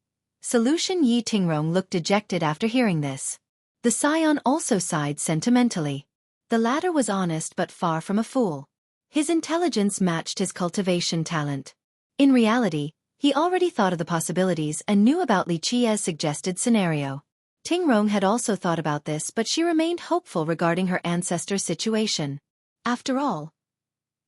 Solution. Yi Tingrong looked dejected after hearing this. The scion also sighed sentimentally. The latter was honest but far from a fool. His intelligence matched his cultivation talent. In reality, he already thought of the possibilities and knew about Li Qie's suggested scenario. Tingrong had also thought about this, but she remained hopeful regarding her ancestor's situation. After all,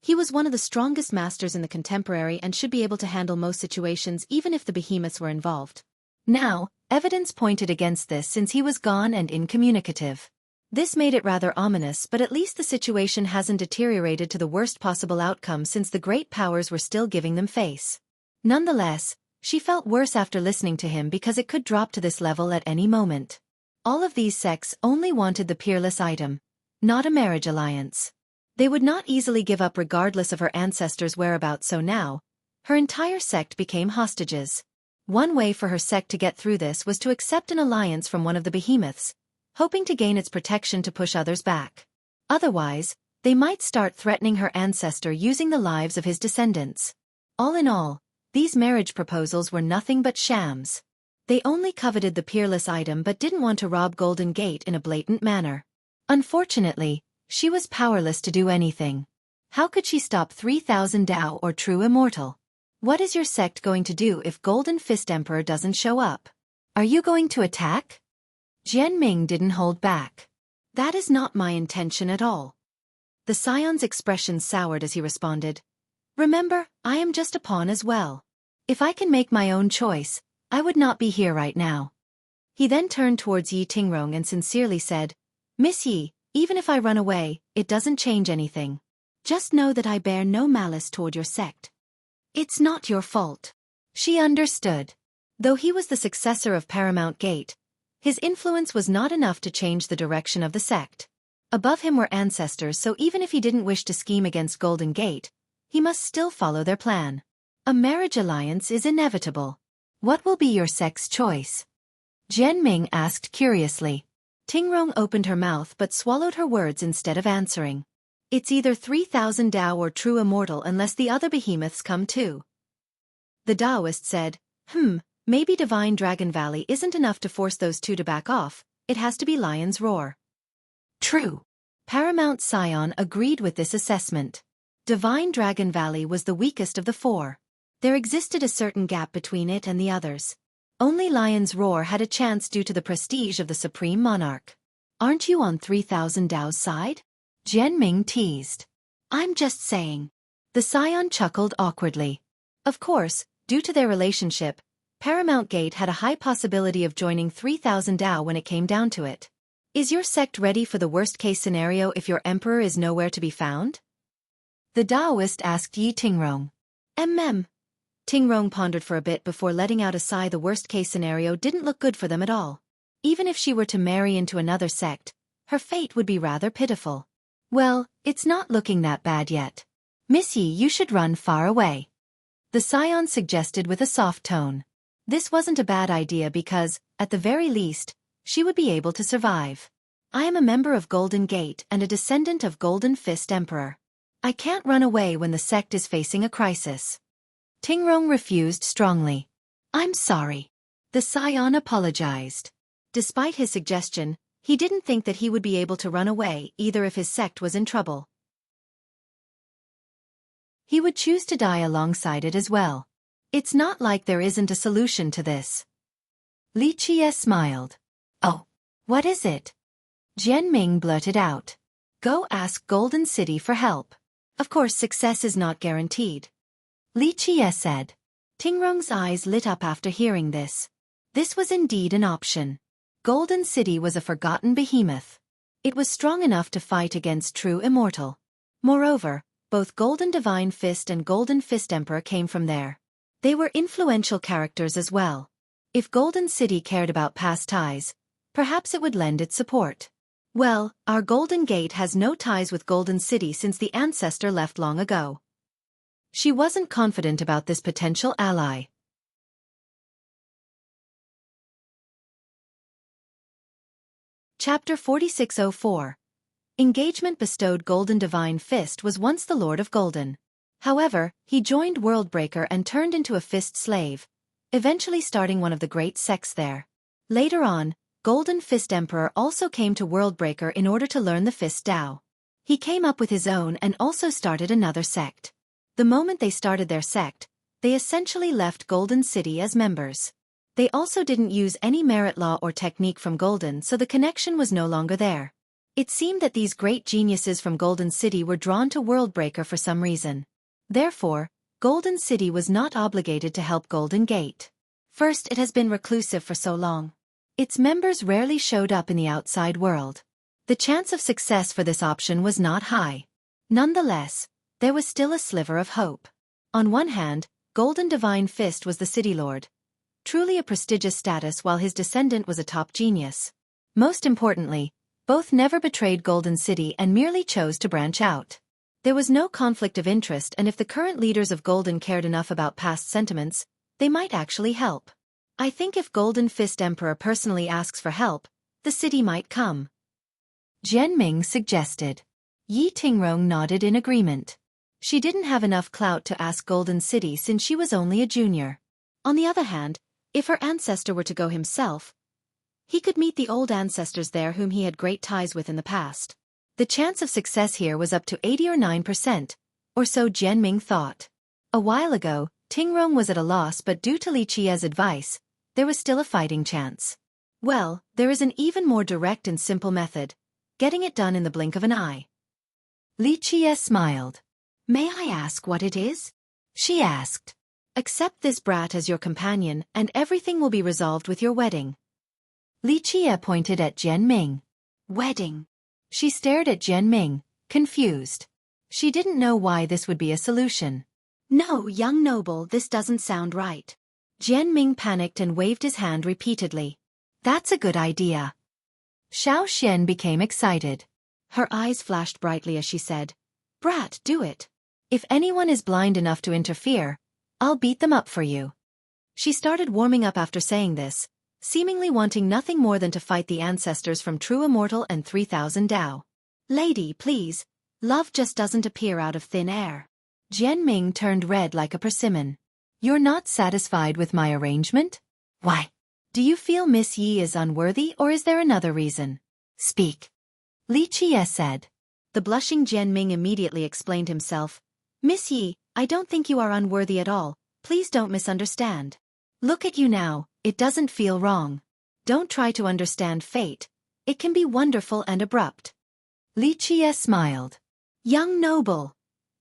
he was one of the strongest masters in the contemporary and should be able to handle most situations even if the behemoths were involved. Now, evidence pointed against this since he was gone and incommunicative. This made it rather ominous, but at least the situation hasn't deteriorated to the worst possible outcome since the great powers were still giving them face. Nonetheless, she felt worse after listening to him because it could drop to this level at any moment. All of these sects only wanted the peerless item, not a marriage alliance. They would not easily give up regardless of her ancestors' whereabouts, so now, her entire sect became hostages. One way for her sect to get through this was to accept an alliance from one of the behemoths, hoping to gain its protection to push others back. Otherwise, they might start threatening her ancestor using the lives of his descendants. All in all, these marriage proposals were nothing but shams. They only coveted the peerless item but didn't want to rob Golden Gate in a blatant manner. Unfortunately, she was powerless to do anything. How could she stop 3,000 Dao or True Immortal? What is your sect going to do if Golden Fist Emperor doesn't show up? Are you going to attack? Jianming didn't hold back. That is not my intention at all. The scion's expression soured as he responded. Remember, I am just a pawn as well. If I can make my own choice, I would not be here right now. He then turned towards Yi Tingrong and sincerely said, Miss Yi, even if I run away, it doesn't change anything. Just know that I bear no malice toward your sect. It's not your fault. She understood. Though he was the successor of Paramount Gate, his influence was not enough to change the direction of the sect. Above him were ancestors, so even if he didn't wish to scheme against Golden Gate, he must still follow their plan. A marriage alliance is inevitable. What will be your sect's choice? Jianming asked curiously. Tingrong opened her mouth but swallowed her words instead of answering. It's either 3,000 Dao or True Immortal unless the other behemoths come too. The Taoist said, maybe Divine Dragon Valley isn't enough to force those two to back off, it has to be Lion's Roar. True. Paramount Scion agreed with this assessment. Divine Dragon Valley was the weakest of the four. There existed a certain gap between it and the others. Only Lion's Roar had a chance due to the prestige of the Supreme Monarch. Aren't you on 3,000 Dao's side? Jianming teased. I'm just saying. The scion chuckled awkwardly. Of course, due to their relationship, Paramount Gate had a high possibility of joining 3,000 Dao when it came down to it. Is your sect ready for the worst-case scenario if your emperor is nowhere to be found? The Taoist asked Yi Tingrong. Tingrong pondered for a bit before letting out a sigh. The worst-case scenario didn't look good for them at all. Even if she were to marry into another sect, her fate would be rather pitiful. Well, it's not looking that bad yet. Miss Yi, you should run far away. The scion suggested with a soft tone. This wasn't a bad idea because, at the very least, she would be able to survive. I am a member of Golden Gate and a descendant of Golden Fist Emperor. I can't run away when the sect is facing a crisis. Tingrong refused strongly. I'm sorry. The scion apologized. Despite his suggestion, he didn't think that he would be able to run away either if his sect was in trouble. He would choose to die alongside it as well. It's not like there isn't a solution to this. Li Qie smiled. Oh, what is it? Jianming blurted out. Go ask Golden City for help. Of course, success is not guaranteed. Li Qie said. Tingrong's eyes lit up after hearing this. This was indeed an option. Golden City was a forgotten behemoth. It was strong enough to fight against True Immortal. Moreover, both Golden Divine Fist and Golden Fist Emperor came from there. They were influential characters as well. If Golden City cared about past ties, Perhaps it would lend its support. Well, our Golden Gate has no ties with Golden City since the ancestor left long ago. She wasn't confident about this potential ally. Chapter 4604. Engagement bestowed Golden Divine Fist was once the Lord of Golden. However, he joined Worldbreaker and turned into a Fist slave, eventually starting one of the great sects there. Later on, Golden Fist Emperor also came to Worldbreaker in order to learn the Fist Tao. He came up with his own and also started another sect. The moment they started their sect, they essentially left Golden City as members. They also didn't use any merit law or technique from Golden, so the connection was no longer there. It seemed that these great geniuses from Golden City were drawn to Worldbreaker for some reason. Therefore, Golden City was not obligated to help Golden Gate. First, it has been reclusive for so long. Its members rarely showed up in the outside world. The chance of success for this option was not high. Nonetheless, there was still a sliver of hope. On one hand, Golden Divine Fist was the City Lord, truly a prestigious status, while his descendant was a top genius. Most importantly, both never betrayed Golden City and merely chose to branch out. There was no conflict of interest, and if the current leaders of Golden cared enough about past sentiments, they might actually help. I think if Golden Fist Emperor personally asks for help, the city might come. Jianming suggested. Yi Tingrong nodded in agreement. She didn't have enough clout to ask Golden City since she was only a junior. On the other hand, if her ancestor were to go himself, he could meet the old ancestors there whom he had great ties with in the past. The chance of success here was up to 80 or 9%, or so Jianming thought. A while ago, Tingrong was at a loss, but due to Li Qia's advice, there was still a fighting chance. Well, there is an even more direct and simple method, getting it done in the blink of an eye. Li Qia smiled. May I ask what it is? She asked. Accept this brat as your companion and everything will be resolved with your wedding. Li Qia pointed at Jianming. Wedding? She stared at Jianming, confused. She didn't know why this would be a solution. No, young noble, this doesn't sound right. Jianming panicked and waved his hand repeatedly. That's a good idea. Xiao Xian became excited. Her eyes flashed brightly as she said, Brat, do it. If anyone is blind enough to interfere, I'll beat them up for you. She started warming up after saying this, seemingly wanting nothing more than to fight the ancestors from True Immortal and 3000 Dao. Lady, please, love just doesn't appear out of thin air. Jianming turned red like a persimmon. You're not satisfied with my arrangement? Why? Do you feel Miss Yi is unworthy, or is there another reason? Speak. Li Qia said. The blushing Jianming immediately explained himself. Miss Yi, I don't think you are unworthy at all, please don't misunderstand. Look at you now, it doesn't feel wrong. Don't try to understand fate, it can be wonderful and abrupt. Li Qia smiled. Young noble.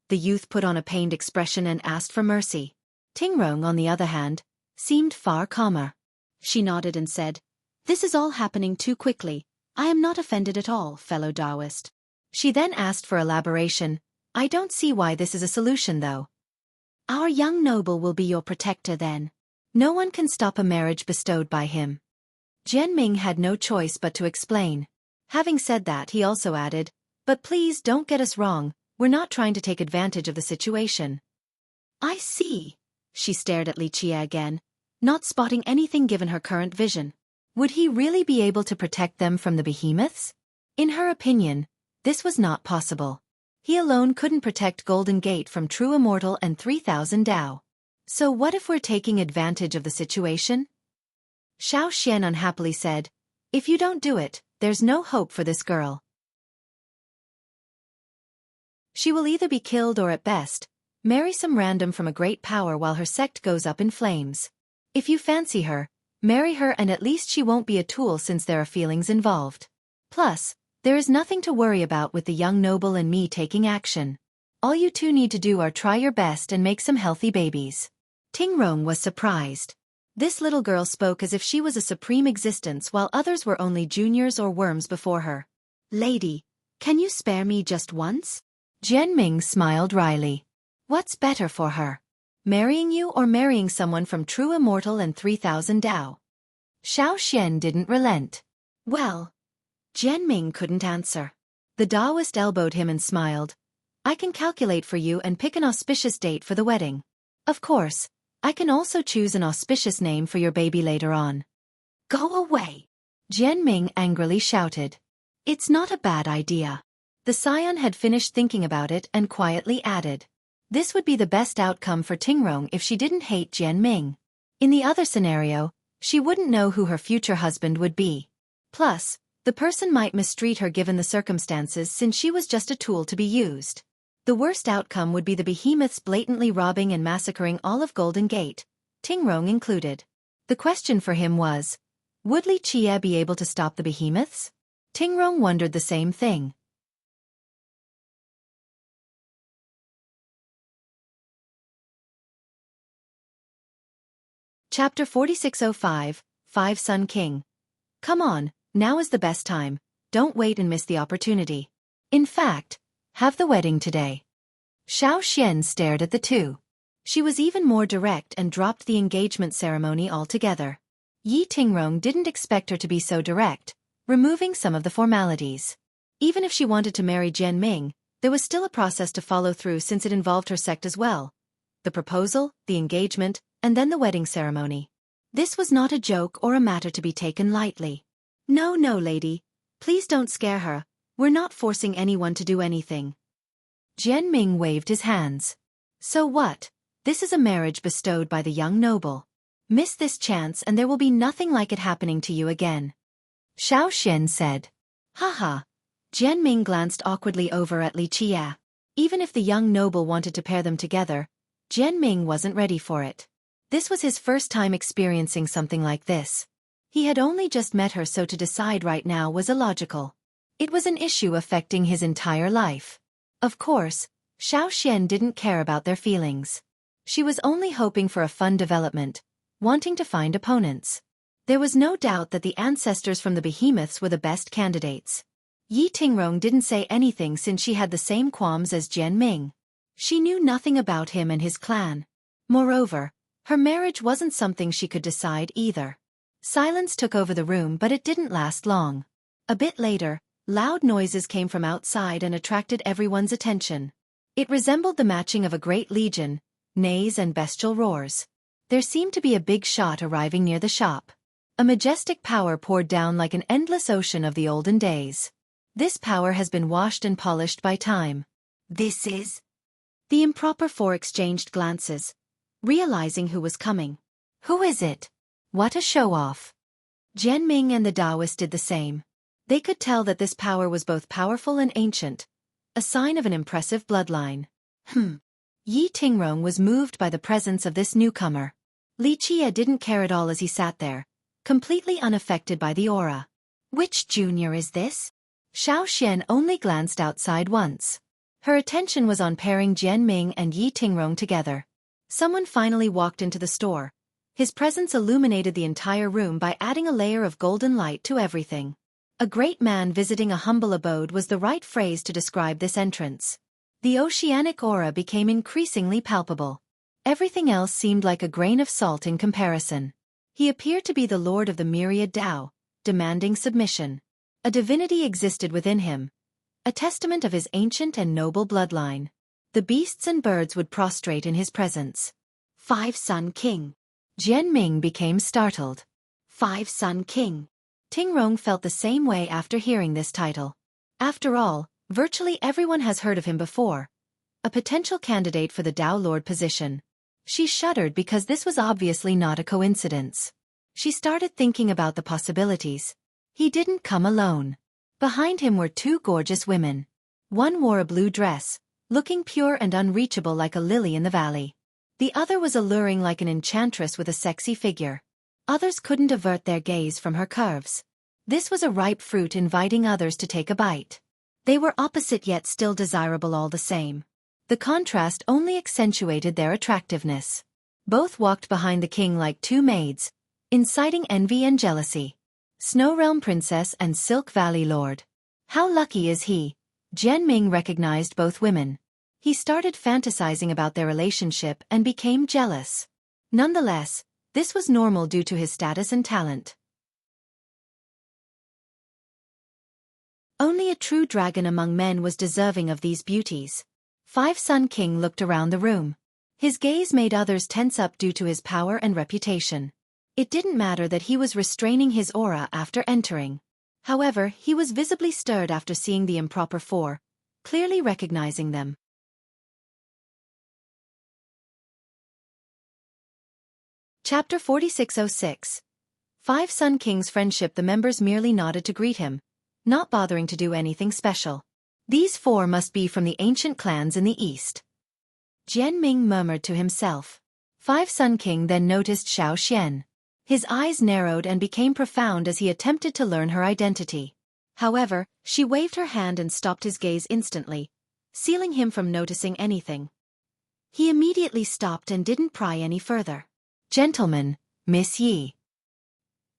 The youth put on a pained expression and asked for mercy. Tingrong, on the other hand, seemed far calmer. She nodded and said, This is all happening too quickly. I am not offended at all, fellow Taoist. She then asked for elaboration. I don't see why this is a solution though. Our young noble will be your protector then. No one can stop a marriage bestowed by him. Jianming had no choice but to explain. Having said that, he also added, But please don't get us wrong, we're not trying to take advantage of the situation. I see. She stared at Li Qia again, not spotting anything given her current vision. Would he really be able to protect them from the behemoths? In her opinion, this was not possible. He alone couldn't protect Golden Gate from True Immortal and 3000 Dao. So what if we're taking advantage of the situation? Xiao Xian unhappily said, If you don't do it, there's no hope for this girl. She will either be killed or at best, marry some random from a great power while her sect goes up in flames. If you fancy her, marry her and at least she won't be a tool since there are feelings involved. Plus, there is nothing to worry about with the young noble and me taking action. All you two need to do are try your best and make some healthy babies. Tingrong was surprised. This little girl spoke as if she was a supreme existence while others were only juniors or worms before her. Lady, can you spare me just once? Jianming smiled wryly. What's better for her? Marrying you or marrying someone from True Immortal and 3000 Dao? Xiao Xian didn't relent. Well, Jianming couldn't answer. The Taoist elbowed him and smiled. I can calculate for you and pick an auspicious date for the wedding. Of course, I can also choose an auspicious name for your baby later on. Go away! Jianming angrily shouted. It's not a bad idea. The scion had finished thinking about it and quietly added. This would be the best outcome for Tingrong if she didn't hate Jianming. In the other scenario, she wouldn't know who her future husband would be. Plus, the person might mistreat her given the circumstances since she was just a tool to be used. The worst outcome would be the behemoths blatantly robbing and massacring all of Golden Gate, Tingrong included. The question for him was, would Li Qie be able to stop the behemoths? Tingrong wondered the same thing. Chapter 4605, Five Sun King. Come on, now is the best time, don't wait and miss the opportunity. In fact, have the wedding today. Xiao Xian stared at the two. She was even more direct and dropped the engagement ceremony altogether. Yi Tingrong didn't expect her to be so direct, removing some of the formalities. Even if she wanted to marry Jianming, there was still a process to follow through since it involved her sect as well. The proposal, the engagement, and then the wedding ceremony. This was not a joke or a matter to be taken lightly. No, lady. Please don't scare her. We're not forcing anyone to do anything. Jianming waved his hands. So what? This is a marriage bestowed by the young noble. Miss this chance and there will be nothing like it happening to you again. Xiao Xian said. Haha. Jianming glanced awkwardly over at Li Qie. Even if the young noble wanted to pair them together, Jianming wasn't ready for it. This was his first time experiencing something like this. He had only just met her, so to decide right now was illogical. It was an issue affecting his entire life. Of course, Xiao Xian didn't care about their feelings. She was only hoping for a fun development, wanting to find opponents. There was no doubt that the ancestors from the behemoths were the best candidates. Yi Tingrong didn't say anything since she had the same qualms as Jianming. She knew nothing about him and his clan. Moreover, her marriage wasn't something she could decide either. Silence took over the room, but it didn't last long. A bit later, loud noises came from outside and attracted everyone's attention. It resembled the matching of a great legion, neighs and bestial roars. There seemed to be a big shot arriving near the shop. A majestic power poured down like an endless ocean of the olden days. This power has been washed and polished by time. This is... The improper four exchanged glances, realizing who was coming. Who is it? What a show-off. Jianming and the Taoist did the same. They could tell that this power was both powerful and ancient, a sign of an impressive bloodline. Yi Tingrong was moved by the presence of this newcomer. Li Qie didn't care at all as he sat there, completely unaffected by the aura. Which junior is this? Xiao Xian only glanced outside once. Her attention was on pairing Jianming and Yi Tingrong together. Someone finally walked into the store. His presence illuminated the entire room by adding a layer of golden light to everything. A great man visiting a humble abode was the right phrase to describe this entrance. The oceanic aura became increasingly palpable. Everything else seemed like a grain of salt in comparison. He appeared to be the lord of the myriad Tao, demanding submission. A divinity existed within him, a testament of his ancient and noble bloodline. The beasts and birds would prostrate in his presence. Five Sun King. Jianming became startled. Five Sun King. Tingrong felt the same way after hearing this title. After all, virtually everyone has heard of him before. A potential candidate for the Tao Lord position. She shuddered because this was obviously not a coincidence. She started thinking about the possibilities. He didn't come alone. Behind him were two gorgeous women. One wore a blue dress, looking pure and unreachable like a lily in the valley. The other was alluring like an enchantress with a sexy figure. Others couldn't avert their gaze from her curves. This was a ripe fruit inviting others to take a bite. They were opposite yet still desirable all the same. The contrast only accentuated their attractiveness. Both walked behind the king like two maids, inciting envy and jealousy. Snow Realm Princess and Silk Valley Lord. How lucky is he? Jianming recognized both women. He started fantasizing about their relationship and became jealous. Nonetheless, this was normal due to his status and talent. Only a true dragon among men was deserving of these beauties. Five Sun King looked around the room. His gaze made others tense up due to his power and reputation. It didn't matter that he was restraining his aura after entering. However, he was visibly stirred after seeing the improper four, clearly recognizing them. Chapter 4606. Five Sun King's friendship. The members merely nodded to greet him, not bothering to do anything special. These four must be from the ancient clans in the east. Jian Ming murmured to himself. Five Sun King then noticed Xiao Xian. His eyes narrowed and became profound as he attempted to learn her identity. However, she waved her hand and stopped his gaze instantly, sealing him from noticing anything. He immediately stopped and didn't pry any further. Gentlemen, Miss Yi.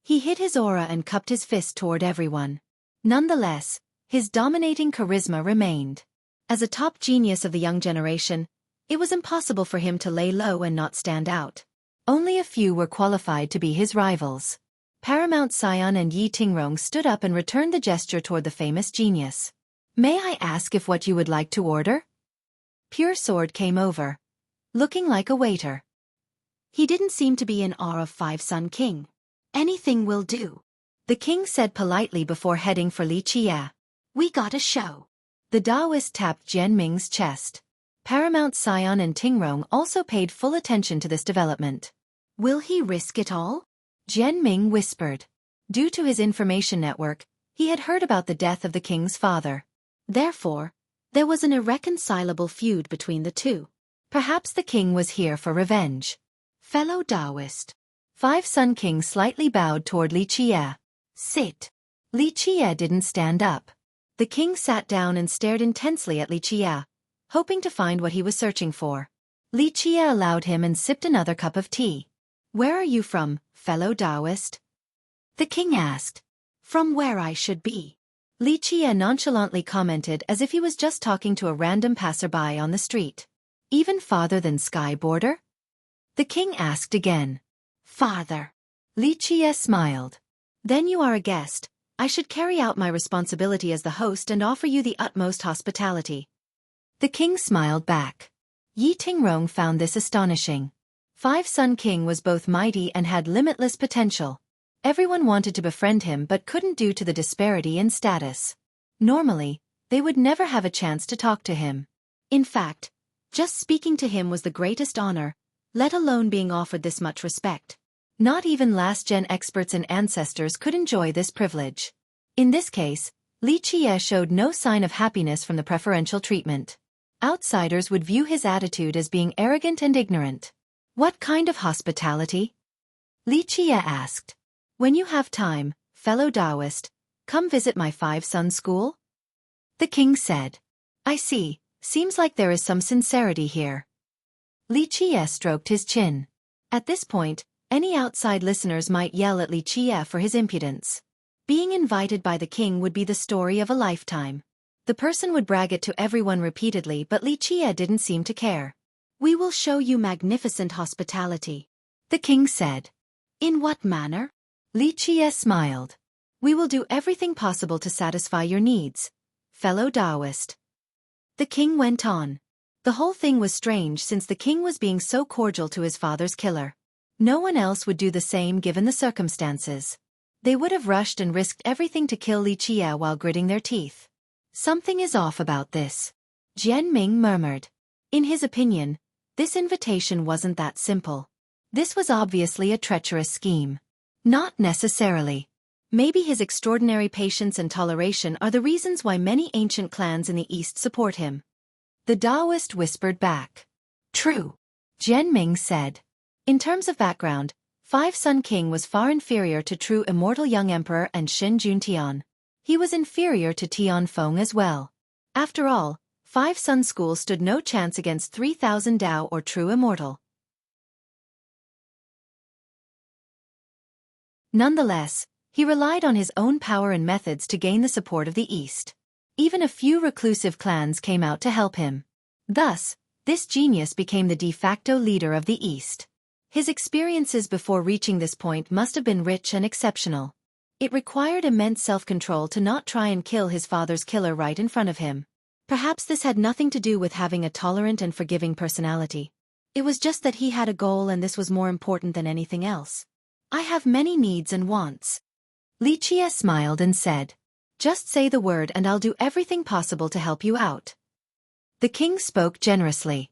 He hid his aura and cupped his fist toward everyone. Nonetheless, his dominating charisma remained. As a top genius of the young generation, it was impossible for him to lay low and not stand out. Only a few were qualified to be his rivals. Paramount Scion and Yi Tingrong stood up and returned the gesture toward the famous genius. May I ask if what you would like to order? Pure Sword came over, looking like a waiter. He didn't seem to be in awe of Five Sun King. Anything will do, the king said politely before heading for Li Qia. We got a show. The Taoist tapped Jian Ming's chest. Paramount Scion and Tingrong also paid full attention to this development. Will he risk it all? Jian Ming whispered. Due to his information network, he had heard about the death of the king's father. Therefore, there was an irreconcilable feud between the two. Perhaps the king was here for revenge. Fellow Taoist. Five Sun King slightly bowed toward Li Qia. Sit. Li Qia didn't stand up. The king sat down and stared intensely at Li Qia, hoping to find what he was searching for. Li Qia allowed him and sipped another cup of tea. Where are you from, fellow Taoist? The king asked. From where I should be. Li Qia nonchalantly commented as if he was just talking to a random passerby on the street. Even farther than Sky Border? The king asked again. Farther. Li Qia smiled. Then you are a guest. I should carry out my responsibility as the host and offer you the utmost hospitality. The king smiled back. Yi Tingrong found this astonishing. Five Sun King was both mighty and had limitless potential. Everyone wanted to befriend him but couldn't due to the disparity in status. Normally, they would never have a chance to talk to him. In fact, just speaking to him was the greatest honor, let alone being offered this much respect. Not even last-gen experts and ancestors could enjoy this privilege. In this case, Li Qia showed no sign of happiness from the preferential treatment. Outsiders would view his attitude as being arrogant and ignorant. What kind of hospitality? Li Qia asked. When you have time, fellow Taoist, come visit my Five Sun School? The king said. I see, seems like there is some sincerity here. Li Qia stroked his chin. At this point, any outside listeners might yell at Li Qia for his impudence. Being invited by the king would be the story of a lifetime. The person would brag it to everyone repeatedly, but Li Qia didn't seem to care. We will show you magnificent hospitality, the king said. In what manner? Li Qia smiled. We will do everything possible to satisfy your needs, fellow Taoist. The king went on. The whole thing was strange since the king was being so cordial to his father's killer. No one else would do the same given the circumstances. They would have rushed and risked everything to kill Li Qia while gritting their teeth. Something is off about this, Jian Ming murmured. In his opinion, this invitation wasn't that simple. This was obviously a treacherous scheme. Not necessarily. Maybe his extraordinary patience and toleration are the reasons why many ancient clans in the East support him. The Taoist whispered back. True, Jian Ming said. In terms of background, Five Sun King was far inferior to true immortal young emperor and Xin Juntian. He was inferior to Tian Feng as well. After all, Five Sun School stood no chance against 3,000 Dao or true immortal. Nonetheless, he relied on his own power and methods to gain the support of the East. Even a few reclusive clans came out to help him. Thus, this genius became the de facto leader of the East. His experiences before reaching this point must have been rich and exceptional. It required immense self-control to not try and kill his father's killer right in front of him. Perhaps this had nothing to do with having a tolerant and forgiving personality. It was just that he had a goal and this was more important than anything else. I have many needs and wants. Li Jie smiled and said, "Just say the word and I'll do everything possible to help you out." The king spoke generously.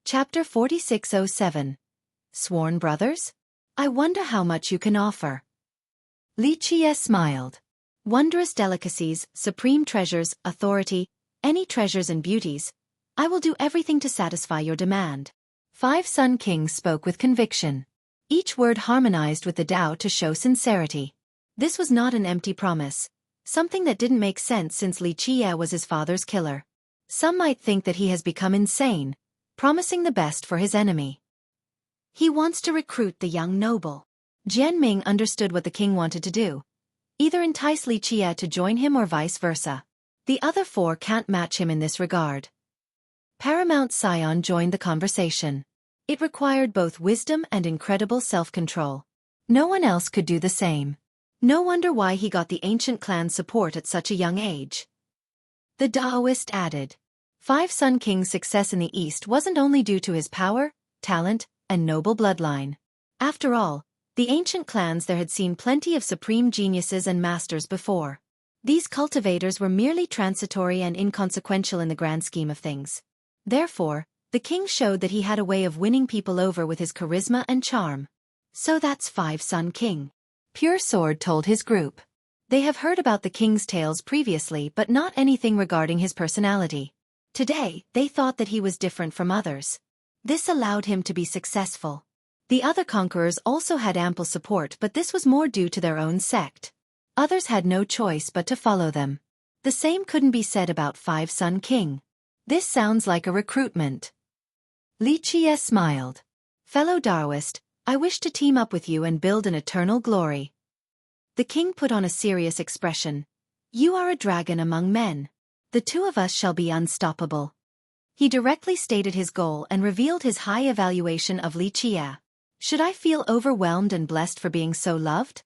Chapter 4607. Sworn Brothers? I wonder how much you can offer. Li Jie smiled. Wondrous delicacies, supreme treasures, authority, any treasures and beauties. I will do everything to satisfy your demand. Five Sun Kings spoke with conviction. Each word harmonized with the Tao to show sincerity. This was not an empty promise, something that didn't make sense since Li Jie was his father's killer. Some might think that he has become insane, promising the best for his enemy. He wants to recruit the young noble. Jian Ming understood what the king wanted to do. Either entice Li Jie to join him or vice versa. The other four can't match him in this regard. Paramount Scion joined the conversation. It required both wisdom and incredible self-control. No one else could do the same. No wonder why he got the ancient clan's support at such a young age. The Daoist added. Five Sun King's success in the East wasn't only due to his power, talent, and noble bloodline. After all, the ancient clans there had seen plenty of supreme geniuses and masters before. These cultivators were merely transitory and inconsequential in the grand scheme of things. Therefore, the king showed that he had a way of winning people over with his charisma and charm. So that's Five Sun King. Pure Sword told his group. They have heard about the king's tales previously but not anything regarding his personality. Today, they thought that he was different from others. This allowed him to be successful. The other conquerors also had ample support, but this was more due to their own sect. Others had no choice but to follow them. The same couldn't be said about Five Sun King. This sounds like a recruitment. Li Jie smiled. Fellow Daoist, I wish to team up with you and build an eternal glory. The king put on a serious expression. You are a dragon among men. The two of us shall be unstoppable. He directly stated his goal and revealed his high evaluation of Li Jie. Should I feel overwhelmed and blessed for being so loved?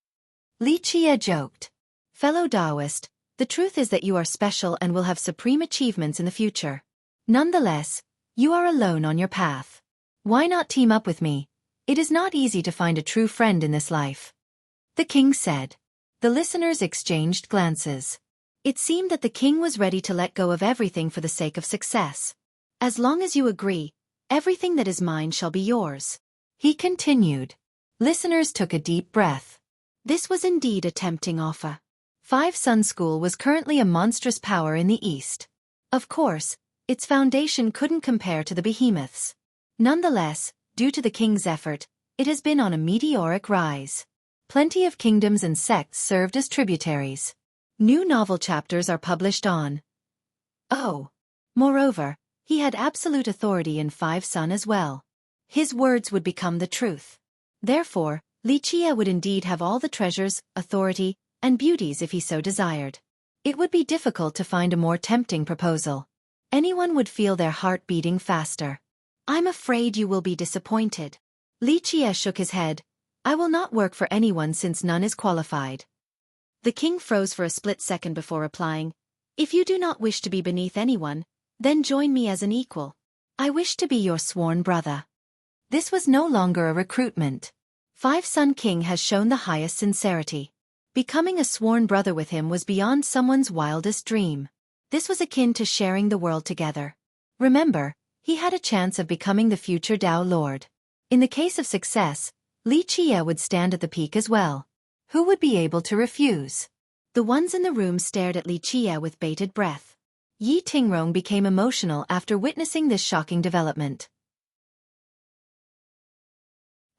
Li Jie joked. Fellow Daoist, the truth is that you are special and will have supreme achievements in the future. Nonetheless, you are alone on your path. Why not team up with me? It is not easy to find a true friend in this life. The king said. The listeners exchanged glances. It seemed that the king was ready to let go of everything for the sake of success. As long as you agree, everything that is mine shall be yours. He continued. Listeners took a deep breath. This was indeed a tempting offer. Five Sun School was currently a monstrous power in the East. Of course, its foundation couldn't compare to the behemoths. Nonetheless, due to the king's effort, it has been on a meteoric rise. Plenty of kingdoms and sects served as tributaries. New novel chapters are published on. Oh. Moreover, he had absolute authority in Five Sun as well. His words would become the truth. Therefore, Li Jie would indeed have all the treasures, authority, and beauties if he so desired. It would be difficult to find a more tempting proposal. Anyone would feel their heart beating faster. I'm afraid you will be disappointed. Li Jie shook his head. I will not work for anyone since none is qualified. The king froze for a split second before replying. If you do not wish to be beneath anyone, then join me as an equal. I wish to be your sworn brother. This was no longer a recruitment. Five Sun King has shown the highest sincerity. Becoming a sworn brother with him was beyond someone's wildest dream. This was akin to sharing the world together. Remember, he had a chance of becoming the future Tao Lord. In the case of success, Li Jie would stand at the peak as well. Who would be able to refuse? The ones in the room stared at Li Jie with bated breath. Yi Tingrong became emotional after witnessing this shocking development.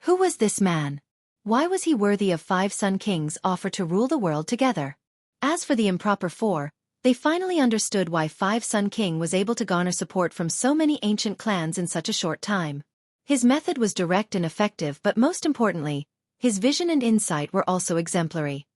Who was this man? Why was he worthy of Five Sun King's offer to rule the world together? As for the improper four, they finally understood why Five Sun King was able to garner support from so many ancient clans in such a short time. His method was direct and effective, but most importantly, his vision and insight were also exemplary.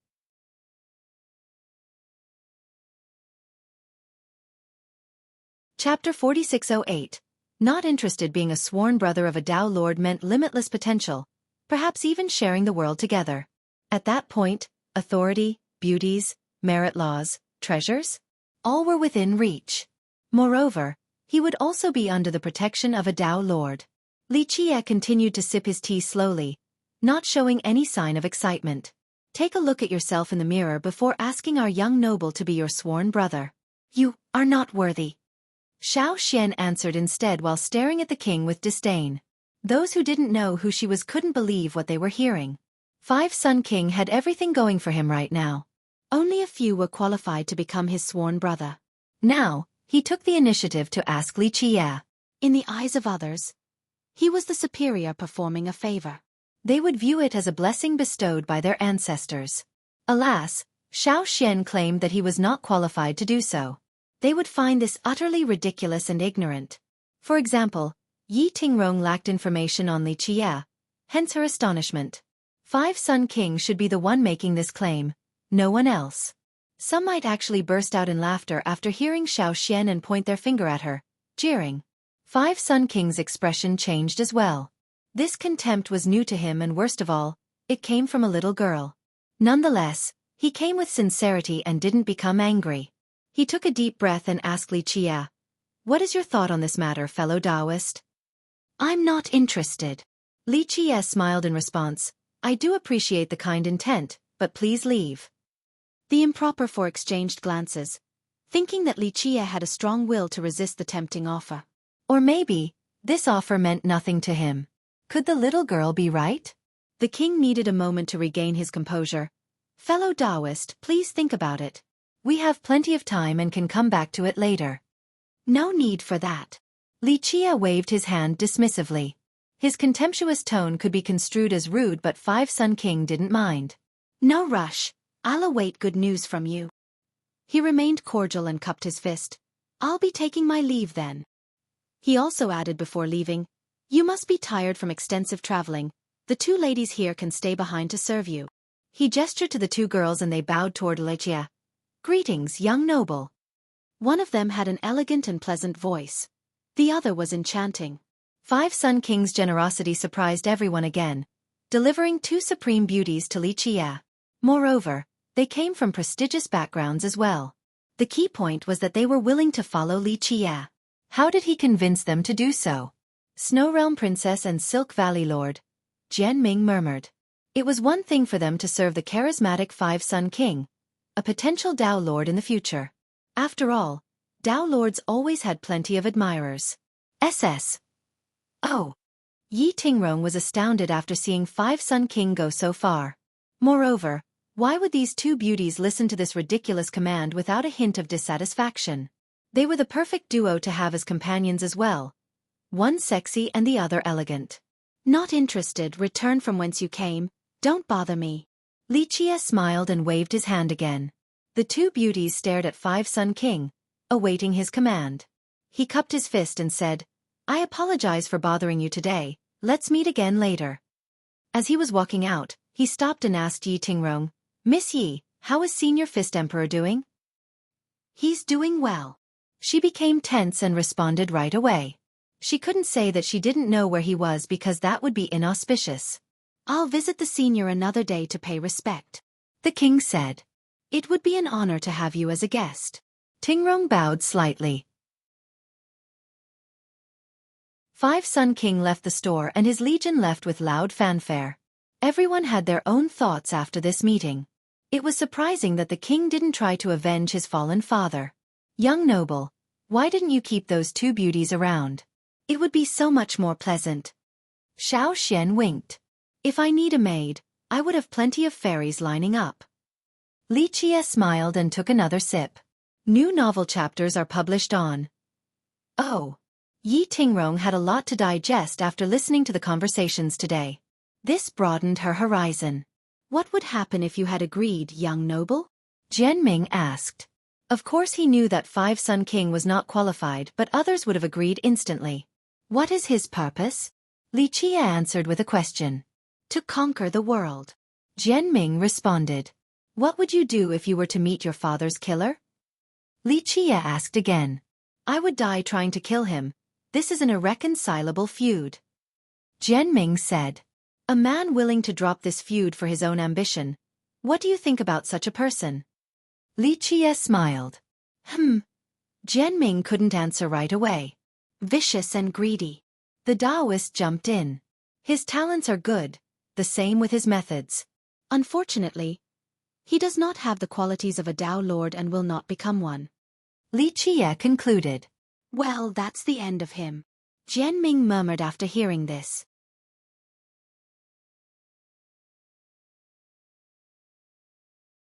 Chapter 4608. Not interested. Being a sworn brother of a Dao Lord meant limitless potential, perhaps even sharing the world together. At that point, authority, beauties, merit laws, treasures? All were within reach. Moreover, he would also be under the protection of a Dao Lord. Li Qie continued to sip his tea slowly, not showing any sign of excitement. Take a look at yourself in the mirror before asking our young noble to be your sworn brother. You are not worthy. Xiao Xian answered instead while staring at the king with disdain. Those who didn't know who she was couldn't believe what they were hearing. Five Sun King had everything going for him right now. Only a few were qualified to become his sworn brother. Now, he took the initiative to ask Li Qie. In the eyes of others, he was the superior performing a favor. They would view it as a blessing bestowed by their ancestors. Alas, Xiao Xian claimed that he was not qualified to do so. They would find this utterly ridiculous and ignorant. For example, Yi Tingrong lacked information on Li Qie, hence her astonishment. Five Sun King should be the one making this claim, no one else. Some might actually burst out in laughter after hearing Xiao Xian and point their finger at her, jeering. Five Sun King's expression changed as well. This contempt was new to him, and worst of all, it came from a little girl. Nonetheless, he came with sincerity and didn't become angry. He took a deep breath and asked Li Qie, "What is your thought on this matter, fellow Taoist?" "I'm not interested." Li Qie smiled in response. "I do appreciate the kind intent, but please leave." The improper four exchanged glances, thinking that Li Qie had a strong will to resist the tempting offer. Or maybe, this offer meant nothing to him. Could the little girl be right? The king needed a moment to regain his composure. "Fellow Taoist, please think about it. We have plenty of time and can come back to it later." "No need for that." Li Qie waved his hand dismissively. His contemptuous tone could be construed as rude, but Five Sun King didn't mind. "No rush. I'll await good news from you." He remained cordial and cupped his fist. "I'll be taking my leave then." He also added before leaving, "You must be tired from extensive traveling. The two ladies here can stay behind to serve you." He gestured to the two girls and they bowed toward Li Qie. "Greetings, young noble." One of them had an elegant and pleasant voice. The other was enchanting. Five Sun King's generosity surprised everyone again, delivering two supreme beauties to Li Qie. Moreover, they came from prestigious backgrounds as well. The key point was that they were willing to follow Li Qie. How did he convince them to do so? Snow Realm Princess and Silk Valley Lord, Jian Ming murmured. It was one thing for them to serve the charismatic Five Sun King, a potential Dao Lord in the future. After all, Dao Lords always had plenty of admirers. Oh! Yi Tingrong was astounded after seeing Five Sun King go so far. Moreover, why would these two beauties listen to this ridiculous command without a hint of dissatisfaction? They were the perfect duo to have as companions as well. One sexy and the other elegant. "Not interested. Return from whence you came. Don't bother me." Li Qie smiled and waved his hand again. The two beauties stared at Five Sun King, awaiting his command. He cupped his fist and said, "I apologize for bothering you today. Let's meet again later." As he was walking out, he stopped and asked Yi Tingrong, "Miss Yi, how is Senior Fist Emperor doing?" "He's doing well." She became tense and responded right away. She couldn't say that she didn't know where he was because that would be inauspicious. "I'll visit the senior another day to pay respect," the king said. "It would be an honor to have you as a guest." Tingrong bowed slightly. Five Sun King left the store and his legion left with loud fanfare. Everyone had their own thoughts after this meeting. It was surprising that the king didn't try to avenge his fallen father. "Young noble, why didn't you keep those two beauties around? It would be so much more pleasant." Xiao Xian winked. "If I need a maid, I would have plenty of fairies lining up." Li Qie smiled and took another sip. New novel chapters are published on. Oh. Yi Tingrong had a lot to digest after listening to the conversations today. This broadened her horizon. "What would happen if you had agreed, young noble?" Jian Ming asked. Of course he knew that Five Sun King was not qualified, but others would have agreed instantly. "What is his purpose?" Li Qie answered with a question. "To conquer the world." Jian Ming responded. "What would you do if you were to meet your father's killer?" Li Qie asked again. "I would die trying to kill him, This is an irreconcilable feud. Jianming said. A man willing to drop this feud for his own ambition. What do you think about such a person? Li Qie smiled. Jianming couldn't answer right away. Vicious and greedy. The Taoist jumped in. His talents are good, the same with his methods. Unfortunately, he does not have the qualities of a Tao Lord and will not become one. Li Qie concluded. Well, that's the end of him. Jianming murmured after hearing this.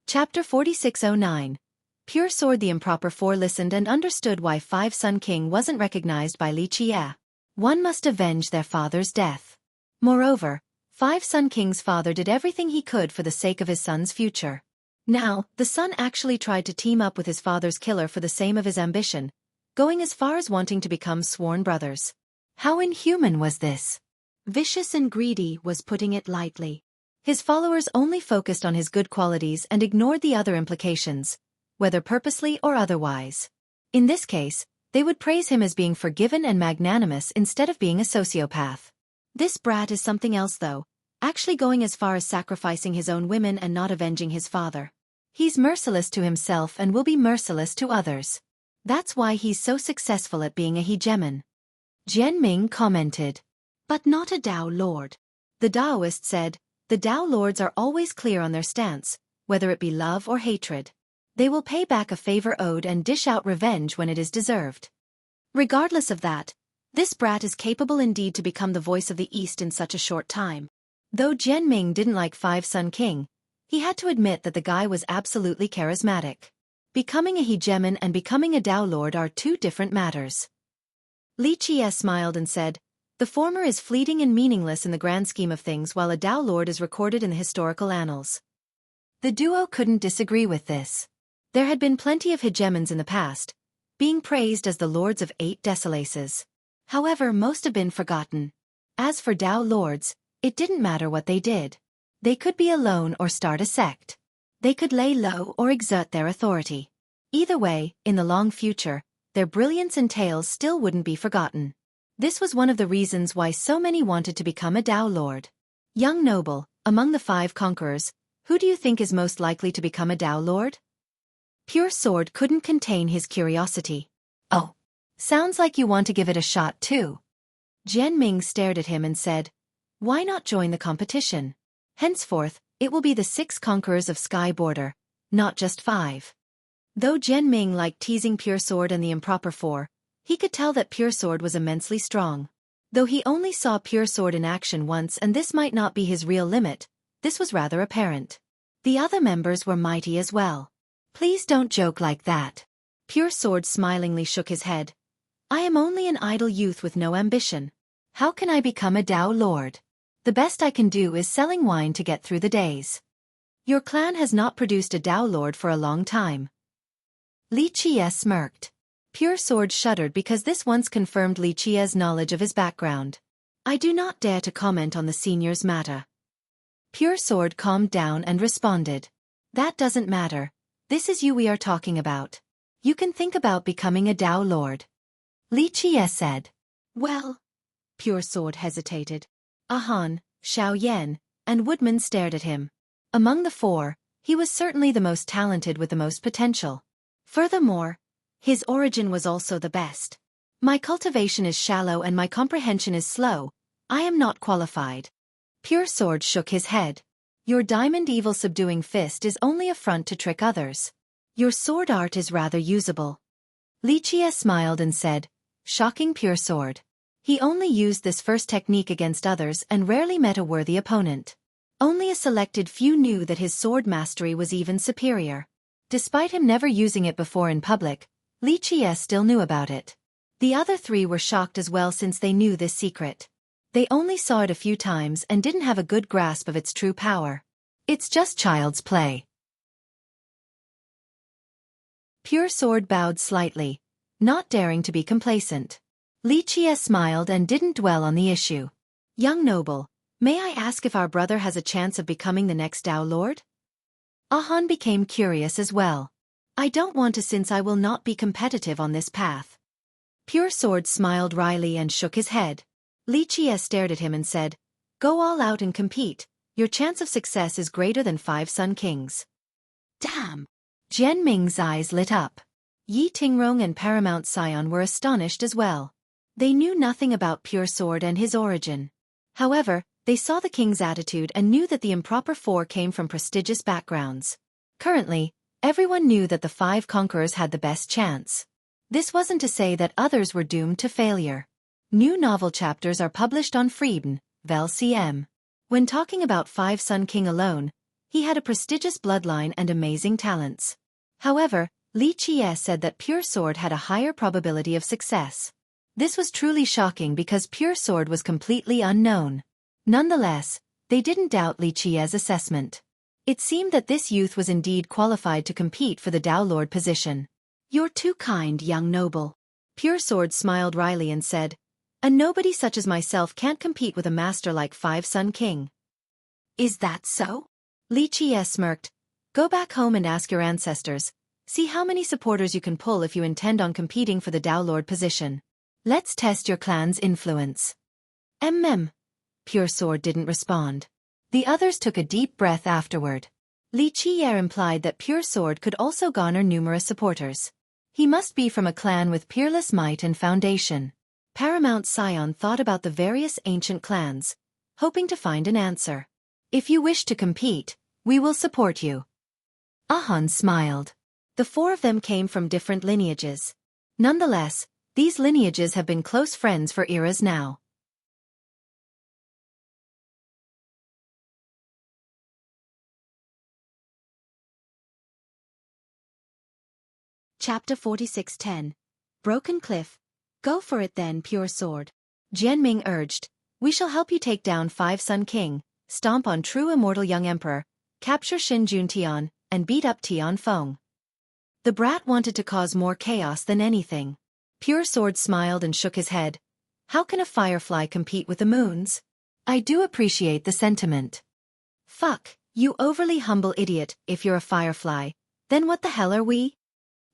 Chapter 4609. Pure Sword. The improper four listened and understood why Five Sun King wasn't recognized by Li Qie. One must avenge their father's death. Moreover, Five Sun King's father did everything he could for the sake of his son's future. Now, the son actually tried to team up with his father's killer for the same of his ambition, going as far as wanting to become sworn brothers. How inhuman was this? Vicious and greedy was putting it lightly. His followers only focused on his good qualities and ignored the other implications, whether purposely or otherwise. In this case, they would praise him as being forgiven and magnanimous instead of being a sociopath. This brat is something else though, actually going as far as sacrificing his own women and not avenging his father. He's merciless to himself and will be merciless to others. That's why he's so successful at being a hegemon. Jianming commented. But not a Tao Lord. The Taoist said, the Tao Lords are always clear on their stance, whether it be love or hatred. They will pay back a favor owed and dish out revenge when it is deserved. Regardless of that, this brat is capable indeed to become the voice of the East in such a short time. Though Jianming didn't like Five Sun King, he had to admit that the guy was absolutely charismatic. Becoming a hegemon and becoming a Tao Lord are two different matters. Li Qie smiled and said, the former is fleeting and meaningless in the grand scheme of things while a Tao Lord is recorded in the historical annals. The duo couldn't disagree with this. There had been plenty of hegemons in the past, being praised as the lords of 8 desolaces. However, most have been forgotten. As for Tao Lords, it didn't matter what they did. They could be alone or start a sect. They could lay low or exert their authority. Either way, in the long future, their brilliance and tales still wouldn't be forgotten. This was one of the reasons why so many wanted to become a Tao Lord. Young noble, among the 5 conquerors, who do you think is most likely to become a Tao Lord? Pure Sword couldn't contain his curiosity. Oh, sounds like you want to give it a shot too. Jianming stared at him and said, why not join the competition? Henceforth, it will be the 6 conquerors of Sky Border, not just 5. Though Jianming liked teasing Pure Sword and the improper 4, he could tell that Pure Sword was immensely strong. Though he only saw Pure Sword in action once and this might not be his real limit, this was rather apparent. The other members were mighty as well. Please don't joke like that. Pure Sword smilingly shook his head. I am only an idle youth with no ambition. How can I become a Tao Lord? The best I can do is selling wine to get through the days. Your clan has not produced a Tao Lord for a long time. Li Qie smirked. Pure Sword shuddered because this once confirmed Li Qie's knowledge of his background. I do not dare to comment on the senior's matter. Pure Sword calmed down and responded. That doesn't matter. This is you we are talking about. You can think about becoming a Tao Lord. Li Qie said. Well. Pure Sword hesitated. Ahan, Xiao Yan, and Woodman stared at him. Among the 4, he was certainly the most talented with the most potential. Furthermore, his origin was also the best. My cultivation is shallow and my comprehension is slow. I am not qualified. Pure Sword shook his head. Your diamond evil subduing fist is only a front to trick others. Your sword art is rather usable. Li Qie smiled and said, shocking Pure Sword. He only used this first technique against others and rarely met a worthy opponent. Only a selected few knew that his sword mastery was even superior. Despite him never using it before in public, Li Qie still knew about it. The other 3 were shocked as well since they knew this secret. They only saw it a few times and didn't have a good grasp of its true power. It's just child's play. Pure Sword bowed slightly, not daring to be complacent. Li Qie smiled and didn't dwell on the issue. Young noble, may I ask if our brother has a chance of becoming the next Tao Lord? Ahan became curious as well. I don't want to since I will not be competitive on this path. Pure Sword smiled wryly and shook his head. Li Qie stared at him and said, "Go all out and compete. Your chance of success is greater than 5 Sun Kings." Damn! Jian Ming's eyes lit up. Yi Tingrong and Paramount Scion were astonished as well. They knew nothing about Pure Sword and his origin. However, they saw the king's attitude and knew that the improper 4 came from prestigious backgrounds. Currently, everyone knew that the 5 conquerors had the best chance. This wasn't to say that others were doomed to failure. New novel chapters are published on Freeden, Vel CM. When talking about 5 Sun King alone, he had a prestigious bloodline and amazing talents. However, Li Qie said that Pure Sword had a higher probability of success. This was truly shocking because Pure Sword was completely unknown. Nonetheless, they didn't doubt Li Qie's assessment. It seemed that this youth was indeed qualified to compete for the Tao Lord position. "You're too kind, young noble." Pure Sword smiled wryly and said, "A nobody such as myself can't compete with a master like 5 Sun King." "Is that so?" Li Qie smirked. "Go back home and ask your ancestors. See how many supporters you can pull if you intend on competing for the Tao Lord position. Let's test your clan's influence." Pure Sword didn't respond. The others took a deep breath afterward. Li Qie implied that Pure Sword could also garner numerous supporters. He must be from a clan with peerless might and foundation. Paramount Scion thought about the various ancient clans, hoping to find an answer. "If you wish to compete, we will support you." Ahun smiled. The 4 of them came from different lineages. Nonetheless, these lineages have been close friends for eras now. Chapter 46:10. Broken Cliff. "Go for it then, Pure Sword." Jian Ming urged, "We shall help you take down 5 Sun King, stomp on true immortal young emperor, capture Xin Jun Tian, and beat up Tian Feng." The brat wanted to cause more chaos than anything. Pure Sword smiled and shook his head. "How can a firefly compete with the moons? I do appreciate the sentiment." "Fuck, you overly humble idiot, if you're a firefly, then what the hell are we?"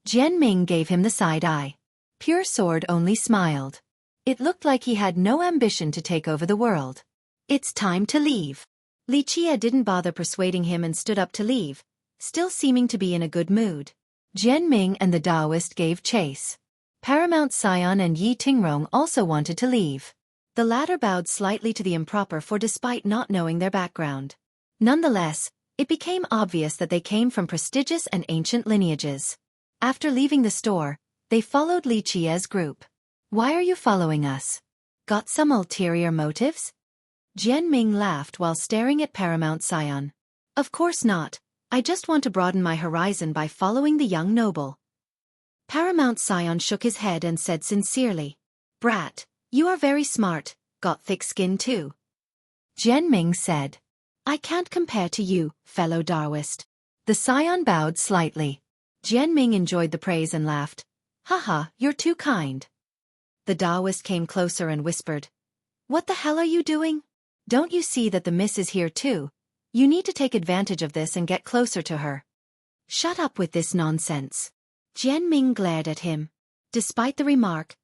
Jian Ming gave him the side eye. Pure Sword only smiled. It looked like he had no ambition to take over the world. "It's time to leave." Li Qie didn't bother persuading him and stood up to leave, still seeming to be in a good mood. Jian Ming and the Taoist gave chase. Paramount Scion and Yi Tingrong also wanted to leave. The latter bowed slightly to the improper 4 despite not knowing their background. Nonetheless, it became obvious that they came from prestigious and ancient lineages. After leaving the store, they followed Li Qie's group. "Why are you following us? Got some ulterior motives?" Jian Ming laughed while staring at Paramount Scion. "Of course not. I just want to broaden my horizon by following the young noble." Paramount Scion shook his head and said sincerely, "Brat, you are very smart, got thick skin too." Jian Ming said, "I can't compare to you, fellow Taoist." The Scion bowed slightly. Jian Ming enjoyed the praise and laughed. "Haha, you're too kind." The Taoist came closer and whispered, "What the hell are you doing? Don't you see that the miss is here too? You need to take advantage of this and get closer to her." "Shut up with this nonsense." Jian Ming glared at him. Despite the remark,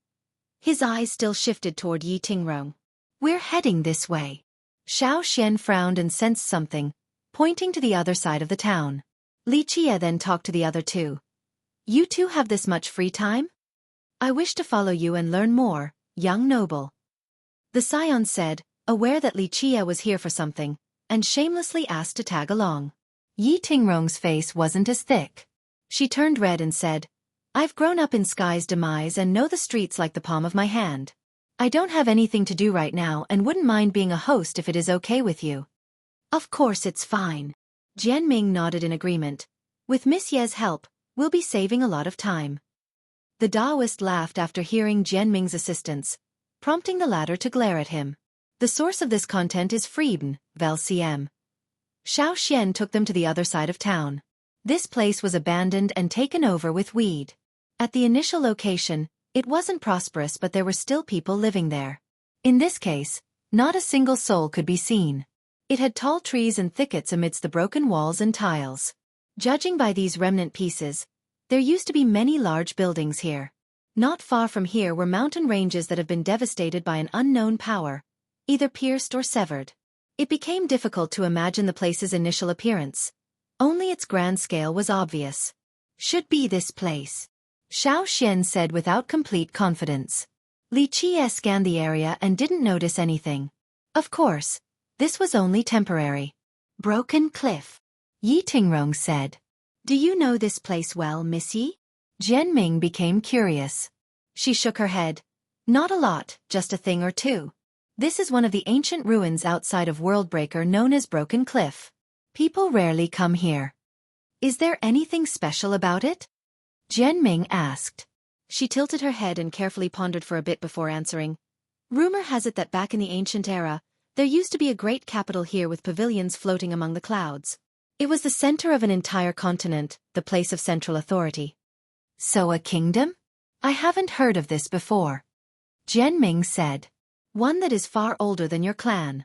his eyes still shifted toward Yi Tingrong. "We're heading this way." Xiao Xian frowned and sensed something, pointing to the other side of the town. Li Qie then talked to the other 2. "You 2 have this much free time? I wish to follow you and learn more, young noble." The Scion said, aware that Li Qie was here for something, and shamelessly asked to tag along. Yi Tingrong's face wasn't as thick. She turned red and said, "I've grown up in Sky's demise and know the streets like the palm of my hand. I don't have anything to do right now and wouldn't mind being a host if it is okay with you." "Of course it's fine." Jian Ming nodded in agreement. "With Miss Ye's help, we'll be saving a lot of time." The Taoist laughed after hearing Jian Ming's assistance, prompting the latter to glare at him. The source of this content is Freeden, Vel CM. Xiao Xian took them to the other side of town. This place was abandoned and taken over with weed. At the initial location, it wasn't prosperous but there were still people living there. In this case, not a single soul could be seen. It had tall trees and thickets amidst the broken walls and tiles. Judging by these remnant pieces, there used to be many large buildings here. Not far from here were mountain ranges that have been devastated by an unknown power, either pierced or severed. It became difficult to imagine the place's initial appearance. Only its grand scale was obvious. Should be this place, Xiao Xian said without complete confidence. Li Qie scanned the area and didn't notice anything. Of course, this was only temporary. Broken cliff, Yi Tingrong said. Do you know this place well, Missy? Jianming became curious. She shook her head. Not a lot, just a thing or two. This is one of the ancient ruins outside of Worldbreaker known as Broken Cliff. People rarely come here. Is there anything special about it? Jianming asked. She tilted her head and carefully pondered for a bit before answering. Rumor has it that back in the ancient era, there used to be a great capital here with pavilions floating among the clouds. It was the center of an entire continent, the place of central authority. So a kingdom? I haven't heard of this before. Jianming said. One that is far older than your clan.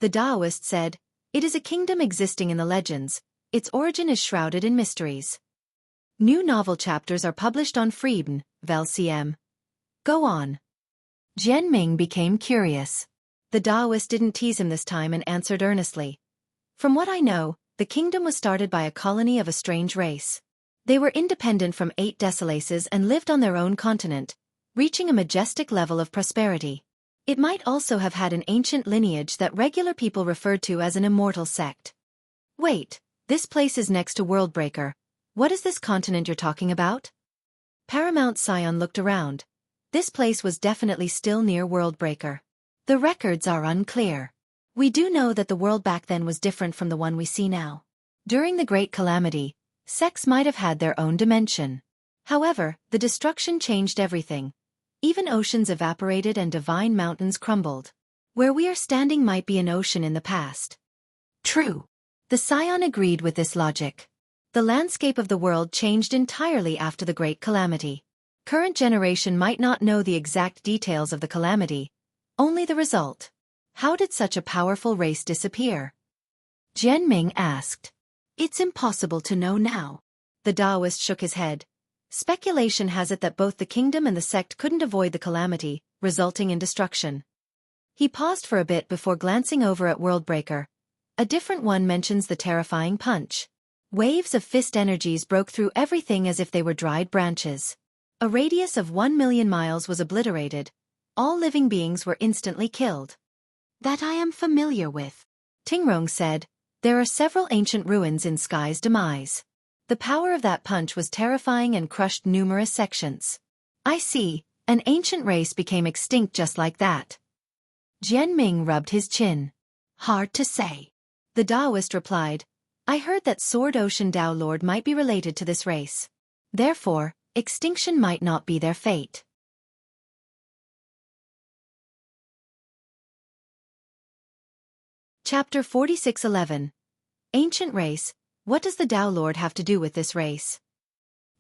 The Taoist said, it is a kingdom existing in the legends. Its origin is shrouded in mysteries. New novel chapters are published on Freeben, Vel CM. Go on. Jianming became curious. The Taoist didn't tease him this time and answered earnestly. From what I know, the kingdom was started by a colony of a strange race. They were independent from 8 Desolaces and lived on their own continent, reaching a majestic level of prosperity. It might also have had an ancient lineage that regular people referred to as an immortal sect. Wait, this place is next to Worldbreaker. What is this continent you're talking about? Paramount Scion looked around. This place was definitely still near Worldbreaker. The records are unclear. We do know that the world back then was different from the one we see now. During the Great Calamity, sects might have had their own dimension. However, the destruction changed everything. Even oceans evaporated and divine mountains crumbled. Where we are standing might be an ocean in the past. True. The Scion agreed with this logic. The landscape of the world changed entirely after the Great Calamity. Current generation might not know the exact details of the calamity, only the result. How did such a powerful race disappear? Jianming asked. It's impossible to know now. The Taoist shook his head. Speculation has it that both the kingdom and the sect couldn't avoid the calamity, resulting in destruction. He paused for a bit before glancing over at Worldbreaker. A different one mentions the terrifying punch. Waves of fist energies broke through everything as if they were dried branches. A radius of 1 million miles was obliterated. All living beings were instantly killed. That I am familiar with. Tingrong said, there are several ancient ruins in Sky's demise. The power of that punch was terrifying and crushed numerous sections. I see, an ancient race became extinct just like that. Jianming rubbed his chin. Hard to say. The Taoist replied, I heard that Sword Ocean Tao Lord might be related to this race. Therefore, extinction might not be their fate. Chapter 4611. Ancient Race, what does the Tao Lord have to do with this race?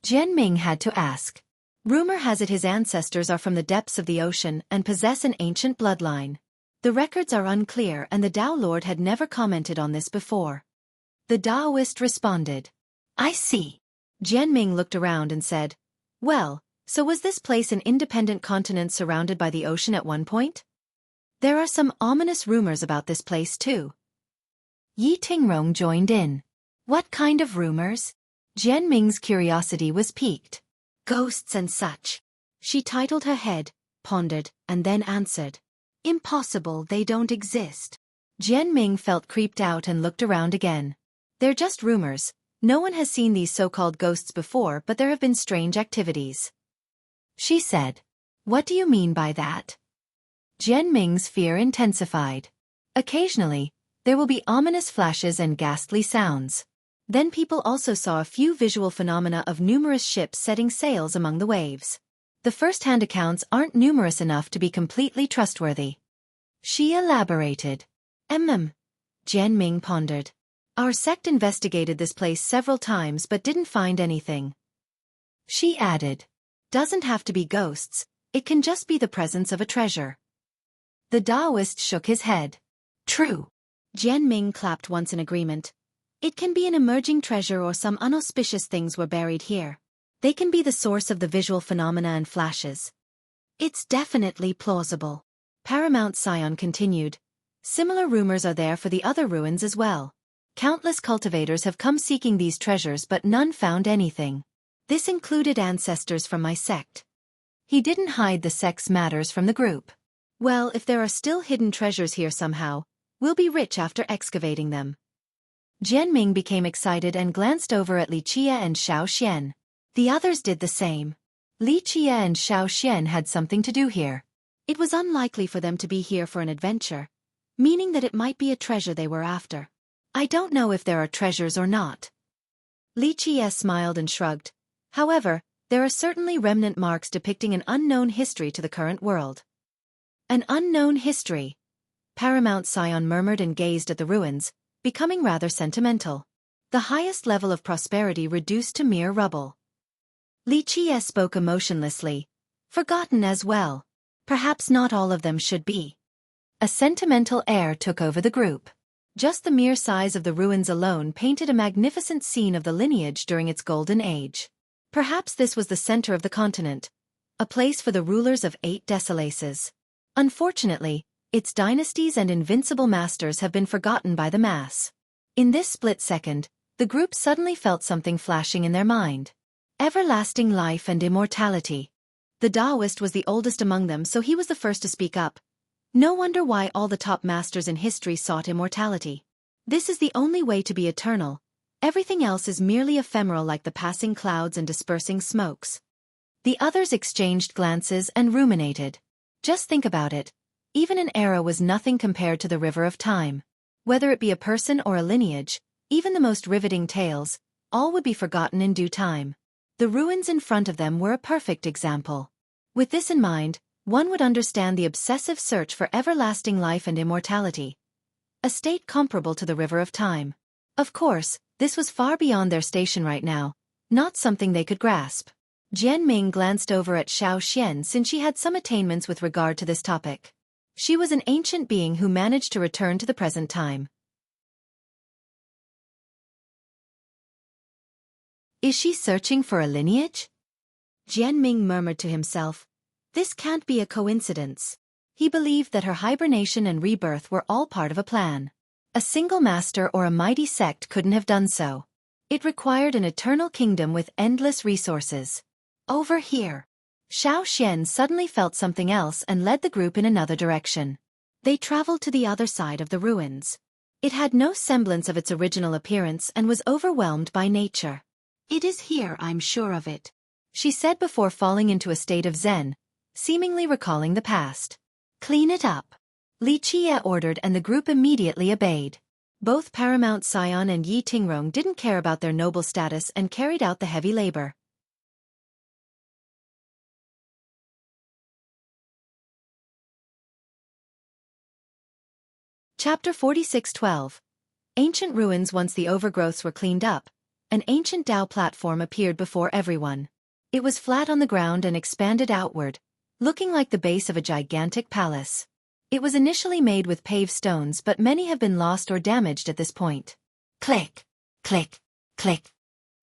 Jianming had to ask. Rumor has it his ancestors are from the depths of the ocean and possess an ancient bloodline. The records are unclear and the Tao Lord had never commented on this before. The Taoist responded. I see. Jianming looked around and said, well, so was this place an independent continent surrounded by the ocean at one point? There are some ominous rumors about this place too. Yi Tingrong joined in. What kind of rumors? Jianming's curiosity was piqued. Ghosts and such. She titled her head, pondered, and then answered. Impossible, they don't exist. Jianming felt creeped out and looked around again. They're just rumors. No one has seen these so-called ghosts before, but there have been strange activities. She said. What do you mean by that? Jianming's fear intensified. Occasionally, there will be ominous flashes and ghastly sounds. Then people also saw a few visual phenomena of numerous ships setting sails among the waves. The first-hand accounts aren't numerous enough to be completely trustworthy. She elaborated. Jianming pondered. Our sect investigated this place several times but didn't find anything. She added. Doesn't have to be ghosts, it can just be the presence of a treasure. The Taoist shook his head. True. Jianming clapped once in agreement. It can be an emerging treasure or some unauspicious things were buried here. They can be the source of the visual phenomena and flashes. It's definitely plausible. Paramount Scion continued. Similar rumors are there for the other ruins as well. Countless cultivators have come seeking these treasures but none found anything. This included ancestors from my sect. He didn't hide the sect's matters from the group. Well, if there are still hidden treasures here somehow, we'll be rich after excavating them. Jianming became excited and glanced over at Li Qie and Xiao Xian. The others did the same. Li Qie and Xiao Xian had something to do here. It was unlikely for them to be here for an adventure, meaning that it might be a treasure they were after. I don't know if there are treasures or not. Li Qie smiled and shrugged. However, there are certainly remnant marks depicting an unknown history to the current world. An unknown history. Paramount Scion murmured and gazed at the ruins, becoming rather sentimental. The highest level of prosperity reduced to mere rubble. Li Qie spoke emotionlessly. Forgotten as well. Perhaps not all of them should be. A sentimental air took over the group. Just the mere size of the ruins alone painted a magnificent scene of the lineage during its golden age. Perhaps this was the center of the continent, a place for the rulers of 8 Desolaces. Unfortunately, its dynasties and invincible masters have been forgotten by the mass. In this split second, the group suddenly felt something flashing in their mind. Everlasting life and immortality. The Taoist was the oldest among them, so he was the first to speak up. No wonder why all the top masters in history sought immortality. This is the only way to be eternal. Everything else is merely ephemeral, like the passing clouds and dispersing smokes. The others exchanged glances and ruminated. Just think about it. Even an era was nothing compared to the river of time. Whether it be a person or a lineage, even the most riveting tales, all would be forgotten in due time. The ruins in front of them were a perfect example. With this in mind, one would understand the obsessive search for everlasting life and immortality. A state comparable to the river of time. Of course, this was far beyond their station right now, not something they could grasp. Jianming glanced over at Xiao Xian since she had some attainments with regard to this topic. She was an ancient being who managed to return to the present time. Is she searching for a lineage? Jianming murmured to himself. This can't be a coincidence. He believed that her hibernation and rebirth were all part of a plan. A single master or a mighty sect couldn't have done so. It required an eternal kingdom with endless resources. Over here. Xiao Xian suddenly felt something else and led the group in another direction. They traveled to the other side of the ruins. It had no semblance of its original appearance and was overwhelmed by nature. It is here, I'm sure of it, she said before falling into a state of zen, seemingly recalling the past. Clean it up, Li Qie ordered, and the group immediately obeyed. Both Paramount Scion and Yi Tingrong didn't care about their noble status and carried out the heavy labor. Chapter 46:12. Ancient ruins. Once the overgrowths were cleaned up, an ancient Tao platform appeared before everyone. It was flat on the ground and expanded outward, looking like the base of a gigantic palace. It was initially made with paved stones, but many have been lost or damaged at this point. Click, click, click.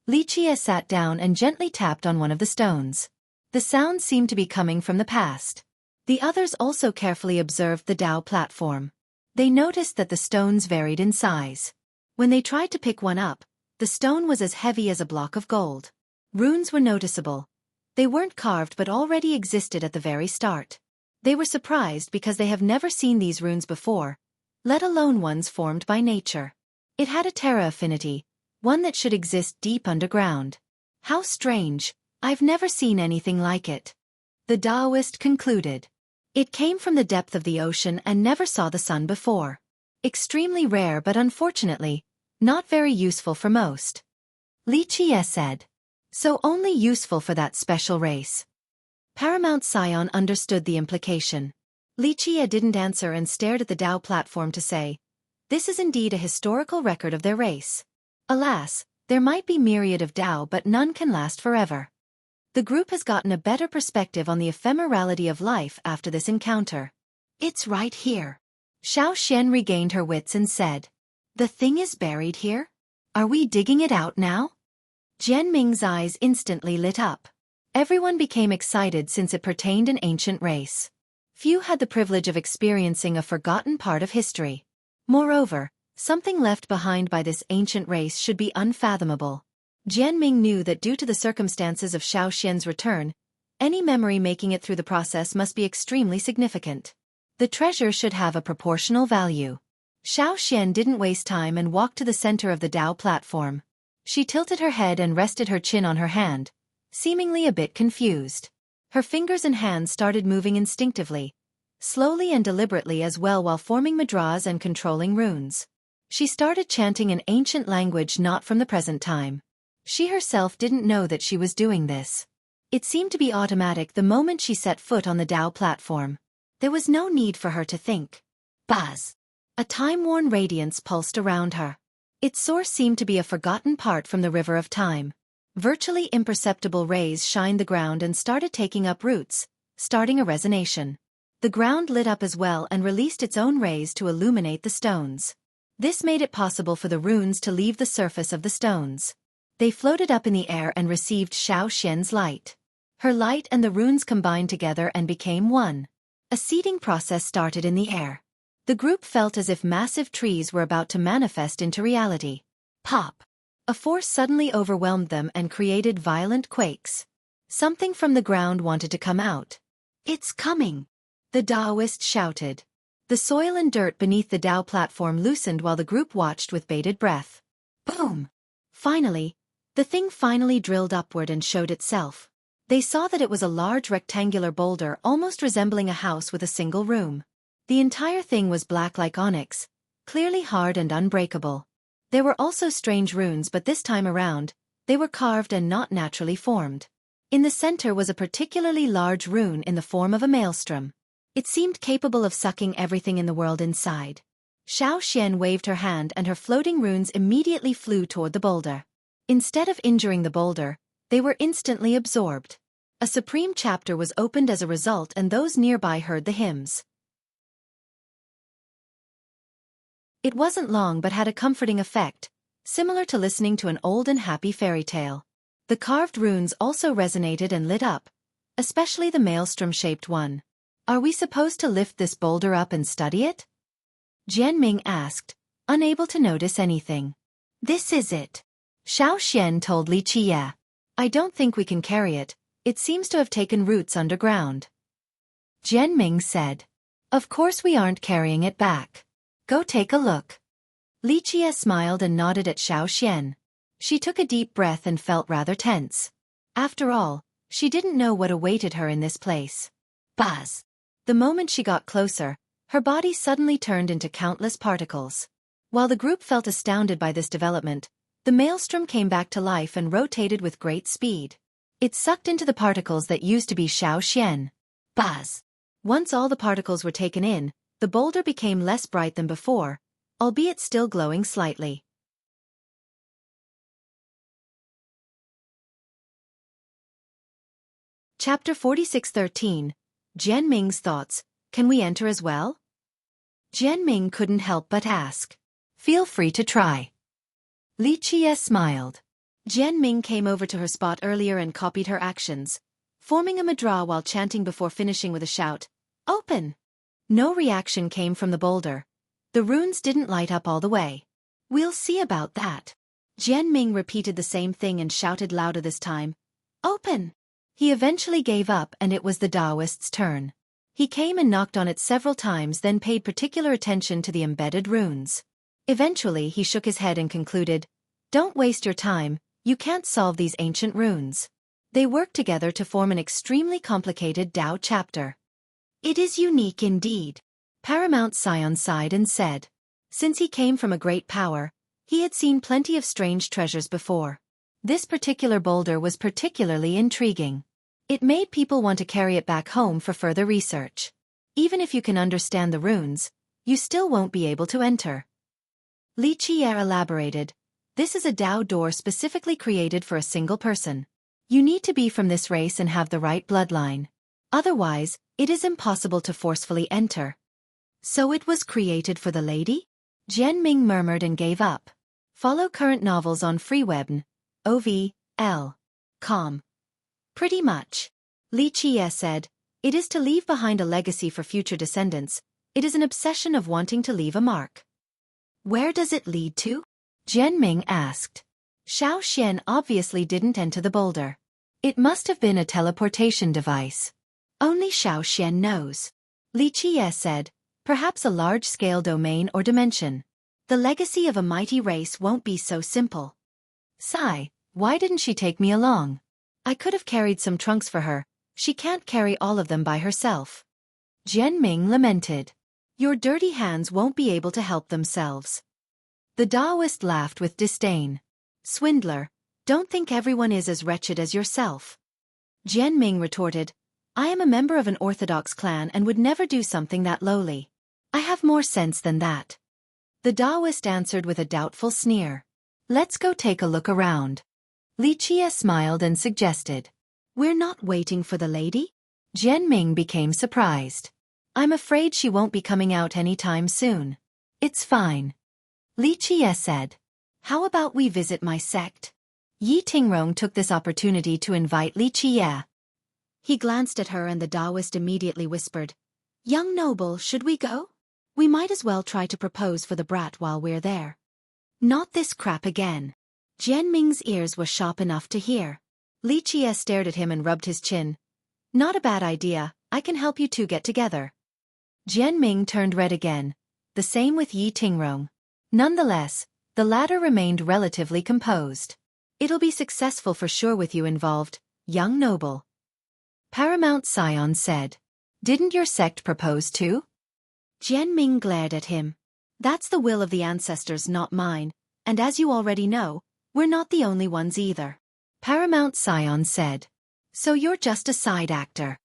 Li Qie sat down and gently tapped on one of the stones. The sound seemed to be coming from the past. The others also carefully observed the Tao platform. They noticed that the stones varied in size. When they tried to pick one up, the stone was as heavy as a block of gold. Runes were noticeable. They weren't carved but already existed at the very start. They were surprised because they have never seen these runes before, let alone ones formed by nature. It had a terra affinity, one that should exist deep underground. How strange, I've never seen anything like it. The Taoist concluded. It came from the depth of the ocean and never saw the sun before. Extremely rare, but unfortunately, not very useful for most. Li Qie said. So only useful for that special race. Paramount Scion understood the implication. Li Qie didn't answer and stared at the Tao platform to say, this is indeed a historical record of their race. Alas, there might be myriad of Tao, but none can last forever. The group has gotten a better perspective on the ephemerality of life after this encounter. It's right here. Xiao Xian regained her wits and said, the thing is buried here? Are we digging it out now? Jian Ming's eyes instantly lit up. Everyone became excited since it pertained an ancient race. Few had the privilege of experiencing a forgotten part of history. Moreover, something left behind by this ancient race should be unfathomable. Jian Ming knew that due to the circumstances of Xiao Xian's return, any memory making it through the process must be extremely significant. The treasure should have a proportional value. Xiao Xian didn't waste time and walked to the center of the Dao platform. She tilted her head and rested her chin on her hand, seemingly a bit confused. Her fingers and hands started moving instinctively, slowly and deliberately as well while forming mudras and controlling runes. She started chanting an ancient language not from the present time. She herself didn't know that she was doing this. It seemed to be automatic the moment she set foot on the Dao platform. There was no need for her to think. Buzz! A time-worn radiance pulsed around her. Its source seemed to be a forgotten part from the river of time. Virtually imperceptible rays shined the ground and started taking up roots, starting a resonation. The ground lit up as well and released its own rays to illuminate the stones. This made it possible for the runes to leave the surface of the stones. They floated up in the air and received Xiao Xian's light. Her light and the runes combined together and became one. A seeding process started in the air. The group felt as if massive trees were about to manifest into reality. Pop! A force suddenly overwhelmed them and created violent quakes. Something from the ground wanted to come out. It's coming! The Daoist shouted. The soil and dirt beneath the Dao platform loosened while the group watched with bated breath. Boom! Finally, the thing finally drilled upward and showed itself. They saw that it was a large rectangular boulder almost resembling a house with a single room. The entire thing was black like onyx, clearly hard and unbreakable. There were also strange runes, but this time around, they were carved and not naturally formed. In the center was a particularly large rune in the form of a maelstrom. It seemed capable of sucking everything in the world inside. Xiao Xian waved her hand and her floating runes immediately flew toward the boulder. Instead of injuring the boulder, they were instantly absorbed. A supreme chapter was opened as a result, and those nearby heard the hymns. It wasn't long but had a comforting effect, similar to listening to an old and happy fairy tale. The carved runes also resonated and lit up, especially the maelstrom-shaped one. Are we supposed to lift this boulder up and study it? Jian Ming asked, unable to notice anything. This is it. Xiao Xian told Li Qie. I don't think we can carry it. It seems to have taken roots underground. Jian Ming said. Of course we aren't carrying it back. Go take a look. Li Qie smiled and nodded at Xiao Xian. She took a deep breath and felt rather tense. After all, she didn't know what awaited her in this place. Buzz! The moment she got closer, her body suddenly turned into countless particles. While the group felt astounded by this development, the maelstrom came back to life and rotated with great speed. It sucked into the particles that used to be Xiao Xian. Buzz! Once all the particles were taken in, the boulder became less bright than before, albeit still glowing slightly. Chapter 46:13. Jian Ming's thoughts. Can we enter as well? Jian Ming couldn't help but ask. Feel free to try. Li Qie smiled. Jian Ming came over to her spot earlier and copied her actions, forming a mudra while chanting before finishing with a shout. Open! No reaction came from the boulder. The runes didn't light up all the way. We'll see about that. Jian Ming repeated the same thing and shouted louder this time. Open! He eventually gave up and it was the Daoist's turn. He came and knocked on it several times, then paid particular attention to the embedded runes. Eventually he shook his head and concluded, Don't waste your time, you can't solve these ancient runes. They work together to form an extremely complicated Dao chapter. It is unique indeed. Paramount Scion sighed and said. Since he came from a great power, he had seen plenty of strange treasures before. This particular boulder was particularly intriguing. It made people want to carry it back home for further research. Even if you can understand the runes, you still won't be able to enter. Li Qie elaborated. This is a Dao door specifically created for a single person. You need to be from this race and have the right bloodline. Otherwise, it is impossible to forcefully enter. So it was created for the lady? Jian Ming murmured and gave up. Follow current novels on Freewebn, OV.com. Pretty much. Li Qie said, it is to leave behind a legacy for future descendants. It is an obsession of wanting to leave a mark. Where does it lead to? Jianming asked. Xiao Xian obviously didn't enter the boulder. It must have been a teleportation device. Only Xiao Xian knows. Li Qie said, perhaps a large-scale domain or dimension. The legacy of a mighty race won't be so simple. Sigh, why didn't she take me along? I could have carried some trunks for her. She can't carry all of them by herself. Jianming lamented. Your dirty hands won't be able to help themselves. The Taoist laughed with disdain. Swindler, don't think everyone is as wretched as yourself. Jianming retorted, I am a member of an orthodox clan and would never do something that lowly. I have more sense than that. The Taoist answered with a doubtful sneer. Let's go take a look around. Li Qie smiled and suggested. We're not waiting for the lady? Jianming became surprised. I'm afraid she won't be coming out anytime soon. It's fine. Li Qie said. How about we visit my sect? Yi Tingrong took this opportunity to invite Li Qie. He glanced at her and the Taoist immediately whispered, Young noble, should we go? We might as well try to propose for the brat while we're there. Not this crap again. Jianming's ears were sharp enough to hear. Li Qie stared at him and rubbed his chin. Not a bad idea, I can help you two get together. Jianming turned red again. The same with Yi Tingrong. Nonetheless, the latter remained relatively composed. It'll be successful for sure with you involved, young noble. Paramount Scion said. Didn't your sect propose too? Jianming glared at him. That's the will of the ancestors, not mine, and as you already know, we're not the only ones either. Paramount Scion said. So you're just a side actor.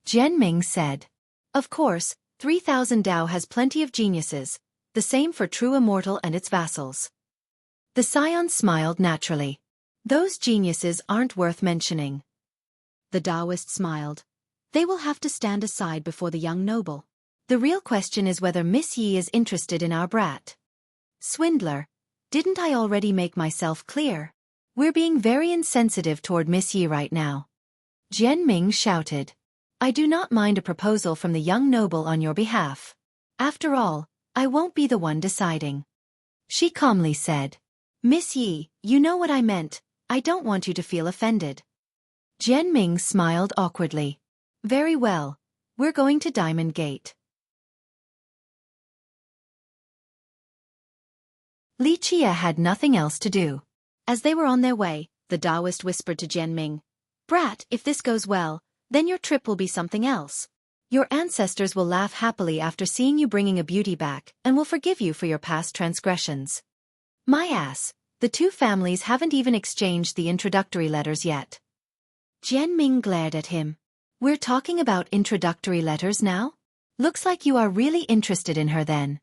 Jianming said. Of course, 3000 Dao has plenty of geniuses, the same for True Immortal and its vassals. The Scion smiled naturally. Those geniuses aren't worth mentioning. The Taoist smiled. They will have to stand aside before the young noble. The real question is whether Miss Yi is interested in our brat. Swindler, didn't I already make myself clear? We're being very insensitive toward Miss Yi right now. Jianming shouted. I do not mind a proposal from the young noble on your behalf. After all, I won't be the one deciding. She calmly said. Miss Yi, you know what I meant. I don't want you to feel offended. Jianming smiled awkwardly. Very well. We're going to Diamond Gate. Li Qie had nothing else to do. As they were on their way, the Taoist whispered to Jianming, Brat, if this goes well, then your trip will be something else. Your ancestors will laugh happily after seeing you bringing a beauty back and will forgive you for your past transgressions. My ass, the two families haven't even exchanged the introductory letters yet. Jianming glared at him. We're talking about introductory letters now? Looks like you are really interested in her then.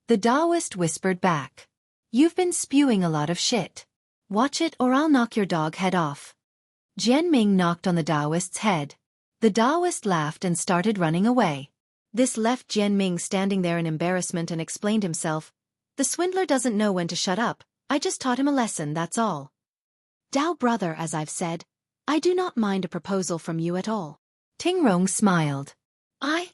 The Taoist whispered back. You've been spewing a lot of shit. Watch it or I'll knock your dog head off. Jianming knocked on the Taoist's head. The Taoist laughed and started running away. This left Jianming standing there in embarrassment and explained himself. The swindler doesn't know when to shut up. I just taught him a lesson, that's all. Dao brother, as I've said, I do not mind a proposal from you at all. Tingrong smiled. I,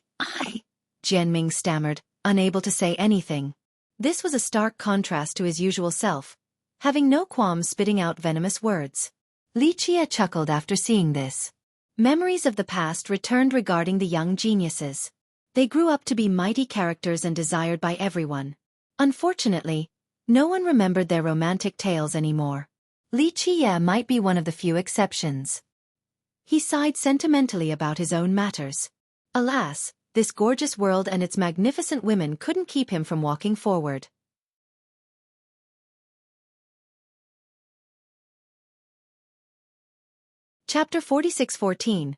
Jianming stammered, unable to say anything. This was a stark contrast to his usual self, having no qualms spitting out venomous words. Li Qie chuckled after seeing this. Memories of the past returned regarding the young geniuses. They grew up to be mighty characters and desired by everyone. Unfortunately, no one remembered their romantic tales anymore. Li Qie might be one of the few exceptions. He sighed sentimentally about his own matters. Alas, this gorgeous world and its magnificent women couldn't keep him from walking forward. Chapter 46:14.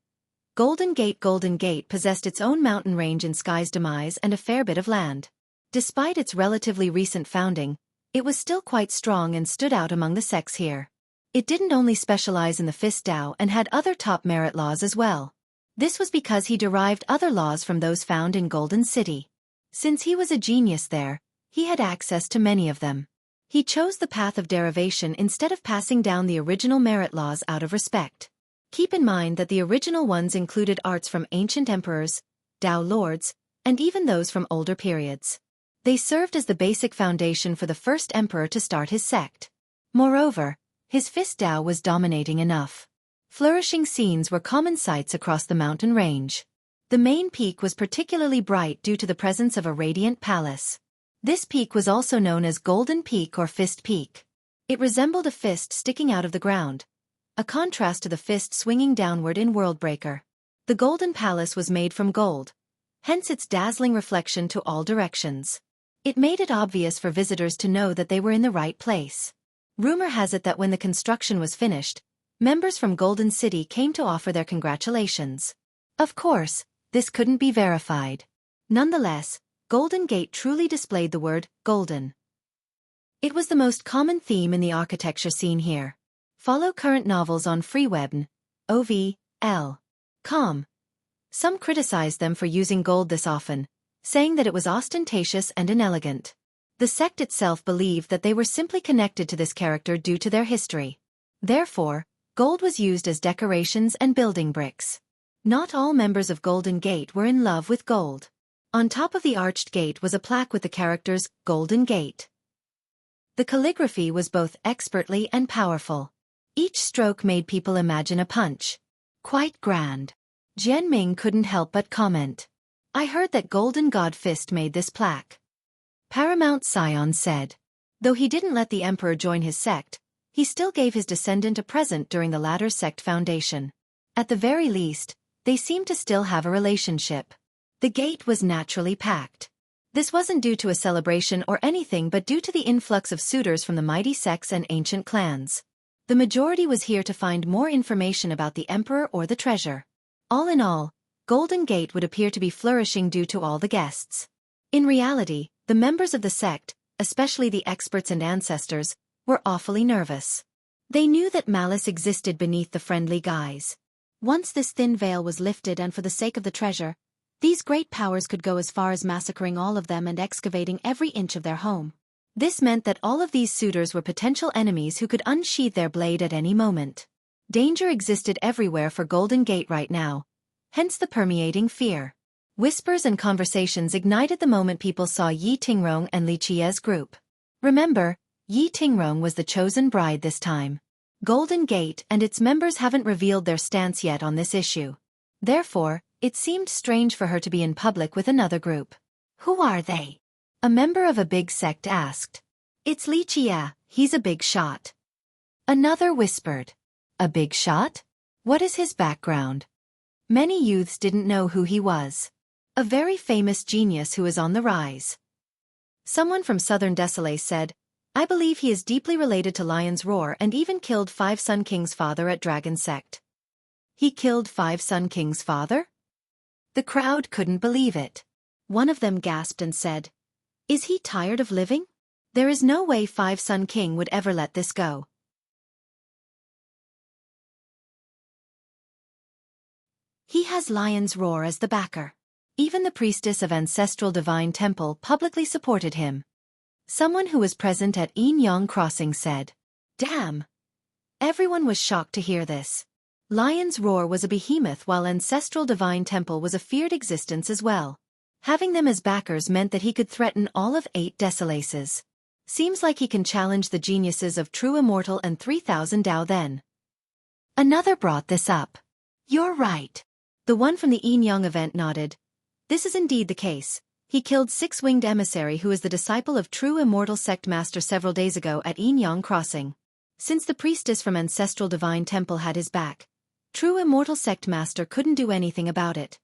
Golden Gate possessed its own mountain range in Sky's demise and a fair bit of land. Despite its relatively recent founding, it was still quite strong and stood out among the sects here. It didn't only specialize in the Fist Dao and had other top merit laws as well. This was because he derived other laws from those found in Golden City. Since he was a genius there, he had access to many of them. He chose the path of derivation instead of passing down the original merit laws out of respect. Keep in mind that the original ones included arts from ancient emperors, Dao lords, and even those from older periods. They served as the basic foundation for the first emperor to start his sect. Moreover, his fist Dao was dominating enough. Flourishing scenes were common sights across the mountain range. The main peak was particularly bright due to the presence of a radiant palace. This peak was also known as Golden Peak or Fist Peak. It resembled a fist sticking out of the ground, a contrast to the fist swinging downward in Worldbreaker. The Golden Palace was made from gold, hence its dazzling reflection to all directions. It made it obvious for visitors to know that they were in the right place. Rumor has it that when the construction was finished, members from Golden City came to offer their congratulations. Of course, this couldn't be verified. Nonetheless, Golden Gate truly displayed the word golden. It was the most common theme in the architecture scene here. Follow current novels on freewebn, OVL.com. Some criticized them for using gold this often, saying that it was ostentatious and inelegant. The sect itself believed that they were simply connected to this character due to their history. Therefore, gold was used as decorations and building bricks. Not all members of Golden Gate were in love with gold. On top of the arched gate was a plaque with the characters Golden Gate. The calligraphy was both expertly and powerful. Each stroke made people imagine a punch. Quite grand. Jian Ming couldn't help but comment. I heard that Golden God Fist made this plaque. Paramount Scion said. Though he didn't let the emperor join his sect, he still gave his descendant a present during the latter's sect foundation. At the very least, they seemed to still have a relationship. The gate was naturally packed. This wasn't due to a celebration or anything but due to the influx of suitors from the mighty sects and ancient clans. The majority was here to find more information about the emperor or the treasure. All in all, Golden Gate would appear to be flourishing due to all the guests. In reality, the members of the sect, especially the experts and ancestors, were awfully nervous. They knew that malice existed beneath the friendly guise. Once this thin veil was lifted and for the sake of the treasure, these great powers could go as far as massacring all of them and excavating every inch of their home. This meant that all of these suitors were potential enemies who could unsheathe their blade at any moment. Danger existed everywhere for Golden Gate right now, hence the permeating fear. Whispers and conversations ignited the moment people saw Yi Tingrong and Li Qie's group. Remember, Yi Tingrong was the chosen bride this time. Golden Gate and its members haven't revealed their stance yet on this issue. Therefore, it seemed strange for her to be in public with another group. Who are they? A member of a big sect asked. It's Li Qie, he's a big shot. Another whispered. A big shot? What is his background? Many youths didn't know who he was. A very famous genius who is on the rise. Someone from Southern Desolate said, I believe he is deeply related to Lion's Roar and even killed 5 Sun King's father at Dragon Sect. He killed 5 Sun King's father? The crowd couldn't believe it. One of them gasped and said, Is he tired of living? There is no way 5 Sun King would ever let this go. He has Lion's Roar as the backer. Even the priestess of Ancestral Divine Temple publicly supported him. Someone who was present at Yin Yang Crossing said, Damn! Everyone was shocked to hear this. Lion's Roar was a behemoth while Ancestral Divine Temple was a feared existence as well. Having them as backers meant that he could threaten all of 8 Desolaces. Seems like he can challenge the geniuses of True Immortal and 3000 Dao then. Another brought this up. You're right. The one from the Yin Yang event nodded. This is indeed the case. He killed 6-winged emissary who is the disciple of True Immortal Sect Master several days ago at Yin Yang Crossing. Since the priestess from Ancestral Divine Temple had his back, True Immortal Sect Master couldn't do anything about it.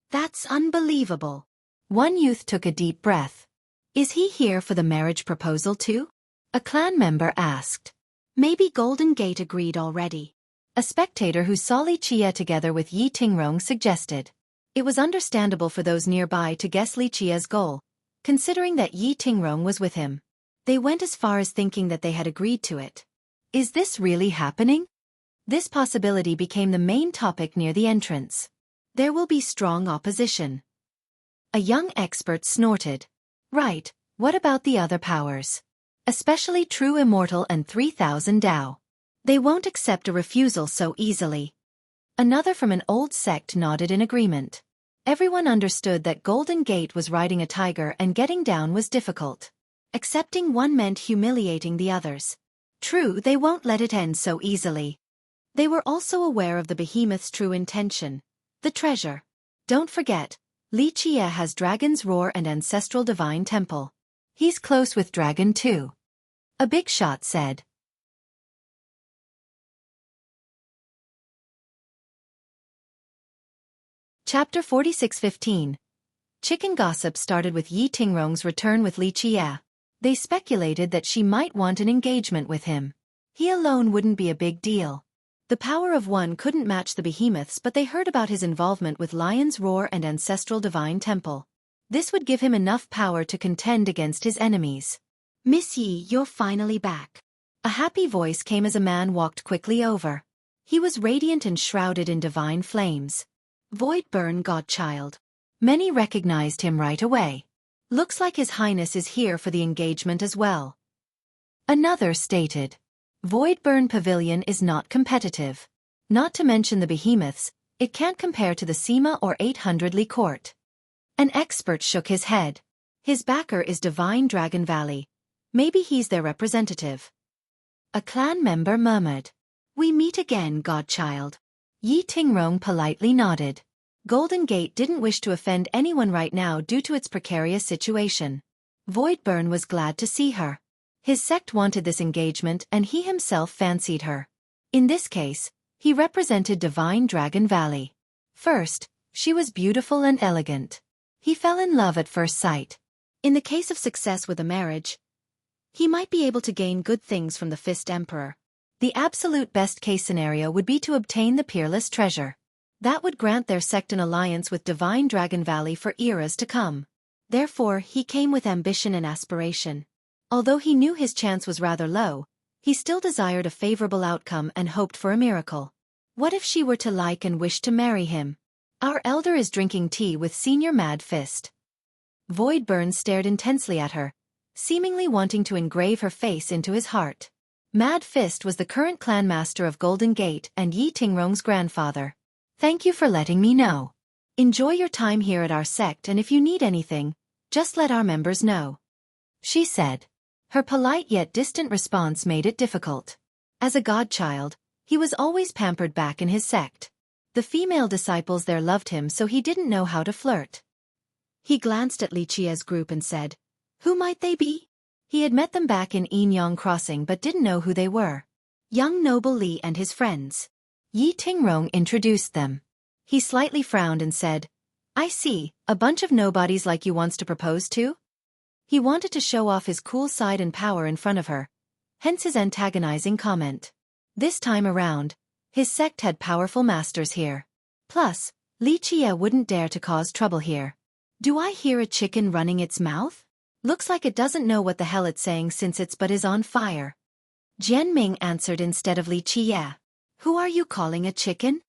That's unbelievable. One youth took a deep breath. Is he here for the marriage proposal too? A clan member asked. Maybe Golden Gate agreed already. A spectator who saw Li Qie together with Yi Tingrong suggested. It was understandable for those nearby to guess Li Qie's goal, considering that Yi Tingrong was with him. They went as far as thinking that they had agreed to it. Is this really happening? This possibility became the main topic near the entrance. There will be strong opposition. A young expert snorted. Right, what about the other powers? especially true immortal and 3,000 Dao. They won't accept a refusal so easily. Another from an old sect nodded in agreement. Everyone understood that Golden Gate was riding a tiger and getting down was difficult. Accepting one meant humiliating the others. True, they won't let it end so easily. They were also aware of the behemoth's true intention. The treasure. Don't forget, Li Qie has Dragon's Roar and Ancestral Divine Temple. He's close with Dragon too. A big shot said. Chapter 46:15. Chicken gossip started with Yi Tingrong's return with Li Qie. They speculated that she might want an engagement with him. He alone wouldn't be a big deal. The power of one couldn't match the behemoth's, but they heard about his involvement with Lion's Roar and Ancestral Divine Temple. This would give him enough power to contend against his enemies. "Miss Yi, you're finally back." A happy voice came as a man walked quickly over. He was radiant and shrouded in divine flames. Voidburn Godchild. Many recognized him right away. "Looks like His Highness is here for the engagement as well." Another stated. Voidburn Pavilion is not competitive. Not to mention the behemoths, it can't compare to the Sima or 800 Li Court. An expert shook his head. His backer is Divine Dragon Valley. Maybe he's their representative. A clan member murmured. "We meet again, Godchild." Yi Tingrong politely nodded. Golden Gate didn't wish to offend anyone right now due to its precarious situation. Voidburn was glad to see her. His sect wanted this engagement and he himself fancied her. In this case, he represented Divine Dragon Valley. First, she was beautiful and elegant. He fell in love at first sight. In the case of success with a marriage, he might be able to gain good things from the Fist Emperor. The absolute best-case scenario would be to obtain the peerless treasure. That would grant their sect an alliance with Divine Dragon Valley for eras to come. Therefore, he came with ambition and aspiration. Although he knew his chance was rather low, he still desired a favorable outcome and hoped for a miracle. What if she were to like and wish to marry him? Our elder is drinking tea with Senior Mad Fist. Voidburn stared intensely at her, seemingly wanting to engrave her face into his heart. Mad Fist was the current clan master of Golden Gate and Yi Tingrong's grandfather. "Thank you for letting me know. Enjoy your time here at our sect, and if you need anything, just let our members know," she said. Her polite yet distant response made it difficult. As a godchild, he was always pampered back in his sect. The female disciples there loved him, so he didn't know how to flirt. He glanced at Li Qie's group and said, "Who might they be?" He had met them back in Yinyang Crossing but didn't know who they were. Young Noble Li and his friends. Yi Tingrong introduced them. He slightly frowned and said, "I see, a bunch of nobodies like you wants to propose to?" He wanted to show off his cool side and power in front of her, hence his antagonizing comment. This time around, his sect had powerful masters here. Plus, Li Qie wouldn't dare to cause trouble here. "Do I hear a chicken running its mouth? Looks like it doesn't know what the hell it's saying since its butt is on fire." Jian Ming answered instead of Li Qie. "Who are you calling a chicken?"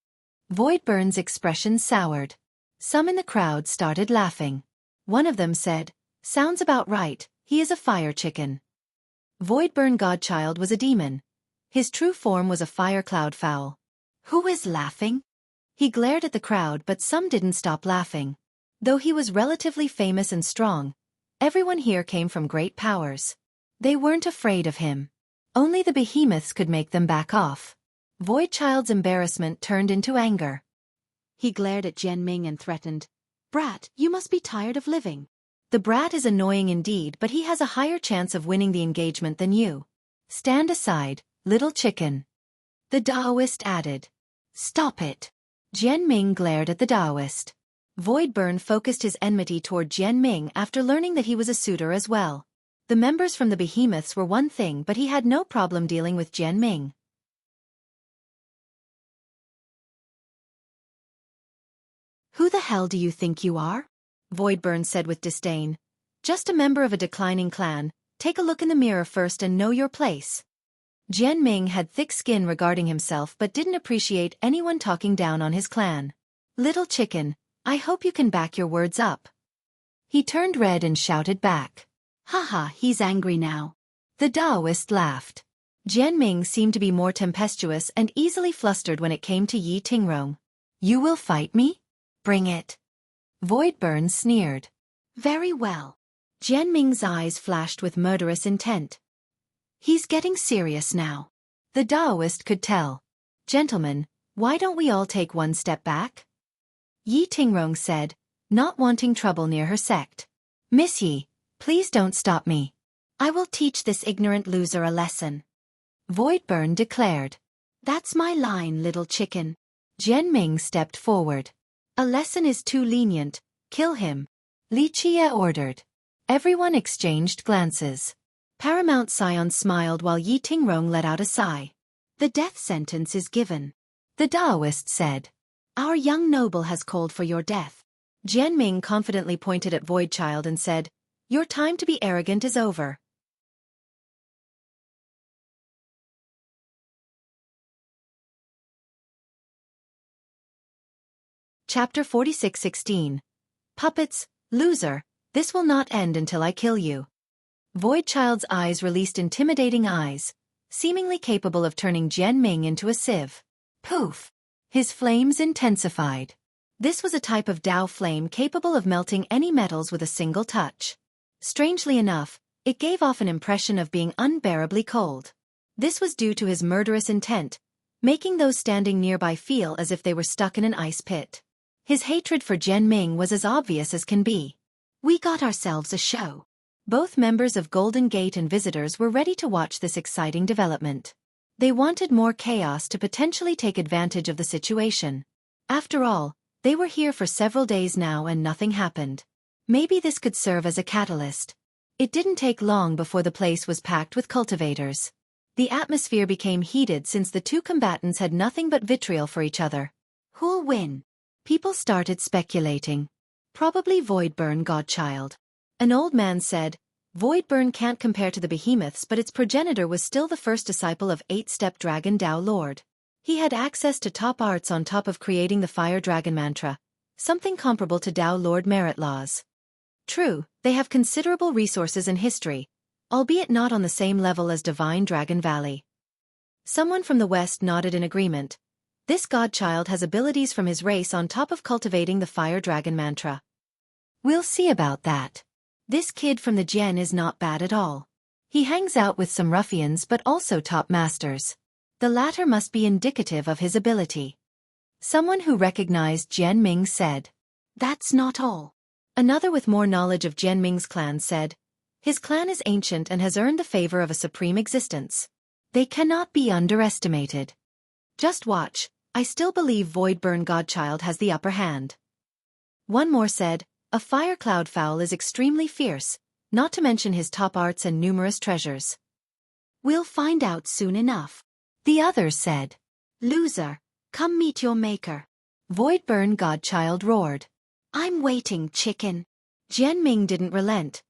Voidburn's expression soured. Some in the crowd started laughing. One of them said, "Sounds about right, he is a fire chicken." Voidburn Godchild was a demon. His true form was a fire cloud fowl. "Who is laughing?" He glared at the crowd, but some didn't stop laughing. Though he was relatively famous and strong, everyone here came from great powers. They weren't afraid of him. Only the behemoths could make them back off. Voidchild's embarrassment turned into anger. He glared at Jian Ming and threatened, "Brat, you must be tired of living." "The brat is annoying indeed, but he has a higher chance of winning the engagement than you. Stand aside, little chicken." The Taoist added. "Stop it." Jian Ming glared at the Taoist. Voidburn focused his enmity toward Jian Ming after learning that he was a suitor as well. The members from the behemoths were one thing, but he had no problem dealing with Jian Ming. "Who the hell do you think you are?" Voidburn said with disdain. "Just a member of a declining clan. Take a look in the mirror first and know your place." Jian Ming had thick skin regarding himself but didn't appreciate anyone talking down on his clan. "Little chicken, I hope you can back your words up." He turned red and shouted back. "Haha, he's angry now. The Taoist laughed. Jianming seemed to be more tempestuous and easily flustered when it came to Yi Tingrong. You will fight me? Bring it. Voidburn sneered. Very well. Jianming's eyes flashed with murderous intent. He's getting serious now. The Taoist could tell. Gentlemen, why don't we all take one step back? Yi Tingrong said, not wanting trouble near her sect. Miss Yi, please don't stop me. I will teach this ignorant loser a lesson. Voidburn declared. That's my line, little chicken. Jianming stepped forward. A lesson is too lenient. Kill him. Li Qie ordered. Everyone exchanged glances. Paramount Scion smiled while Yi Tingrong let out a sigh. The death sentence is given. The Taoist said. Our young noble has called for your death. Jianming confidently pointed at Voidchild and said, your time to be arrogant is over. Chapter 46:16. Puppets, loser, this will not end until I kill you. Voidchild's eyes released intimidating eyes, seemingly capable of turning Jianming into a sieve. Poof! His flames intensified. This was a type of Dao flame capable of melting any metals with a single touch. Strangely enough, it gave off an impression of being unbearably cold. This was due to his murderous intent, making those standing nearby feel as if they were stuck in an ice pit. His hatred for Jianming was as obvious as can be. We got ourselves a show. Both members of Golden Gate and visitors were ready to watch this exciting development. They wanted more chaos to potentially take advantage of the situation. After all, they were here for several days now and nothing happened. Maybe this could serve as a catalyst. It didn't take long before the place was packed with cultivators. The atmosphere became heated since the two combatants had nothing but vitriol for each other. Who'll win? People started speculating. Probably Voidburn Godchild. An old man said, Voidburn can't compare to the behemoths, but its progenitor was still the first disciple of Eight-Step Dragon Dao Lord. He had access to top arts on top of creating the Fire Dragon Mantra, something comparable to Dao Lord merit laws. True, they have considerable resources and history, albeit not on the same level as Divine Dragon Valley. Someone from the West nodded in agreement. This godchild has abilities from his race on top of cultivating the Fire Dragon Mantra. We'll see about that. This kid from the Gen is not bad at all. He hangs out with some ruffians but also top masters. The latter must be indicative of his ability. Someone who recognized Jianming said. That's not all. Another with more knowledge of Jianming's clan said. His clan is ancient and has earned the favor of a supreme existence. They cannot be underestimated. Just watch, I still believe Voidburn Godchild has the upper hand. One more said, a fire cloud fowl is extremely fierce, not to mention his top arts and numerous treasures. We'll find out soon enough. The others said. Loser, come meet your maker. Voidburn Godchild roared. I'm waiting, chicken. Jianming didn't relent.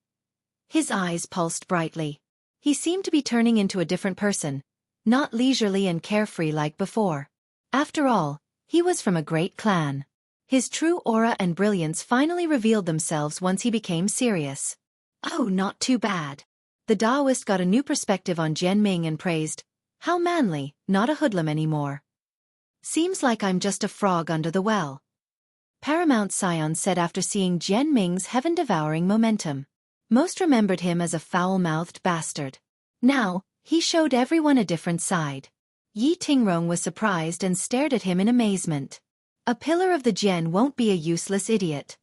His eyes pulsed brightly. He seemed to be turning into a different person, not leisurely and carefree like before. After all, he was from a great clan. His true aura and brilliance finally revealed themselves once he became serious. Oh, not too bad. The Taoist got a new perspective on Jianming and praised, how manly, not a hoodlum anymore. Seems like I'm just a frog under the well. Paramount Scion said after seeing Jianming's heaven-devouring momentum. Most remembered him as a foul-mouthed bastard. Now, he showed everyone a different side. Yi Tingrong was surprised and stared at him in amazement. A pillar of the Gen won't be a useless idiot.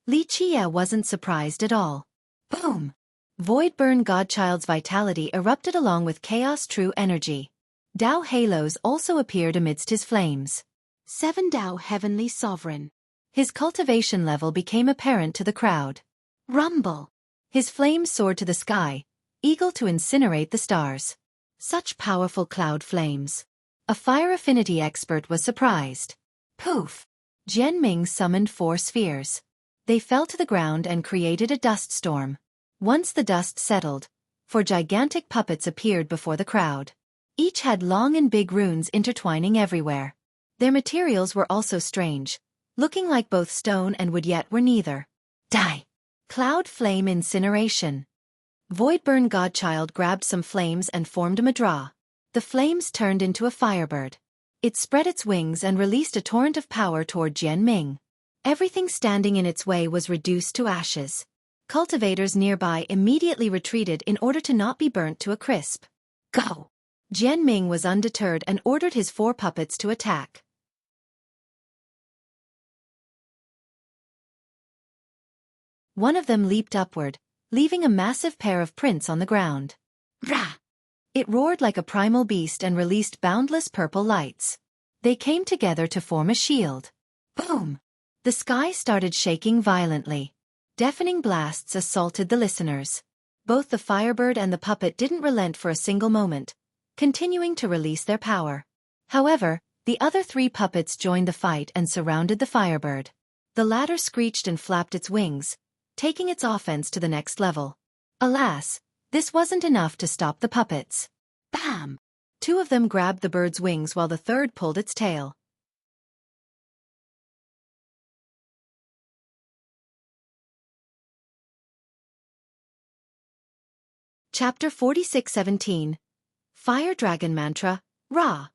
Li Qie wasn't surprised at all. Boom! Voidburn Godchild's vitality erupted along with Chaos True Energy. Dao halos also appeared amidst his flames. 7 Dao Heavenly Sovereign. His cultivation level became apparent to the crowd. Rumble! His flames soared to the sky, eager to incinerate the stars. Such powerful cloud flames. A fire affinity expert was surprised. Poof! Jianming summoned 4 spheres. They fell to the ground and created a dust storm. Once the dust settled, 4 gigantic puppets appeared before the crowd. Each had long and big runes intertwining everywhere. Their materials were also strange, looking like both stone and wood yet were neither. Die! Cloud flame incineration. Voidburn Godchild grabbed some flames and formed a madra. The flames turned into a firebird. It spread its wings and released a torrent of power toward Jianming. Everything standing in its way was reduced to ashes. Cultivators nearby immediately retreated in order to not be burnt to a crisp. Go! Jianming was undeterred and ordered his 4 puppets to attack. One of them leaped upward, leaving a massive pair of prints on the ground. Rah! It roared like a primal beast and released boundless purple lights. They came together to form a shield. Boom! The sky started shaking violently. Deafening blasts assaulted the listeners. Both the firebird and the puppet didn't relent for a single moment, continuing to release their power. However, the other 3 puppets joined the fight and surrounded the firebird. The latter screeched and flapped its wings, taking its offense to the next level. Alas, this wasn't enough to stop the puppets. Bam! 2 of them grabbed the bird's wings while the third pulled its tail. Chapter 46:17 Fire Dragon Mantra, Ra.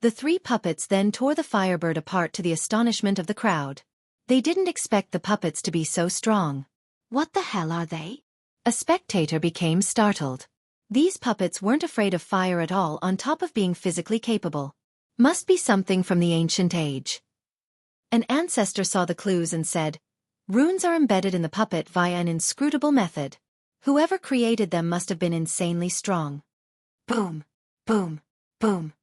The 3 puppets then tore the firebird apart to the astonishment of the crowd. They didn't expect the puppets to be so strong. What the hell are they? A spectator became startled. These puppets weren't afraid of fire at all, on top of being physically capable. Must be something from the ancient age. An ancestor saw the clues and said, runes are embedded in the puppet via an inscrutable method. Whoever created them must have been insanely strong. Boom! Boom! Boom!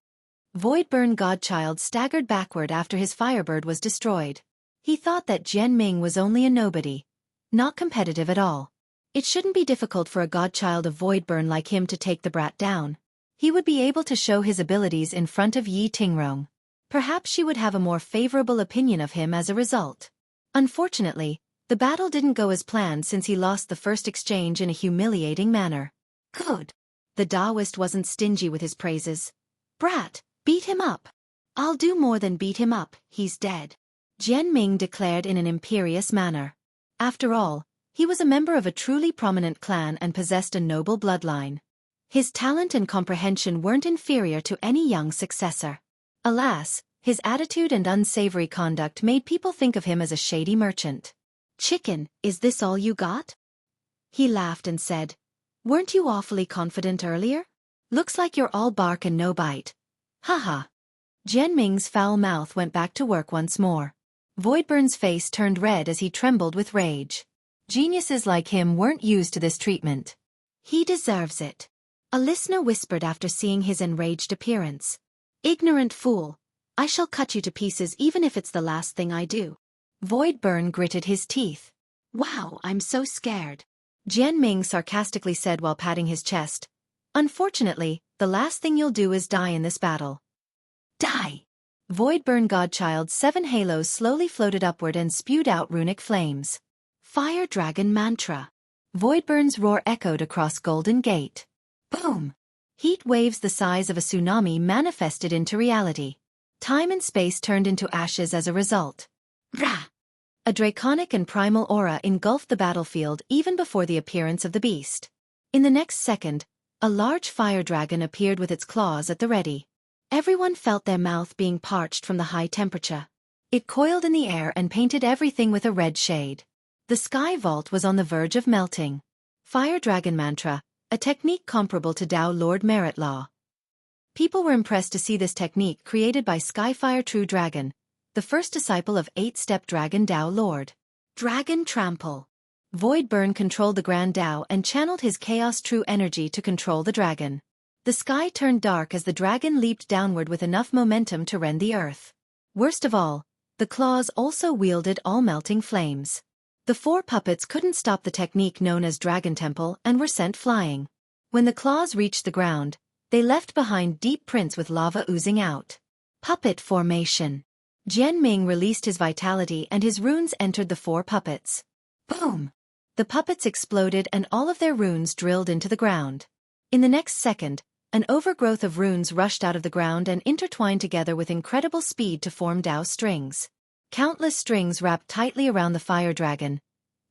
Voidburn Godchild staggered backward after his firebird was destroyed. He thought that Jianming was only a nobody, not competitive at all. It shouldn't be difficult for a godchild of Voidburn like him to take the brat down. He would be able to show his abilities in front of Yi Tingrong. Perhaps she would have a more favorable opinion of him as a result. Unfortunately, the battle didn't go as planned since he lost the first exchange in a humiliating manner. Good. The Taoist wasn't stingy with his praises. Brat, beat him up. I'll do more than beat him up, he's dead. Jianming declared in an imperious manner. After all, he was a member of a truly prominent clan and possessed a noble bloodline. His talent and comprehension weren't inferior to any young successor. Alas, his attitude and unsavory conduct made people think of him as a shady merchant. Chicken, is this all you got? He laughed and said, weren't you awfully confident earlier? Looks like you're all bark and no bite. Haha. Jianming's foul mouth went back to work once more. Voidburn's face turned red as he trembled with rage. Geniuses like him weren't used to this treatment. He deserves it. A listener whispered after seeing his enraged appearance. Ignorant fool. I shall cut you to pieces even if it's the last thing I do. Voidburn gritted his teeth. Wow, I'm so scared. Jianming sarcastically said while patting his chest. Unfortunately, the last thing you'll do is die in this battle. Die! Voidburn Godchild's 7 halos slowly floated upward and spewed out runic flames. Fire Dragon Mantra. Voidburn's roar echoed across Golden Gate. Boom! Heat waves the size of a tsunami manifested into reality. Time and space turned into ashes as a result. Rah! A draconic and primal aura engulfed the battlefield even before the appearance of the beast. In the next second, a large fire dragon appeared with its claws at the ready. Everyone felt their mouth being parched from the high temperature. It coiled in the air and painted everything with a red shade. The sky vault was on the verge of melting. Fire Dragon Mantra, a technique comparable to Tao Lord Merit Law. People were impressed to see this technique created by Skyfire True Dragon, the first disciple of 8-step Dragon Tao Lord. Dragon Trample. Voidburn controlled the Grand Tao and channeled his Chaos True energy to control the dragon. The sky turned dark as the dragon leaped downward with enough momentum to rend the earth. Worst of all, the claws also wielded all-melting flames. The 4 puppets couldn't stop the technique known as Dragon Temple and were sent flying. When the claws reached the ground, they left behind deep prints with lava oozing out. Puppet Formation. Jianming released his vitality and his runes entered the 4 puppets. Boom! The puppets exploded and all of their runes drilled into the ground. In the next second, an overgrowth of runes rushed out of the ground and intertwined together with incredible speed to form Tao strings. Countless strings wrapped tightly around the fire dragon,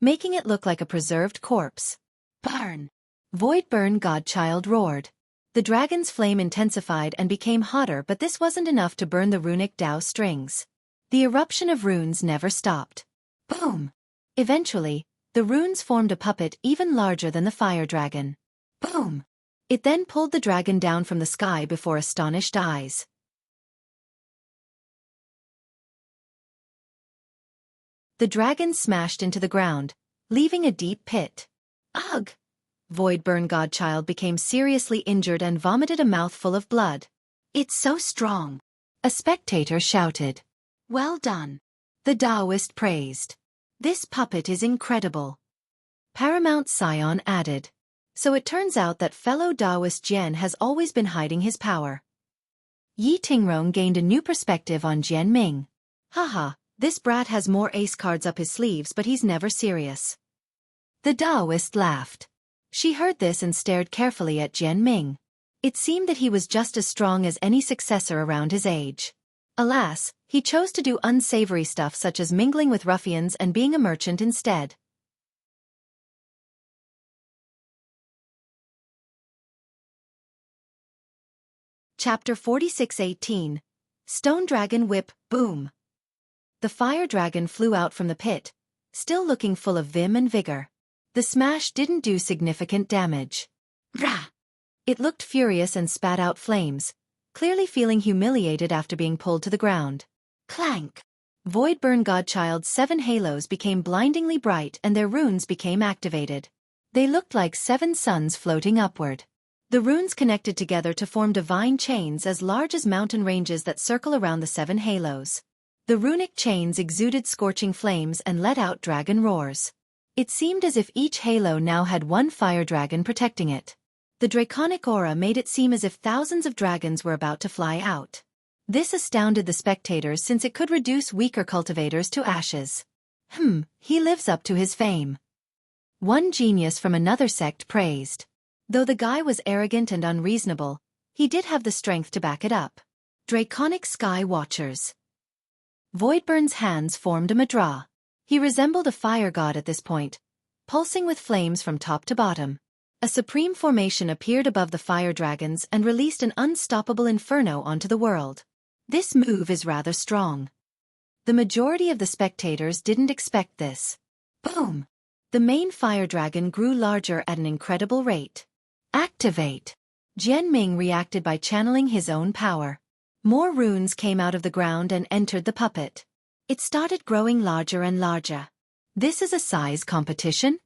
making it look like a preserved corpse. Burn! Voidburn Godchild roared. The dragon's flame intensified and became hotter, but this wasn't enough to burn the runic Dao strings. The eruption of runes never stopped. Boom! Eventually, the runes formed a puppet even larger than the fire dragon. Boom! It then pulled the dragon down from the sky before astonished eyes. The dragon smashed into the ground, leaving a deep pit. Ugh! Voidburn Godchild became seriously injured and vomited a mouthful of blood. It's so strong! A spectator shouted. Well done! The Taoist praised. This puppet is incredible. Paramount Scion added. So it turns out that fellow Taoist Jian has always been hiding his power. Yi Tingrong gained a new perspective on Jian Ming. Haha, this brat has more ace cards up his sleeves, but he's never serious. The Taoist laughed. She heard this and stared carefully at Jian Ming. It seemed that he was just as strong as any successor around his age. Alas, he chose to do unsavory stuff such as mingling with ruffians and being a merchant instead. Chapter 46:18. Stone Dragon Whip, Boom. The fire dragon flew out from the pit, still looking full of vim and vigor. The smash didn't do significant damage. Rah! It looked furious and spat out flames, clearly feeling humiliated after being pulled to the ground. Clank! Voidburn Godchild's 7 halos became blindingly bright and their runes became activated. They looked like 7 suns floating upward. The runes connected together to form divine chains as large as mountain ranges that circle around the 7 halos. The runic chains exuded scorching flames and let out dragon roars. It seemed as if each halo now had one fire dragon protecting it. The draconic aura made it seem as if thousands of dragons were about to fly out. This astounded the spectators since it could reduce weaker cultivators to ashes. He lives up to his fame. One genius from another sect praised. Though the guy was arrogant and unreasonable, he did have the strength to back it up. Draconic Sky Watchers. Voidburn's hands formed a mudra. He resembled a fire god at this point, pulsing with flames from top to bottom. A supreme formation appeared above the fire dragons and released an unstoppable inferno onto the world. This move is rather strong. The majority of the spectators didn't expect this. Boom! The main fire dragon grew larger at an incredible rate. Activate! Jian Ming reacted by channeling his own power. More runes came out of the ground and entered the puppet. It started growing larger and larger. This is a size competition?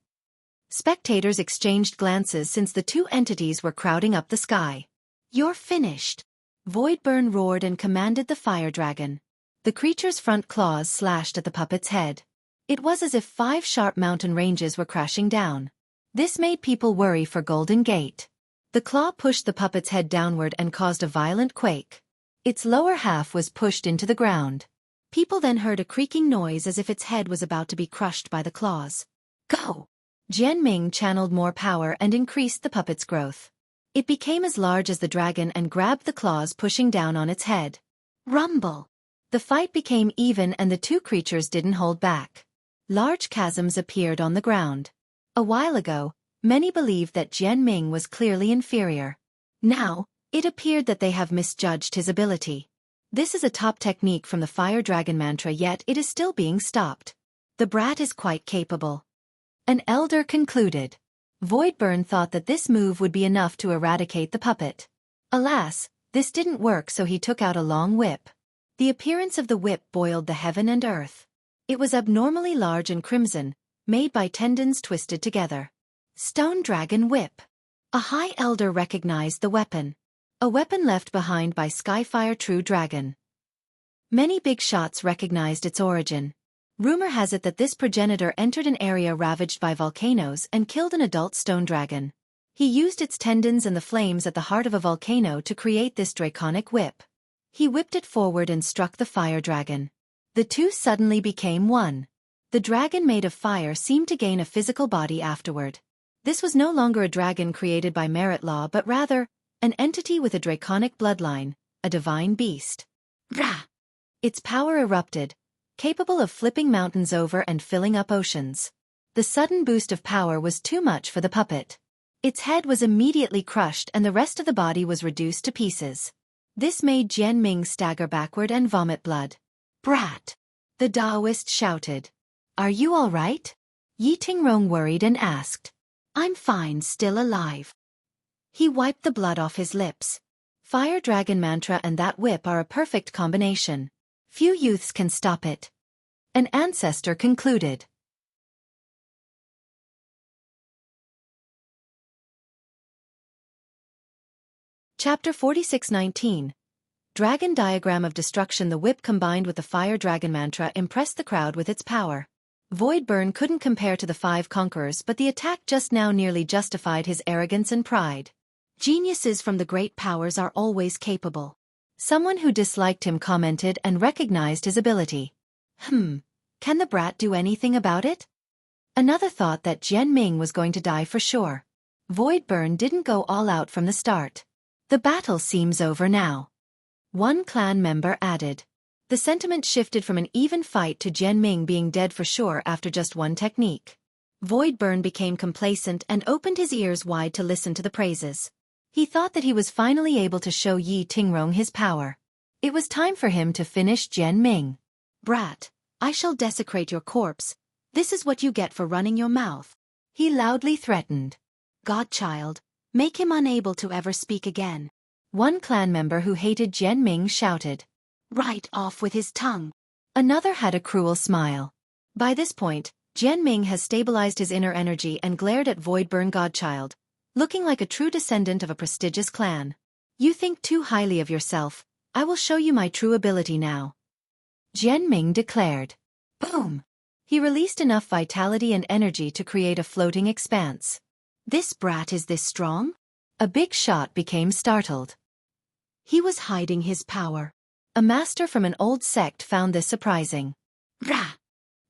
Spectators exchanged glances since the two entities were crowding up the sky. You're finished! Voidburn roared and commanded the fire dragon. The creature's front claws slashed at the puppet's head. It was as if 5 sharp mountain ranges were crashing down. This made people worry for Golden Gate. The claw pushed the puppet's head downward and caused a violent quake. Its lower half was pushed into the ground. People then heard a creaking noise as if its head was about to be crushed by the claws. Go! Jian Ming channeled more power and increased the puppet's growth. It became as large as the dragon and grabbed the claws, pushing down on its head. Rumble! The fight became even and the two creatures didn't hold back. Large chasms appeared on the ground. A while ago, many believed that Jian Ming was clearly inferior. Now, it appeared that they have misjudged his ability. This is a top technique from the Fire Dragon mantra, yet it is still being stopped. The brat is quite capable. An elder concluded. Voidburn thought that this move would be enough to eradicate the puppet. Alas, this didn't work, so he took out a long whip. The appearance of the whip boiled the heaven and earth. It was abnormally large and crimson, made by tendons twisted together. Stone Dragon Whip. A high elder recognized the weapon. A weapon left behind by Skyfire True Dragon. Many big shots recognized its origin. Rumor has it that this progenitor entered an area ravaged by volcanoes and killed an adult stone dragon. He used its tendons and the flames at the heart of a volcano to create this draconic whip. He whipped it forward and struck the fire dragon. The two suddenly became one. The dragon made of fire seemed to gain a physical body afterward. This was no longer a dragon created by merit law, but rather an entity with a draconic bloodline, a divine beast. Rah! Its power erupted, capable of flipping mountains over and filling up oceans. The sudden boost of power was too much for the puppet. Its head was immediately crushed and the rest of the body was reduced to pieces. This made Jianming stagger backward and vomit blood. "Brat!" the Taoist shouted. "Are you all right?" Yi Tingrong worried and asked. "I'm fine, still alive." He wiped the blood off his lips. Fire Dragon Mantra and that whip are a perfect combination. Few youths can stop it. An ancestor concluded. Chapter 46:19. Dragon Diagram of Destruction. The whip combined with the Fire Dragon Mantra impressed the crowd with its power. Void Burn couldn't compare to the 5 conquerors, but the attack just now nearly justified his arrogance and pride. Geniuses from the great powers are always capable. Someone who disliked him commented and recognized his ability. Can the brat do anything about it? Another thought that Jianming was going to die for sure. Void Burn didn't go all out from the start. The battle seems over now. One clan member added. The sentiment shifted from an even fight to Jianming being dead for sure after just one technique. Void Burn became complacent and opened his ears wide to listen to the praises. He thought that he was finally able to show Yi Tingrong his power. It was time for him to finish Jianming. "Brat, I shall desecrate your corpse. This is what you get for running your mouth," he loudly threatened. "Godchild, make him unable to ever speak again." One clan member who hated Jianming shouted. "Right off with his tongue." Another had a cruel smile. By this point, Jianming has stabilized his inner energy and glared at Voidburn Godchild, looking like a true descendant of a prestigious clan. "You think too highly of yourself. I will show you my true ability now," Jianming declared. Boom! He released enough vitality and energy to create a floating expanse. "This brat is this strong?" A big shot became startled. He was hiding his power. A master from an old sect found this surprising. Rah!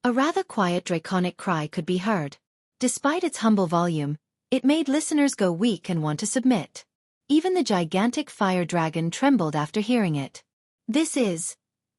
A rather quiet draconic cry could be heard. Despite its humble volume, it made listeners go weak and want to submit. Even the gigantic fire dragon trembled after hearing it. This is,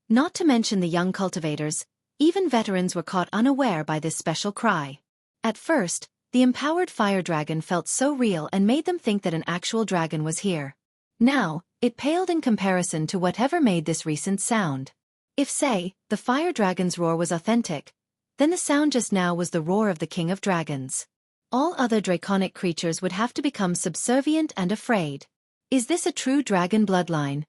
not to mention the young cultivators, even veterans were caught unaware by this special cry. At first, the empowered fire dragon felt so real and made them think that an actual dragon was here. Now, it paled in comparison to whatever made this recent sound. If, say, the fire dragon's roar was authentic, then the sound just now was the roar of the king of dragons. All other draconic creatures would have to become subservient and afraid. Is this a true dragon bloodline?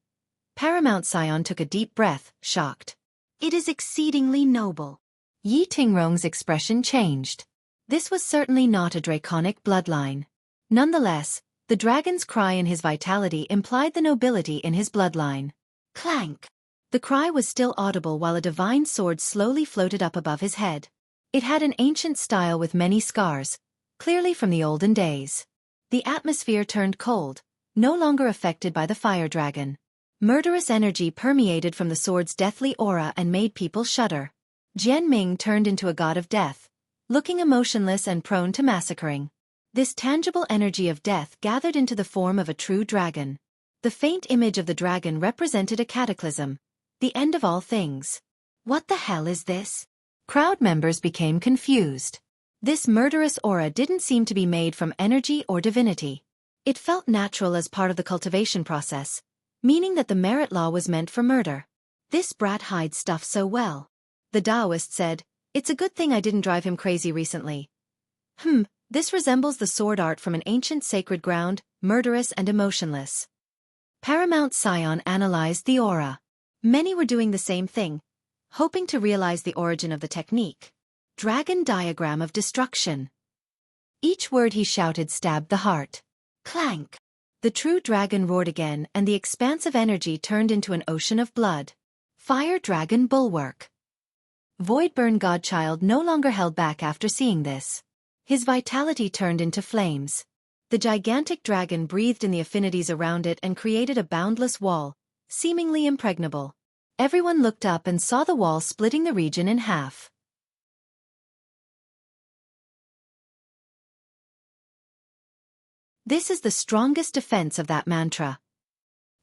Paramount Scion took a deep breath, shocked. It is exceedingly noble. Yi Tingrong's expression changed. This was certainly not a draconic bloodline. Nonetheless, the dragon's cry and his vitality implied the nobility in his bloodline. Clank! The cry was still audible while a divine sword slowly floated up above his head. It had an ancient style with many scars, clearly from the olden days. The atmosphere turned cold, no longer affected by the fire dragon. Murderous energy permeated from the sword's deathly aura and made people shudder. Jianming turned into a god of death, looking emotionless and prone to massacring. This tangible energy of death gathered into the form of a true dragon. The faint image of the dragon represented a cataclysm, the end of all things. What the hell is this? Crowd members became confused. This murderous aura didn't seem to be made from energy or divinity. It felt natural as part of the cultivation process, meaning that the merit law was meant for murder. This brat hides stuff so well. The Taoist said, "It's a good thing I didn't drive him crazy recently." This resembles the sword art from an ancient sacred ground, murderous and emotionless. Paramount Scion analyzed the aura. Many were doing the same thing, hoping to realize the origin of the technique. Dragon Diagram of Destruction. Each word he shouted stabbed the heart. Clank! The true dragon roared again and the expansive energy turned into an ocean of blood. Fire Dragon Bulwark. Voidburn Godchild no longer held back after seeing this. His vitality turned into flames. The gigantic dragon breathed in the affinities around it and created a boundless wall, seemingly impregnable. Everyone looked up and saw the wall splitting the region in half. This is the strongest defense of that mantra,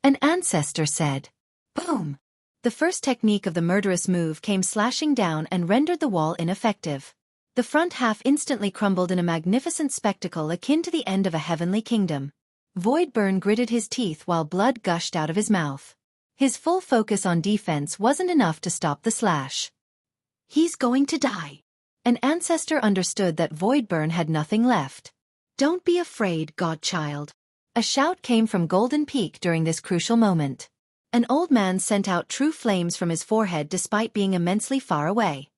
an ancestor said. Boom! The first technique of the murderous move came slashing down and rendered the wall ineffective. The front half instantly crumbled in a magnificent spectacle akin to the end of a heavenly kingdom. Voidburn gritted his teeth while blood gushed out of his mouth. His full focus on defense wasn't enough to stop the slash. He's going to die. An ancestor understood that Voidburn had nothing left. Don't be afraid, godchild. A shout came from Golden Peak during this crucial moment. An old man sent out true flames from his forehead despite being immensely far away.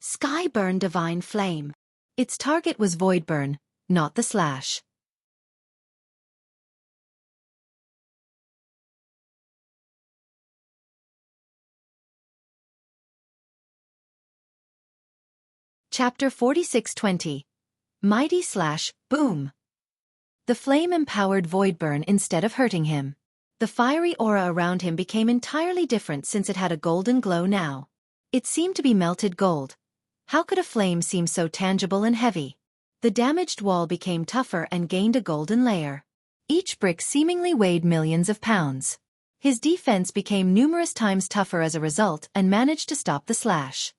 Skyburn Divine Flame. Its target was Voidburn, not the slash. Chapter 4620. Mighty Slash, Boom! The flame empowered Voidburn instead of hurting him. The fiery aura around him became entirely different since it had a golden glow now. It seemed to be melted gold. How could a flame seem so tangible and heavy? The damaged wall became tougher and gained a golden layer. Each brick seemingly weighed millions of pounds. His defense became numerous times tougher as a result and managed to stop the slash.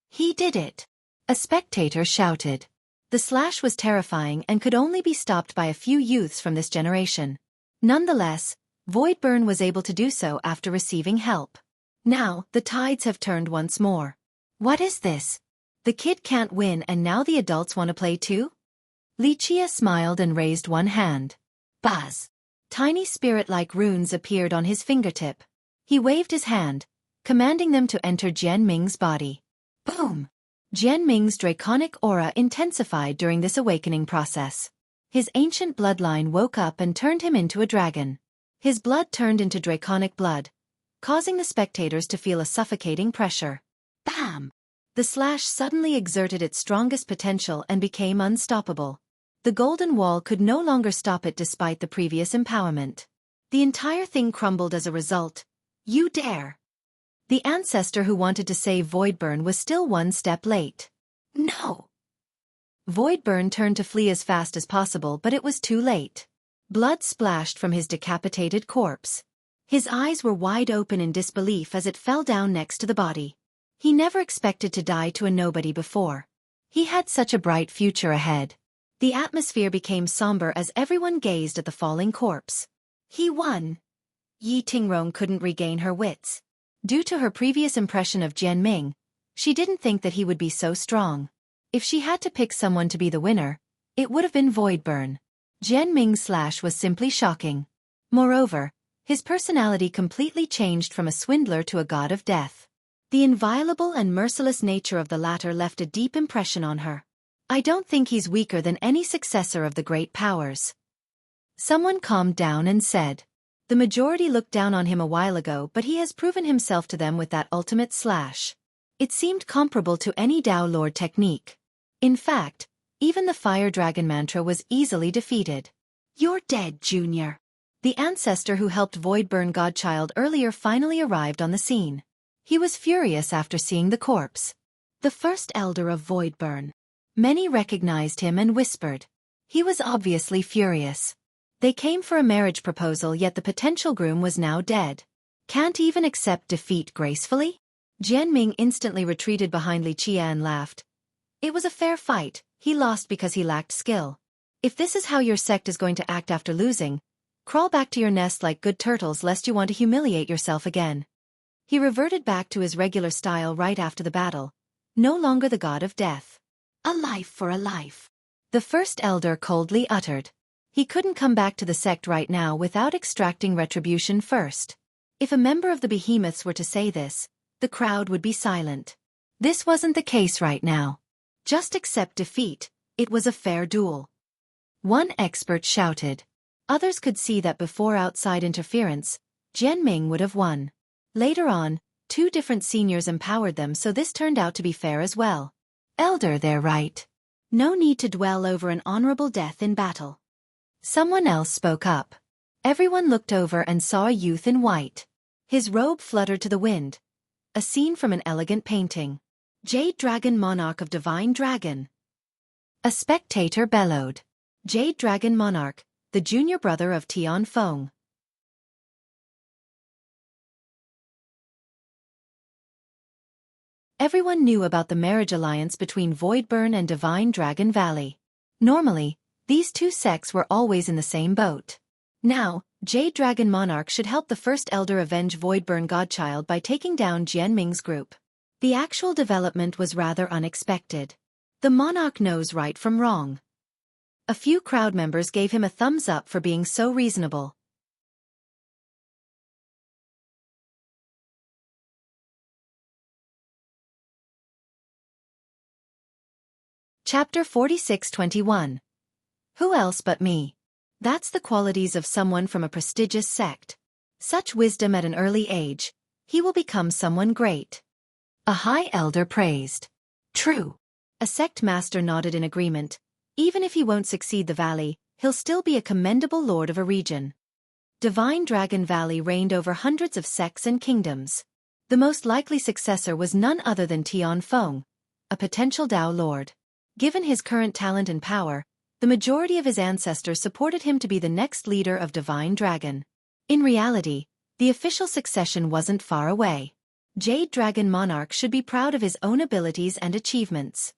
He did it! A spectator shouted. The slash was terrifying and could only be stopped by a few youths from this generation. Nonetheless, Voidburn was able to do so after receiving help. Now, the tides have turned once more. What is this? The kid can't win and now the adults want to play too? Lichia smiled and raised one hand. Buzz! Tiny spirit-like runes appeared on his fingertip. He waved his hand, commanding them to enter Jian Ming's body. Boom! Jian Ming's draconic aura intensified during this awakening process. His ancient bloodline woke up and turned him into a dragon. His blood turned into draconic blood, causing the spectators to feel a suffocating pressure. Bam! The slash suddenly exerted its strongest potential and became unstoppable. The golden wall could no longer stop it despite the previous empowerment. The entire thing crumbled as a result. You dare! The ancestor who wanted to save Voidburn was still one step late. No! Voidburn turned to flee as fast as possible, but it was too late. Blood splashed from his decapitated corpse. His eyes were wide open in disbelief as it fell down next to the body. He never expected to die to a nobody before. He had such a bright future ahead. The atmosphere became somber as everyone gazed at the falling corpse. He won! Yi Tingrong couldn't regain her wits. Due to her previous impression of Jian Ming, she didn't think that he would be so strong. If she had to pick someone to be the winner, it would have been Voidburn. Jian Ming's slash was simply shocking. Moreover, his personality completely changed from a swindler to a god of death. The inviolable and merciless nature of the latter left a deep impression on her. I don't think he's weaker than any successor of the great powers. Someone calmed down and said. The majority looked down on him a while ago, but he has proven himself to them with that ultimate slash. It seemed comparable to any Tao Lord technique. In fact, even the Fire Dragon mantra was easily defeated. You're dead, Junior. The ancestor who helped Voidburn Godchild earlier finally arrived on the scene. He was furious after seeing the corpse. The first elder of Voidburn. Many recognized him and whispered. He was obviously furious. They came for a marriage proposal, yet the potential groom was now dead. Can't even accept defeat gracefully? Jian Ming instantly retreated behind Li Chia and laughed. It was a fair fight, he lost because he lacked skill. If this is how your sect is going to act after losing, crawl back to your nest like good turtles lest you want to humiliate yourself again. He reverted back to his regular style right after the battle, no longer the god of death. A life for a life. The first elder coldly uttered. He couldn't come back to the sect right now without extracting retribution first. If a member of the behemoths were to say this, the crowd would be silent. This wasn't the case right now. Just accept defeat, it was a fair duel. One expert shouted. Others could see that before outside interference, Jian Ming would have won. Later on, two different seniors empowered them, so this turned out to be fair as well. Elder, they're right. No need to dwell over an honorable death in battle. Someone else spoke up. Everyone looked over and saw a youth in white. His robe fluttered to the wind. A scene from an elegant painting. Jade Dragon, Monarch of Divine Dragon. A spectator bellowed. Jade Dragon Monarch, the junior brother of Tian Feng. Everyone knew about the marriage alliance between Voidburn and Divine Dragon Valley. Normally, these two sects were always in the same boat. Now, Jade Dragon Monarch should help the First Elder avenge Voidburn Godchild by taking down Jianming's group. The actual development was rather unexpected. The monarch knows right from wrong. A few crowd members gave him a thumbs up for being so reasonable. Chapter 46-21. Who else but me? That's the qualities of someone from a prestigious sect. Such wisdom at an early age, he will become someone great. A high elder praised. True. A sect master nodded in agreement. Even if he won't succeed the valley, he'll still be a commendable lord of a region. Divine Dragon Valley reigned over hundreds of sects and kingdoms. The most likely successor was none other than Tian Feng, a potential Dao lord. Given his current talent and power, the majority of his ancestors supported him to be the next leader of Divine Dragon. In reality, the official succession wasn't far away. Jade Dragon Monarch should be proud of his own abilities and achievements.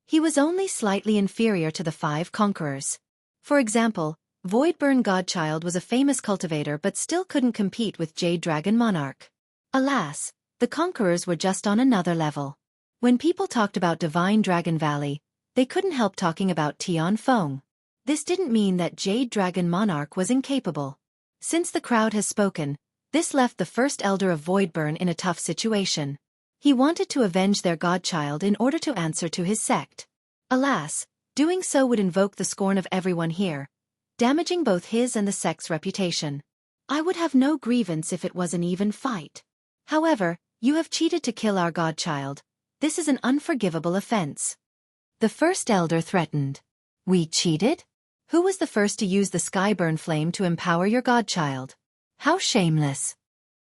He was only slightly inferior to the 5 conquerors. For example, Voidburn Godchild was a famous cultivator but still couldn't compete with Jade Dragon Monarch. Alas, the conquerors were just on another level. When people talked about Divine Dragon Valley, they couldn't help talking about Tian Feng. This didn't mean that Jade Dragon Monarch was incapable. Since the crowd has spoken, this left the First Elder of Voidburn in a tough situation. He wanted to avenge their godchild in order to answer to his sect. Alas, doing so would invoke the scorn of everyone here, damaging both his and the sect's reputation. I would have no grievance if it was an even fight. However, you have cheated to kill our godchild. This is an unforgivable offense. The First Elder threatened. We cheated? Who was the first to use the Skyburn flame to empower your godchild? How shameless!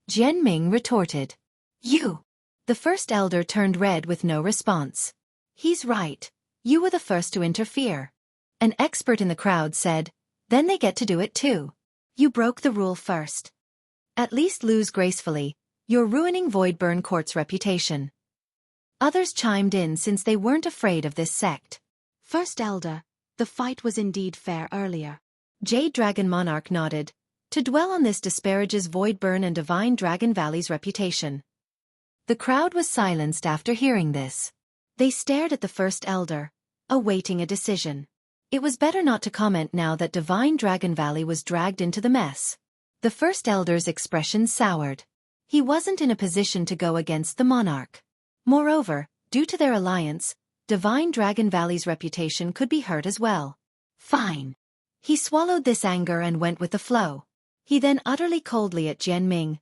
Jianming retorted. You! The First Elder turned red with no response. He's right. You were the first to interfere. An expert in the crowd said, then they get to do it too. You broke the rule first. At least lose gracefully. You're ruining Voidburn Court's reputation. Others chimed in since they weren't afraid of this sect. First Elder, the fight was indeed fair earlier. Jade Dragon Monarch nodded. To dwell on this disparages Voidburn and Divine Dragon Valley's reputation. The crowd was silenced after hearing this. They stared at the First Elder, awaiting a decision. It was better not to comment now that Divine Dragon Valley was dragged into the mess. The First Elder's expression soured. He wasn't in a position to go against the monarch. Moreover, due to their alliance, Divine Dragon Valley's reputation could be hurt as well. Fine. He swallowed this anger and went with the flow. He then utterly coldly at Jianming.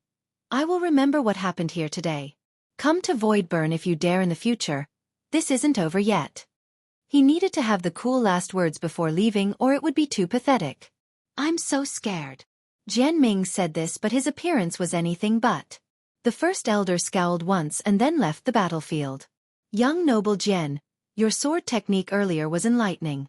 I will remember what happened here today. Come to Voidburn if you dare in the future. This isn't over yet. He needed to have the cool last words before leaving or it would be too pathetic. I'm so scared. Jianming said this but his appearance was anything but. The First Elder scowled once and then left the battlefield. Young noble Jian, your sword technique earlier was enlightening.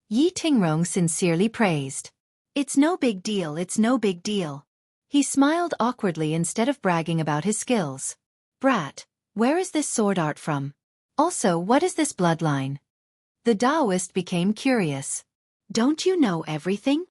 Yi Tingrong sincerely praised. It's no big deal, it's no big deal. He smiled awkwardly instead of bragging about his skills. Brat, where is this sword art from? Also, what is this bloodline? The Taoist became curious. Don't you know everything?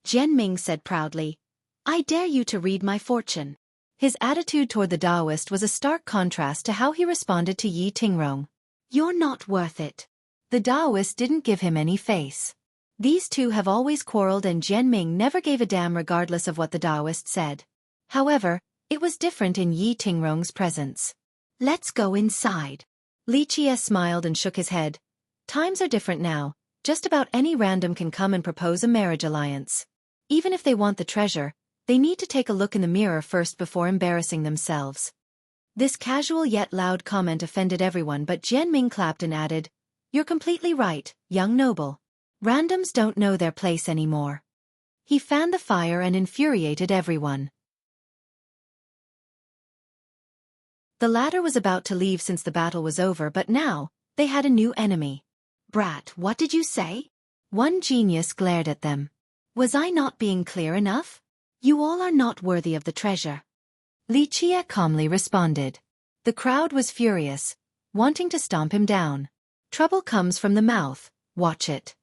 Jianming said proudly. I dare you to read my fortune. His attitude toward the Taoist was a stark contrast to how he responded to Yi Tingrong. You're not worth it. The Taoist didn't give him any face. These two have always quarreled and Jianming never gave a damn regardless of what the Taoist said. However, it was different in Yi Tingrong's presence. Let's go inside. Li Qie smiled and shook his head. Times are different now. Just about any random can come and propose a marriage alliance. Even if they want the treasure, they need to take a look in the mirror first before embarrassing themselves. This casual yet loud comment offended everyone but Jianming clapped and added, You're completely right, young noble. Randoms don't know their place anymore. He fanned the fire and infuriated everyone. The latter was about to leave since the battle was over but now, they had a new enemy. Brat, what did you say? One genius glared at them. Was I not being clear enough? You all are not worthy of the treasure. Li Qie calmly responded. The crowd was furious, wanting to stomp him down. Trouble comes from the mouth, watch it.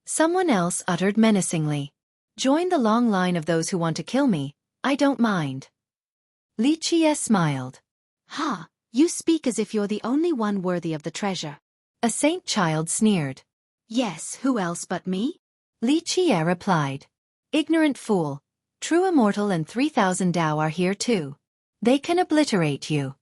Someone else uttered menacingly. Join the long line of those who want to kill me, I don't mind. Xueqi smiled. Ha, you speak as if you're the only one worthy of the treasure. A saint child sneered. Yes, who else but me? Xueqi replied. Ignorant fool, true immortal and 3,000 Dao are here too. They can obliterate you.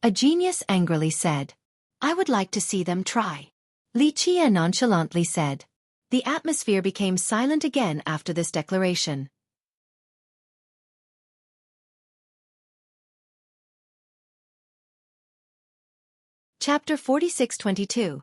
A genius angrily said. I would like to see them try. Xueqi nonchalantly said. The atmosphere became silent again after this declaration. Chapter 46-22.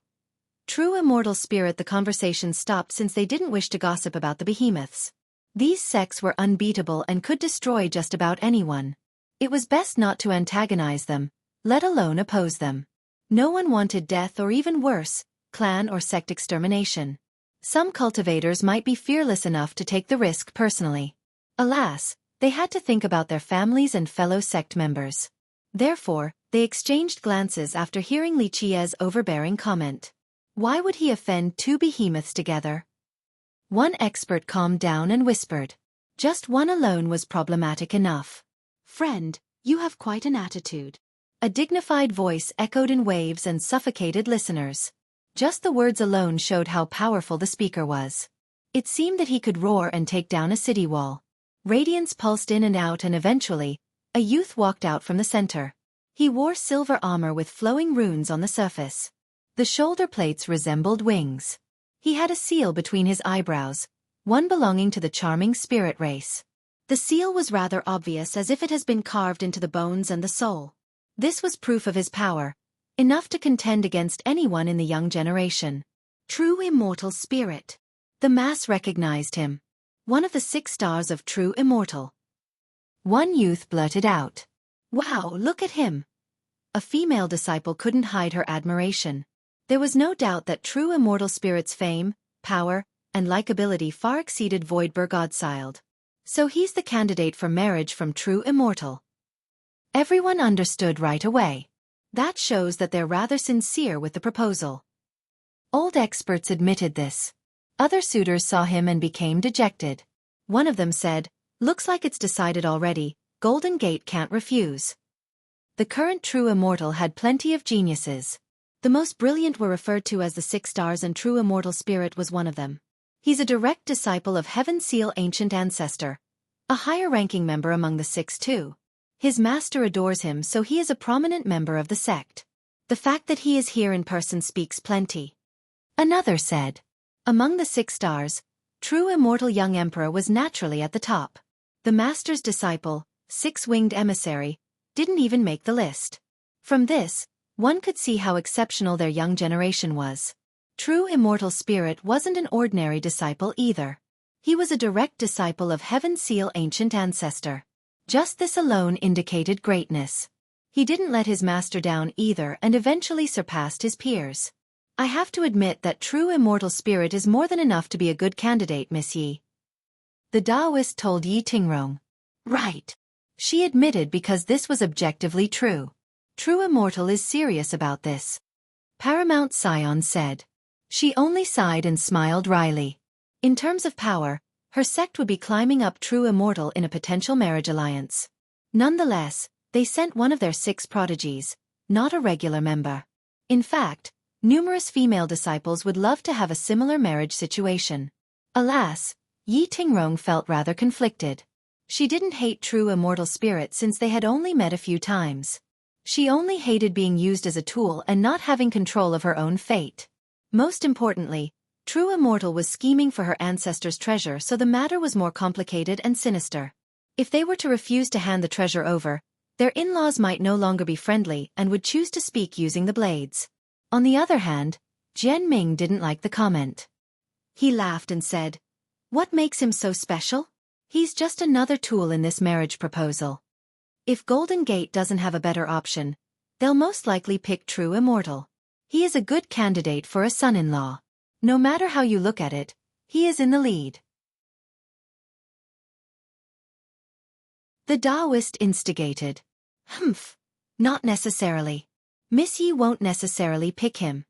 True immortal spirit. The conversation stopped since they didn't wish to gossip about the behemoths. These sects were unbeatable and could destroy just about anyone. It was best not to antagonize them, let alone oppose them. No one wanted death or even worse, clan or sect extermination. Some cultivators might be fearless enough to take the risk personally. Alas, they had to think about their families and fellow sect members. Therefore, they exchanged glances after hearing Xueqi's overbearing comment. Why would he offend two behemoths together? One expert calmed down and whispered. Just one alone was problematic enough. Friend, you have quite an attitude. A dignified voice echoed in waves and suffocated listeners. Just the words alone showed how powerful the speaker was. It seemed that he could roar and take down a city wall. Radiance pulsed in and out, and eventually, a youth walked out from the center. He wore silver armor with flowing runes on the surface. The shoulder plates resembled wings. He had a seal between his eyebrows, one belonging to the charming spirit race. The seal was rather obvious, as if it has been carved into the bones and the soul. This was proof of his power, enough to contend against anyone in the young generation. True immortal spirit. The mass recognized him. One of the 6 stars of true immortal. One youth blurted out. Wow, look at him. A female disciple couldn't hide her admiration. There was no doubt that true immortal spirit's fame, power, and likability far exceeded Voidberg Godsiled. So he's the candidate for marriage from true immortal. Everyone understood right away. That shows that they're rather sincere with the proposal. Old experts admitted this. Other suitors saw him and became dejected. One of them said, looks like it's decided already, Golden Gate can't refuse. The current true immortal had plenty of geniuses. The most brilliant were referred to as the 6 stars, and true immortal spirit was one of them. He's a direct disciple of Heaven Seal Ancient Ancestor, a higher-ranking member among the 6 too. His master adores him, so he is a prominent member of the sect. The fact that he is here in person speaks plenty. Another said. Among the 6 stars, true immortal young emperor was naturally at the top. The master's disciple, 6-winged emissary, didn't even make the list. From this, one could see how exceptional their young generation was. True immortal spirit wasn't an ordinary disciple either. He was a direct disciple of Heaven Seal Ancient Ancestor. Just this alone indicated greatness. He didn't let his master down either and eventually surpassed his peers. I have to admit that true immortal spirit is more than enough to be a good candidate, Miss Yi. The Taoist told Yi Tingrong. Right. She admitted, because this was objectively true. True immortal is serious about this. Paramount Scion said. She only sighed and smiled wryly. In terms of power, her sect would be climbing up true immortal in a potential marriage alliance. Nonetheless, they sent one of their 6 prodigies, not a regular member. In fact, numerous female disciples would love to have a similar marriage situation. Alas, Yi Tingrong felt rather conflicted. She didn't hate true immortal spirit since they had only met a few times. She only hated being used as a tool and not having control of her own fate. Most importantly, true immortal was scheming for her ancestors' treasure, so the matter was more complicated and sinister. If they were to refuse to hand the treasure over, their in-laws might no longer be friendly and would choose to speak using the blades. On the other hand, Jian Ming didn't like the comment. He laughed and said, "What makes him so special? He's just another tool in this marriage proposal. If Golden Gate doesn't have a better option, they'll most likely pick true immortal. He is a good candidate for a son-in-law. No matter how you look at it, he is in the lead." The Taoist instigated. Not necessarily. Miss Yi won't necessarily pick him.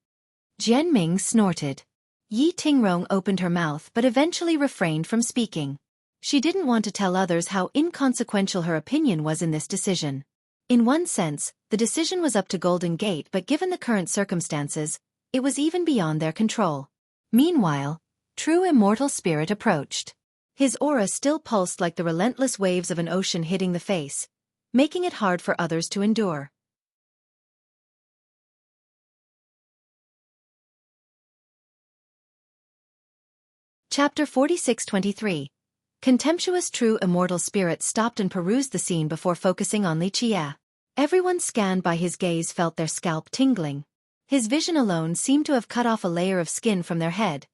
Jian Ming snorted. Yi Tingrong opened her mouth but eventually refrained from speaking. She didn't want to tell others how inconsequential her opinion was in this decision. In one sense, the decision was up to Golden Gate, but given the current circumstances, it was even beyond their control. Meanwhile, True Immortal Spirit approached. His aura still pulsed like the relentless waves of an ocean hitting the face, making it hard for others to endure. Chapter 46-23. Contemptuous True Immortal Spirit stopped and perused the scene before focusing on Li Qie. Everyone scanned by his gaze felt their scalp tingling. His vision alone seemed to have cut off a layer of skin from their head.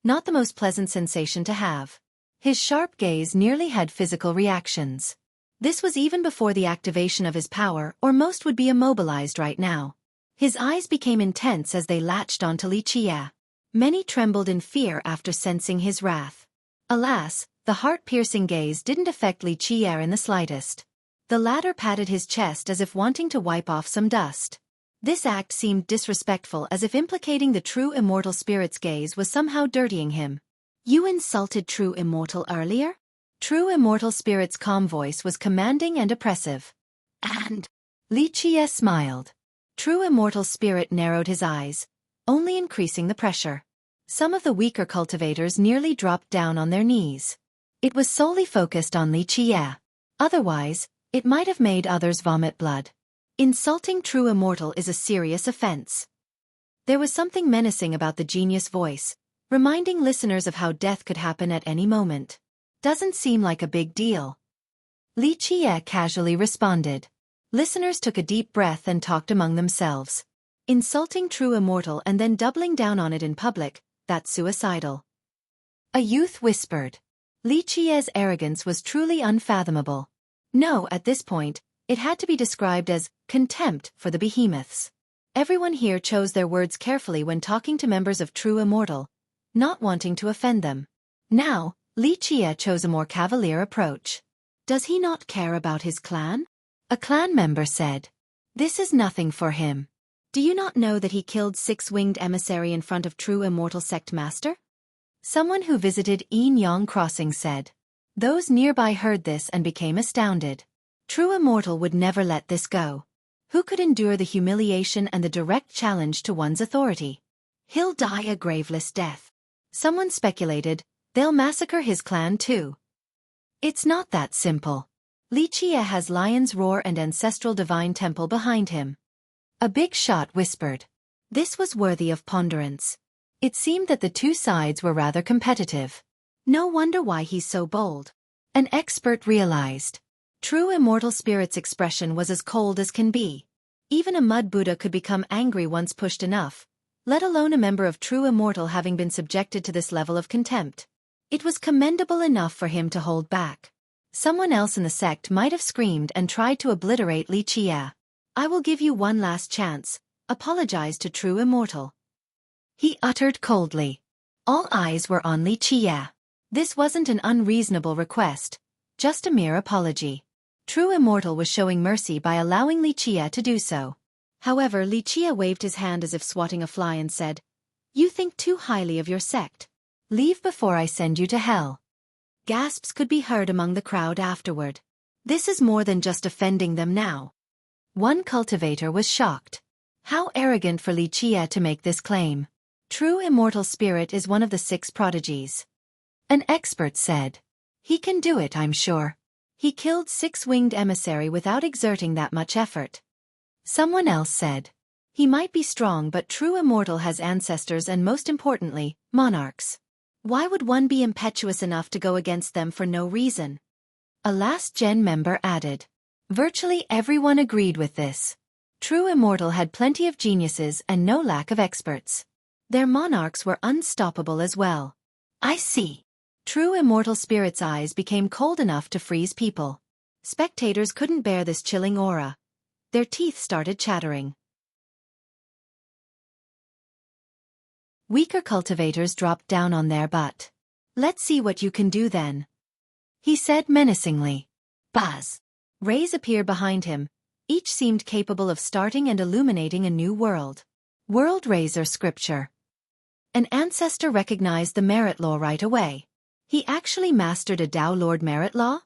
Not the most pleasant sensation to have. His sharp gaze nearly had physical reactions. This was even before the activation of his power, or most would be immobilized right now. His eyes became intense as they latched onto Li Qie. Many trembled in fear after sensing his wrath. Alas, the heart-piercing gaze didn't affect Li Qie in the slightest. The latter patted his chest as if wanting to wipe off some dust. This act seemed disrespectful, as if implicating the True Immortal Spirit's gaze was somehow dirtying him. You insulted True Immortal earlier? True Immortal Spirit's calm voice was commanding and oppressive. And Li Qie smiled. True Immortal Spirit narrowed his eyes, only increasing the pressure. Some of the weaker cultivators nearly dropped down on their knees. It was solely focused on Li Qie. Otherwise, it might have made others vomit blood. Insulting True Immortal is a serious offense. There was something menacing about the genius voice, reminding listeners of how death could happen at any moment. Doesn't seem like a big deal. Li Qie casually responded. Listeners took a deep breath and talked among themselves. Insulting True Immortal and then doubling down on it in public, that's suicidal. A youth whispered. Li Qie's arrogance was truly unfathomable. No, at this point, it had to be described as contempt for the behemoths. Everyone here chose their words carefully when talking to members of True Immortal, not wanting to offend them. Now, Li Qie chose a more cavalier approach. Does he not care about his clan? A clan member said. This is nothing for him. Do you not know that he killed Six-Winged Emissary in front of True Immortal Sect Master? Someone who visited Yin Yang Crossing said. Those nearby heard this and became astounded. True Immortal would never let this go. Who could endure the humiliation and the direct challenge to one's authority? He'll die a graveless death. Someone speculated, they'll massacre his clan too. It's not that simple. Li Qie has Lion's Roar and Ancestral Divine Temple behind him. A big shot whispered. This was worthy of ponderance. It seemed that the two sides were rather competitive. No wonder why he's so bold. An expert realized. True Immortal Spirit's expression was as cold as can be. Even a mud Buddha could become angry once pushed enough, let alone a member of True Immortal having been subjected to this level of contempt. It was commendable enough for him to hold back. Someone else in the sect might have screamed and tried to obliterate Li Qie. I will give you one last chance. Apologize to True Immortal. He uttered coldly. All eyes were on Li Qie. This wasn't an unreasonable request, just a mere apology. True Immortal was showing mercy by allowing Li Qie to do so. However, Li Qie waved his hand as if swatting a fly and said, You think too highly of your sect. Leave before I send you to hell. Gasps could be heard among the crowd afterward. This is more than just offending them now. One cultivator was shocked. How arrogant for Li Qie to make this claim. True Immortal Spirit is one of the 6 prodigies. An expert said. He can do it, I'm sure. He killed Six-Winged Emissary without exerting that much effort. Someone else said. He might be strong, but True Immortal has ancestors and, most importantly, monarchs. Why would one be impetuous enough to go against them for no reason? A last gen member added. Virtually everyone agreed with this. True Immortal had plenty of geniuses and no lack of experts. Their monarchs were unstoppable as well. I see. True Immortal Spirit's eyes became cold enough to freeze people. Spectators couldn't bear this chilling aura. Their teeth started chattering. Weaker cultivators dropped down on their butt. Let's see what you can do then. He said menacingly. Buzz. Rays appeared behind him, Each seemed capable of starting and illuminating a new world. World Raiser Scripture. An ancestor recognized the merit law right away. He actually mastered a Tao Lord merit law?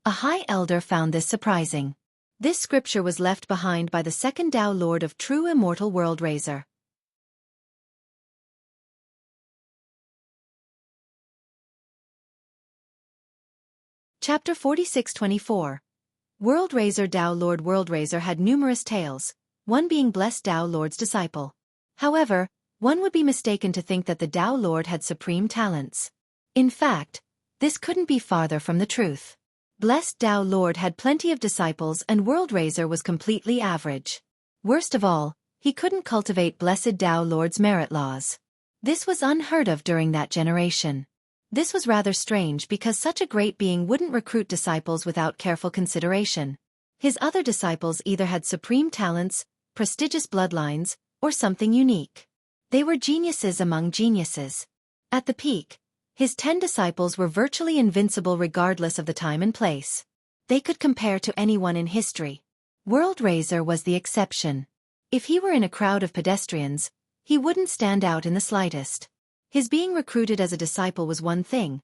A high elder found this surprising. This scripture was left behind by the second Tao Lord of true immortal World Raiser. Chapter 46-24. World Raiser Tao Lord World Raiser had numerous tales, one being blessed Tao Lord's disciple. However, one would be mistaken to think that the Tao Lord had supreme talents. In fact, this couldn't be farther from the truth. Blessed Tao Lord had plenty of disciples and World Raiser was completely average. Worst of all, he couldn't cultivate blessed Tao Lord's merit laws. This was unheard of during that generation. This was rather strange because such a great being wouldn't recruit disciples without careful consideration. His other disciples either had supreme talents, prestigious bloodlines, or something unique. They were geniuses among geniuses. At the peak, his 10 disciples were virtually invincible regardless of the time and place. They could compare to anyone in history. World Raiser was the exception. If he were in a crowd of pedestrians, he wouldn't stand out in the slightest. His being recruited as a disciple was one thing,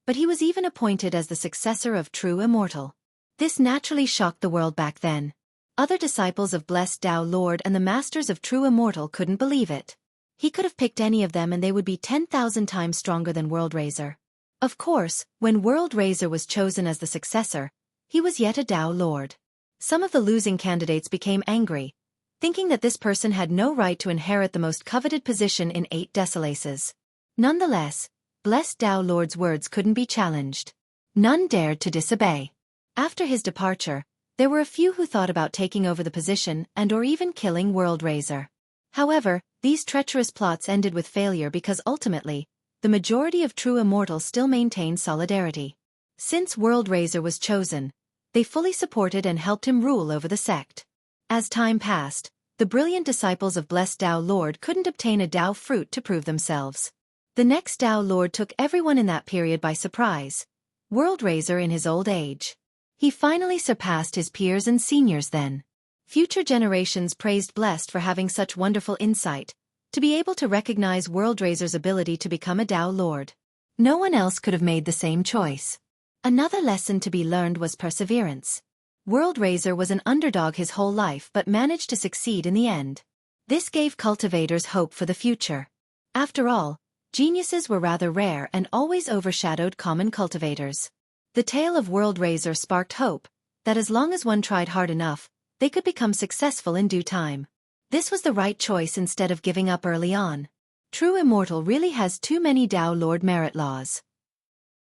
but he was even appointed as the successor of true immortal. This naturally shocked the world back then. Other disciples of blessed Tao Lord and the masters of true immortal couldn't believe it. He could have picked any of them and they would be 10,000 times stronger than World Raiser. Of course, when World Raiser was chosen as the successor, he was yet a Tao Lord. Some of the losing candidates became angry, thinking that this person had no right to inherit the most coveted position in 8 Desolaces. Nonetheless, blessed Tao Lord's words couldn't be challenged. None dared to disobey. After his departure, there were a few who thought about taking over the position and/or even killing World Raiser. However, these treacherous plots ended with failure because ultimately, the majority of true immortals still maintained solidarity. Since World Raiser was chosen, they fully supported and helped him rule over the sect. As time passed, the brilliant disciples of blessed Tao Lord couldn't obtain a Tao fruit to prove themselves. The next Tao Lord took everyone in that period by surprise, World Raiser in his old age. He finally surpassed his peers and seniors then. Future generations praised Blessed for having such wonderful insight, to be able to recognize World Raiser's ability to become a Tao Lord. No one else could have made the same choice. Another lesson to be learned was perseverance. World Raiser was an underdog his whole life but managed to succeed in the end. This gave cultivators hope for the future. After all, geniuses were rather rare and always overshadowed common cultivators. The tale of World Raiser sparked hope, that as long as one tried hard enough, they could become successful in due time. This was the right choice instead of giving up early on. True Immortal really has too many Tao Lord merit laws.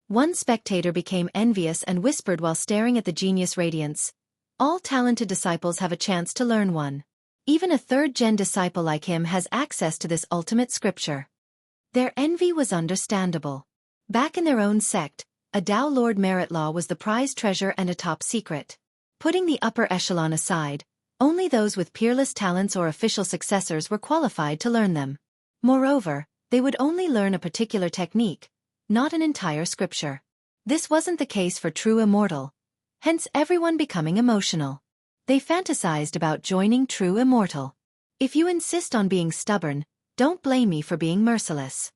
One spectator became envious and whispered while staring at the genius radiance, "All talented disciples have a chance to learn one. Even a third-gen disciple like him has access to this ultimate scripture." Their envy was understandable. Back in their own sect, a Tao Lord merit law was the prized treasure and a top secret. Putting the upper echelon aside, only those with peerless talents or official successors were qualified to learn them. Moreover, they would only learn a particular technique, not an entire scripture. This wasn't the case for true immortal, hence everyone becoming emotional. They fantasized about joining true immortal. If you insist on being stubborn, don't blame me for being merciless.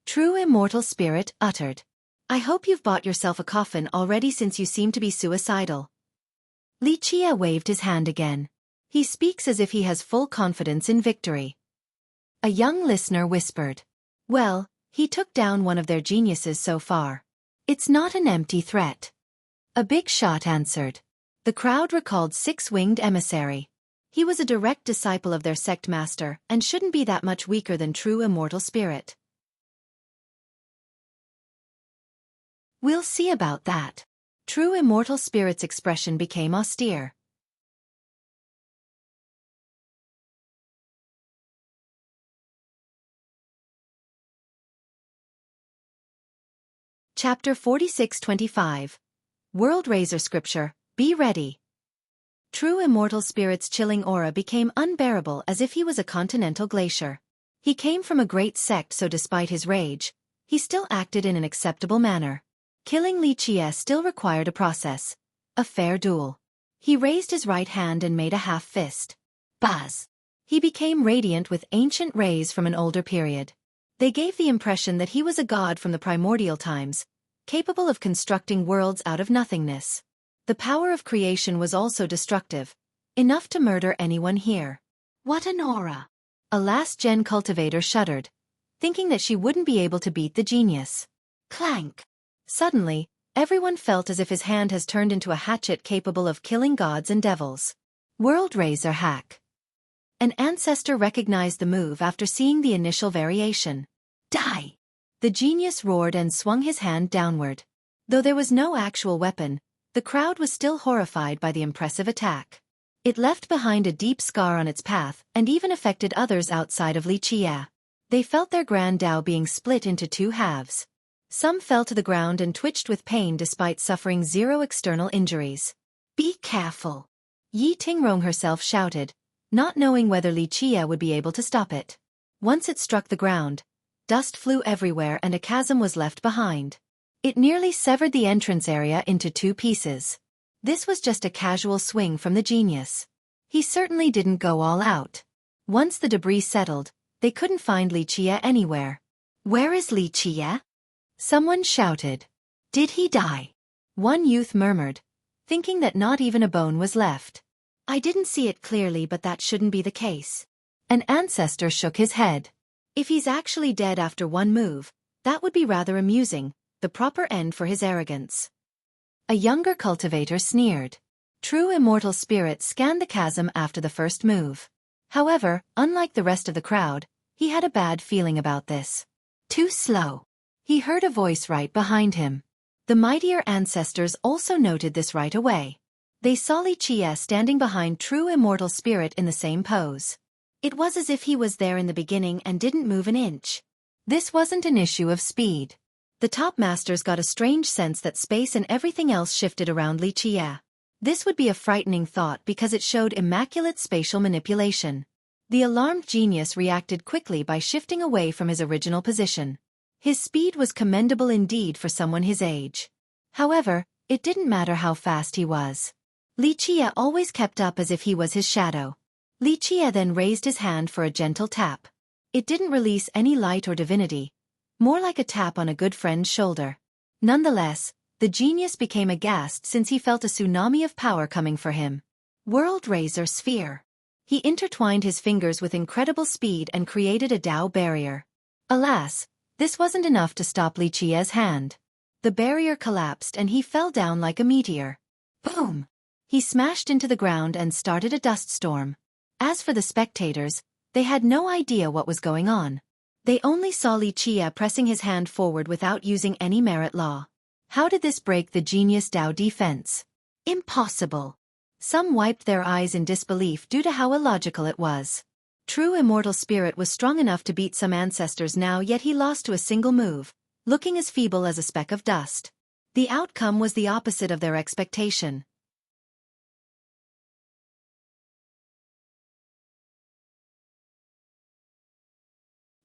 True immortal spirit uttered. I hope you've bought yourself a coffin already since you seem to be suicidal. Li Chia waved his hand again. He speaks as if he has full confidence in victory. A young listener whispered. Well, he took down one of their geniuses so far. It's not an empty threat. A big shot answered. The crowd recalled Six-Winged Emissary. He was a direct disciple of their sect master and shouldn't be that much weaker than true immortal spirit. We'll see about that. True immortal spirit's expression became austere. Chapter 46-25. World Raiser Scripture, Be Ready. True immortal spirit's chilling aura became unbearable as if he was a continental glacier. He came from a great sect, so despite his rage, he still acted in an acceptable manner. Killing Li Chia still required a process, a fair duel. He raised his right hand and made a half fist. Buzz! He became radiant with ancient rays from an older period. They gave the impression that he was a god from the primordial times, capable of constructing worlds out of nothingness. The power of creation was also destructive, enough to murder anyone here. What an aura! A last-gen cultivator shuddered, thinking that she wouldn't be able to beat the genius. Clank! Suddenly, everyone felt as if his hand has turned into a hatchet capable of killing gods and devils. World Razor Hack. An ancestor recognized the move after seeing the initial variation. Die! The genius roared and swung his hand downward. Though there was no actual weapon, the crowd was still horrified by the impressive attack. It left behind a deep scar on its path and even affected others outside of Xueqi. They felt their grand Tao being split into two halves. Some fell to the ground and twitched with pain despite suffering zero external injuries. Be careful! Yi Tingrong herself shouted, not knowing whether Xueqi would be able to stop it. Once it struck the ground, dust flew everywhere and a chasm was left behind. It nearly severed the entrance area into two pieces. This was just a casual swing from the genius. He certainly didn't go all out. Once the debris settled, they couldn't find Xueqi anywhere. Where is Xueqi? Someone shouted. Did he die? One youth murmured, thinking that not even a bone was left. I didn't see it clearly, but that shouldn't be the case. An ancestor shook his head. If he's actually dead after one move, that would be rather amusing, the proper end for his arrogance. A younger cultivator sneered. True immortal spirit scanned the chasm after the first move. However, unlike the rest of the crowd, he had a bad feeling about this. Too slow. He heard a voice right behind him. The mightier ancestors also noted this right away. They saw Xueqi standing behind true immortal spirit in the same pose. It was as if he was there in the beginning and didn't move an inch. This wasn't an issue of speed. The top masters got a strange sense that space and everything else shifted around Xueqi. This would be a frightening thought because it showed immaculate spatial manipulation. The alarmed genius reacted quickly by shifting away from his original position. His speed was commendable indeed for someone his age. However, it didn't matter how fast he was. Xueqi always kept up as if he was his shadow. Xueqi then raised his hand for a gentle tap. It didn't release any light or divinity, more like a tap on a good friend's shoulder. Nonetheless, the genius became aghast since he felt a tsunami of power coming for him. World Razor Sphere. He intertwined his fingers with incredible speed and created a Tao barrier. Alas, this wasn't enough to stop Xueqi's hand. The barrier collapsed and he fell down like a meteor. Boom! He smashed into the ground and started a dust storm. As for the spectators, they had no idea what was going on. They only saw Xueqi pressing his hand forward without using any merit law. How did this break the genius Tao defense? Impossible. Some wiped their eyes in disbelief due to how illogical it was. True immortal spirit was strong enough to beat some ancestors now, yet he lost to a single move, looking as feeble as a speck of dust. The outcome was the opposite of their expectation.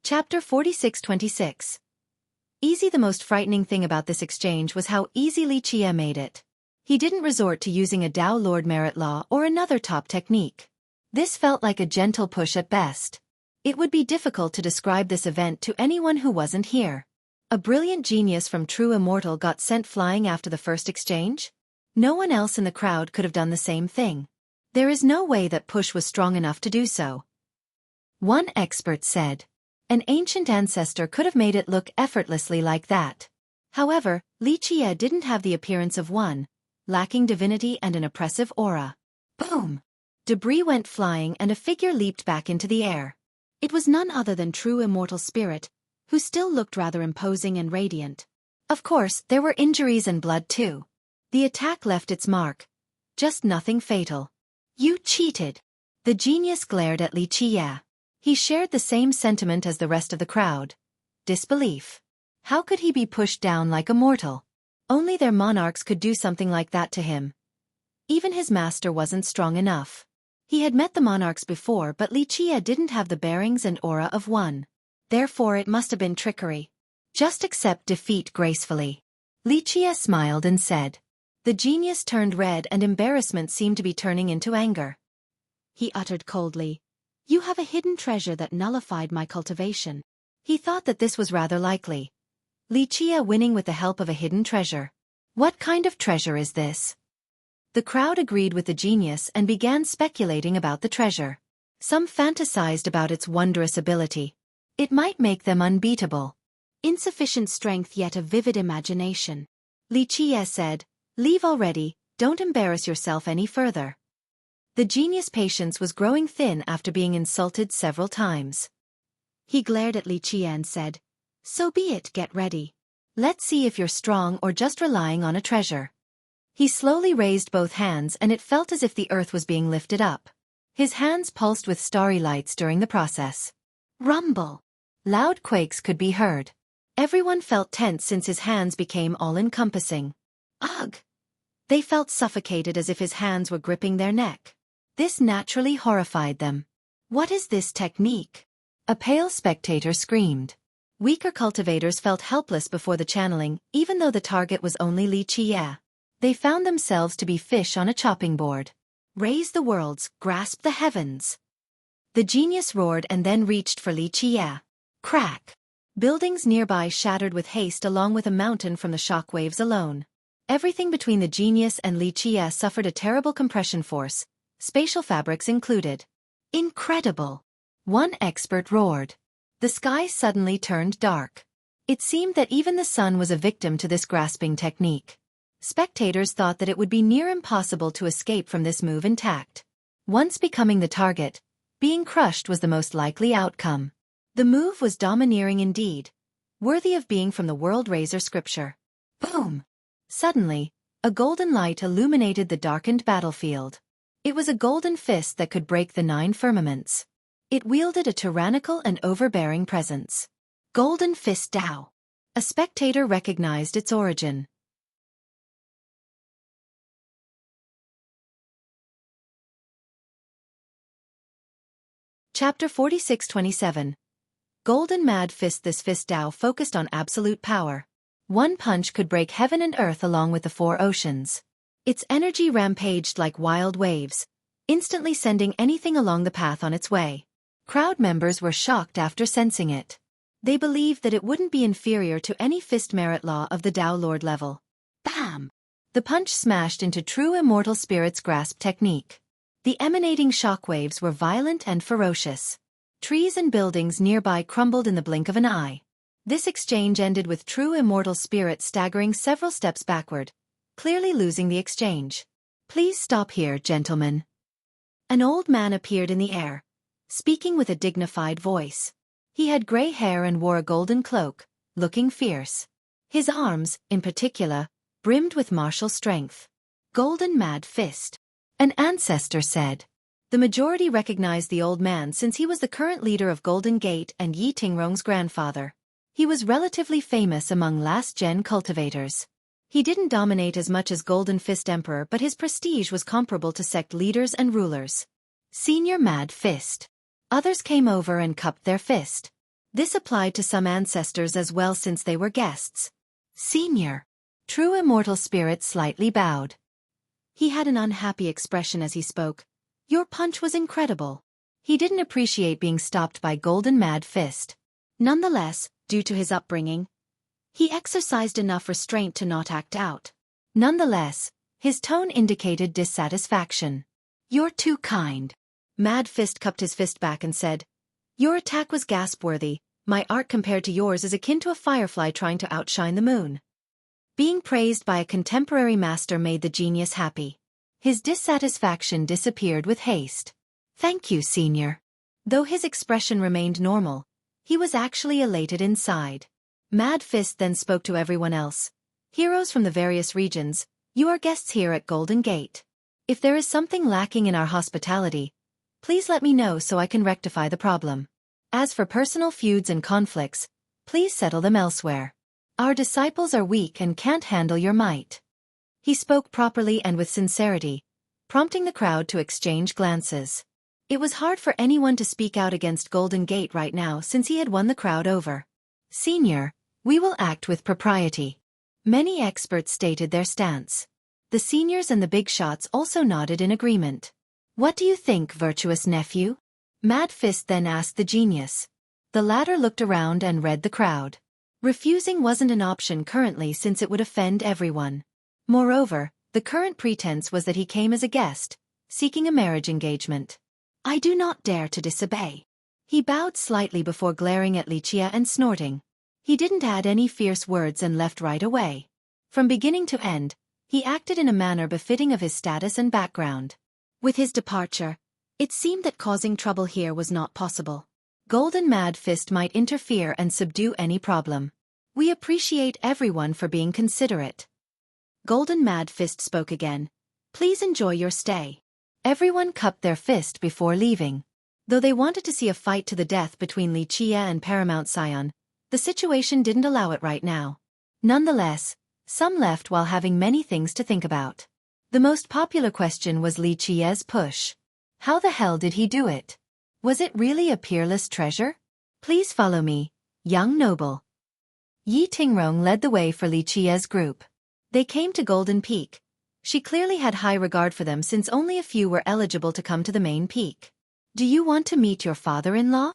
Chapter 46-26. Easy. The most frightening thing about this exchange was how easy Xueqi made it. He didn't resort to using a Tao Lord merit law or another top technique. This felt like a gentle push at best. It would be difficult to describe this event to anyone who wasn't here. A brilliant genius from True Immortal got sent flying after the first exchange? No one else in the crowd could have done the same thing. There is no way that push was strong enough to do so. One expert said. An ancient ancestor could have made it look effortlessly like that. However, Xueqi didn't have the appearance of one, lacking divinity and an oppressive aura. Boom! Debris went flying and a figure leaped back into the air. It was none other than True Immortal Spirit, who still looked rather imposing and radiant. Of course, there were injuries and blood too. The attack left its mark. Just nothing fatal. You cheated! The genius glared at Xueqi. He shared the same sentiment as the rest of the crowd. Disbelief. How could he be pushed down like a mortal? Only their monarchs could do something like that to him. Even his master wasn't strong enough. He had met the monarchs before, but Xueqi didn't have the bearings and aura of one. Therefore it must have been trickery. Just accept defeat gracefully. Xueqi smiled and said. The genius turned red and embarrassment seemed to be turning into anger. He uttered coldly, "You have a hidden treasure that nullified my cultivation." He thought that this was rather likely. Xueqi winning with the help of a hidden treasure. What kind of treasure is this? The crowd agreed with the genius and began speculating about the treasure. Some fantasized about its wondrous ability. It might make them unbeatable. Insufficient strength yet a vivid imagination. Xueqi said, "Leave already, don't embarrass yourself any further." The genius' patience was growing thin after being insulted several times. He glared at Xueqi and said, "So be it, get ready. Let's see if you're strong or just relying on a treasure." He slowly raised both hands and it felt as if the earth was being lifted up. His hands pulsed with starry lights during the process. Rumble! Loud quakes could be heard. Everyone felt tense since his hands became all-encompassing. Ugh! They felt suffocated as if his hands were gripping their neck. This naturally horrified them. What is this technique? A pale spectator screamed. Weaker cultivators felt helpless before the channeling, even though the target was only Xueqi. They found themselves to be fish on a chopping board. Raise the worlds, grasp the heavens. The genius roared and then reached for Xueqi. Crack! Buildings nearby shattered with haste along with a mountain from the shockwaves alone. Everything between the genius and Xueqi suffered a terrible compression force, spatial fabrics included. Incredible! One expert roared. The sky suddenly turned dark. It seemed that even the sun was a victim to this grasping technique. Spectators thought that it would be near impossible to escape from this move intact. Once becoming the target, being crushed was the most likely outcome. The move was domineering indeed, worthy of being from the World Razor scripture. Boom! Suddenly, a golden light illuminated the darkened battlefield. It was a golden fist that could break the 9 firmaments. It wielded a tyrannical and overbearing presence. Golden Fist Dao. A spectator recognized its origin. Chapter 46-27. Golden Mad Fist. This fist Dao focused on absolute power. One punch could break heaven and earth along with the 4 oceans. Its energy rampaged like wild waves, instantly sending anything along the path on its way. Crowd members were shocked after sensing it. They believed that it wouldn't be inferior to any fist merit law of the Dao Lord level. Bam! The punch smashed into true immortal spirit's grasp technique. The emanating shockwaves were violent and ferocious. Trees and buildings nearby crumbled in the blink of an eye. This exchange ended with true immortal spirit staggering several steps backward, clearly losing the exchange. "Please stop here, gentlemen." An old man appeared in the air, speaking with a dignified voice. He had gray hair and wore a golden cloak, looking fierce. His arms, in particular, brimmed with martial strength. Golden Mad Fist. An ancestor said. The majority recognized the old man since he was the current leader of Golden Gate and Yi Tingrong's grandfather. He was relatively famous among last-gen cultivators. He didn't dominate as much as Golden Fist Emperor, but his prestige was comparable to sect leaders and rulers. Senior Mad Fist. Others came over and cupped their fist. This applied to some ancestors as well since they were guests. Senior. True immortal spirit slightly bowed. He had an unhappy expression as he spoke. Your punch was incredible. He didn't appreciate being stopped by Golden Mad Fist. Nonetheless, due to his upbringing, he exercised enough restraint to not act out. Nonetheless, his tone indicated dissatisfaction. You're too kind. Mad Fist cupped his fist back and said, Your attack was gasp-worthy. My art compared to yours is akin to a firefly trying to outshine the moon. Being praised by a contemporary master made the genius happy. His dissatisfaction disappeared with haste. Thank you, Senior. Though his expression remained normal, he was actually elated inside. Mad Fist then spoke to everyone else. Heroes from the various regions, you are guests here at Golden Gate. If there is something lacking in our hospitality, please let me know so I can rectify the problem. As for personal feuds and conflicts, please settle them elsewhere. Our disciples are weak and can't handle your might. He spoke properly and with sincerity, prompting the crowd to exchange glances. It was hard for anyone to speak out against Golden Gate right now since he had won the crowd over. Senior, we will act with propriety. Many experts stated their stance. The seniors and the big shots also nodded in agreement. What do you think, virtuous nephew? Mad Fist then asked the genius. The latter looked around and read the crowd. Refusing wasn't an option currently since it would offend everyone. Moreover, the current pretense was that he came as a guest, seeking a marriage engagement. I do not dare to disobey. He bowed slightly before glaring at Lichia and snorting. He didn't add any fierce words and left right away. From beginning to end, he acted in a manner befitting of his status and background. With his departure, it seemed that causing trouble here was not possible. Golden Mad Fist might interfere and subdue any problem. We appreciate everyone for being considerate. Golden Mad Fist spoke again. Please enjoy your stay. Everyone cupped their fist before leaving. Though they wanted to see a fight to the death between Lichia and Paramount Scion, the situation didn't allow it right now. Nonetheless, some left while having many things to think about. The most popular question was Lichia's push. How the hell did he do it? Was it really a peerless treasure? Please follow me, young noble. Yi Tingrong led the way for Lichia's group. They came to Golden Peak. She clearly had high regard for them since only a few were eligible to come to the main peak. Do you want to meet your father-in-law?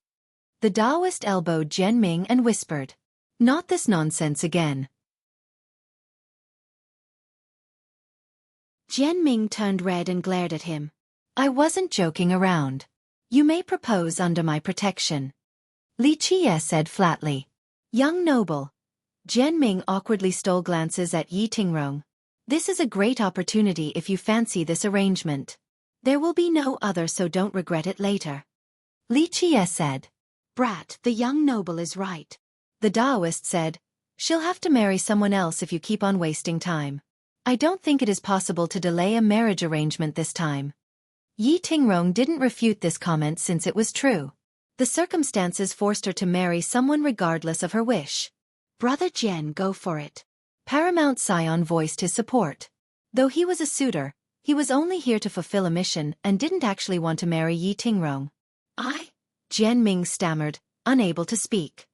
The Taoist elbowed Jian Ming and whispered. Not this nonsense again. Jian Ming turned red and glared at him. I wasn't joking around. You may propose under my protection. Lichia said flatly. Young noble. Jian Ming awkwardly stole glances at Yi Tingrong. This is a great opportunity if you fancy this arrangement. There will be no other, so don't regret it later. Lichia said. Brat, the young noble is right. The Taoist said. She'll have to marry someone else if you keep on wasting time. I don't think it is possible to delay a marriage arrangement this time. Yi Tingrong didn't refute this comment since it was true. The circumstances forced her to marry someone regardless of her wish. Brother Jian, go for it. Paramount Scion voiced his support. Though he was a suitor, he was only here to fulfill a mission and didn't actually want to marry Yi Tingrong. Jian Ming stammered, unable to speak.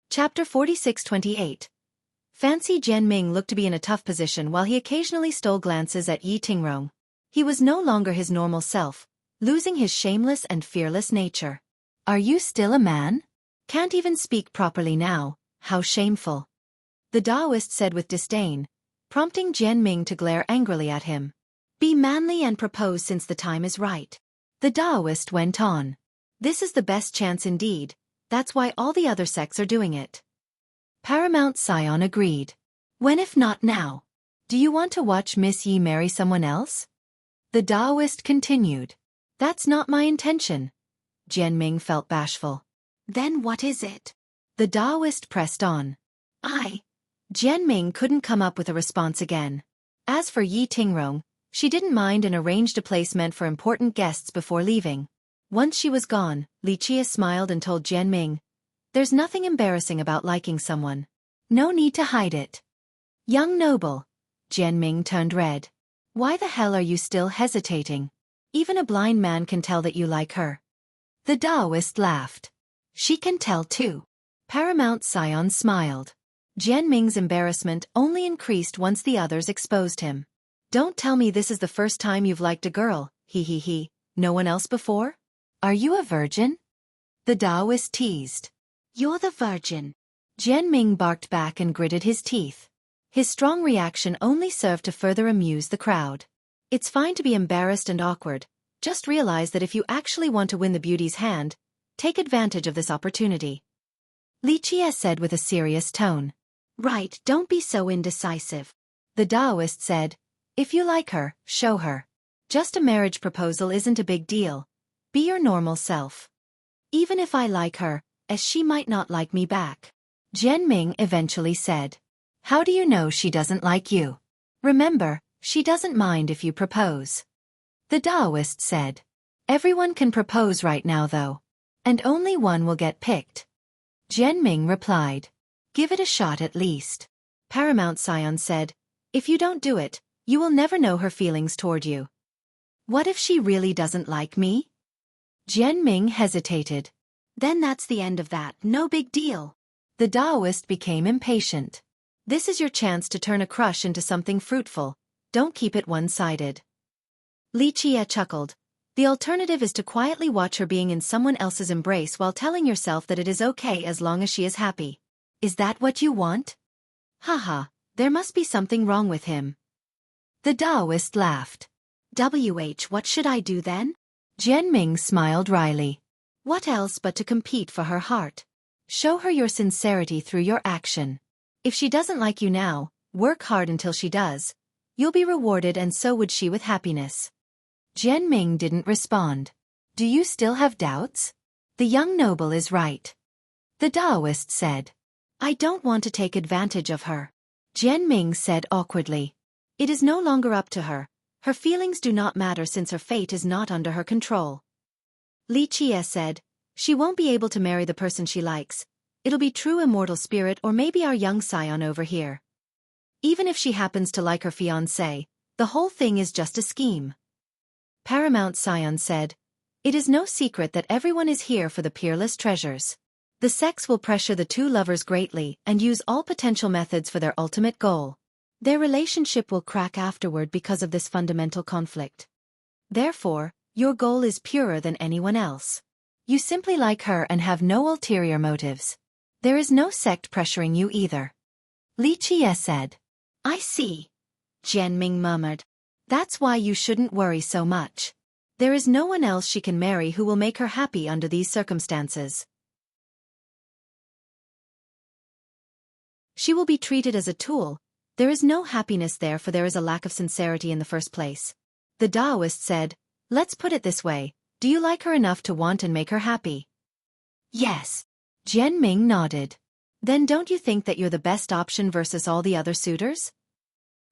Chapter 46-28. Fancy Jian Ming looked to be in a tough position while he occasionally stole glances at Yi Tingrong. He was no longer his normal self, losing his shameless and fearless nature. Are you still a man? Can't even speak properly now, how shameful. The Taoist said with disdain, prompting Jian Ming to glare angrily at him. Be manly and propose since the time is right. The Taoist went on. This is the best chance indeed, that's why all the other sects are doing it. Paramount Scion agreed. When if not now? Do you want to watch Miss Yi marry someone else? The Taoist continued. That's not my intention. Jian Ming felt bashful. Then what is it? The Taoist pressed on. Jian Ming couldn't come up with a response again. As for Yi Tingrong, she didn't mind and arranged a place meant for important guests before leaving. Once she was gone, Lichia smiled and told Jian Ming, there's nothing embarrassing about liking someone. No need to hide it. Young noble. Jian Ming turned red. Why the hell are you still hesitating? Even a blind man can tell that you like her. The Taoist laughed. She can tell too. Paramount Scion smiled. Jian Ming's embarrassment only increased once the others exposed him. Don't tell me this is the first time you've liked a girl, he. No one else before? Are you a virgin? The Taoist teased. You're the virgin. Jian Ming barked back and gritted his teeth. His strong reaction only served to further amuse the crowd. It's fine to be embarrassed and awkward, just realize that if you actually want to win the beauty's hand, take advantage of this opportunity. Lichia said with a serious tone. Right, don't be so indecisive. The Taoist said, if you like her, show her. Just a marriage proposal isn't a big deal. Be your normal self. Even if I like her, as she might not like me back. Jian Ming eventually said. How do you know she doesn't like you? Remember, she doesn't mind if you propose. The Taoist said. Everyone can propose right now though. And only one will get picked. Jian Ming replied. Give it a shot at least. Paramount Scion said. If you don't do it, you will never know her feelings toward you. What if she really doesn't like me? Jian Ming hesitated. Then that's the end of that, no big deal. The Taoist became impatient. This is your chance to turn a crush into something fruitful. Don't keep it one-sided. Li Qie chuckled. The alternative is to quietly watch her being in someone else's embrace while telling yourself that it is okay as long as she is happy. Is that what you want? Haha, there must be something wrong with him. The Taoist laughed. What should I do then? Jianming smiled wryly. What else but to compete for her heart? Show her your sincerity through your action. If she doesn't like you now, work hard until she does. You'll be rewarded and so would she with happiness. Jianming didn't respond. Do you still have doubts? The young noble is right. The Taoist said. I don't want to take advantage of her. Jianming said awkwardly. It is no longer up to her. Her feelings do not matter since her fate is not under her control. Li Qie said. She won't be able to marry the person she likes. It'll be true immortal spirit or maybe our young scion over here. Even if she happens to like her fiancé, the whole thing is just a scheme. Paramount Scion said. It is no secret that everyone is here for the peerless treasures. The sex will pressure the two lovers greatly and use all potential methods for their ultimate goal. Their relationship will crack afterward because of this fundamental conflict. Therefore, your goal is purer than anyone else. You simply like her and have no ulterior motives. There is no sect pressuring you either. Li Qie said. I see. Jianming murmured. That's why you shouldn't worry so much. There is no one else she can marry who will make her happy under these circumstances. She will be treated as a tool. There is no happiness there for there is a lack of sincerity in the first place. The Taoist said, let's put it this way, do you like her enough to want and make her happy? Yes. Jianming nodded. Then don't you think that you're the best option versus all the other suitors?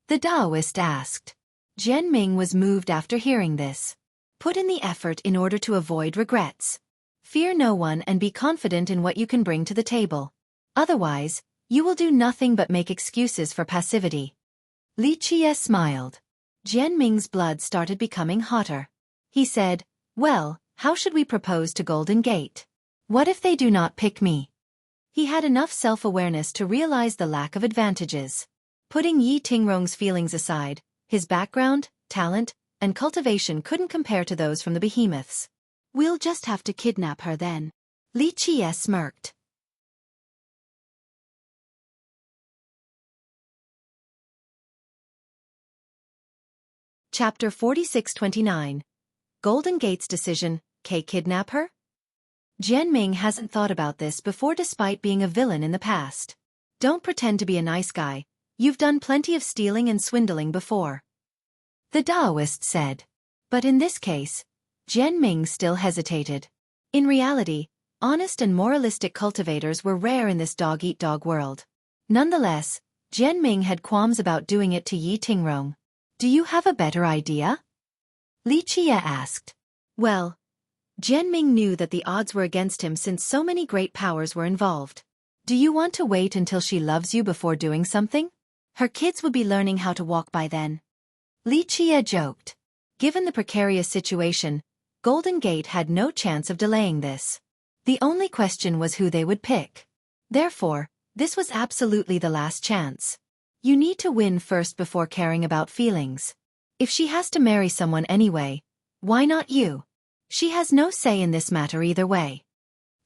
The Taoist asked. Jianming was moved after hearing this. Put in the effort in order to avoid regrets. Fear no one and be confident in what you can bring to the table. Otherwise, you will do nothing but make excuses for passivity. Li Qie smiled. Jianming's blood started becoming hotter. He said, well, how should we propose to Golden Gate? What if they do not pick me? He had enough self-awareness to realize the lack of advantages. Putting Yi Tingrong's feelings aside, his background, talent, and cultivation couldn't compare to those from the behemoths. We'll just have to kidnap her then. Li Qie smirked. Chapter 46-29. Golden Gate's decision, kidnap her? Jianming hasn't thought about this before despite being a villain in the past. Don't pretend to be a nice guy, you've done plenty of stealing and swindling before. The Taoist said. But in this case, Jianming still hesitated. In reality, honest and moralistic cultivators were rare in this dog-eat-dog world. Nonetheless, Jianming had qualms about doing it to Yi Tingrong. Do you have a better idea? Li Qie asked. Well, Jianming knew that the odds were against him since so many great powers were involved. Do you want to wait until she loves you before doing something? Her kids would be learning how to walk by then. Li Qie joked. Given the precarious situation, Golden Gate had no chance of delaying this. The only question was who they would pick. Therefore, this was absolutely the last chance. You need to win first before caring about feelings. If she has to marry someone anyway, why not you? She has no say in this matter either way.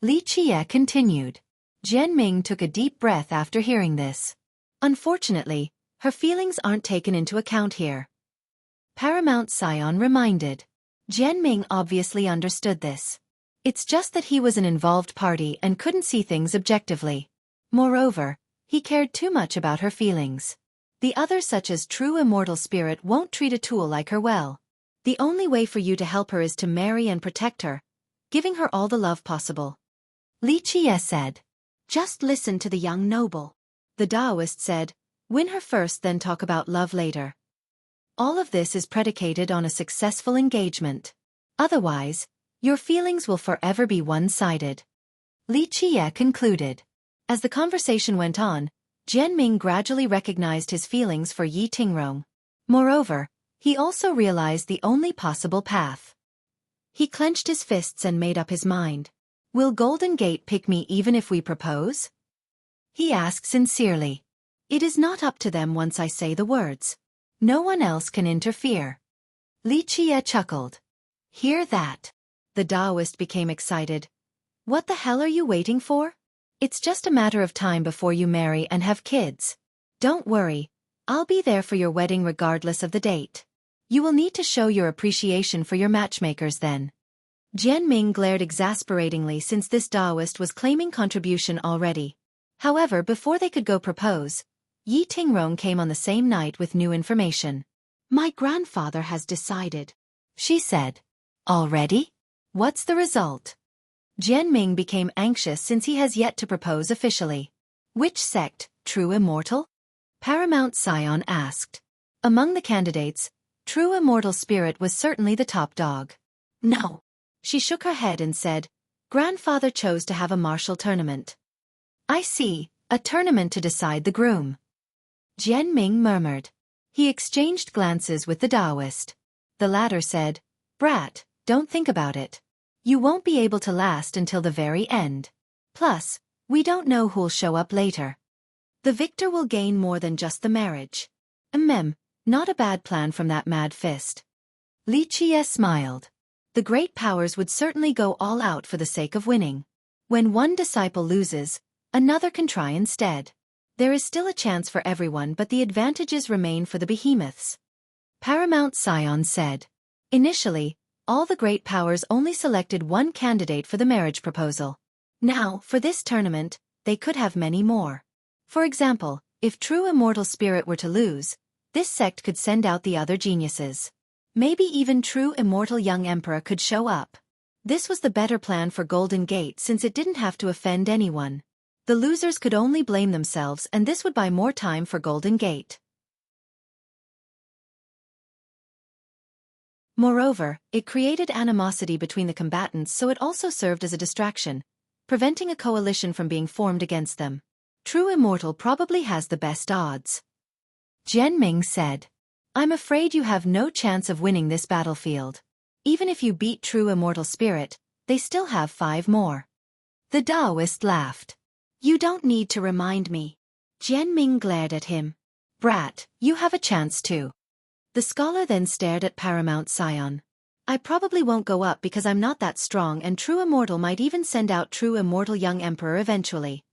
Li Qie continued. Jianming took a deep breath after hearing this. Unfortunately, her feelings aren't taken into account here. Paramount Scion reminded. Jianming obviously understood this. It's just that he was an involved party and couldn't see things objectively. Moreover, he cared too much about her feelings. The others such as true immortal spirit won't treat a tool like her well. The only way for you to help her is to marry and protect her, giving her all the love possible. Li Qie said. Just listen to the young noble. The Taoist said, win her first then talk about love later. All of this is predicated on a successful engagement. Otherwise, your feelings will forever be one-sided. Li Qie concluded. As the conversation went on, Jianming gradually recognized his feelings for Yi Tingrong. Moreover, he also realized the only possible path. He clenched his fists and made up his mind. Will Golden Gate pick me even if we propose? He asked sincerely. It is not up to them once I say the words. No one else can interfere. Li Qie chuckled. Hear that? The Taoist became excited. What the hell are you waiting for? It's just a matter of time before you marry and have kids. Don't worry, I'll be there for your wedding regardless of the date. You will need to show your appreciation for your matchmakers then. Jianming glared exasperatingly since this Taoist was claiming contribution already. However, before they could go propose, Yi Tingrong came on the same night with new information. My grandfather has decided, she said. Already? What's the result? Jianming became anxious since he has yet to propose officially. Which sect, True Immortal? Paramount Scion asked. Among the candidates, True Immortal Spirit was certainly the top dog. No. She shook her head and said, Grandfather chose to have a martial tournament. I see, a tournament to decide the groom. Jianming murmured. He exchanged glances with the Taoist. The latter said, Brat, don't think about it. You won't be able to last until the very end. Plus, we don't know who'll show up later. The victor will gain more than just the marriage. Not a bad plan from that mad fist. Li Qie smiled. The great powers would certainly go all out for the sake of winning. When one disciple loses, another can try instead. There is still a chance for everyone, but the advantages remain for the behemoths. Paramount Scion said. Initially, all the great powers only selected one candidate for the marriage proposal. Now, for this tournament, they could have many more. For example, if True Immortal Spirit were to lose, this sect could send out the other geniuses. Maybe even True Immortal Young Emperor could show up. This was the better plan for Golden Gate since it didn't have to offend anyone. The losers could only blame themselves, and this would buy more time for Golden Gate. Moreover, it created animosity between the combatants, so it also served as a distraction, preventing a coalition from being formed against them. True Immortal probably has the best odds. Jianming said. I'm afraid you have no chance of winning this battlefield. Even if you beat True Immortal Spirit, they still have 5 more. The Taoist laughed. You don't need to remind me. Jianming glared at him. Brat, you have a chance too. The scholar then stared at Paramount Scion. I probably won't go up because I'm not that strong, and True Immortal might even send out True Immortal Young Emperor eventually.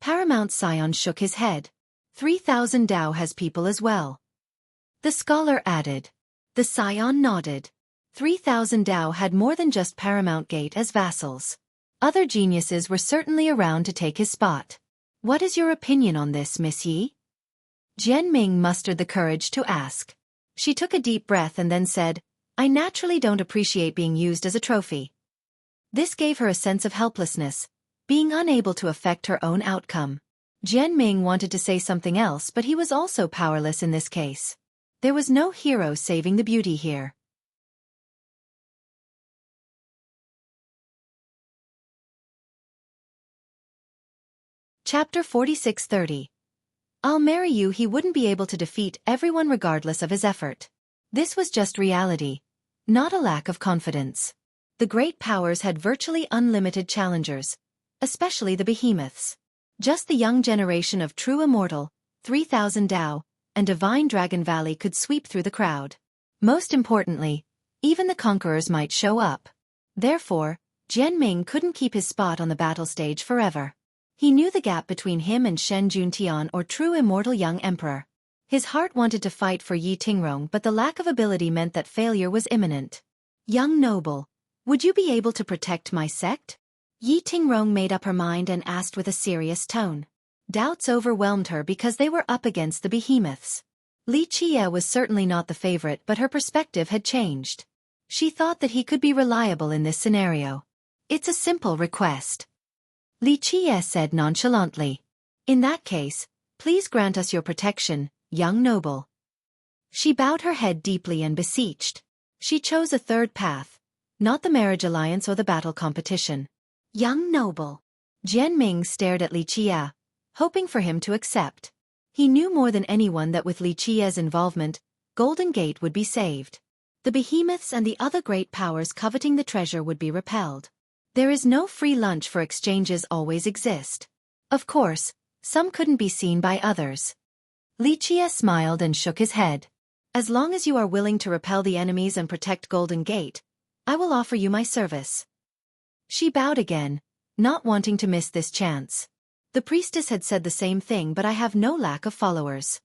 Paramount Scion shook his head. 3,000 Dao has people as well. The scholar added. The Scion nodded. 3,000 Dao had more than just Paramount Gate as vassals. Other geniuses were certainly around to take his spot. What is your opinion on this, Miss Yi? Jianming mustered the courage to ask. She took a deep breath and then said, I naturally don't appreciate being used as a trophy. This gave her a sense of helplessness, being unable to affect her own outcome. Jianming wanted to say something else, but he was also powerless in this case. There was no hero saving the beauty here. Chapter 46:30. I'll marry you. He wouldn't be able to defeat everyone regardless of his effort. This was just reality, not a lack of confidence. The great powers had virtually unlimited challengers, especially the behemoths. Just the young generation of True Immortal, 3,000 Dao, and Divine Dragon Valley could sweep through the crowd. Most importantly, even the conquerors might show up. Therefore, Jianming couldn't keep his spot on the battle stage forever. He knew the gap between him and Shen Juntian, or True Immortal Young Emperor. His heart wanted to fight for Yi Tingrong, but the lack of ability meant that failure was imminent. Young noble, would you be able to protect my sect? Yi Tingrong made up her mind and asked with a serious tone. Doubts overwhelmed her because they were up against the behemoths. Li Qie was certainly not the favorite, but her perspective had changed. She thought that he could be reliable in this scenario. It's a simple request. Li Qie said nonchalantly. In that case, please grant us your protection, young noble. She bowed her head deeply and beseeched. She chose a third path, not the marriage alliance or the battle competition. Young noble. Jianming stared at Li Qie, hoping for him to accept. He knew more than anyone that with Li Qie's involvement, Golden Gate would be saved. The behemoths and the other great powers coveting the treasure would be repelled. There is no free lunch, for exchanges always exist. Of course, some couldn't be seen by others. Li Qie smiled and shook his head. As long as you are willing to repel the enemies and protect Golden Gate, I will offer you my service. She bowed again, not wanting to miss this chance. The priestess had said the same thing, but I have no lack of followers.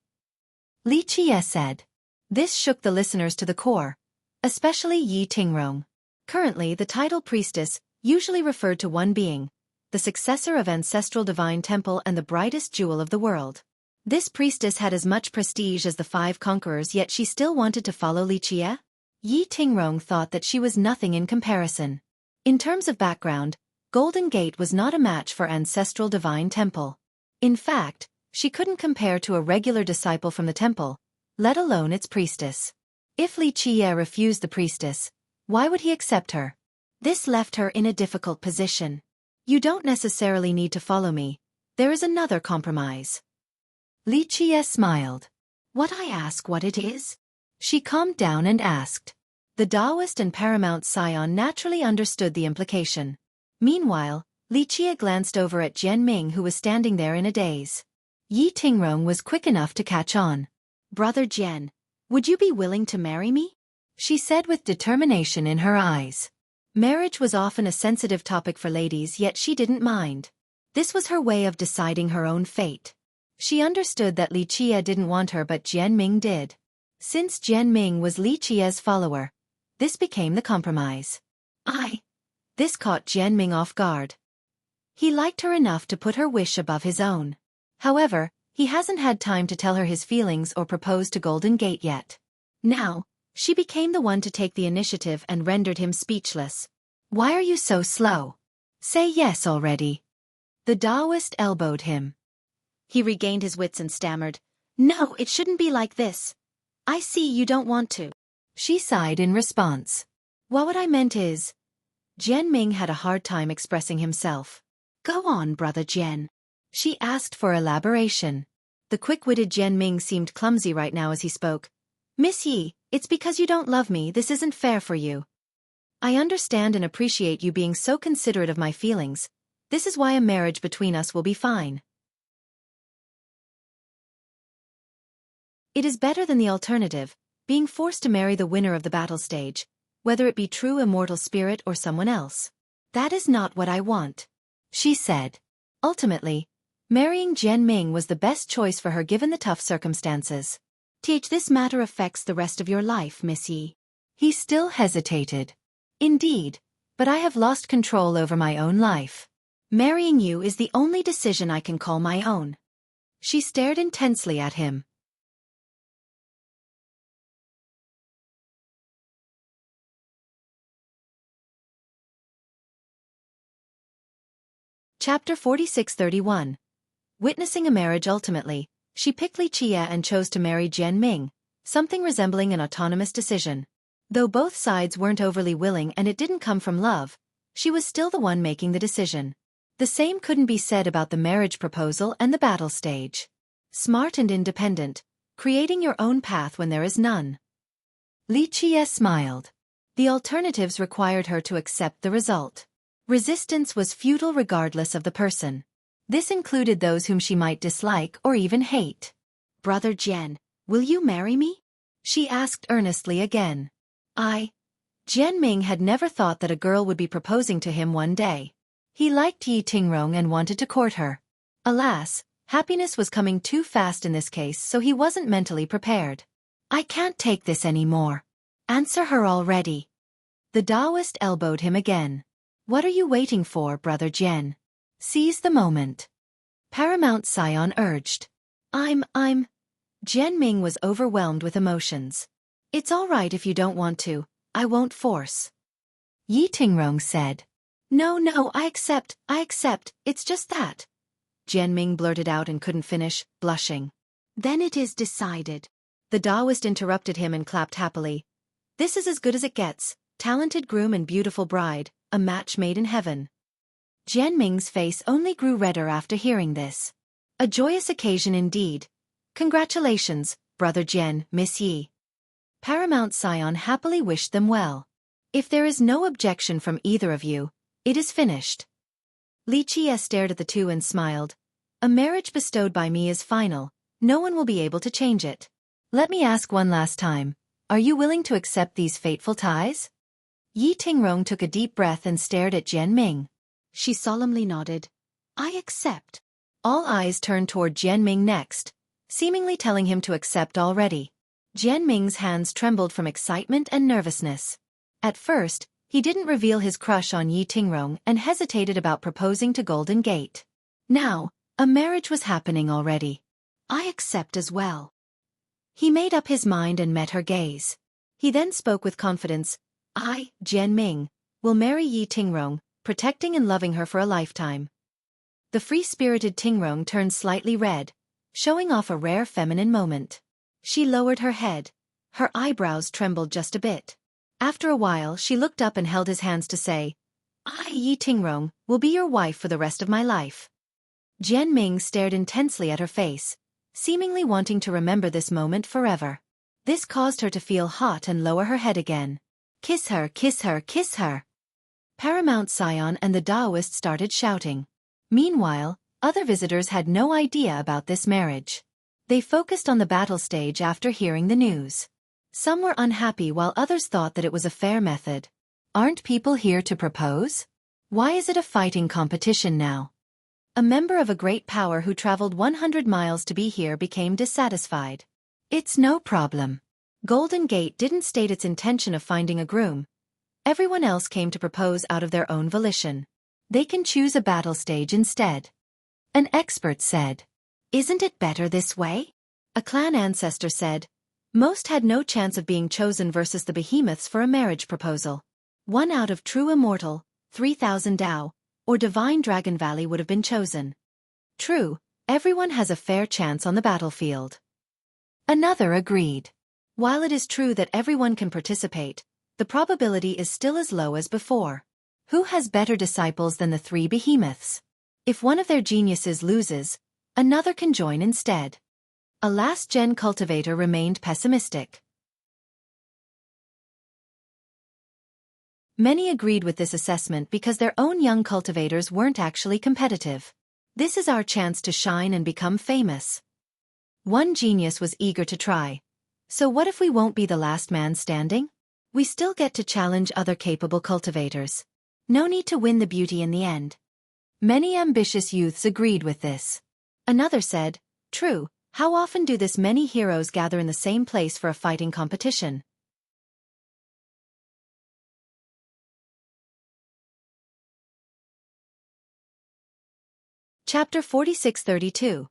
Li Qie said. This shook the listeners to the core, especially Yi Tingrong. Currently, the title priestess usually referred to one being, the successor of ancestral divine temple and the brightest jewel of the world. This priestess had as much prestige as the 5 conquerors, yet she still wanted to follow Li Qie? Yi Tingrong thought that she was nothing in comparison. In terms of background, Golden Gate was not a match for ancestral divine temple. In fact, she couldn't compare to a regular disciple from the temple, let alone its priestess. If Li Qie refused the priestess, why would he accept her? This left her in a difficult position. You don't necessarily need to follow me. There is another compromise. Li Qie smiled. What, I ask what it is? She calmed down and asked. The Taoist and paramount scion naturally understood the implication. Meanwhile, Li Qie glanced over at Jian Ming, who was standing there in a daze. Yi Tingrong was quick enough to catch on. Brother Jian, would you be willing to marry me? She said with determination in her eyes. Marriage was often a sensitive topic for ladies, yet she didn't mind. This was her way of deciding her own fate. She understood that Li Qie didn't want her, but Jian Ming did. Since Jian Ming was Li Qie's follower, this became the compromise. This caught Jian Ming off guard. He liked her enough to put her wish above his own. However, he hasn't had time to tell her his feelings or propose to Golden Gate yet. Now, she became the one to take the initiative and rendered him speechless. Why are you so slow? Say yes already. The Taoist elbowed him. He regained his wits and stammered, No, it shouldn't be like this. I see you don't want to. She sighed in response. What I meant is... Jian Ming had a hard time expressing himself. Go on, brother Jian. She asked for elaboration. The quick-witted Jian Ming seemed clumsy right now as he spoke. Miss Yi, it's because you don't love me. This isn't fair for you. I understand and appreciate you being so considerate of my feelings. This is why a marriage between us will be fine. It is better than the alternative, being forced to marry the winner of the battle stage, whether it be true immortal spirit or someone else. That is not what I want, she said. Ultimately, marrying Jian Ming was the best choice for her given the tough circumstances. This matter affects the rest of your life, Miss Yi. He still hesitated. Indeed, but I have lost control over my own life. Marrying you is the only decision I can call my own. She stared intensely at him. Chapter 46-31. Witnessing a marriage. Ultimately, she picked Li Qie and chose to marry Jian Ming, something resembling an autonomous decision. Though both sides weren't overly willing and it didn't come from love, she was still the one making the decision. The same couldn't be said about the marriage proposal and the battle stage. Smart and independent, creating your own path when there is none. Li Qie smiled. The alternatives required her to accept the result. Resistance was futile regardless of the person. This included those whom she might dislike or even hate. Brother Jian, will you marry me? She asked earnestly again. Jian Ming had never thought that a girl would be proposing to him one day. He liked Yi Tingrong and wanted to court her. Alas, happiness was coming too fast in this case, so he wasn't mentally prepared. I can't take this anymore. Answer her already. The Taoist elbowed him again. What are you waiting for, brother Jian? Seize the moment. Paramount Scion urged. Jian Ming was overwhelmed with emotions. It's all right if you don't want to, I won't force. Yi Tingrong said. No, I accept, it's just that. Jian Ming blurted out and couldn't finish, blushing. Then it is decided. The Taoist interrupted him and clapped happily. This is as good as it gets, talented groom and beautiful bride, a match made in heaven. Jian Ming's face only grew redder after hearing this. A joyous occasion indeed. Congratulations, brother Jian, Miss Yi. Paramount Scion happily wished them well. If there is no objection from either of you, It is finished. Li Qie stared at the two and smiled. A marriage bestowed by me is final, no one will be able to change it. Let me ask one last time, are you willing to accept these fateful ties? Yi Tingrong took a deep breath and stared at Jian Ming. She solemnly nodded. I accept. All eyes turned toward Jian Ming next, seemingly telling him to accept already. Jian Ming's hands trembled from excitement and nervousness. At first, he didn't reveal his crush on Yi Tingrong and hesitated about proposing to Golden Gate. Now, a marriage was happening already. I accept as well. He made up his mind and met her gaze. He then spoke with confidence. I, Jian Ming, will marry Yi Tingrong, protecting and loving her for a lifetime. The free-spirited Tingrong turned slightly red, showing off a rare feminine moment. She lowered her head. Her eyebrows trembled just a bit. After a while she looked up and held his hands to say, I, Yi Tingrong, will be your wife for the rest of my life. Jian Ming stared intensely at her face, seemingly wanting to remember this moment forever. This caused her to feel hot and lower her head again. Kiss her, kiss her, kiss her. Paramount Scion and the Taoist started shouting. Meanwhile, other visitors had no idea about this marriage. They focused on the battle stage after hearing the news. Some were unhappy while others thought that it was a fair method. Aren't people here to propose? Why is it a fighting competition now? A member of a great power who traveled 100 miles to be here became dissatisfied. It's no problem. Golden Gate didn't state its intention of finding a groom. Everyone else came to propose out of their own volition. They can choose a battle stage instead. An expert said. Isn't it better this way? A clan ancestor said. Most had no chance of being chosen versus the behemoths for a marriage proposal. One out of True Immortal, 3,000 Dao, or Divine Dragon Valley would have been chosen. True, everyone has a fair chance on the battlefield. Another agreed. While it is true that everyone can participate, the probability is still as low as before. Who has better disciples than the three behemoths? If one of their geniuses loses, another can join instead. A last-gen cultivator remained pessimistic. Many agreed with this assessment because their own young cultivators weren't actually competitive. This is our chance to shine and become famous. One genius was eager to try. So what if we won't be the last man standing? We still get to challenge other capable cultivators. No need to win the beauty in the end. Many ambitious youths agreed with this. Another said, True, how often do this many heroes gather in the same place for a fighting competition? Chapter 4632.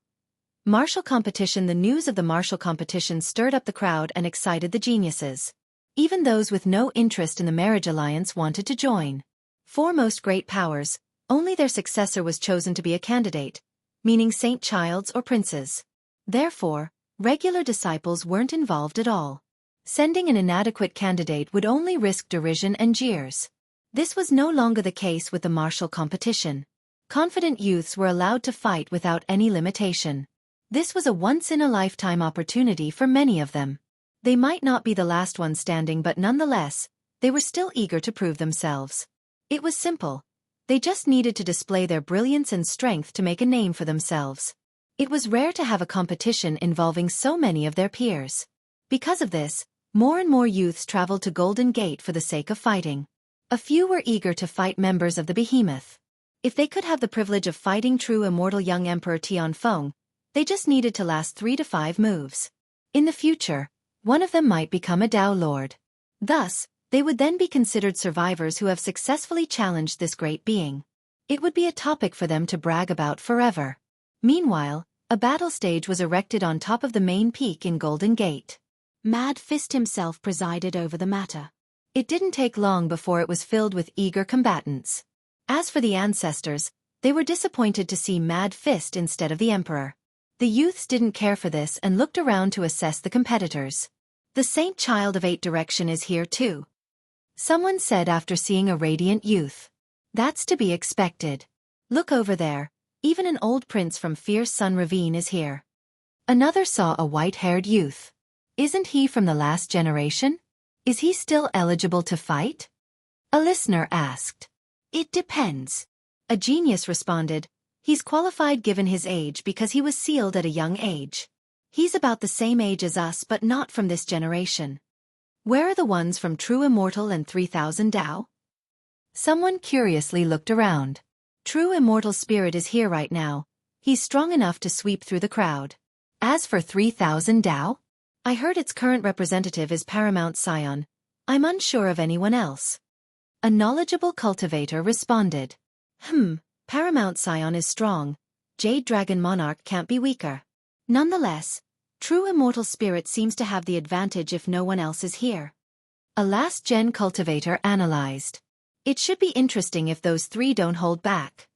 Martial Competition. The news of the martial competition stirred up the crowd and excited the geniuses. Even those with no interest in the marriage alliance wanted to join. Foremost great powers, only their successor was chosen to be a candidate, meaning Saint Childs or princes. Therefore, regular disciples weren't involved at all. Sending an inadequate candidate would only risk derision and jeers. This was no longer the case with the martial competition. Confident youths were allowed to fight without any limitation. This was a once-in-a-lifetime opportunity for many of them. They might not be the last one standing, but nonetheless, they were still eager to prove themselves. It was simple. They just needed to display their brilliance and strength to make a name for themselves. It was rare to have a competition involving so many of their peers. Because of this, more and more youths traveled to Golden Gate for the sake of fighting. A few were eager to fight members of the behemoth. If they could have the privilege of fighting True Immortal young Emperor Tianfeng, they just needed to last 3 to 5 moves. In the future, one of them might become a Dao Lord. Thus, they would then be considered survivors who have successfully challenged this great being. It would be a topic for them to brag about forever. Meanwhile, a battle stage was erected on top of the main peak in Golden Gate. Mad Fist himself presided over the matter. It didn't take long before it was filled with eager combatants. As for the ancestors, they were disappointed to see Mad Fist instead of the Emperor. The youths didn't care for this and looked around to assess the competitors. The Saint Child of 8 Direction is here too. Someone said after seeing a radiant youth. That's to be expected. Look over there, even an old prince from Fierce Sun Ravine is here. Another saw a white-haired youth. Isn't he from the last generation? Is he still eligible to fight? A listener asked. It depends. A genius responded. He's qualified given his age because he was sealed at a young age. He's about the same age as us but not from this generation. Where are the ones from True Immortal and 3000 Dao? Someone curiously looked around. True Immortal Spirit is here right now. He's strong enough to sweep through the crowd. As for 3000 Dao? I heard its current representative is Paramount Scion. I'm unsure of anyone else. A knowledgeable cultivator responded. Paramount Scion is strong. Jade Dragon Monarch can't be weaker. Nonetheless, True Immortal Spirit seems to have the advantage if no one else is here. A last-gen cultivator analyzed. It should be interesting if those three don't hold back.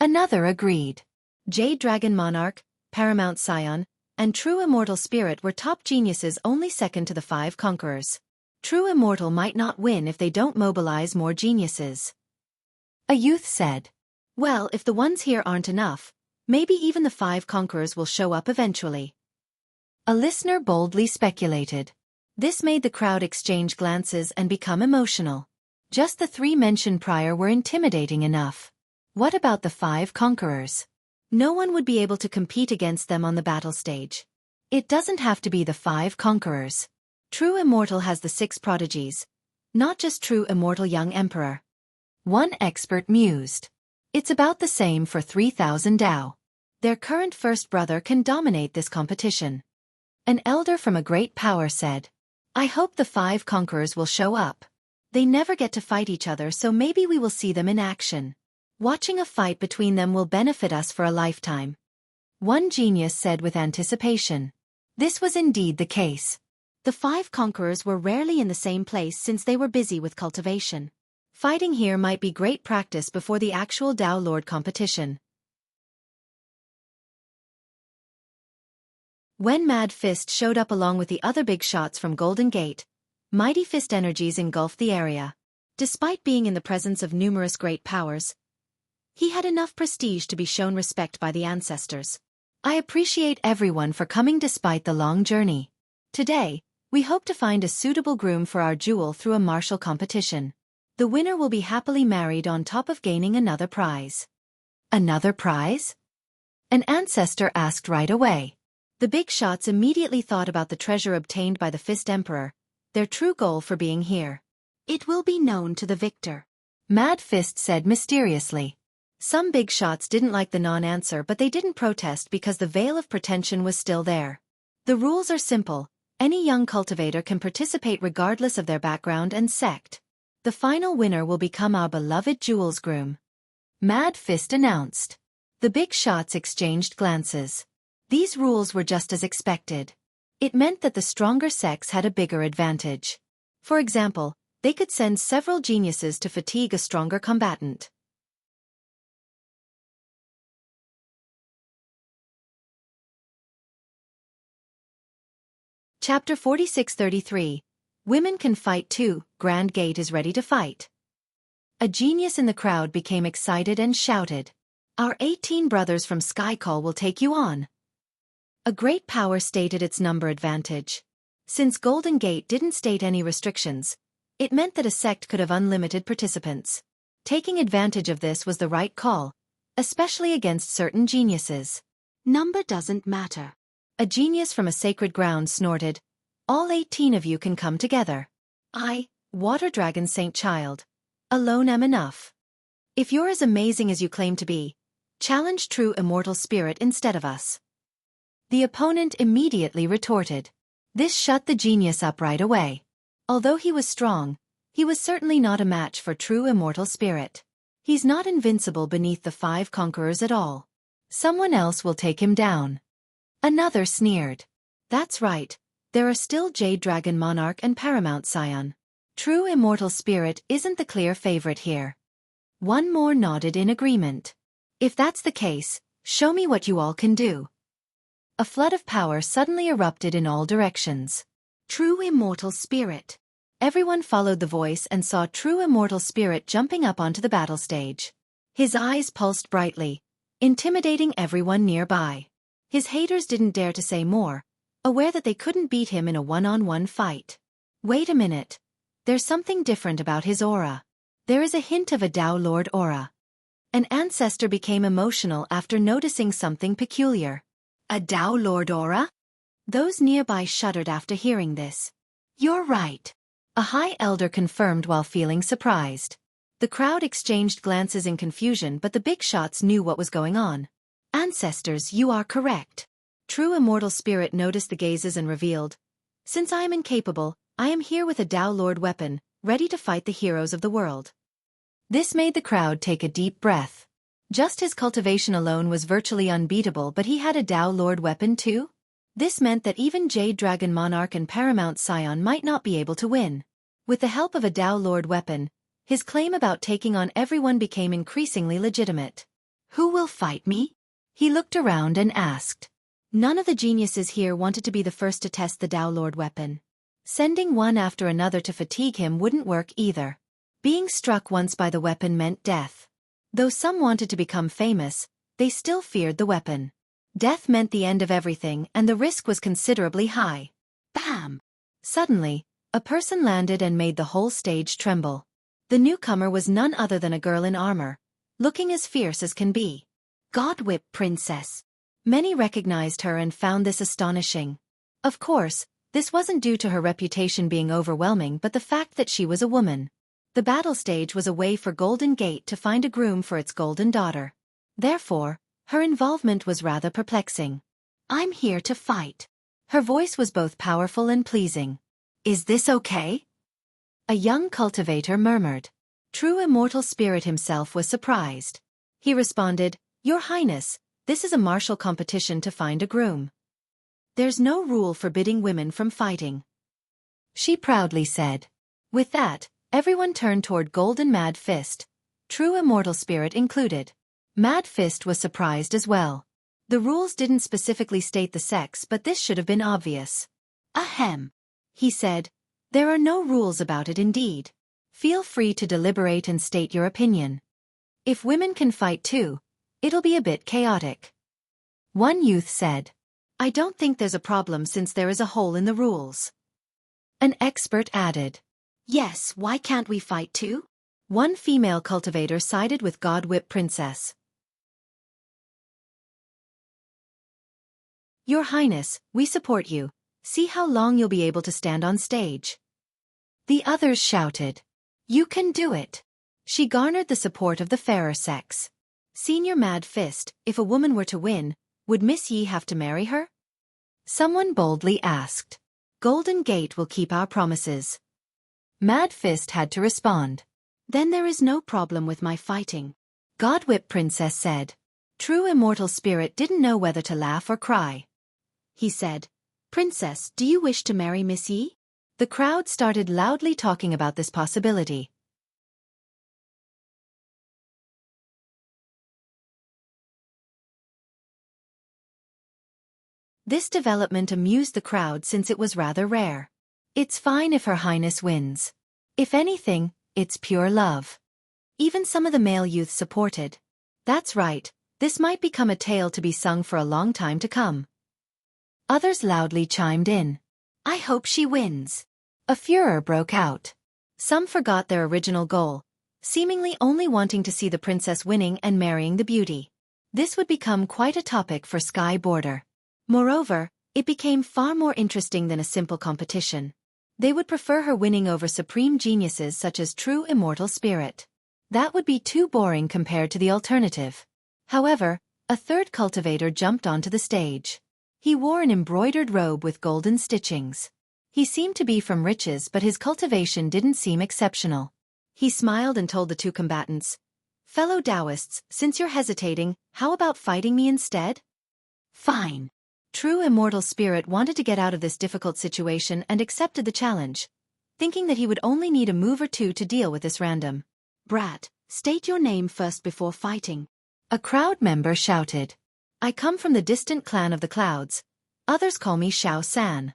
Another agreed. Jade Dragon Monarch, Paramount Scion, and True Immortal Spirit were top geniuses only second to the 5 conquerors. True Immortal might not win if they don't mobilize more geniuses. A youth said. Well, if the ones here aren't enough, maybe even the 5 conquerors will show up eventually. A listener boldly speculated. This made the crowd exchange glances and become emotional. Just the 3 mentioned prior were intimidating enough. What about the 5 conquerors? No one would be able to compete against them on the battle stage. It doesn't have to be the 5 conquerors. True Immortal has the 6 prodigies, not just True Immortal Young Emperor. One expert mused. It's about the same for 3000 Dao. Their current first brother can dominate this competition. An elder from a great power said. I hope the 5 conquerors will show up. They never get to fight each other, so maybe we will see them in action. Watching a fight between them will benefit us for a lifetime. One genius said with anticipation. This was indeed the case. The 5 conquerors were rarely in the same place since they were busy with cultivation. Fighting here might be great practice before the actual Dao Lord competition. When Mad Fist showed up along with the other big shots from Golden Gate, mighty fist energies engulfed the area. Despite being in the presence of numerous great powers, he had enough prestige to be shown respect by the ancestors. I appreciate everyone for coming despite the long journey. Today, we hope to find a suitable groom for our jewel through a martial competition. The winner will be happily married on top of gaining another prize. Another prize? An ancestor asked right away. The big shots immediately thought about the treasure obtained by the Fist Emperor, their true goal for being here. It will be known to the victor. Mad Fist said mysteriously. Some big shots didn't like the non-answer, but they didn't protest because the veil of pretension was still there. The rules are simple. Any young cultivator can participate regardless of their background and sect. The final winner will become our beloved Jewel's groom. Mad Fist announced. The big shots exchanged glances. These rules were just as expected. It meant that the stronger sex had a bigger advantage. For example, they could send several geniuses to fatigue a stronger combatant. Chapter 4633. Women can fight too. Grand Gate is ready to fight. A genius in the crowd became excited and shouted. Our 18 brothers from Skycall will take you on. A great power stated its number advantage. Since Golden Gate didn't state any restrictions, it meant that a sect could have unlimited participants. Taking advantage of this was the right call, especially against certain geniuses. Number doesn't matter. A genius from a sacred ground snorted. All 18 of you can come together. I, Water Dragon Saint Child, alone am enough. If you're as amazing as you claim to be, challenge True Immortal Spirit instead of us. The opponent immediately retorted. This shut the genius up right away. Although he was strong, he was certainly not a match for True Immortal Spirit. He's not invincible beneath the 5 conquerors at all. Someone else will take him down. Another sneered. That's right, there are still Jade Dragon Monarch and Paramount Scion. True Immortal Spirit isn't the clear favorite here. One more nodded in agreement. If that's the case, show me what you all can do. A flood of power suddenly erupted in all directions. True Immortal Spirit. Everyone followed the voice and saw True Immortal Spirit jumping up onto the battle stage. His eyes pulsed brightly, intimidating everyone nearby. His haters didn't dare to say more, aware that they couldn't beat him in a one-on-one fight. Wait a minute. There's something different about his aura. There is a hint of a Tao Lord aura. An ancestor became emotional after noticing something peculiar. A Tao Lord aura? Those nearby shuddered after hearing this. You're right. A high elder confirmed while feeling surprised. The crowd exchanged glances in confusion, but the big shots knew what was going on. Ancestors, you are correct. True immortal spirit noticed the gazes and revealed, since I am incapable, I am here with a Tao Lord weapon, ready to fight the heroes of the world. This made the crowd take a deep breath. Just his cultivation alone was virtually unbeatable, but he had a Tao Lord weapon too? This meant that even Jade Dragon Monarch and Paramount Scion might not be able to win. With the help of a Tao Lord weapon, his claim about taking on everyone became increasingly legitimate. Who will fight me? He looked around and asked. None of the geniuses here wanted to be the first to test the Tao Lord weapon. Sending one after another to fatigue him wouldn't work either. Being struck once by the weapon meant death. Though some wanted to become famous, they still feared the weapon. Death meant the end of everything, and the risk was considerably high. Bam! Suddenly, a person landed and made the whole stage tremble. The newcomer was none other than a girl in armor, looking as fierce as can be. Godwhip Princess. Many recognized her and found this astonishing. Of course, this wasn't due to her reputation being overwhelming but the fact that she was a woman. The battle stage was a way for Golden Gate to find a groom for its golden daughter. Therefore, her involvement was rather perplexing. I'm here to fight. Her voice was both powerful and pleasing. Is this okay? A young cultivator murmured. True immortal spirit himself was surprised. He responded, Your Highness, this is a martial competition to find a groom. There's no rule forbidding women from fighting. She proudly said. With that, everyone turned toward Golden Mad Fist, True immortal spirit included. Mad Fist was surprised as well. The rules didn't specifically state the sex, but this should have been obvious. Ahem. He said, There are no rules about it indeed. Feel free to deliberate and state your opinion. If women can fight too, it'll be a bit chaotic. One youth said. I don't think there's a problem since there is a hole in the rules. An expert added. Yes, why can't we fight too? One female cultivator sided with Godwhip Princess. Your Highness, we support you. See how long you'll be able to stand on stage. The others shouted. You can do it. She garnered the support of the fairer sex. Senior Mad Fist, if a woman were to win, would Miss Yi have to marry her? Someone boldly asked. Golden Gate will keep our promises. Mad Fist had to respond. Then there is no problem with my fighting. Godwhip Princess said. True immortal spirit didn't know whether to laugh or cry. He said, Princess, do you wish to marry Miss Yi? The crowd started loudly talking about this possibility. This development amused the crowd since it was rather rare. It's fine if Her Highness wins. If anything, it's pure love. Even some of the male youth supported. That's right, this might become a tale to be sung for a long time to come. Others loudly chimed in. I hope she wins. A furor broke out. Some forgot their original goal, seemingly only wanting to see the princess winning and marrying the beauty. This would become quite a topic for Sky Border. Moreover, it became far more interesting than a simple competition. They would prefer her winning over supreme geniuses such as True Immortal Spirit. That would be too boring compared to the alternative. However, a third cultivator jumped onto the stage. He wore an embroidered robe with golden stitchings. He seemed to be from riches, but his cultivation didn't seem exceptional. He smiled and told the two combatants, Fellow Taoists, since you're hesitating, how about fighting me instead? Fine. True Immortal Spirit wanted to get out of this difficult situation and accepted the challenge, thinking that he would only need a move or two to deal with this random. Brat, state your name first before fighting. A crowd member shouted. I come from the distant clan of the clouds. Others call me Xiao San.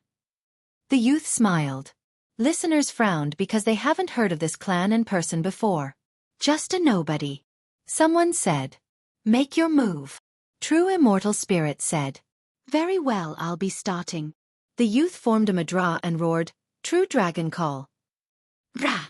The youth smiled. Listeners frowned because they haven't heard of this clan and person before. Just a nobody. Someone said. Make your move. True Immortal Spirit said. Very well, I'll be starting. The youth formed a madra and roared, True Dragon Call. Rah!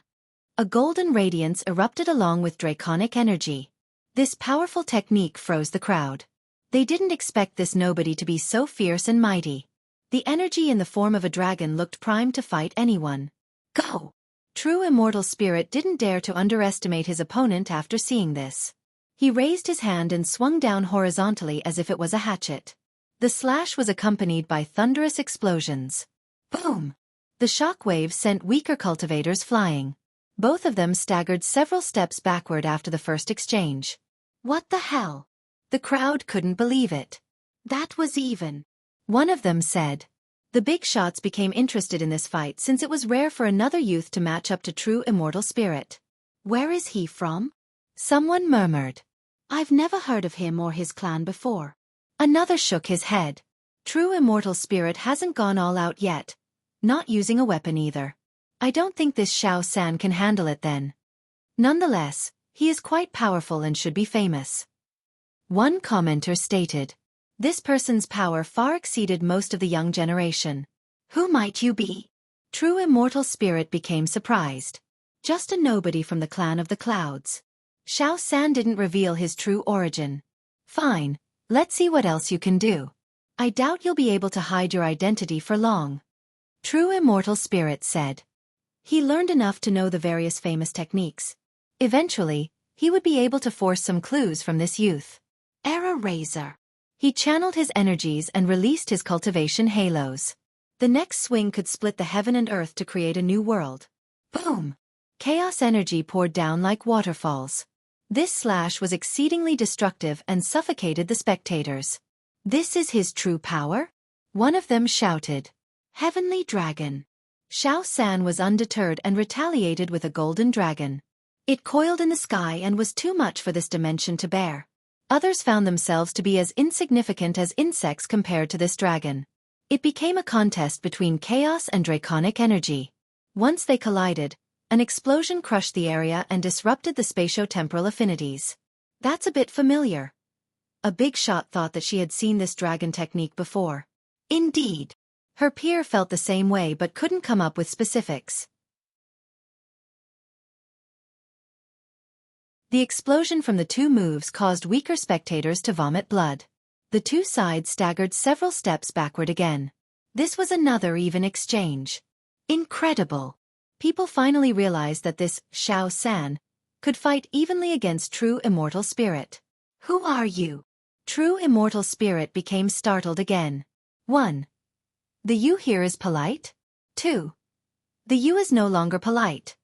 A golden radiance erupted along with draconic energy. This powerful technique froze the crowd. They didn't expect this nobody to be so fierce and mighty. The energy in the form of a dragon looked primed to fight anyone. Go! True immortal spirit didn't dare to underestimate his opponent after seeing this. He raised his hand and swung down horizontally as if it was a hatchet. The slash was accompanied by thunderous explosions. Boom! The shock wave sent weaker cultivators flying. Both of them staggered several steps backward after the first exchange. What the hell? The crowd couldn't believe it. That was even. One of them said. The big shots became interested in this fight since it was rare for another youth to match up to true immortal spirit. Where is he from? Someone murmured. I've never heard of him or his clan before. Another shook his head. True immortal spirit hasn't gone all out yet. Not using a weapon either. I don't think this Xiao San can handle it then. Nonetheless, he is quite powerful and should be famous. One commenter stated. This person's power far exceeded most of the young generation. Who might you be? True immortal spirit became surprised. Just a nobody from the clan of the clouds. Xiao San didn't reveal his true origin. Fine, let's see what else you can do. I doubt you'll be able to hide your identity for long. True immortal spirit said. He learned enough to know the various famous techniques. Eventually, he would be able to force some clues from this youth. Era Razor. He channeled his energies and released his cultivation halos. The next swing could split the heaven and earth to create a new world. Boom! Chaos energy poured down like waterfalls. This slash was exceedingly destructive and suffocated the spectators. This is his true power? One of them shouted. Heavenly Dragon. Xiao San was undeterred and retaliated with a golden dragon. It coiled in the sky and was too much for this dimension to bear. Others found themselves to be as insignificant as insects compared to this dragon. It became a contest between chaos and draconic energy. Once they collided, an explosion crushed the area and disrupted the spatio-temporal affinities. That's a bit familiar. A big shot thought that she had seen this dragon technique before. Indeed. Her peer felt the same way but couldn't come up with specifics. The explosion from the two moves caused weaker spectators to vomit blood. The two sides staggered several steps backward again. This was another even exchange. Incredible! People finally realized that this Xiao San could fight evenly against true immortal spirit. Who are you? True immortal spirit became startled again. 1. The you here is polite? 2. The you is no longer polite.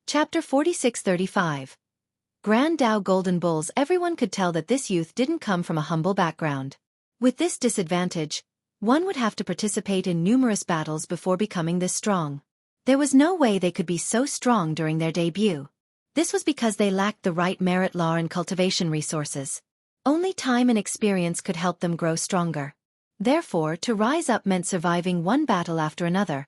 Chapter 46-35. Grand Dao Golden Bulls. Everyone could tell that this youth didn't come from a humble background. With this disadvantage, one would have to participate in numerous battles before becoming this strong. There was no way they could be so strong during their debut. This was because they lacked the right merit law and cultivation resources. Only time and experience could help them grow stronger. Therefore, to rise up meant surviving one battle after another,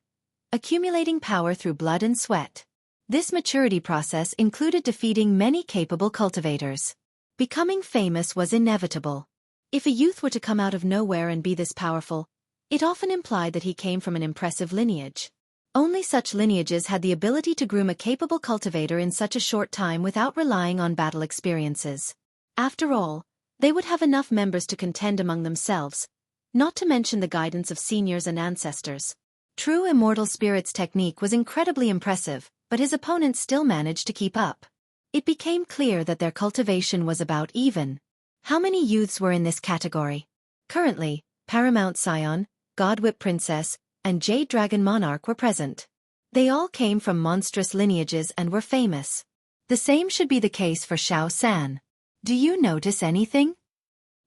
accumulating power through blood and sweat. This maturity process included defeating many capable cultivators. Becoming famous was inevitable. If a youth were to come out of nowhere and be this powerful, it often implied that he came from an impressive lineage. Only such lineages had the ability to groom a capable cultivator in such a short time without relying on battle experiences. After all, they would have enough members to contend among themselves, not to mention the guidance of seniors and ancestors. True immortal spirit's technique was incredibly impressive, but his opponents still managed to keep up. It became clear that their cultivation was about even. How many youths were in this category? Currently, Paramount Scion, Godwhip Princess, and Jade Dragon Monarch were present. They all came from monstrous lineages and were famous. The same should be the case for Xiao San. Do you notice anything?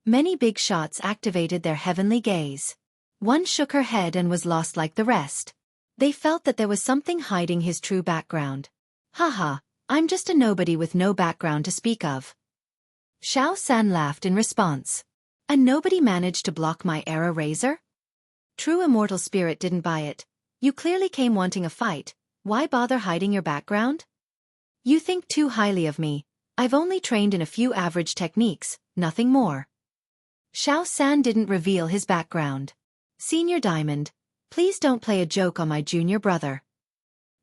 Many big shots activated their heavenly gaze. One shook her head and was lost like the rest. They felt that there was something hiding his true background. Haha, I'm just a nobody with no background to speak of. Xiao San laughed in response. A nobody managed to block my era razor? True immortal spirit didn't buy it. You clearly came wanting a fight, why bother hiding your background? You think too highly of me. I've only trained in a few average techniques, nothing more. Xiao San didn't reveal his background. Senior Diamond, please don't play a joke on my junior brother.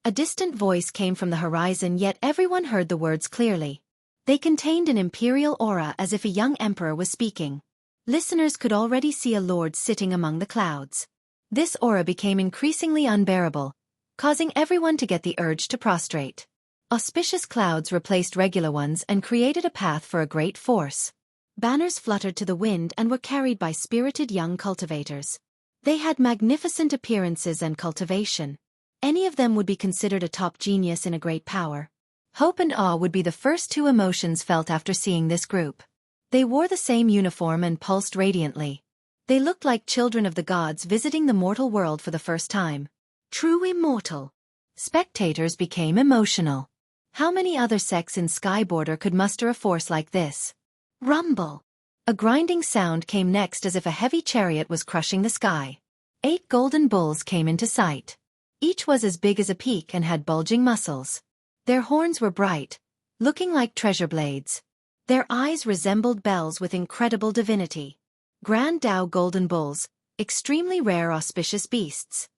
A distant voice came from the horizon, yet everyone heard the words clearly. They contained an imperial aura, as if a young emperor was speaking. Listeners could already see a lord sitting among the clouds. This aura became increasingly unbearable, causing everyone to get the urge to prostrate. Auspicious clouds replaced regular ones and created a path for a great force. Banners fluttered to the wind and were carried by spirited young cultivators. They had magnificent appearances and cultivation. Any of them would be considered a top genius in a great power. Hope and awe would be the first two emotions felt after seeing this group. They wore the same uniform and pulsed radiantly. They looked like children of the gods visiting the mortal world for the first time. True immortal. Spectators became emotional. How many other sects in Sky Border could muster a force like this? Rumble. A grinding sound came next, as if a heavy chariot was crushing the sky. 8 golden bulls came into sight. Each was as big as a peak and had bulging muscles. Their horns were bright, looking like treasure blades. Their eyes resembled bells with incredible divinity. Grand Dao golden bulls, extremely rare auspicious beasts.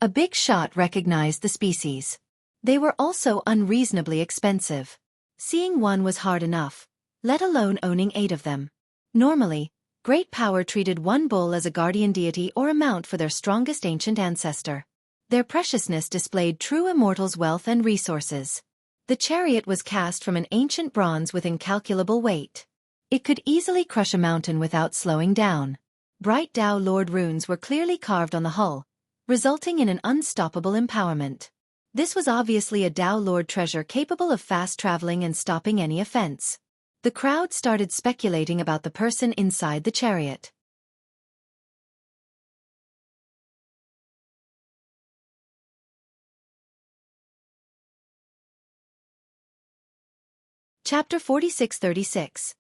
A big shot recognized the species. They were also unreasonably expensive. Seeing one was hard enough, let alone owning 8 of them. Normally, great power treated one bull as a guardian deity or a mount for their strongest ancient ancestor. Their preciousness displayed true immortals' wealth and resources. The chariot was cast from an ancient bronze with incalculable weight. It could easily crush a mountain without slowing down. Bright Dao Lord runes were clearly carved on the hull, resulting in an unstoppable empowerment. This was obviously a Dao Lord treasure capable of fast traveling and stopping any offense. The crowd started speculating about the person inside the chariot. Chapter 46-36.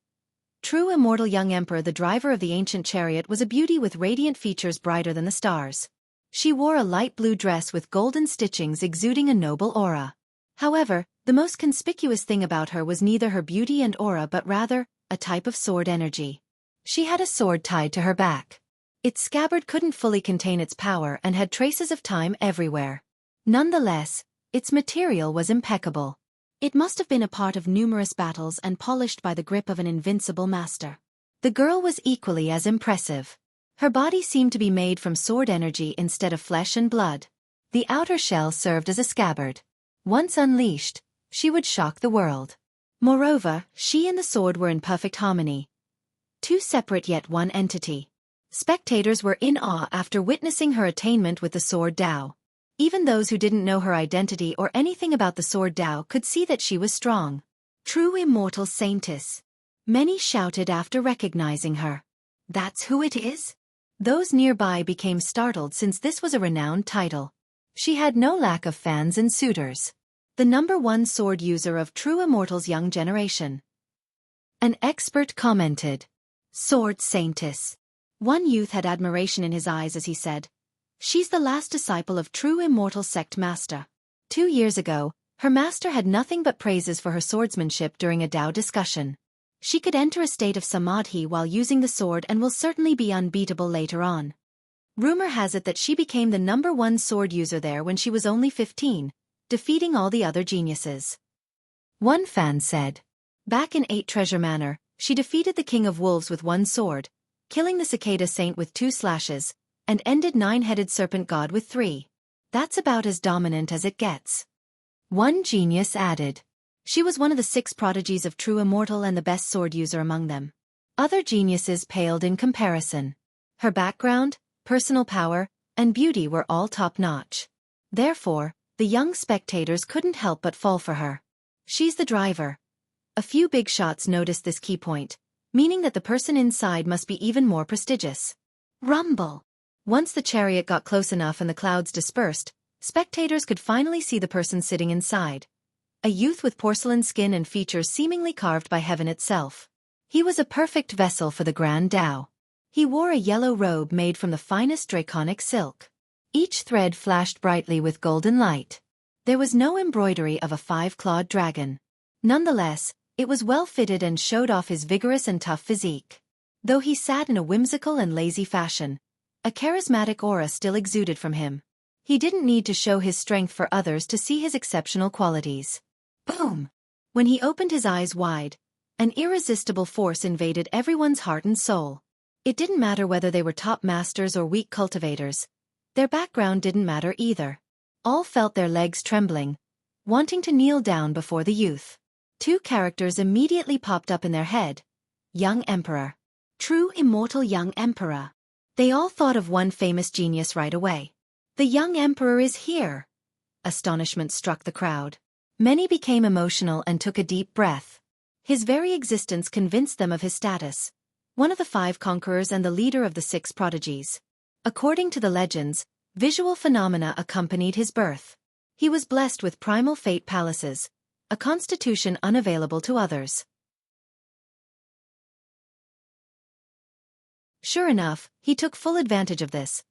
True immortal young emperor. The driver of the ancient chariot was a beauty with radiant features brighter than the stars. She wore a light blue dress with golden stitchings exuding a noble aura. However, the most conspicuous thing about her was neither her beauty and aura but rather, a type of sword energy. She had a sword tied to her back. Its scabbard couldn't fully contain its power and had traces of time everywhere. Nonetheless, its material was impeccable. It must have been a part of numerous battles and polished by the grip of an invincible master. The girl was equally as impressive. Her body seemed to be made from sword energy instead of flesh and blood. The outer shell served as a scabbard. Once unleashed, she would shock the world. Moreover, she and the sword were in perfect harmony. Two separate yet one entity. Spectators were in awe after witnessing her attainment with the sword Dao. Even those who didn't know her identity or anything about the sword Dao could see that she was strong. True immortal saintess. Many shouted after recognizing her. That's who it is? Those nearby became startled since this was a renowned title. She had no lack of fans and suitors. The #1 sword user of true immortal's young generation. An expert commented. Sword saintess. One youth had admiration in his eyes as he said, "She's the last disciple of true immortal sect master." 2 years ago, her master had nothing but praises for her swordsmanship during a Dao discussion. She could enter a state of samadhi while using the sword and will certainly be unbeatable later on. Rumor has it that she became the #1 sword user there when she was only 15, defeating all the other geniuses. One fan said. Back in 8 Treasure Manor, she defeated the King of Wolves with 1 sword, killing the Cicada Saint with 2 slashes, and ended 9-headed Serpent God with 3. That's about as dominant as it gets. One genius added. She was one of the 6 prodigies of true immortal and the best sword user among them. Other geniuses paled in comparison. Her background, personal power, and beauty were all top-notch. Therefore, the young spectators couldn't help but fall for her. She's the driver. A few big shots noticed this key point, meaning that the person inside must be even more prestigious. Rumble. Once the chariot got close enough and the clouds dispersed, spectators could finally see the person sitting inside. A youth with porcelain skin and features seemingly carved by heaven itself. He was a perfect vessel for the Grand Dao. He wore a yellow robe made from the finest draconic silk. Each thread flashed brightly with golden light. There was no embroidery of a 5-clawed dragon. Nonetheless, it was well fitted and showed off his vigorous and tough physique. Though he sat in a whimsical and lazy fashion, a charismatic aura still exuded from him. He didn't need to show his strength for others to see his exceptional qualities. Boom! When he opened his eyes wide, an irresistible force invaded everyone's heart and soul. It didn't matter whether they were top masters or weak cultivators. Their background didn't matter either. All felt their legs trembling, wanting to kneel down before the youth. Two characters immediately popped up in their head. Young Emperor. True immortal young Emperor. They all thought of one famous genius right away. The young Emperor is here! Astonishment struck the crowd. Many became emotional and took a deep breath. His very existence convinced them of his status. One of the 5 conquerors and the leader of the 6 prodigies. According to the legends, visual phenomena accompanied his birth. He was blessed with primal fate palaces, a constitution unavailable to others. Sure enough, he took full advantage of this.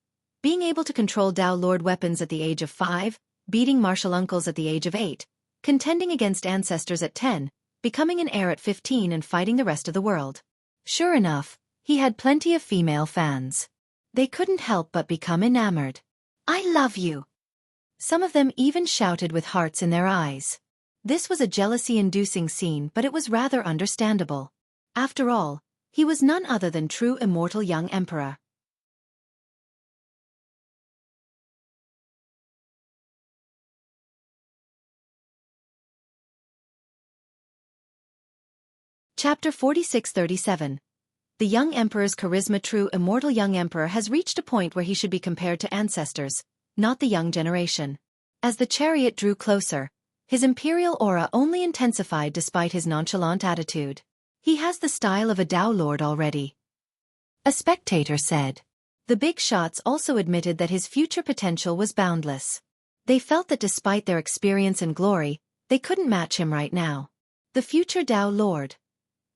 Being able to control Tao Lord weapons at the age of 5, beating martial uncles at the age of 8, contending against ancestors at 10, becoming an heir at 15 and fighting the rest of the world. Sure enough, he had plenty of female fans. They couldn't help but become enamored. "I love you!" Some of them even shouted with hearts in their eyes. This was a jealousy-inducing scene, but it was rather understandable. After all, he was none other than true immortal young Emperor. Chapter 46-37. The young Emperor's charisma. True immortal young Emperor has reached a point where he should be compared to ancestors, not the young generation. As the chariot drew closer, his imperial aura only intensified despite his nonchalant attitude. He has the style of a Tao Lord already, a spectator said. The big shots also admitted that his future potential was boundless. They felt that despite their experience and glory, they couldn't match him right now. The future Tao Lord,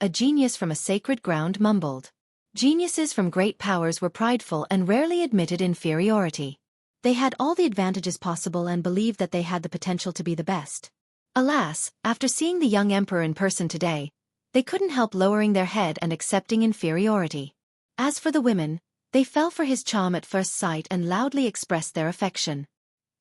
a genius from a sacred ground, mumbled. Geniuses from great powers were prideful and rarely admitted inferiority. They had all the advantages possible and believed that they had the potential to be the best. Alas, after seeing the young Emperor in person today, they couldn't help lowering their head and accepting inferiority. As for the women, they fell for his charm at first sight and loudly expressed their affection.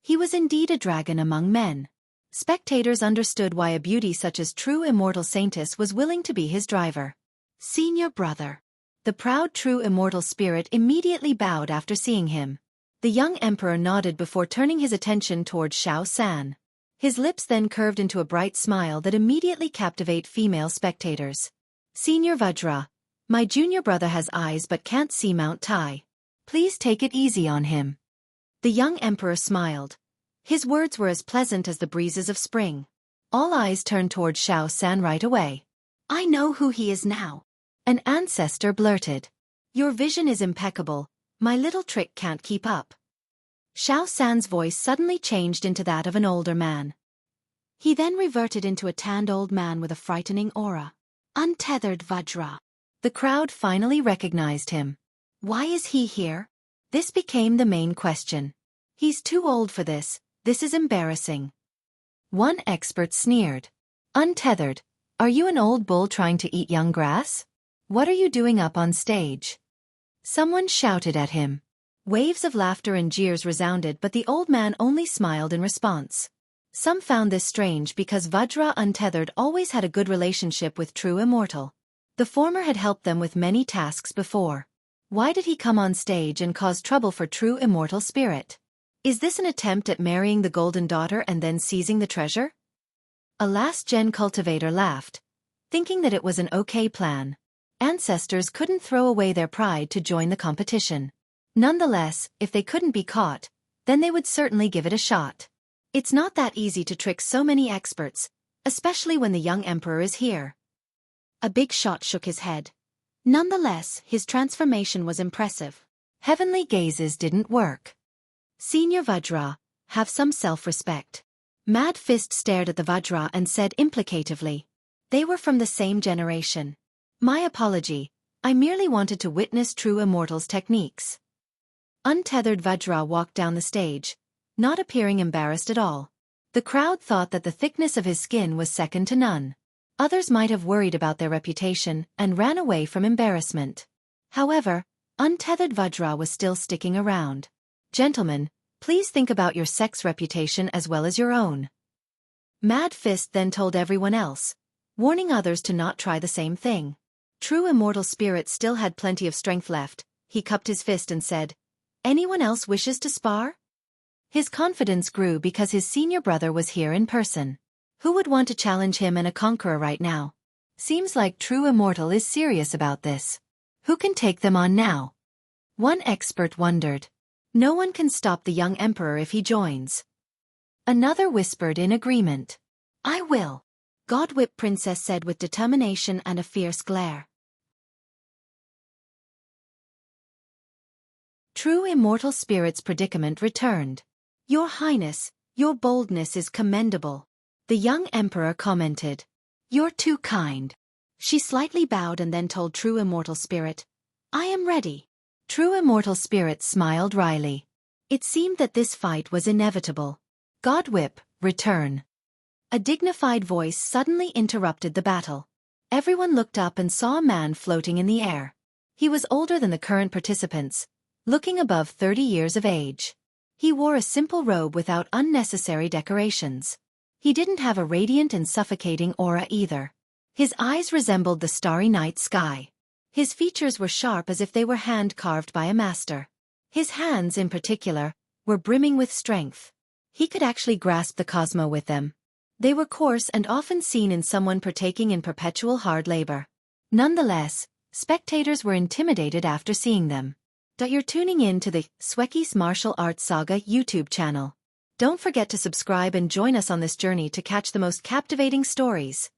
He was indeed a dragon among men. Spectators understood why a beauty such as true immortal Saintess was willing to be his driver. Senior brother. The proud true immortal spirit immediately bowed after seeing him. The young Emperor nodded before turning his attention toward Xiao San. His lips then curved into a bright smile that immediately captivated female spectators. Senior Vajra, my junior brother has eyes but can't see Mount Tai. Please take it easy on him. The young Emperor smiled. His words were as pleasant as the breezes of spring. All eyes turned toward Xiao San right away. I know who he is now. An ancestor blurted. Your vision is impeccable, my little trick can't keep up. Xiao San's voice suddenly changed into that of an older man. He then reverted into a tanned old man with a frightening aura. Untethered Vajra. The crowd finally recognized him. Why is he here? This became the main question. He's too old for this is embarrassing. One expert sneered. Untethered, are you an old bull trying to eat young grass? What are you doing up on stage? Someone shouted at him. Waves of laughter and jeers resounded, but the old man only smiled in response. Some found this strange because Vajra Untethered always had a good relationship with True Immortal. The former had helped them with many tasks before. Why did he come on stage and cause trouble for True Immortal Spirit? Is this an attempt at marrying the Golden Daughter and then seizing the treasure? A last-gen cultivator laughed, thinking that it was an okay plan. Ancestors couldn't throw away their pride to join the competition. Nonetheless, if they couldn't be caught, then they would certainly give it a shot. It's not that easy to trick so many experts, especially when the young Emperor is here. A big shot shook his head. Nonetheless, his transformation was impressive. Heavenly gazes didn't work. Senior Vajra, have some self-respect. Mad Fist stared at the Vajra and said implicatively. They were from the same generation. My apology, I merely wanted to witness True Immortal's techniques. Untethered Vajra walked down the stage, not appearing embarrassed at all. The crowd thought that the thickness of his skin was second to none. Others might have worried about their reputation and ran away from embarrassment. However, untethered Vajra was still sticking around. Gentlemen, please think about your sex reputation as well as your own. Mad Fist then told everyone else, warning others to not try the same thing. True Immortal Spirit still had plenty of strength left. He cupped his fist and said, "Anyone else wishes to spar?" His confidence grew because his senior brother was here in person. Who would want to challenge him and a conqueror right now? Seems like True Immortal is serious about this. Who can take them on now? One expert wondered. No one can stop the young emperor if he joins. Another whispered in agreement. I will. Godwhip Princess said with determination and a fierce glare. True Immortal Spirit's predicament returned. Your Highness, your boldness is commendable. The young emperor commented. You're too kind. She slightly bowed and then told True Immortal Spirit, I am ready. True Immortal Spirit smiled wryly. It seemed that this fight was inevitable. Godwhip, return. A dignified voice suddenly interrupted the battle. Everyone looked up and saw a man floating in the air. He was older than the current participants, looking above 30 years of age. He wore a simple robe without unnecessary decorations. He didn't have a radiant and suffocating aura either. His eyes resembled the starry night sky. His features were sharp as if they were hand-carved by a master. His hands, in particular, were brimming with strength. He could actually grasp the cosmos with them. They were coarse and often seen in someone partaking in perpetual hard labor. Nonetheless, spectators were intimidated after seeing them. You're tuning in to the Xueqi's Martial Arts Saga YouTube channel. Don't forget to subscribe and join us on this journey to catch the most captivating stories.